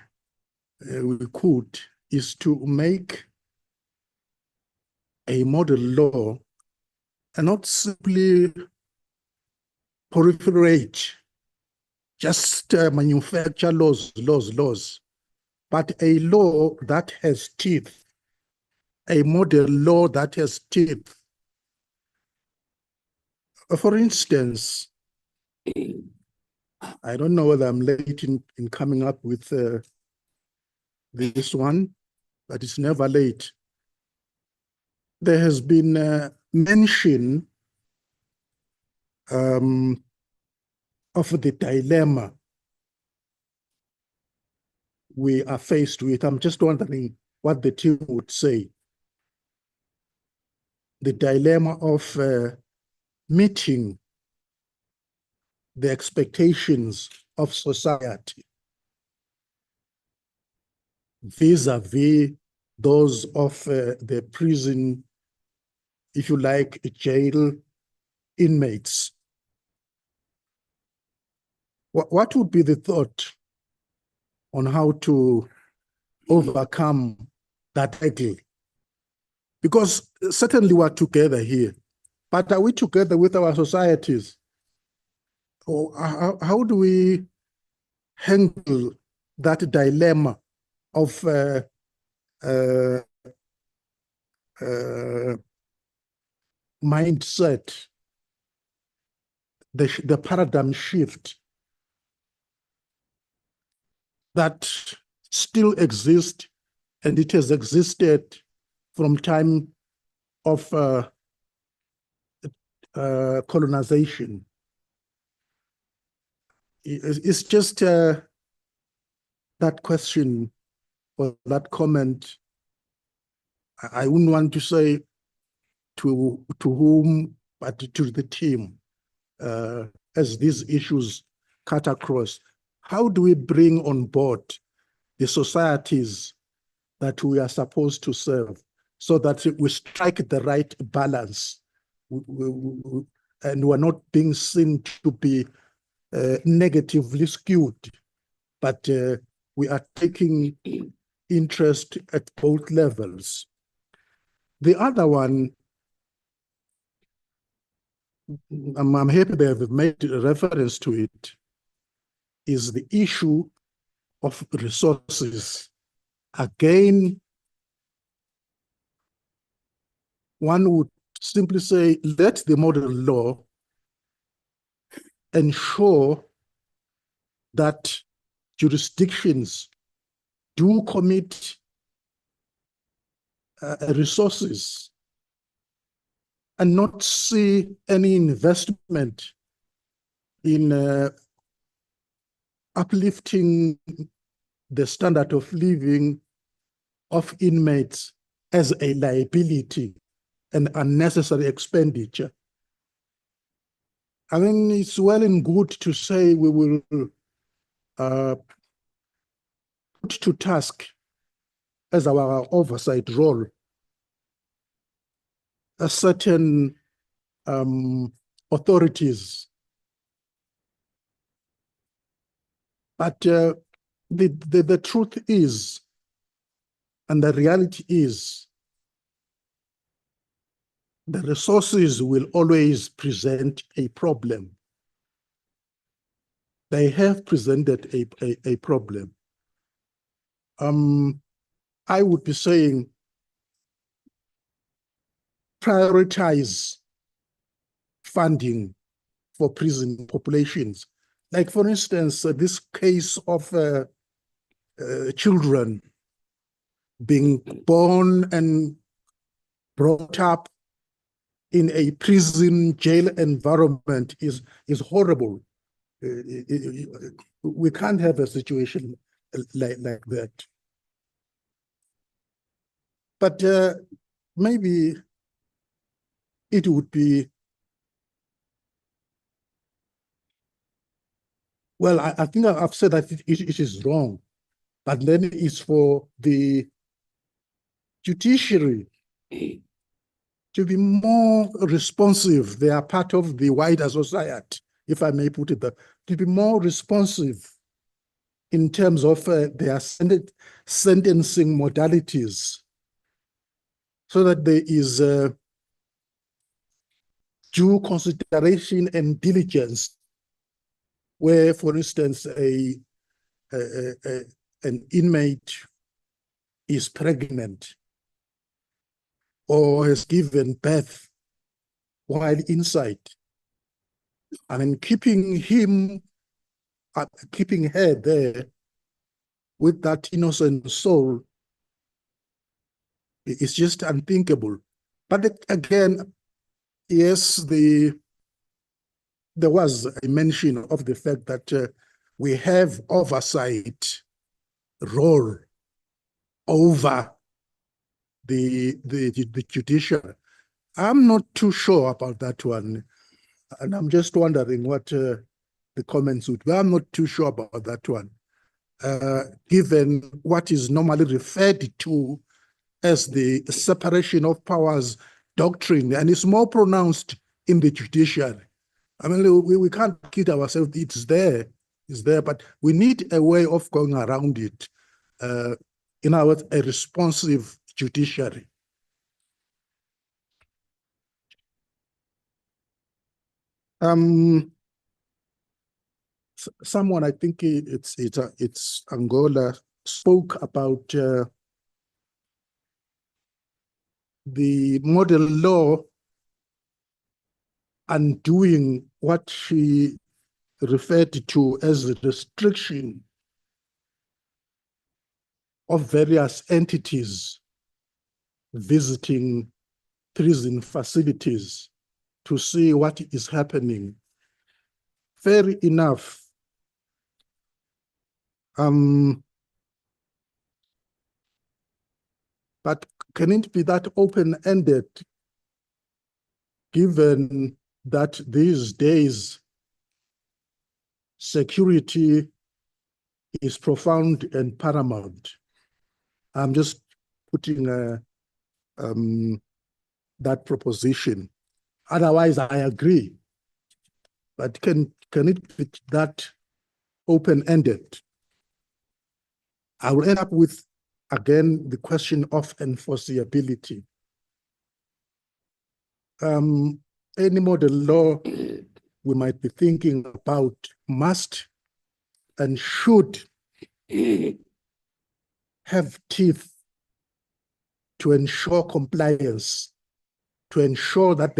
we could is to make a model law and not simply proliferate, just manufacture laws, but a law that has teeth, a model law that has teeth. For instance, I don't know whether I'm late in coming up with this one, but it's never late. There has been mention of the dilemma we are faced with. I'm just wondering what the team would say. The dilemma of meeting the expectations of society vis-a-vis those of the prison, if you like, jail inmates. What would be the thought on how to overcome that angle? Because certainly we're together here, but are we together with our societies? Or how do we handle that dilemma of mindset, the paradigm shift that still exists, and it has existed from time of colonization? It's just that question or that comment. I wouldn't want to say to whom, but to the team, as these issues cut across. How do we bring on board the societies that we are supposed to serve so that we strike the right balance and we're not being seen to be negatively skewed, but we are taking interest at both levels? The other one, I'm happy they have made a reference to it, is the issue of resources. Again, one would simply say, let the model law ensure that jurisdictions do commit resources and not see any investment in uplifting the standard of living of inmates as a liability and unnecessary expenditure. I mean, it's well and good to say we will put to task as our oversight role certain authorities. But the truth is, and the reality is, the resources will always present a problem. They have presented a problem. I would be saying prioritize funding for prison populations. Like, for instance, this case of children being born and brought up in a prison jail environment is horrible. We can't have a situation like that. But maybe it would be, well, I think I've said that it is wrong, but then it's for the judiciary to be more responsive. They are part of the wider society, if I may put it that, to be more responsive in terms of their sentencing modalities, so that there is due consideration and diligence where, for instance, an inmate is pregnant or has given birth while inside. I mean, keeping her there with that innocent soul is just unthinkable. But again, yes, there was a mention of the fact that we have oversight role over the judiciary. I'm not too sure about that one, and I'm just wondering what the comments would be. I'm not too sure about that one, given what is normally referred to as the separation of powers doctrine, and it's more pronounced in the judiciary. I mean, we can't kid ourselves, it's there, but we need a way of going around it. In other words, a responsive judiciary. Someone, I think it's Angola, spoke about the model law undoing what she referred to as the restriction of various entities visiting prison facilities to see what is happening. Fair enough. But can it be that open-ended, given that these days security is profound and paramount? I'm just putting that proposition. Otherwise, I agree. But can it be that open-ended? I will end up with, again, the question of enforceability. Any model law we might be thinking about must and should have teeth to ensure compliance, to ensure that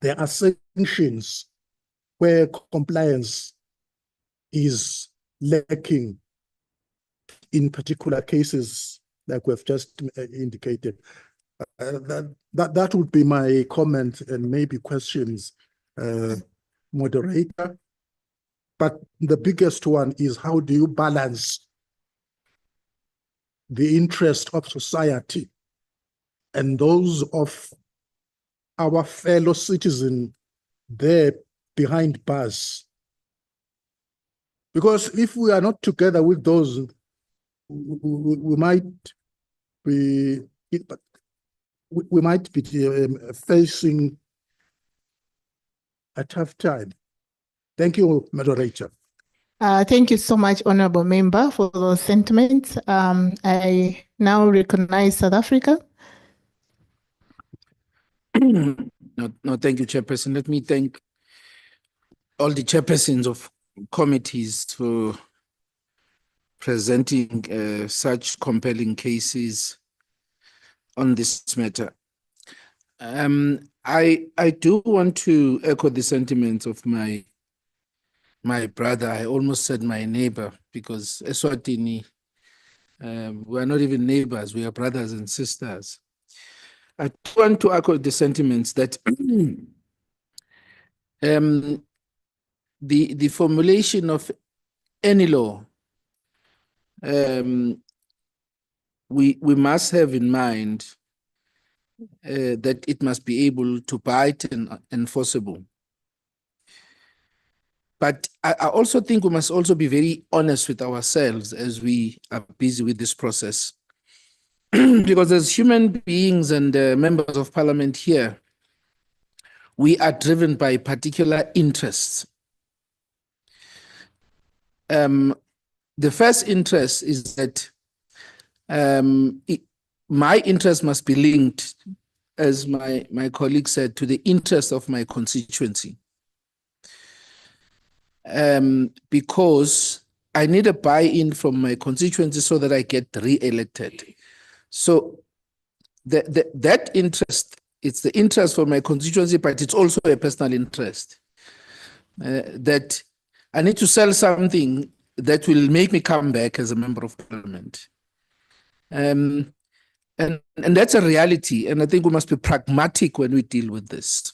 there are sanctions where compliance is lacking, in particular cases like we've just indicated. That would be my comment and maybe questions, moderator. But the biggest one is, how do you balance the interest of society and those of our fellow citizens there behind bars? Because if we are not together with those, we might be we might be facing a tough time. Thank you, moderator. Thank you so much, Honorable Member, for those sentiments. I now recognize South Africa. No, thank you, Chairperson. Let me thank all the chairpersons of committees for presenting such compelling cases on this matter. I do want to echo the sentiments of my brother. I almost said my neighbor, because Eswatini, we are not even neighbors, we are brothers and sisters. I want to echo the sentiments that the formulation of any law, we must have in mind that it must be able to bite and enforceable. But I also think we must also be very honest with ourselves as we are busy with this process. Because as human beings and members of parliament here, we are driven by particular interests. The first interest is that my interest must be linked, as my colleague said, to the interest of my constituency. Because I need a buy-in from my constituency so that I get re-elected. So that interest, it's the interest for my constituency, but it's also a personal interest. That I need to sell something that will make me come back as a member of parliament. And that's a reality, and I think we must be pragmatic when we deal with this.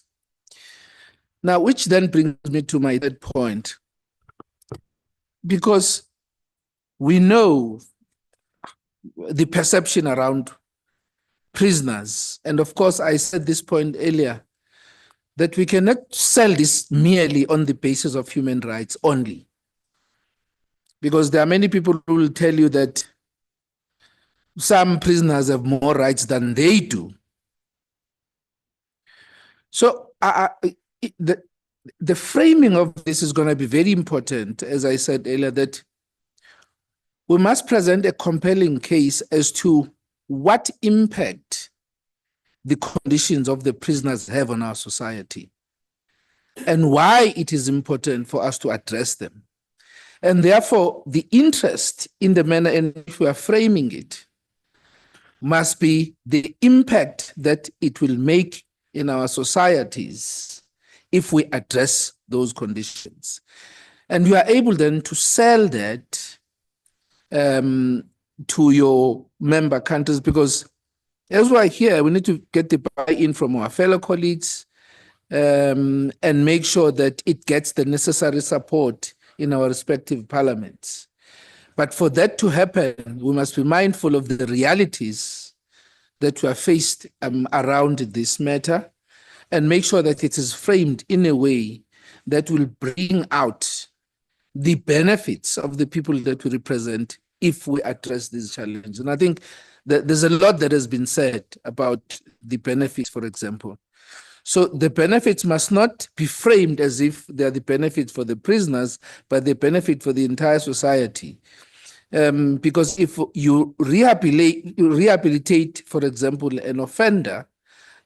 Now, which then brings me to my third point. Because we know the perception around prisoners, and of course I said this point earlier, that we cannot sell this merely on the basis of human rights only. Because there are many people who will tell you that some prisoners have more rights than they do. So the framing of this is going to be very important, as I said earlier, that we must present a compelling case as to what impact the conditions of the prisoners have on our society and why it is important for us to address them. And therefore, the interest in the manner in which we are framing it must be the impact that it will make in our societies if we address those conditions. And you are able then to sell that to your member countries, because as we are here, we need to get the buy-in from our fellow colleagues and make sure that it gets the necessary support in our respective parliaments. But for that to happen, we must be mindful of the realities that we are faced around this matter and make sure that it is framed in a way that will bring out the benefits of the people that we represent if we address these challenges. And I think that there's a lot that has been said about the benefits, for example. So the benefits must not be framed as if they are the benefits for the prisoners, but the benefit for the entire society. Because if you rehabilitate, for example, an offender,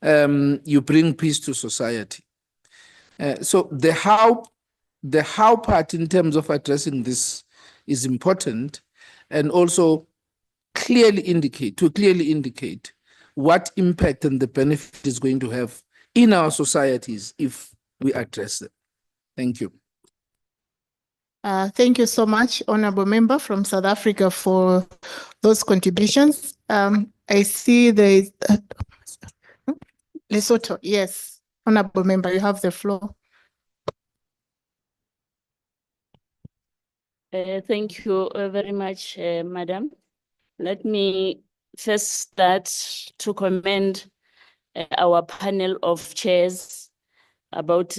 you bring peace to society. So the how part in terms of addressing this is important, and also clearly indicate what impact and the benefit is going to have in our societies if we address them. Thank you. Thank you so much, Honorable Member from South Africa, for those contributions. I see there is Lesotho. Yes, Honorable Member, you have the floor. Thank you very much, Madam. Let me first start to commend our panel of chairs about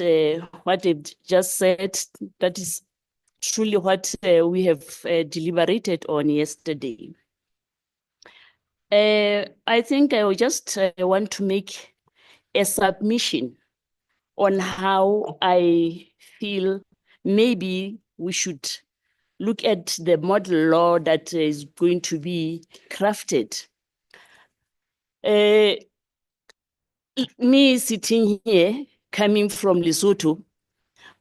what they've just said. That is truly what we have deliberated on yesterday. I think I would just want to make a submission on how I feel maybe we should look at the model law that is going to be crafted. Me sitting here, coming from Lesotho,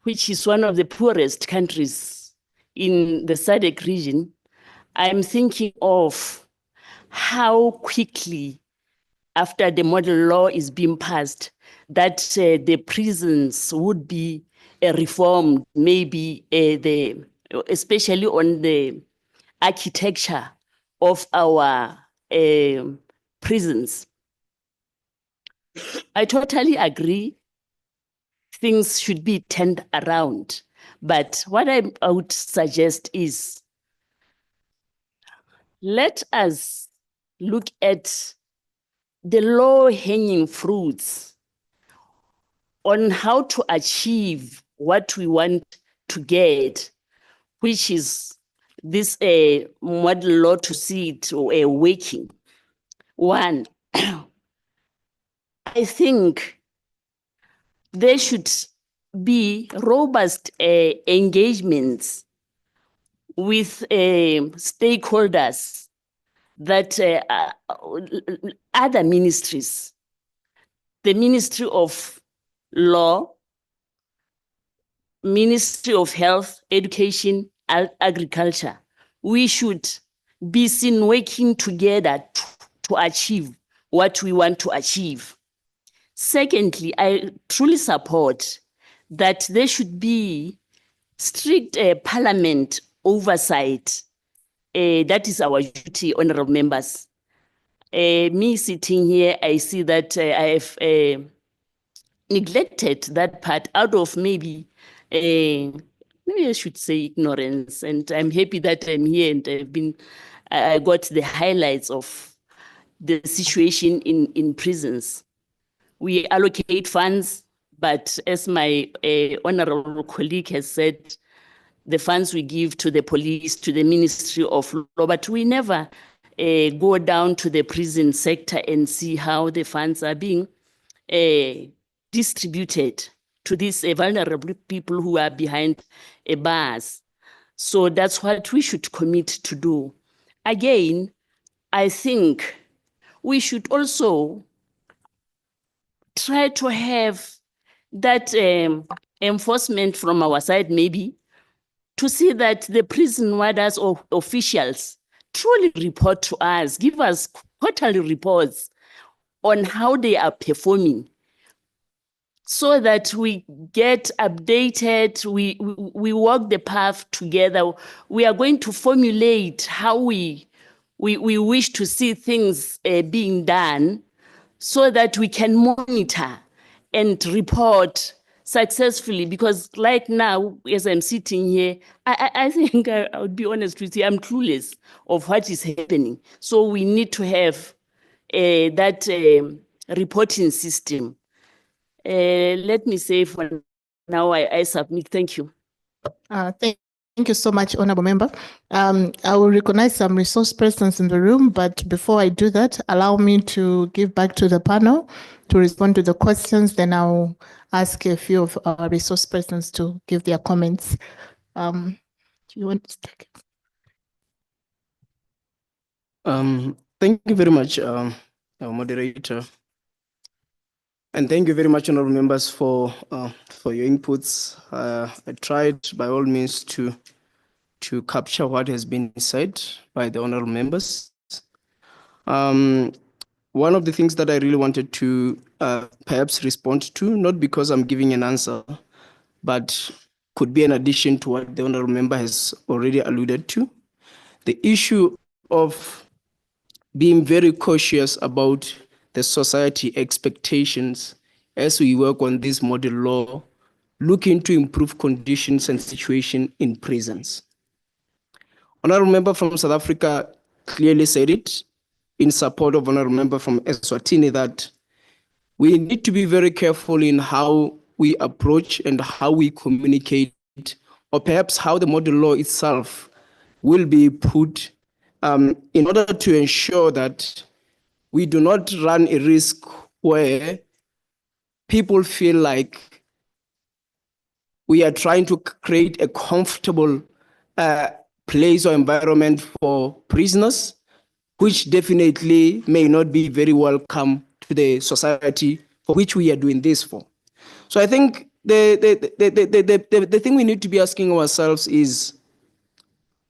which is one of the poorest countries in the SADC region, I'm thinking of how quickly, after the model law is being passed, that the prisons would be reformed, maybe especially on the architecture of our prisons. I totally agree things should be turned around, but what I would suggest is let us look at the low-hanging fruits on how to achieve what we want to get, which is this model law to see it working. One, I think there should be robust engagements with stakeholders that other ministries, the Ministry of Law, Ministry of Health, Education, Agriculture, we should be seen working together to achieve what we want to achieve. Secondly, I truly support that there should be strict parliament oversight. That is our duty, honorable members. Me sitting here, I see that I have neglected that part out of maybe I should say ignorance. And I'm happy that I'm here and I got the highlights of the situation in prisons. We allocate funds, but as my honorable colleague has said, the funds we give to the police, to the Ministry of Law, but we never go down to the prison sector and see how the funds are being distributed to these vulnerable people who are behind bars. So that's what we should commit to do. Again, I think we should also try to have that enforcement from our side, maybe, to see that the prison warders or officials truly report to us, give us quarterly reports on how they are performing, so that we get updated, we walk the path together. We are going to formulate how we wish to see things being done, so that we can monitor and report successfully. Because like now, as I'm sitting here, I think I would be honest with you, I'm clueless of what is happening. So we need to have that reporting system. Let me say for now, I submit. Thank you. Thank you so much, Honorable Member. I will recognize some resource persons in the room, but before I do that, allow me to give back to the panel to respond to the questions. Then I'll ask a few of our resource persons to give their comments. Do you want to take it? Thank you very much, our moderator. And thank you very much, honorable members, for your inputs. I tried by all means to capture what has been said by the honorable members. One of the things that I really wanted to perhaps respond to, not because I'm giving an answer, but could be an addition to what the honorable member has already alluded to, the issue of being very cautious about the society expectations as we work on this model law, looking to improve conditions and situation in prisons. Honorable member from South Africa clearly said it in support of honorable member from Eswatini that we need to be very careful in how we approach and how we communicate, or perhaps how the model law itself will be put in order to ensure that we do not run a risk where people feel like we are trying to create a comfortable place or environment for prisoners, which definitely may not be very welcome to the society for which we are doing this for. So I think the thing we need to be asking ourselves is,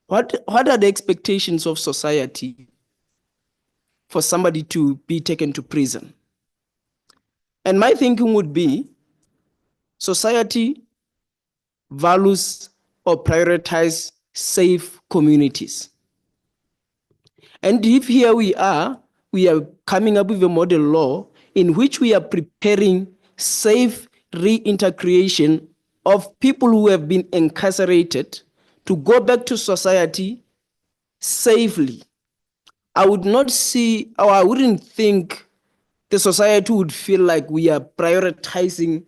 what are the expectations of society for somebody to be taken to prison? And my thinking would be, society values or prioritize safe communities. And if here we are coming up with a model law in which we are preparing safe reintegration of people who have been incarcerated to go back to society safely, I would not see, or I wouldn't think the society would feel like we are prioritizing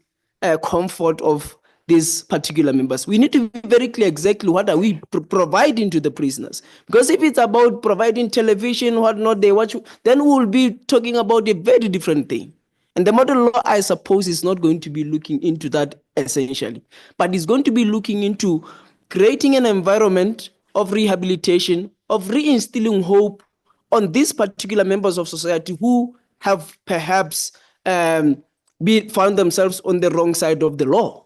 comfort of these particular members. We need to be very clear exactly what are we providing to the prisoners. Because if it's about providing television, whatnot they watch, then we'll be talking about a very different thing. And the model law, I suppose, is not going to be looking into that essentially, but it's going to be looking into creating an environment of rehabilitation, of reinstilling hope on these particular members of society who have perhaps found themselves on the wrong side of the law.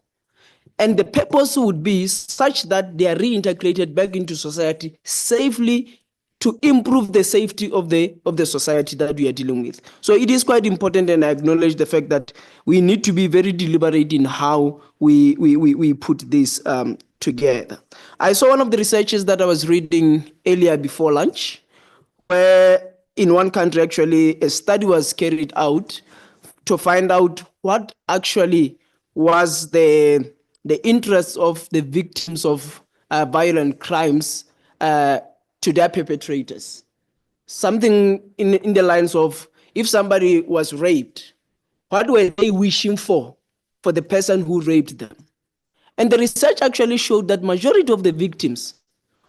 And the purpose would be such that they are reintegrated back into society safely to improve the safety of the society that we are dealing with. So it is quite important, and I acknowledge the fact that we need to be very deliberate in how we put this together. I saw one of the researches that I was reading earlier before lunch, where in one country, actually, a study was carried out to find out what actually was the interests of the victims of violent crimes to their perpetrators. Something in the lines of, if somebody was raped, what were they wishing for the person who raped them? And the research actually showed that majority of the victims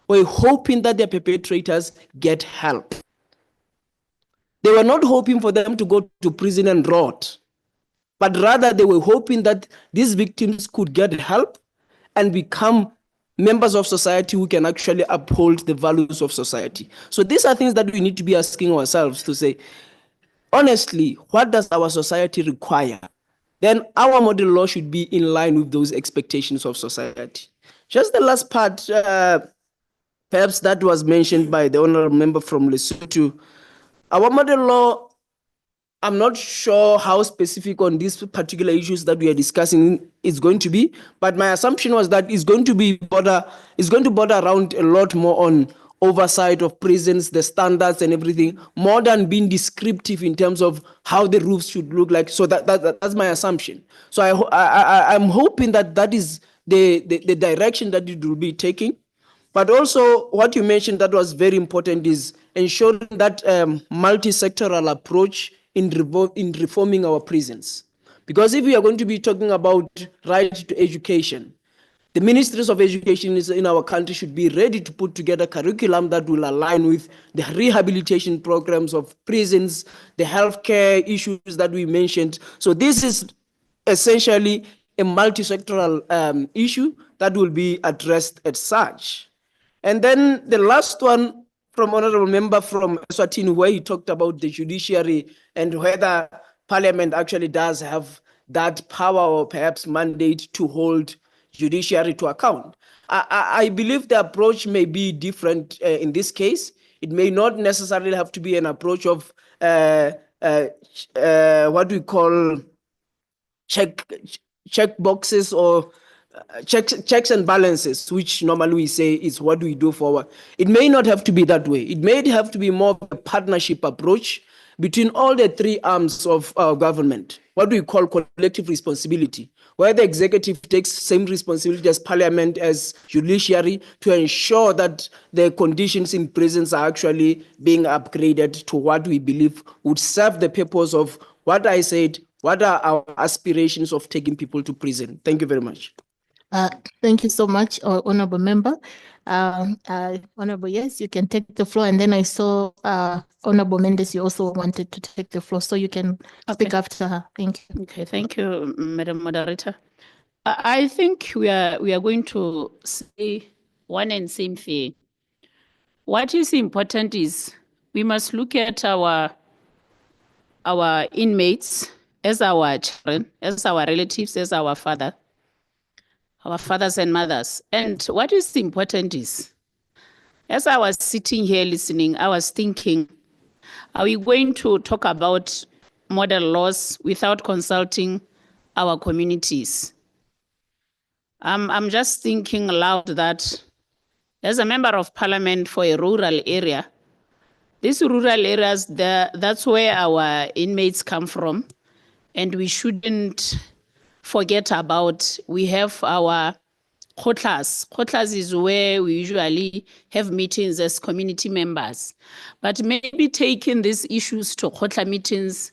were hoping that their perpetrators get help. They were not hoping for them to go to prison and rot, but rather they were hoping that these victims could get help and become members of society who can actually uphold the values of society. So these are things that we need to be asking ourselves to say, honestly, what does our society require? Then our model law should be in line with those expectations of society. Just the last part, perhaps that was mentioned by the honorable member from Lesotho. Our model law, I'm not sure how specific on these particular issues that we are discussing is going to be, but my assumption was that it's going to border around a lot more on oversight of prisons, the standards and everything, more than being descriptive in terms of how the roofs should look like. So that's my assumption. So I'm hoping that is the direction that it will be taking. But also what you mentioned that was very important is ensuring that multi-sectoral approach in reforming our prisons. Because if we are going to be talking about right to education, the ministries of education in our country should be ready to put together curriculum that will align with the rehabilitation programs of prisons, the healthcare issues that we mentioned. So this is essentially a multi-sectoral issue that will be addressed as such. And then the last one from honorable member from Eswatini, where he talked about the judiciary and whether parliament actually does have that power or perhaps mandate to hold judiciary to account. I believe the approach may be different in this case. It may not necessarily have to be an approach of what we call check boxes or checks and balances, which normally we say is what we do forward. It may not have to be that way. It may have to be more of a partnership approach between all the three arms of our government, what we call collective responsibility, where the executive takes same responsibility as parliament, as judiciary, to ensure that the conditions in prisons are actually being upgraded to what we believe would serve the purpose of what I said, what are our aspirations of taking people to prison. Thank you very much. Thank you so much, honorable member. Honorable, yes, you can take the floor. And then I saw Honorable Mendes, you also wanted to take the floor, so you can speak after her. Thank you. Okay, thank you, Madam Moderator. I think we are going to say one and same thing. What is important is we must look at our inmates as our children, as our relatives, as our fathers and mothers. And what is important is, as I was sitting here listening, I was thinking, are we going to talk about model laws without consulting our communities? I'm just thinking aloud that as a member of parliament for a rural area, these rural areas, that's where our inmates come from. And we shouldn't forget about, we have our khotlas. Khotlas is where we usually have meetings as community members. But maybe taking these issues to khotla meetings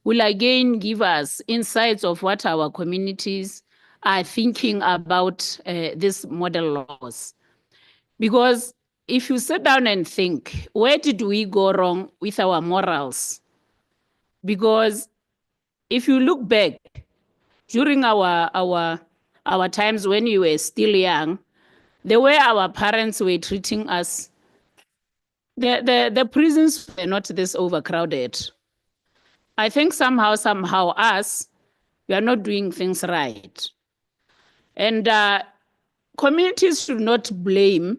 will again give us insights of what our communities are thinking about these model laws. Because if you sit down and think, where did we go wrong with our morals? Because if you look back during our times when we were still young, the way our parents were treating us, the prisons were not this overcrowded. I think somehow us, we are not doing things right. And communities should not blame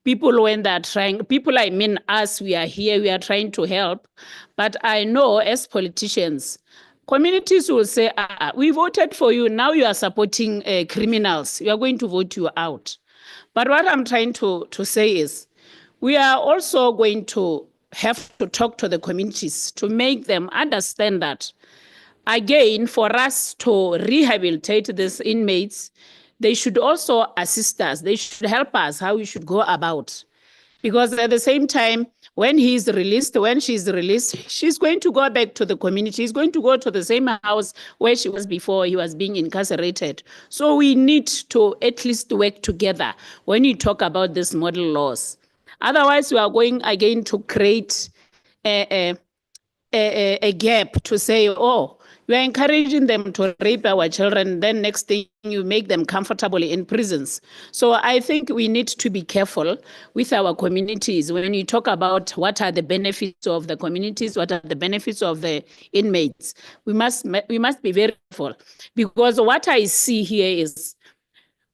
people when they're trying, people, I mean us, we are here, we are trying to help. But I know as politicians, communities will say, we voted for you, now you are supporting criminals, we are going to vote you out. But what I'm trying to say is, we are also going to have to talk to the communities to make them understand that, again, for us to rehabilitate these inmates, they should also assist us. They should help us how we should go about. Because at the same time, when he's released, when she's released, she's going to go back to the community. She's going to go to the same house where she was before he was being incarcerated. So we need to at least work together when you talk about these model laws. Otherwise, we are going again to create a gap to say, oh, you are encouraging them to rape our children, then next thing you make them comfortable in prisons. So I think we need to be careful with our communities when you talk about what are the benefits of the communities, what are the benefits of the inmates. We must be very careful, because what I see here is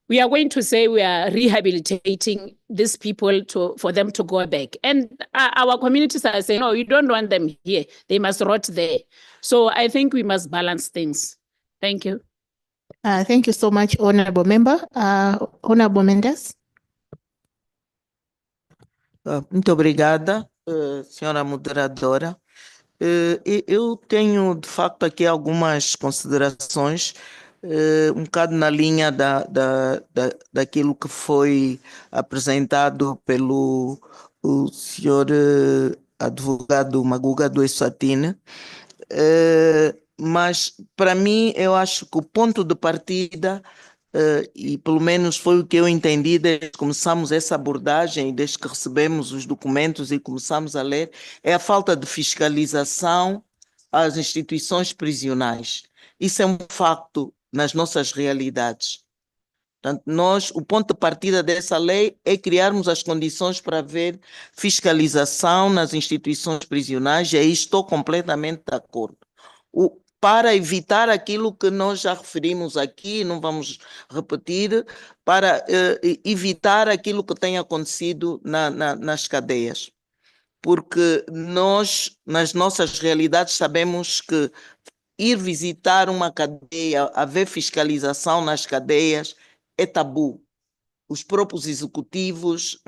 we are going to say we are rehabilitating these people for them to go back. And our communities are saying, no, you don't want them here. They must rot there. So I think we must balance things. Thank you. Thank you so much, Honorable Member. Honorable Mendes. Muito obrigada, senhora moderadora. Eu tenho, de facto, aqui algumas considerações, um bocado na linha daquilo que foi apresentado pelo o senhor advogado Maguga do Eswatini. Mas, para mim, eu acho que o ponto de partida, e pelo menos foi o que eu entendi desde que começamos essa abordagem, desde que recebemos os documentos e começamos a ler, é a falta de fiscalização às instituições prisionais. Isso é um facto nas nossas realidades. Portanto, o ponto de partida dessa lei é criarmos as condições para haver fiscalização nas instituições prisionais, e aí estou completamente de acordo. Para evitar aquilo que nós já referimos aqui, não vamos repetir, para evitar aquilo que tem acontecido nas cadeias. Porque nós, nas nossas realidades, sabemos que ir visitar uma cadeia, haver fiscalização nas cadeias, é tabu. Os próprios executivos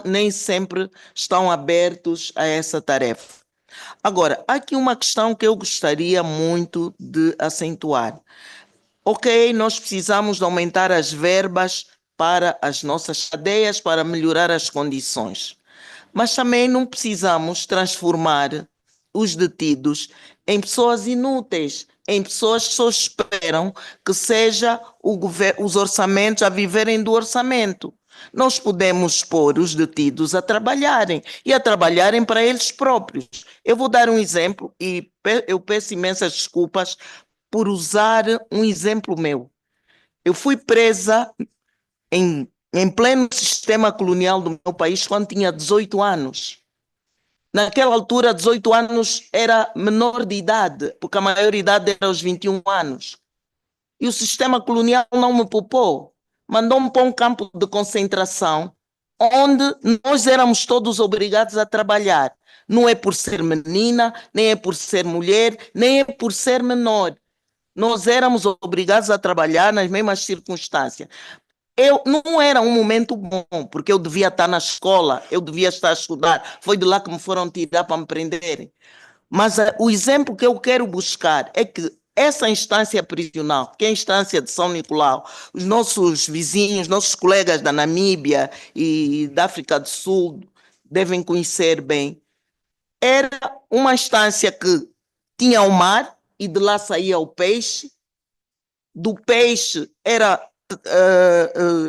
nem sempre estão abertos a essa tarefa. Agora, há aqui uma questão que eu gostaria muito de acentuar. Ok, nós precisamos de aumentar as verbas para as nossas cadeias, para melhorar as condições. Mas também não precisamos transformar os detidos em pessoas inúteis, em pessoas que só esperam que seja os orçamentos a viverem do orçamento. Nós podemos pôr os detidos a trabalharem e a trabalharem para eles próprios. Eu vou dar um exemplo e eu peço imensas desculpas por usar um exemplo meu. Eu fui presa em pleno sistema colonial do meu país quando tinha 18 anos. Naquela altura, 18 anos era menor de idade, porque a maioridade era aos 21 anos. E o sistema colonial não me poupou. Mandou-me para um campo de concentração, onde nós éramos todos obrigados a trabalhar. Não é por ser menina, nem é por ser mulher, nem é por ser menor. Nós éramos obrigados a trabalhar nas mesmas circunstâncias. Não era um momento bom, porque eu devia estar na escola, eu devia estar a estudar. Foi de lá que me foram tirar para me prenderem. Mas o exemplo que eu quero buscar é que essa instância prisional, que é a instância de São Nicolau, os nossos vizinhos, nossos colegas da Namíbia e da África do Sul devem conhecer bem, era uma instância que tinha o mar e de lá saía o peixe, do peixe era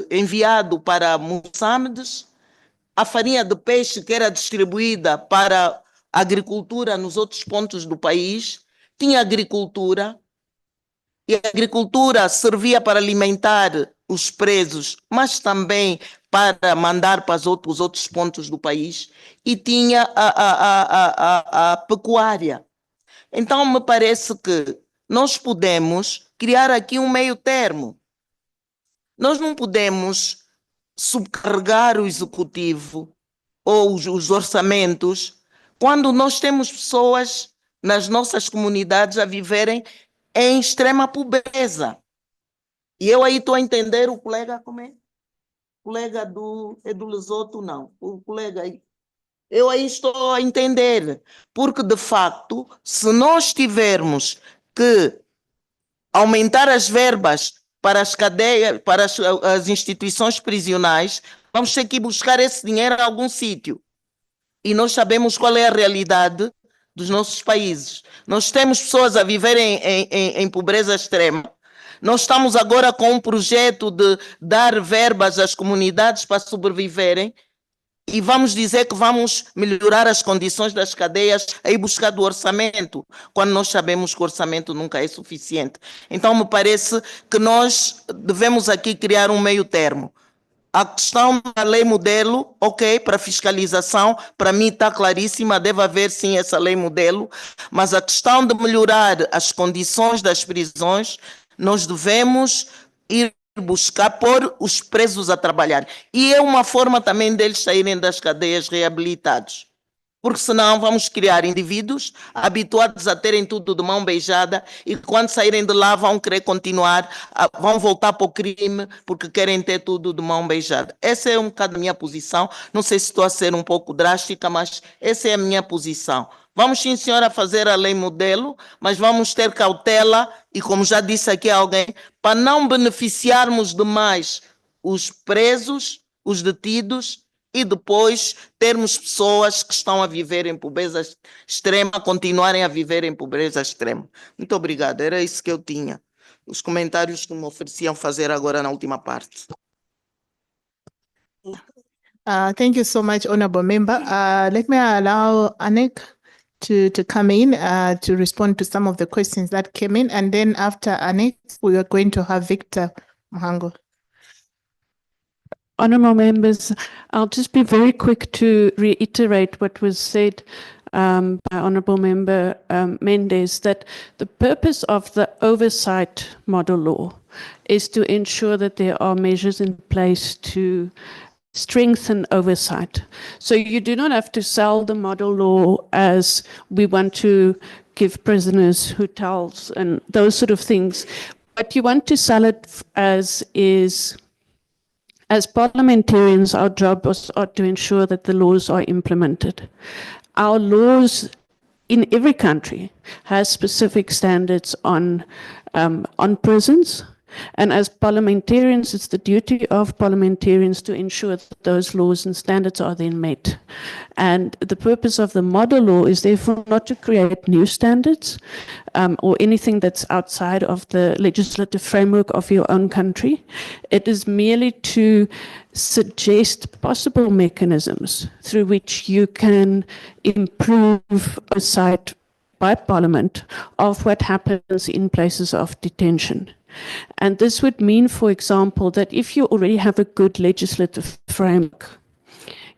enviado para Moçambique, a farinha de peixe que era distribuída para a agricultura nos outros pontos do país, tinha agricultura, e a agricultura servia para alimentar os presos, mas também para mandar para os outros pontos do país, e tinha a pecuária. Então, me parece que nós podemos criar aqui um meio termo. Nós não podemos subcarregar o executivo ou os orçamentos quando nós temos pessoas nas nossas comunidades a viverem em extrema pobreza. E eu aí estou a entender o colega, como é? O colega do Lesoto, não. O colega aí. Eu aí estou a entender, porque de facto, se nós tivermos que aumentar as verbas para as cadeias, para as instituições prisionais, vamos ter que buscar esse dinheiro em algum sítio. E nós sabemos qual é a realidade dos nossos países. Nós temos pessoas a viverem em pobreza extrema. Nós estamos agora com um projeto de dar verbas às comunidades para sobreviverem e vamos dizer que vamos melhorar as condições das cadeias aí buscar do orçamento, quando nós sabemos que o orçamento nunca é suficiente. Então me parece que nós devemos aqui criar um meio termo. A questão da lei modelo, ok, para fiscalização, para mim está claríssima, deve haver sim essa lei modelo, mas a questão de melhorar as condições das prisões, nós devemos ir buscar pôr os presos a trabalhar. E é uma forma também deles saírem das cadeias reabilitados. Porque senão vamos criar indivíduos habituados a terem tudo de mão beijada e quando saírem de lá vão querer continuar, vão voltar para o crime porque querem ter tudo de mão beijada. Essa é um bocado a minha posição. Não sei se estou a ser um pouco drástica, mas essa é a minha posição. Vamos sim, senhora, fazer a lei modelo, mas vamos ter cautela e, como já disse aqui alguém, para não beneficiarmos demais os presos, os detidos, e depois termos pessoas que estão a viver em pobreza extrema, continuarem a viver em pobreza extrema. Muito obrigada, era isso que eu tinha. Os comentários que me ofereciam fazer agora na última parte. Thank you so much, Honorable Member. Let me allow Anek to come in to respond to some of the questions that came in, and then after Anek, we are going to have Victor Mhango. Honourable members, I'll just be very quick to reiterate what was said by Honourable Member Mendes, that the purpose of the oversight model law is to ensure that there are measures in place to strengthen oversight. So you do not have to sell the model law as we want to give prisoners hotels and those sort of things, but you want to sell it as parliamentarians, our job are to ensure that the laws are implemented. Our laws in every country has specific standards on prisons, And as parliamentarians, it's the duty of parliamentarians to ensure that those laws and standards are then met. And the purpose of the model law is therefore not to create new standards or anything that's outside of the legislative framework of your own country. It is merely to suggest possible mechanisms through which you can improve oversight by Parliament of what happens in places of detention. And this would mean, for example, that if you already have a good legislative framework,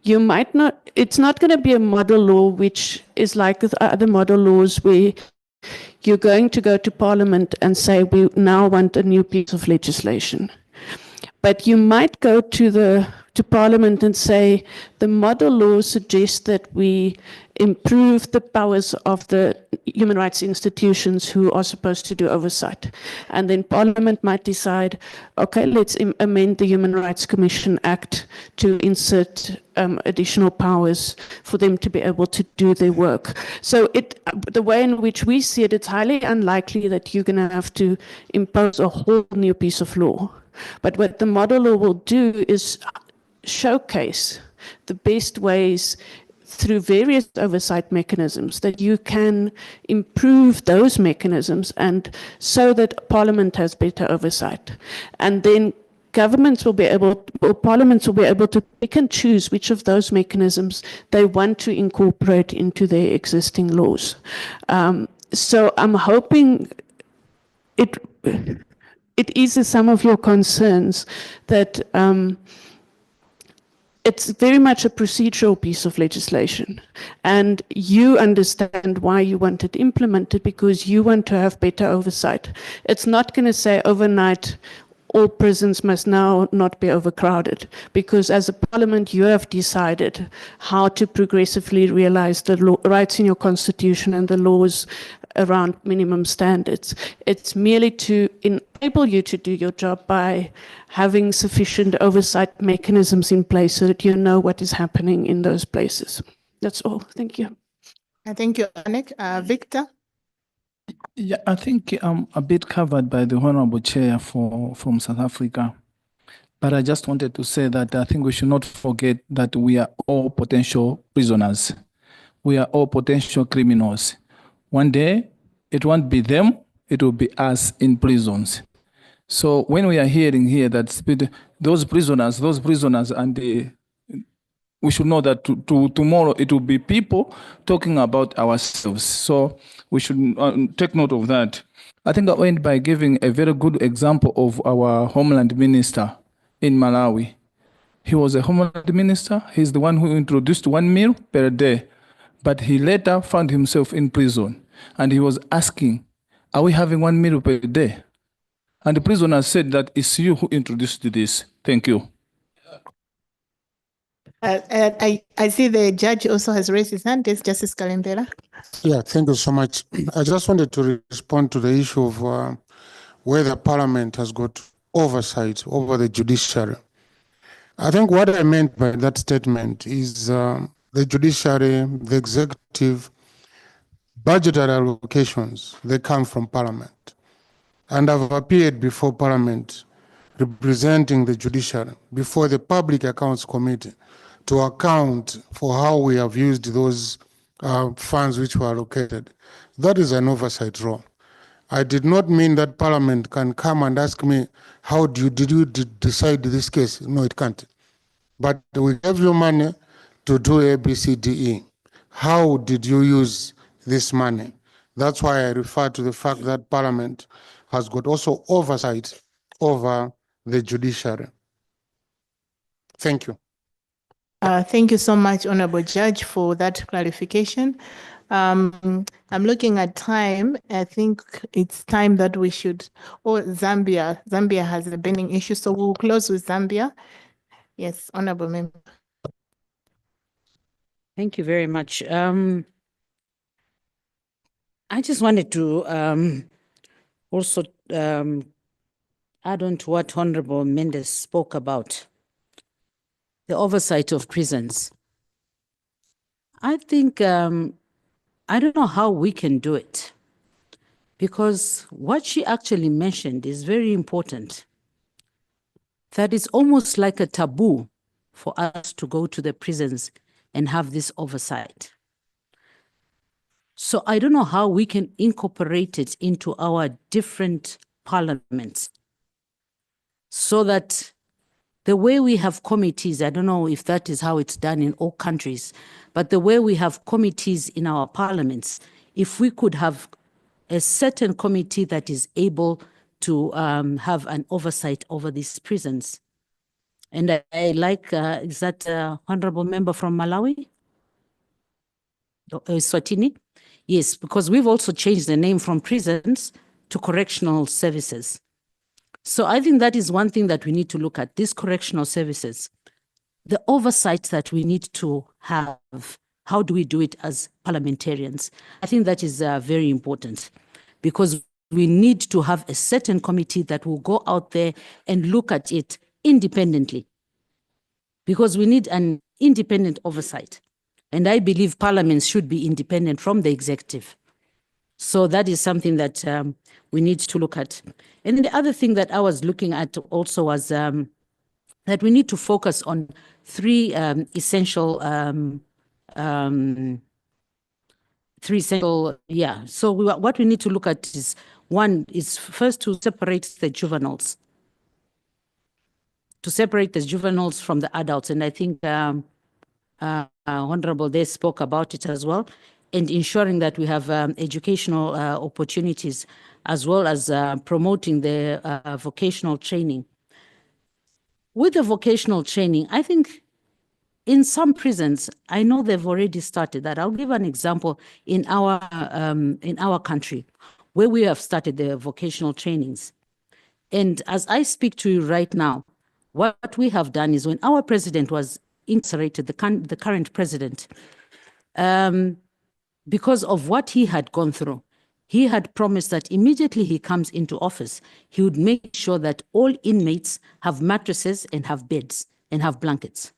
you might not, it's not going to be a model law which is like with other model laws where you're going to go to Parliament and say, we now want a new piece of legislation. But you might go to Parliament and say, the model law suggests that we improve the powers of the human rights institutions who are supposed to do oversight. And then Parliament might decide, okay, let's amend the Human Rights Commission Act to insert additional powers for them to be able to do their work. So the way in which we see it, it's highly unlikely that you're going to have to impose a whole new piece of law. But what the model law will do is showcase the best ways through various oversight mechanisms that you can improve those mechanisms, and so that Parliament has better oversight. And then governments will be able, or parliaments will be able to pick and choose which of those mechanisms they want to incorporate into their existing laws. So I'm hoping it eases some of your concerns that it's very much a procedural piece of legislation, and you understand why you want it implemented because you want to have better oversight. It's not going to say overnight all prisons must now not be overcrowded, because as a parliament you have decided how to progressively realize the rights in your constitution and the laws around minimum standards. It's merely to enable you to do your job by having sufficient oversight mechanisms in place so that you know what is happening in those places. That's all. Thank you. Thank you, Anik. Victor? Yeah, I think I'm a bit covered by the Honorable Chair from South Africa. But I just wanted to say that I think we should not forget that we are all potential prisoners. We are all potential criminals. One day, it won't be them, it will be us in prisons. So when we are hearing here that those prisoners, and we should know that tomorrow it will be people talking about ourselves. So we should take note of that. I think I'll end by giving a very good example of our Homeland Minister in Malawi. He was a Homeland Minister. He's the one who introduced 1 meal per day. But he later found himself in prison. And he was asking, are we having 1 meal per day? And the prisoner said that it's you who introduced this. Thank you. I see the judge also has raised his hand. It's Justice Kalembera. Yeah, thank you so much. I just wanted to respond to the issue of whether Parliament has got oversight over the judiciary. I think what I meant by that statement is the judiciary, the executive, budgetary allocations, they come from Parliament. And I've appeared before Parliament representing the judiciary, before the Public Accounts Committee, to account for how we have used those funds which were allocated. That is an oversight role. I did not mean that Parliament can come and ask me, how did you decide this case? No, it can't. But we gave you money to do A, B, C, D, E. How did you use this money? That's why I refer to the fact that Parliament has got also oversight over the judiciary. Thank you. Thank you so much, Honorable Judge, for that clarification. I'm looking at time. I think it's time that we should, Zambia. Zambia has a burning issue, so we'll close with Zambia. Yes, Honorable Member. Thank you very much. I just wanted to also add on to what Honorable Mendes spoke about, the oversight of prisons. I think, I don't know how we can do it, because what she actually mentioned is very important. That it's almost like a taboo for us to go to the prisons and have this oversight. So I don't know how we can incorporate it into our different parliaments so that the way we have committees, I don't know if that is how it's done in all countries, but the way we have committees in our parliaments, if we could have a certain committee that is able to have an oversight over these prisons. And I like, is that honorable member from Malawi? Swatini? Yes, because we've also changed the name from prisons to correctional services. So I think that is one thing that we need to look at, these correctional services. The oversight that we need to have, how do we do it as parliamentarians? I think that is very important because we need to have a certain committee that will go out there and look at it independently because we need an independent oversight. And I believe parliaments should be independent from the executive. So that is something that we need to look at. And then the other thing that I was looking at also was that we need to focus on three essential, So what we need to look at is, one is first to separate the juveniles. To separate the juveniles from the adults. And I think Honorable Day spoke about it as well. And ensuring that we have educational opportunities as well as promoting the vocational training. With the vocational training, I think in some prisons, I know they've already started that. I'll give an example in our country where we have started the vocational trainings. And as I speak to you right now, what we have done is when our president was incarcerated, the current president, because of what he had gone through, he had promised that immediately he comes into office, he would make sure that all inmates have mattresses and have beds and have blankets.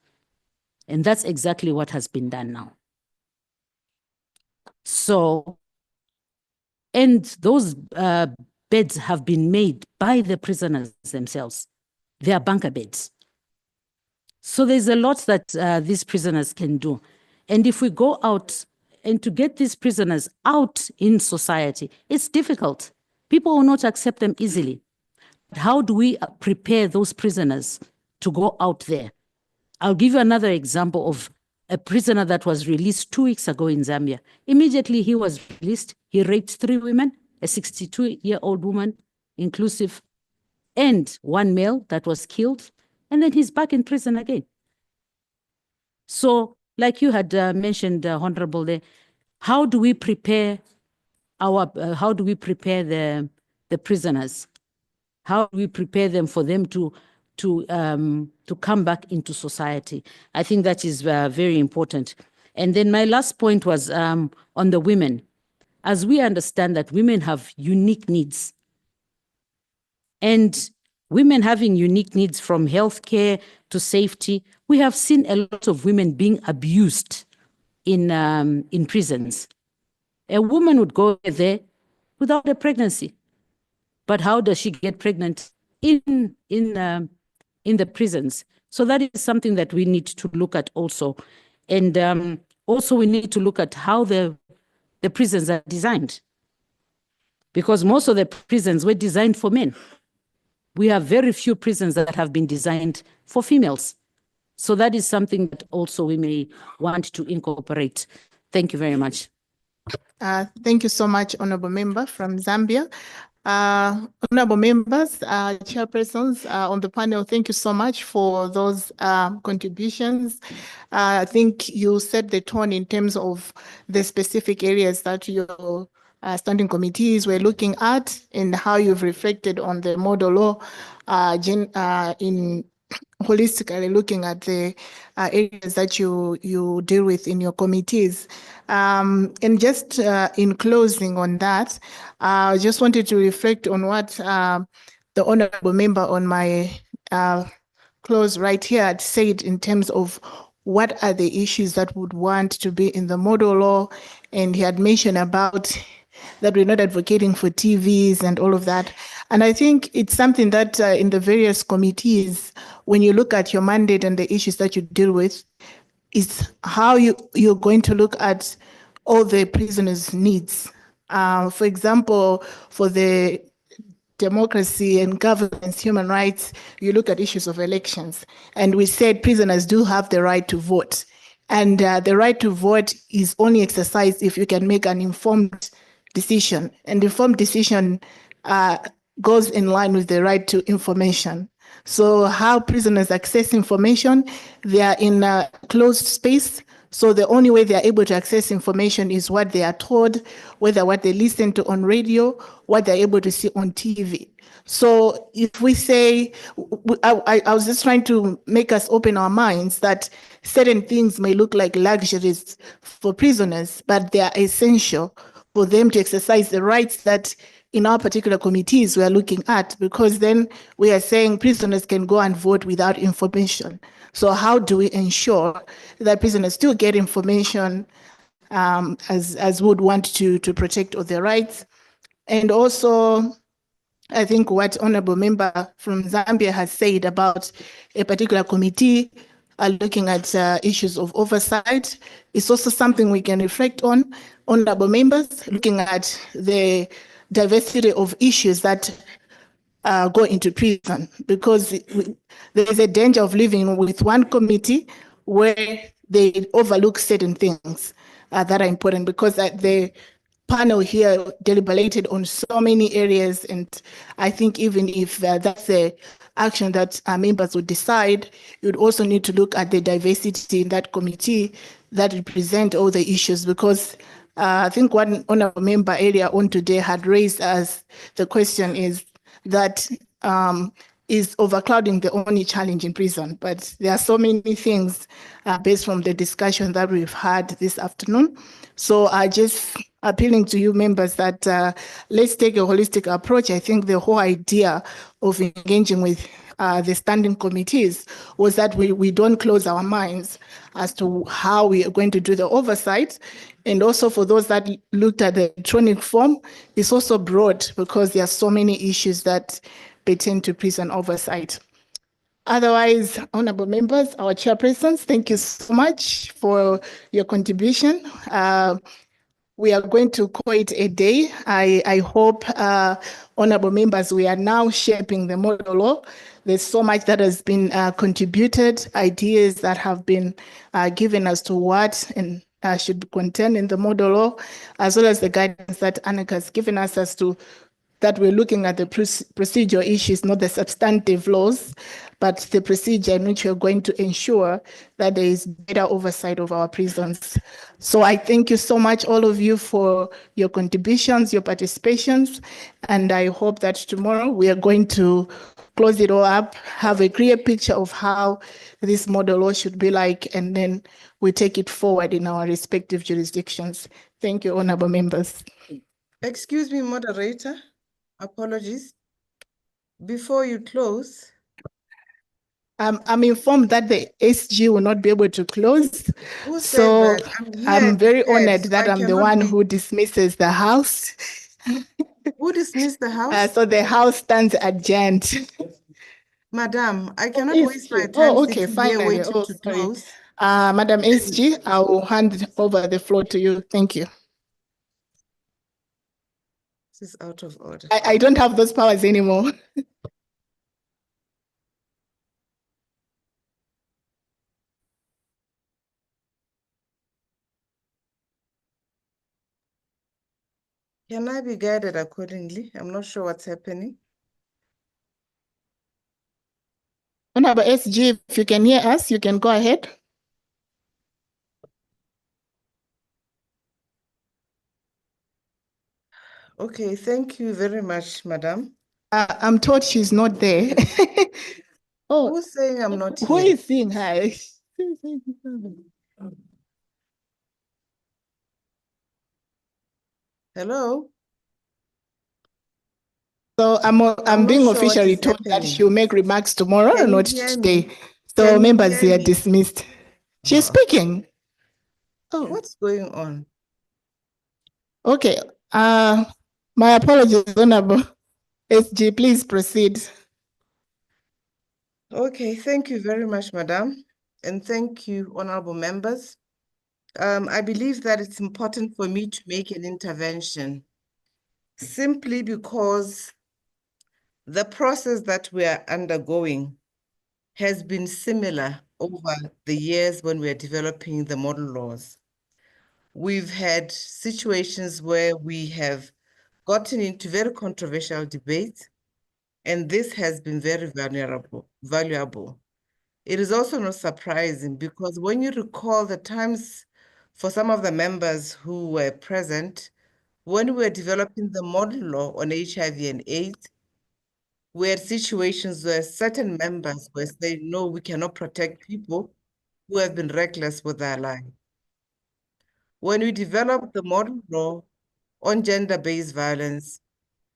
And that's exactly what has been done now. So, and those beds have been made by the prisoners themselves. They are bunker beds. So there's a lot that these prisoners can do. And if we go out and to get these prisoners out in society, it's difficult. People will not accept them easily. But how do we prepare those prisoners to go out there? I'll give you another example of a prisoner that was released 2 weeks ago in Zambia. Immediately he was released, he raped 3 women, a 62-year-old woman, inclusive, and 1 male that was killed, and then he's back in prison again. So, like you had mentioned, Honorable Day, how do we prepare the prisoners? How do we prepare them for them to come back into society? I think that is very important. And then my last point was on the women. As we understand that women have unique needs, and women having unique needs from healthcare to safety, we have seen a lot of women being abused in prisons. A woman would go there without a pregnancy, but how does she get pregnant in the prisons? So that is something that we need to look at also. And also we need to look at how the prisons are designed, because most of the prisons were designed for men. We have very few prisons that have been designed for females. So that is something that also we may want to incorporate. Thank you very much. Thank you so much, Honorable Member from Zambia. Honorable members, chairpersons on the panel, thank you so much for those contributions. I think you set the tone in terms of the specific areas that your standing committees were looking at and how you've reflected on the model law in holistically looking at the areas that you deal with in your committees. And just in closing on that, I just wanted to reflect on what the honorable member on my close right here had said in terms of what are the issues that would want to be in the model law. And he had mentioned about that we're not advocating for TVs and all of that. And I think it's something that in the various committees, when you look at your mandate and the issues that you deal with, is how you're going to look at all the prisoners' needs. For example, for the democracy and governance, human rights, you look at issues of elections. And we said prisoners do have the right to vote. And the right to vote is only exercised if you can make an informed decision. And informed decision goes in line with the right to information. So how prisoners access information, they are in a closed space. So the only way they are able to access information is what they are told, whether what they listen to on radio, what they're able to see on TV. So if we say, I was just trying to make us open our minds that certain things may look like luxuries for prisoners, but they are essential for them to exercise the rights that in our particular committees we are looking at, because then we are saying prisoners can go and vote without information. So how do we ensure that prisoners still get information as would want to protect all their rights? And also, I think what Honorable Member from Zambia has said about a particular committee looking at issues of oversight is also something we can reflect on. Honorable members, looking at the diversity of issues that go into prison, because there is a danger of living with one committee where they overlook certain things that are important, because the panel here deliberated on so many areas, and I think even if that's the action that our members would decide, you'd also need to look at the diversity in that committee that represent all the issues, because I think one honorable member earlier on today had raised as the question is that is overcrowding the only challenge in prison? But there are so many things based from the discussion that we've had this afternoon. So I just appealing to you members that let's take a holistic approach. I think the whole idea of engaging with the standing committees was that we don't close our minds as to how we are going to do the oversight. And also for those that looked at the electronic form, it's also broad because there are so many issues that pertain to prison oversight. Otherwise, honorable members, our chairpersons, thank you so much for your contribution. We are going to call it a day. I hope, honorable members, we are now shaping the model law. There's so much that has been contributed, ideas that have been given as to what and should contain in the model law, as well as the guidance that Annika has given us as to that we're looking at the procedural issues, not the substantive laws, but the procedure in which we're going to ensure that there is better oversight of our prisons. So I thank you so much, all of you, for your contributions, your participations, and I hope that tomorrow we are going to close it all up, have a clear picture of how this model law should be like, and then we take it forward in our respective jurisdictions. Thank you, honorable members. Excuse me, moderator. Apologies. Before you close, I'm informed that the SG will not be able to close. who So said that? I'm very here, honored so that I I'm the cannot one be- who dismisses the House. Who dismissed the House? So the House stands adjourned. Madam, I cannot SG. waste my time Okay, sitting here finally. waiting Oh, to sorry. close. Madam SG, I will hand over the floor to you. Thank you. This is out of order. I don't have those powers anymore. Can I be guided accordingly? I'm not sure what's happening. Honorable SG, if you can hear us, you can go ahead. Okay, thank you very much, madam. I'm told she's not there. Oh, who's saying I'm not who here? is seeing her? Hello? So I'm not being sure what officially is told that happening. she'll make remarks tomorrow, Can you not hear today. me? So Can you members hear are me? dismissed. She's speaking. Oh, What's going on? okay. My apologies, Honorable SG, please proceed. Okay, thank you very much, Madam. And thank you, honorable members. I believe that it's important for me to make an intervention simply because the process that we are undergoing has been similar over the years when we are developing the model laws. We've had situations where we have gotten into very controversial debates, and this has been very valuable. It is also not surprising because when you recall the times for some of the members who were present, when we were developing the model law on HIV and AIDS, we had situations where certain members were saying, no, we cannot protect people who have been reckless with their lives. When we developed the model law on gender-based violence,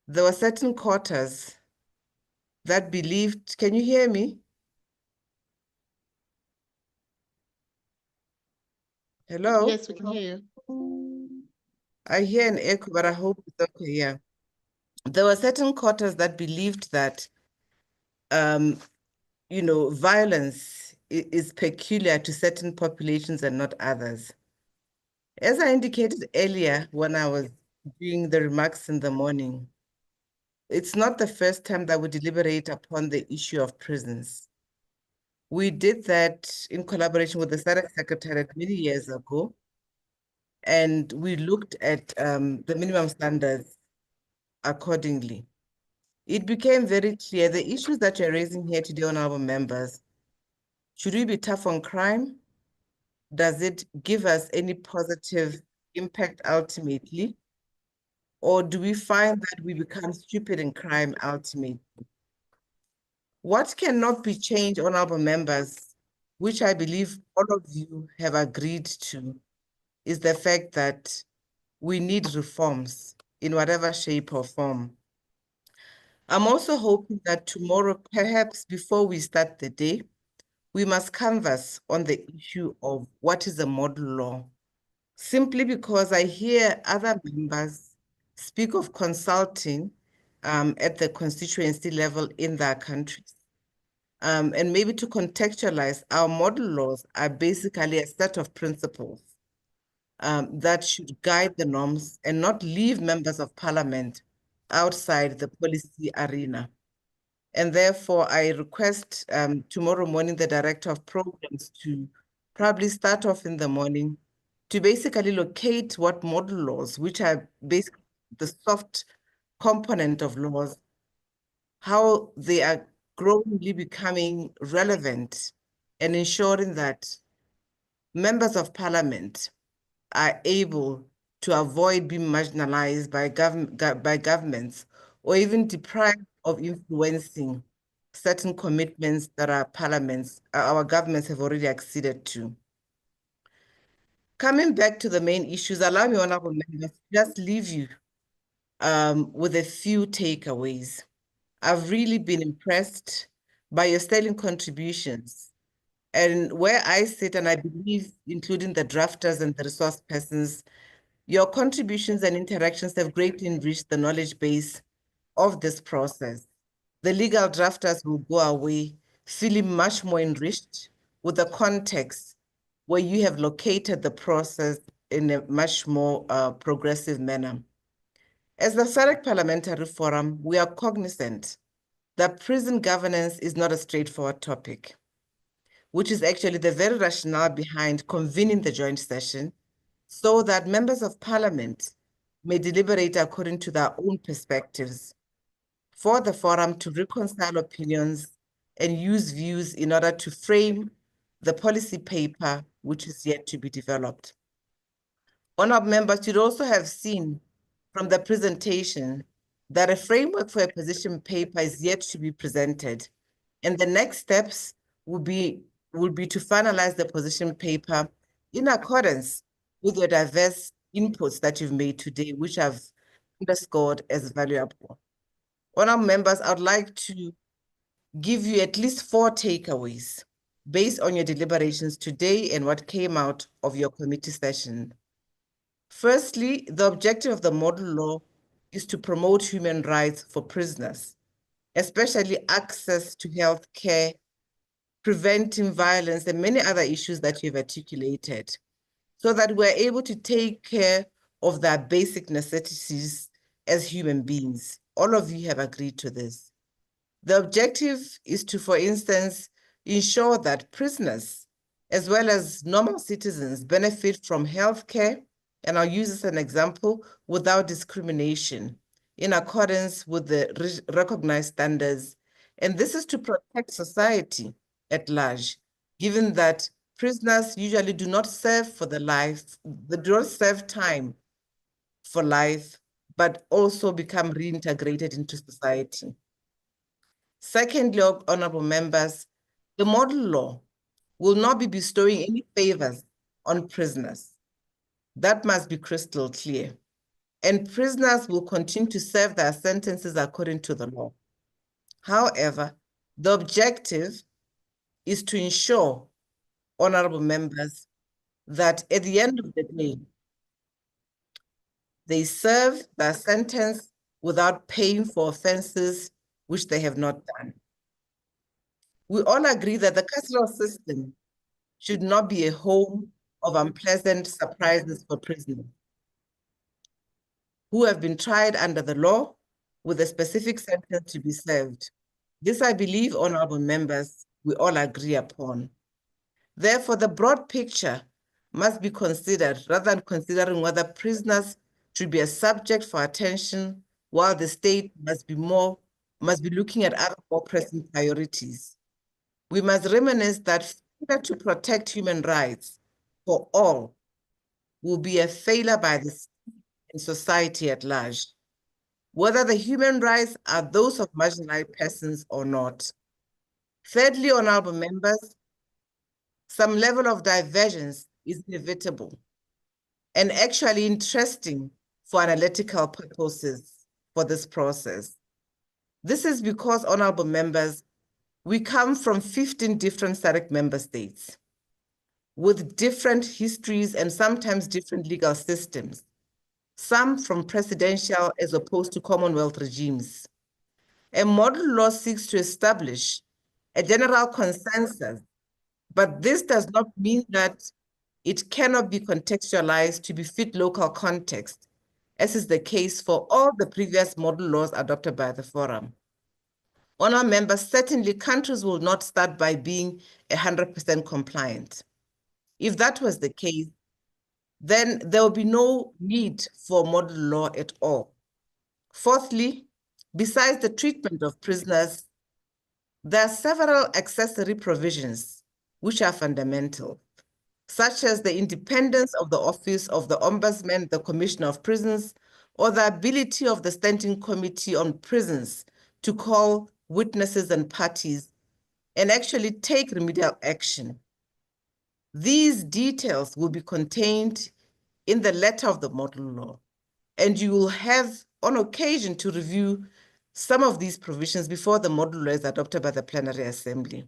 there were certain quarters that believed, can you hear me? Hello? Yes, we can hear you. I hear an echo, but I hope it's okay, yeah. There were certain quarters that believed that, violence is peculiar to certain populations and not others. As I indicated earlier when I was doing the remarks in the morning, it's not the first time that we deliberate upon the issue of prisons. We did that in collaboration with the SADC Secretariat many years ago, and we looked at the minimum standards accordingly. It became very clear the issues that you're raising here today, honorable members. Should we be tough on crime? Does it give us any positive impact ultimately? Or do we find that we become stupid in crime ultimately? What cannot be changed, honorable members, which I believe all of you have agreed to, is the fact that we need reforms in whatever shape or form. I'm also hoping that tomorrow, perhaps before we start the day, we must canvass on the issue of what is a model law, simply because I hear other members speak of consulting at the constituency level in their countries. And maybe to contextualize, our model laws are basically a set of principles that should guide the norms and not leave members of parliament outside the policy arena. And therefore, I request tomorrow morning the director of programs to probably start off in the morning to basically locate what model laws, which are basically the soft component of laws, how they are growingly becoming relevant and ensuring that members of parliament are able to avoid being marginalized by governments or even deprived of influencing certain commitments that our governments have already acceded to. Coming back to the main issues, allow me, honorable members, to just leave you with a few takeaways. I've really been impressed by your sterling contributions. And where I sit, and I believe, including the drafters and the resource persons, your contributions and interactions have greatly enriched the knowledge base of this process. The legal drafters will go away feeling much more enriched with the context where you have located the process in a much more progressive manner. As the SADC Parliamentary Forum, we are cognizant that prison governance is not a straightforward topic, which is actually the very rationale behind convening the joint session so that members of parliament may deliberate according to their own perspectives for the forum to reconcile opinions and use views in order to frame the policy paper which is yet to be developed. Honorable members should also have seen from the presentation that a framework for a position paper is yet to be presented. And the next steps will be to finalize the position paper in accordance with your diverse inputs that you've made today, which I've underscored as valuable. Honorable members, I'd like to give you at least 4 takeaways based on your deliberations today and what came out of your committee session. Firstly, the objective of the model law is to promote human rights for prisoners, especially access to health care, preventing violence, and many other issues that you've articulated, so that we're able to take care of their basic necessities as human beings. All of you have agreed to this. The objective is to, for instance, ensure that prisoners, as well as normal citizens, benefit from health care, and I'll use this as an example, without discrimination, in accordance with the recognized standards. And this is to protect society at large, given that prisoners usually do not serve for the life, they do not serve time for life, but also become reintegrated into society. Secondly, honorable members, the model law will not be bestowing any favors on prisoners. That must be crystal clear. And prisoners will continue to serve their sentences according to the law. However, the objective is to ensure, honorable members, that at the end of the day, they serve their sentence without paying for offenses which they have not done. We all agree that the carceral system should not be a home of unpleasant surprises for prisoners who have been tried under the law with a specific sentence to be served. This, I believe, honorable members, we all agree upon. Therefore, the broad picture must be considered rather than considering whether prisoners should be a subject for attention, while the state must be looking at other more pressing priorities. We must reminisce that failure to protect human rights for all will be a failure by the state and society at large, whether the human rights are those of marginalized persons or not. Thirdly, honorable members, some level of divergence is inevitable and actually interesting for analytical purposes for this process. This is because, honorable members, we come from 15 different SADC member states with different histories and sometimes different legal systems, some from presidential as opposed to Commonwealth regimes. A model law seeks to establish a general consensus, but this does not mean that it cannot be contextualized to befit local context, as is the case for all the previous model laws adopted by the Forum. Honourable members, certainly countries will not start by being 100% compliant. If that was the case, then there will be no need for model law at all. Fourthly, besides the treatment of prisoners, there are several accessory provisions which are fundamental, such as the independence of the Office of the Ombudsman, the Commissioner of Prisons, or the ability of the Standing Committee on Prisons to call witnesses and parties and actually take remedial action. These details will be contained in the letter of the model law, and you will have on occasion to review some of these provisions before the model law is adopted by the plenary assembly.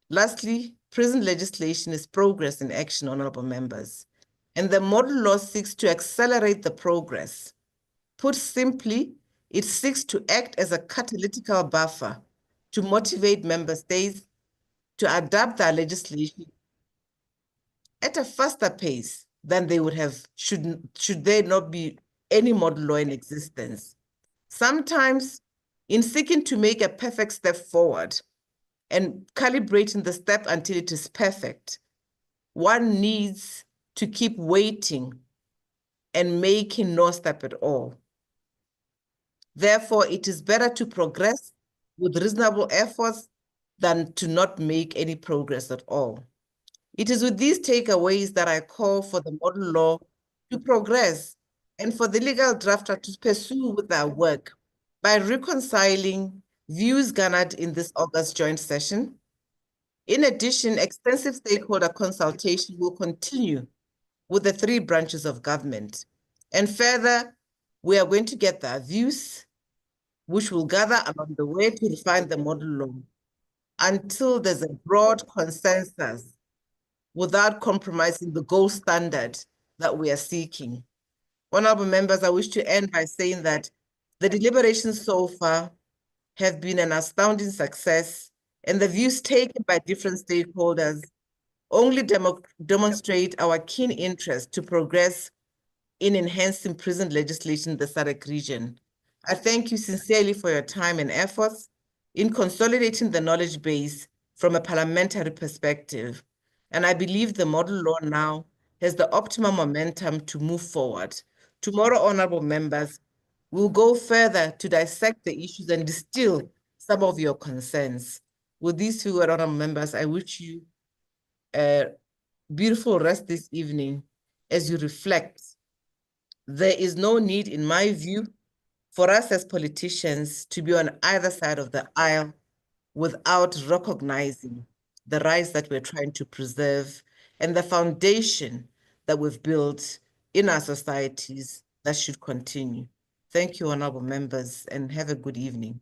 Lastly, prison legislation is progress in action, honorable members, and the model law seeks to accelerate the progress. Put simply, it seeks to act as a catalytical buffer to motivate member states to adapt their legislation at a faster pace than they would have should there not be any model law in existence. Sometimes, in seeking to make a perfect step forward and calibrating the step until it is perfect, one needs to keep waiting and making no step at all. Therefore, it is better to progress with reasonable efforts than to not make any progress at all. It is with these takeaways that I call for the model law to progress and for the legal drafter to pursue with their work by reconciling views garnered in this August joint session. In addition, extensive stakeholder consultation will continue with the three branches of government. And further, we are going to get their views, which will gather along the way to refine the model law until there's a broad consensus without compromising the gold standard that we are seeking. Honorable members, I wish to end by saying that the deliberations so far have been an astounding success, and the views taken by different stakeholders only demonstrate our keen interest to progress in enhancing prison legislation in the SADC region. I thank you sincerely for your time and efforts in consolidating the knowledge base from a parliamentary perspective. And I believe the model law now has the optimum momentum to move forward. Tomorrow, honorable members, we'll go further to dissect the issues and distill some of your concerns. With these few words, honorable members, I wish you a beautiful rest this evening as you reflect. There is no need, in my view, for us as politicians to be on either side of the aisle without recognizing the rights that we're trying to preserve and the foundation that we've built in our societies that should continue. Thank you, honorable members, and have a good evening.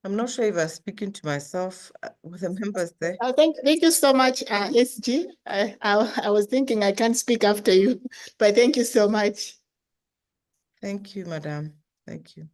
I'm not sure if I'm speaking to myself with the members there. Thank you so much, SG. I was thinking I can't speak after you, but thank you so much. Thank you, madam. Thank you.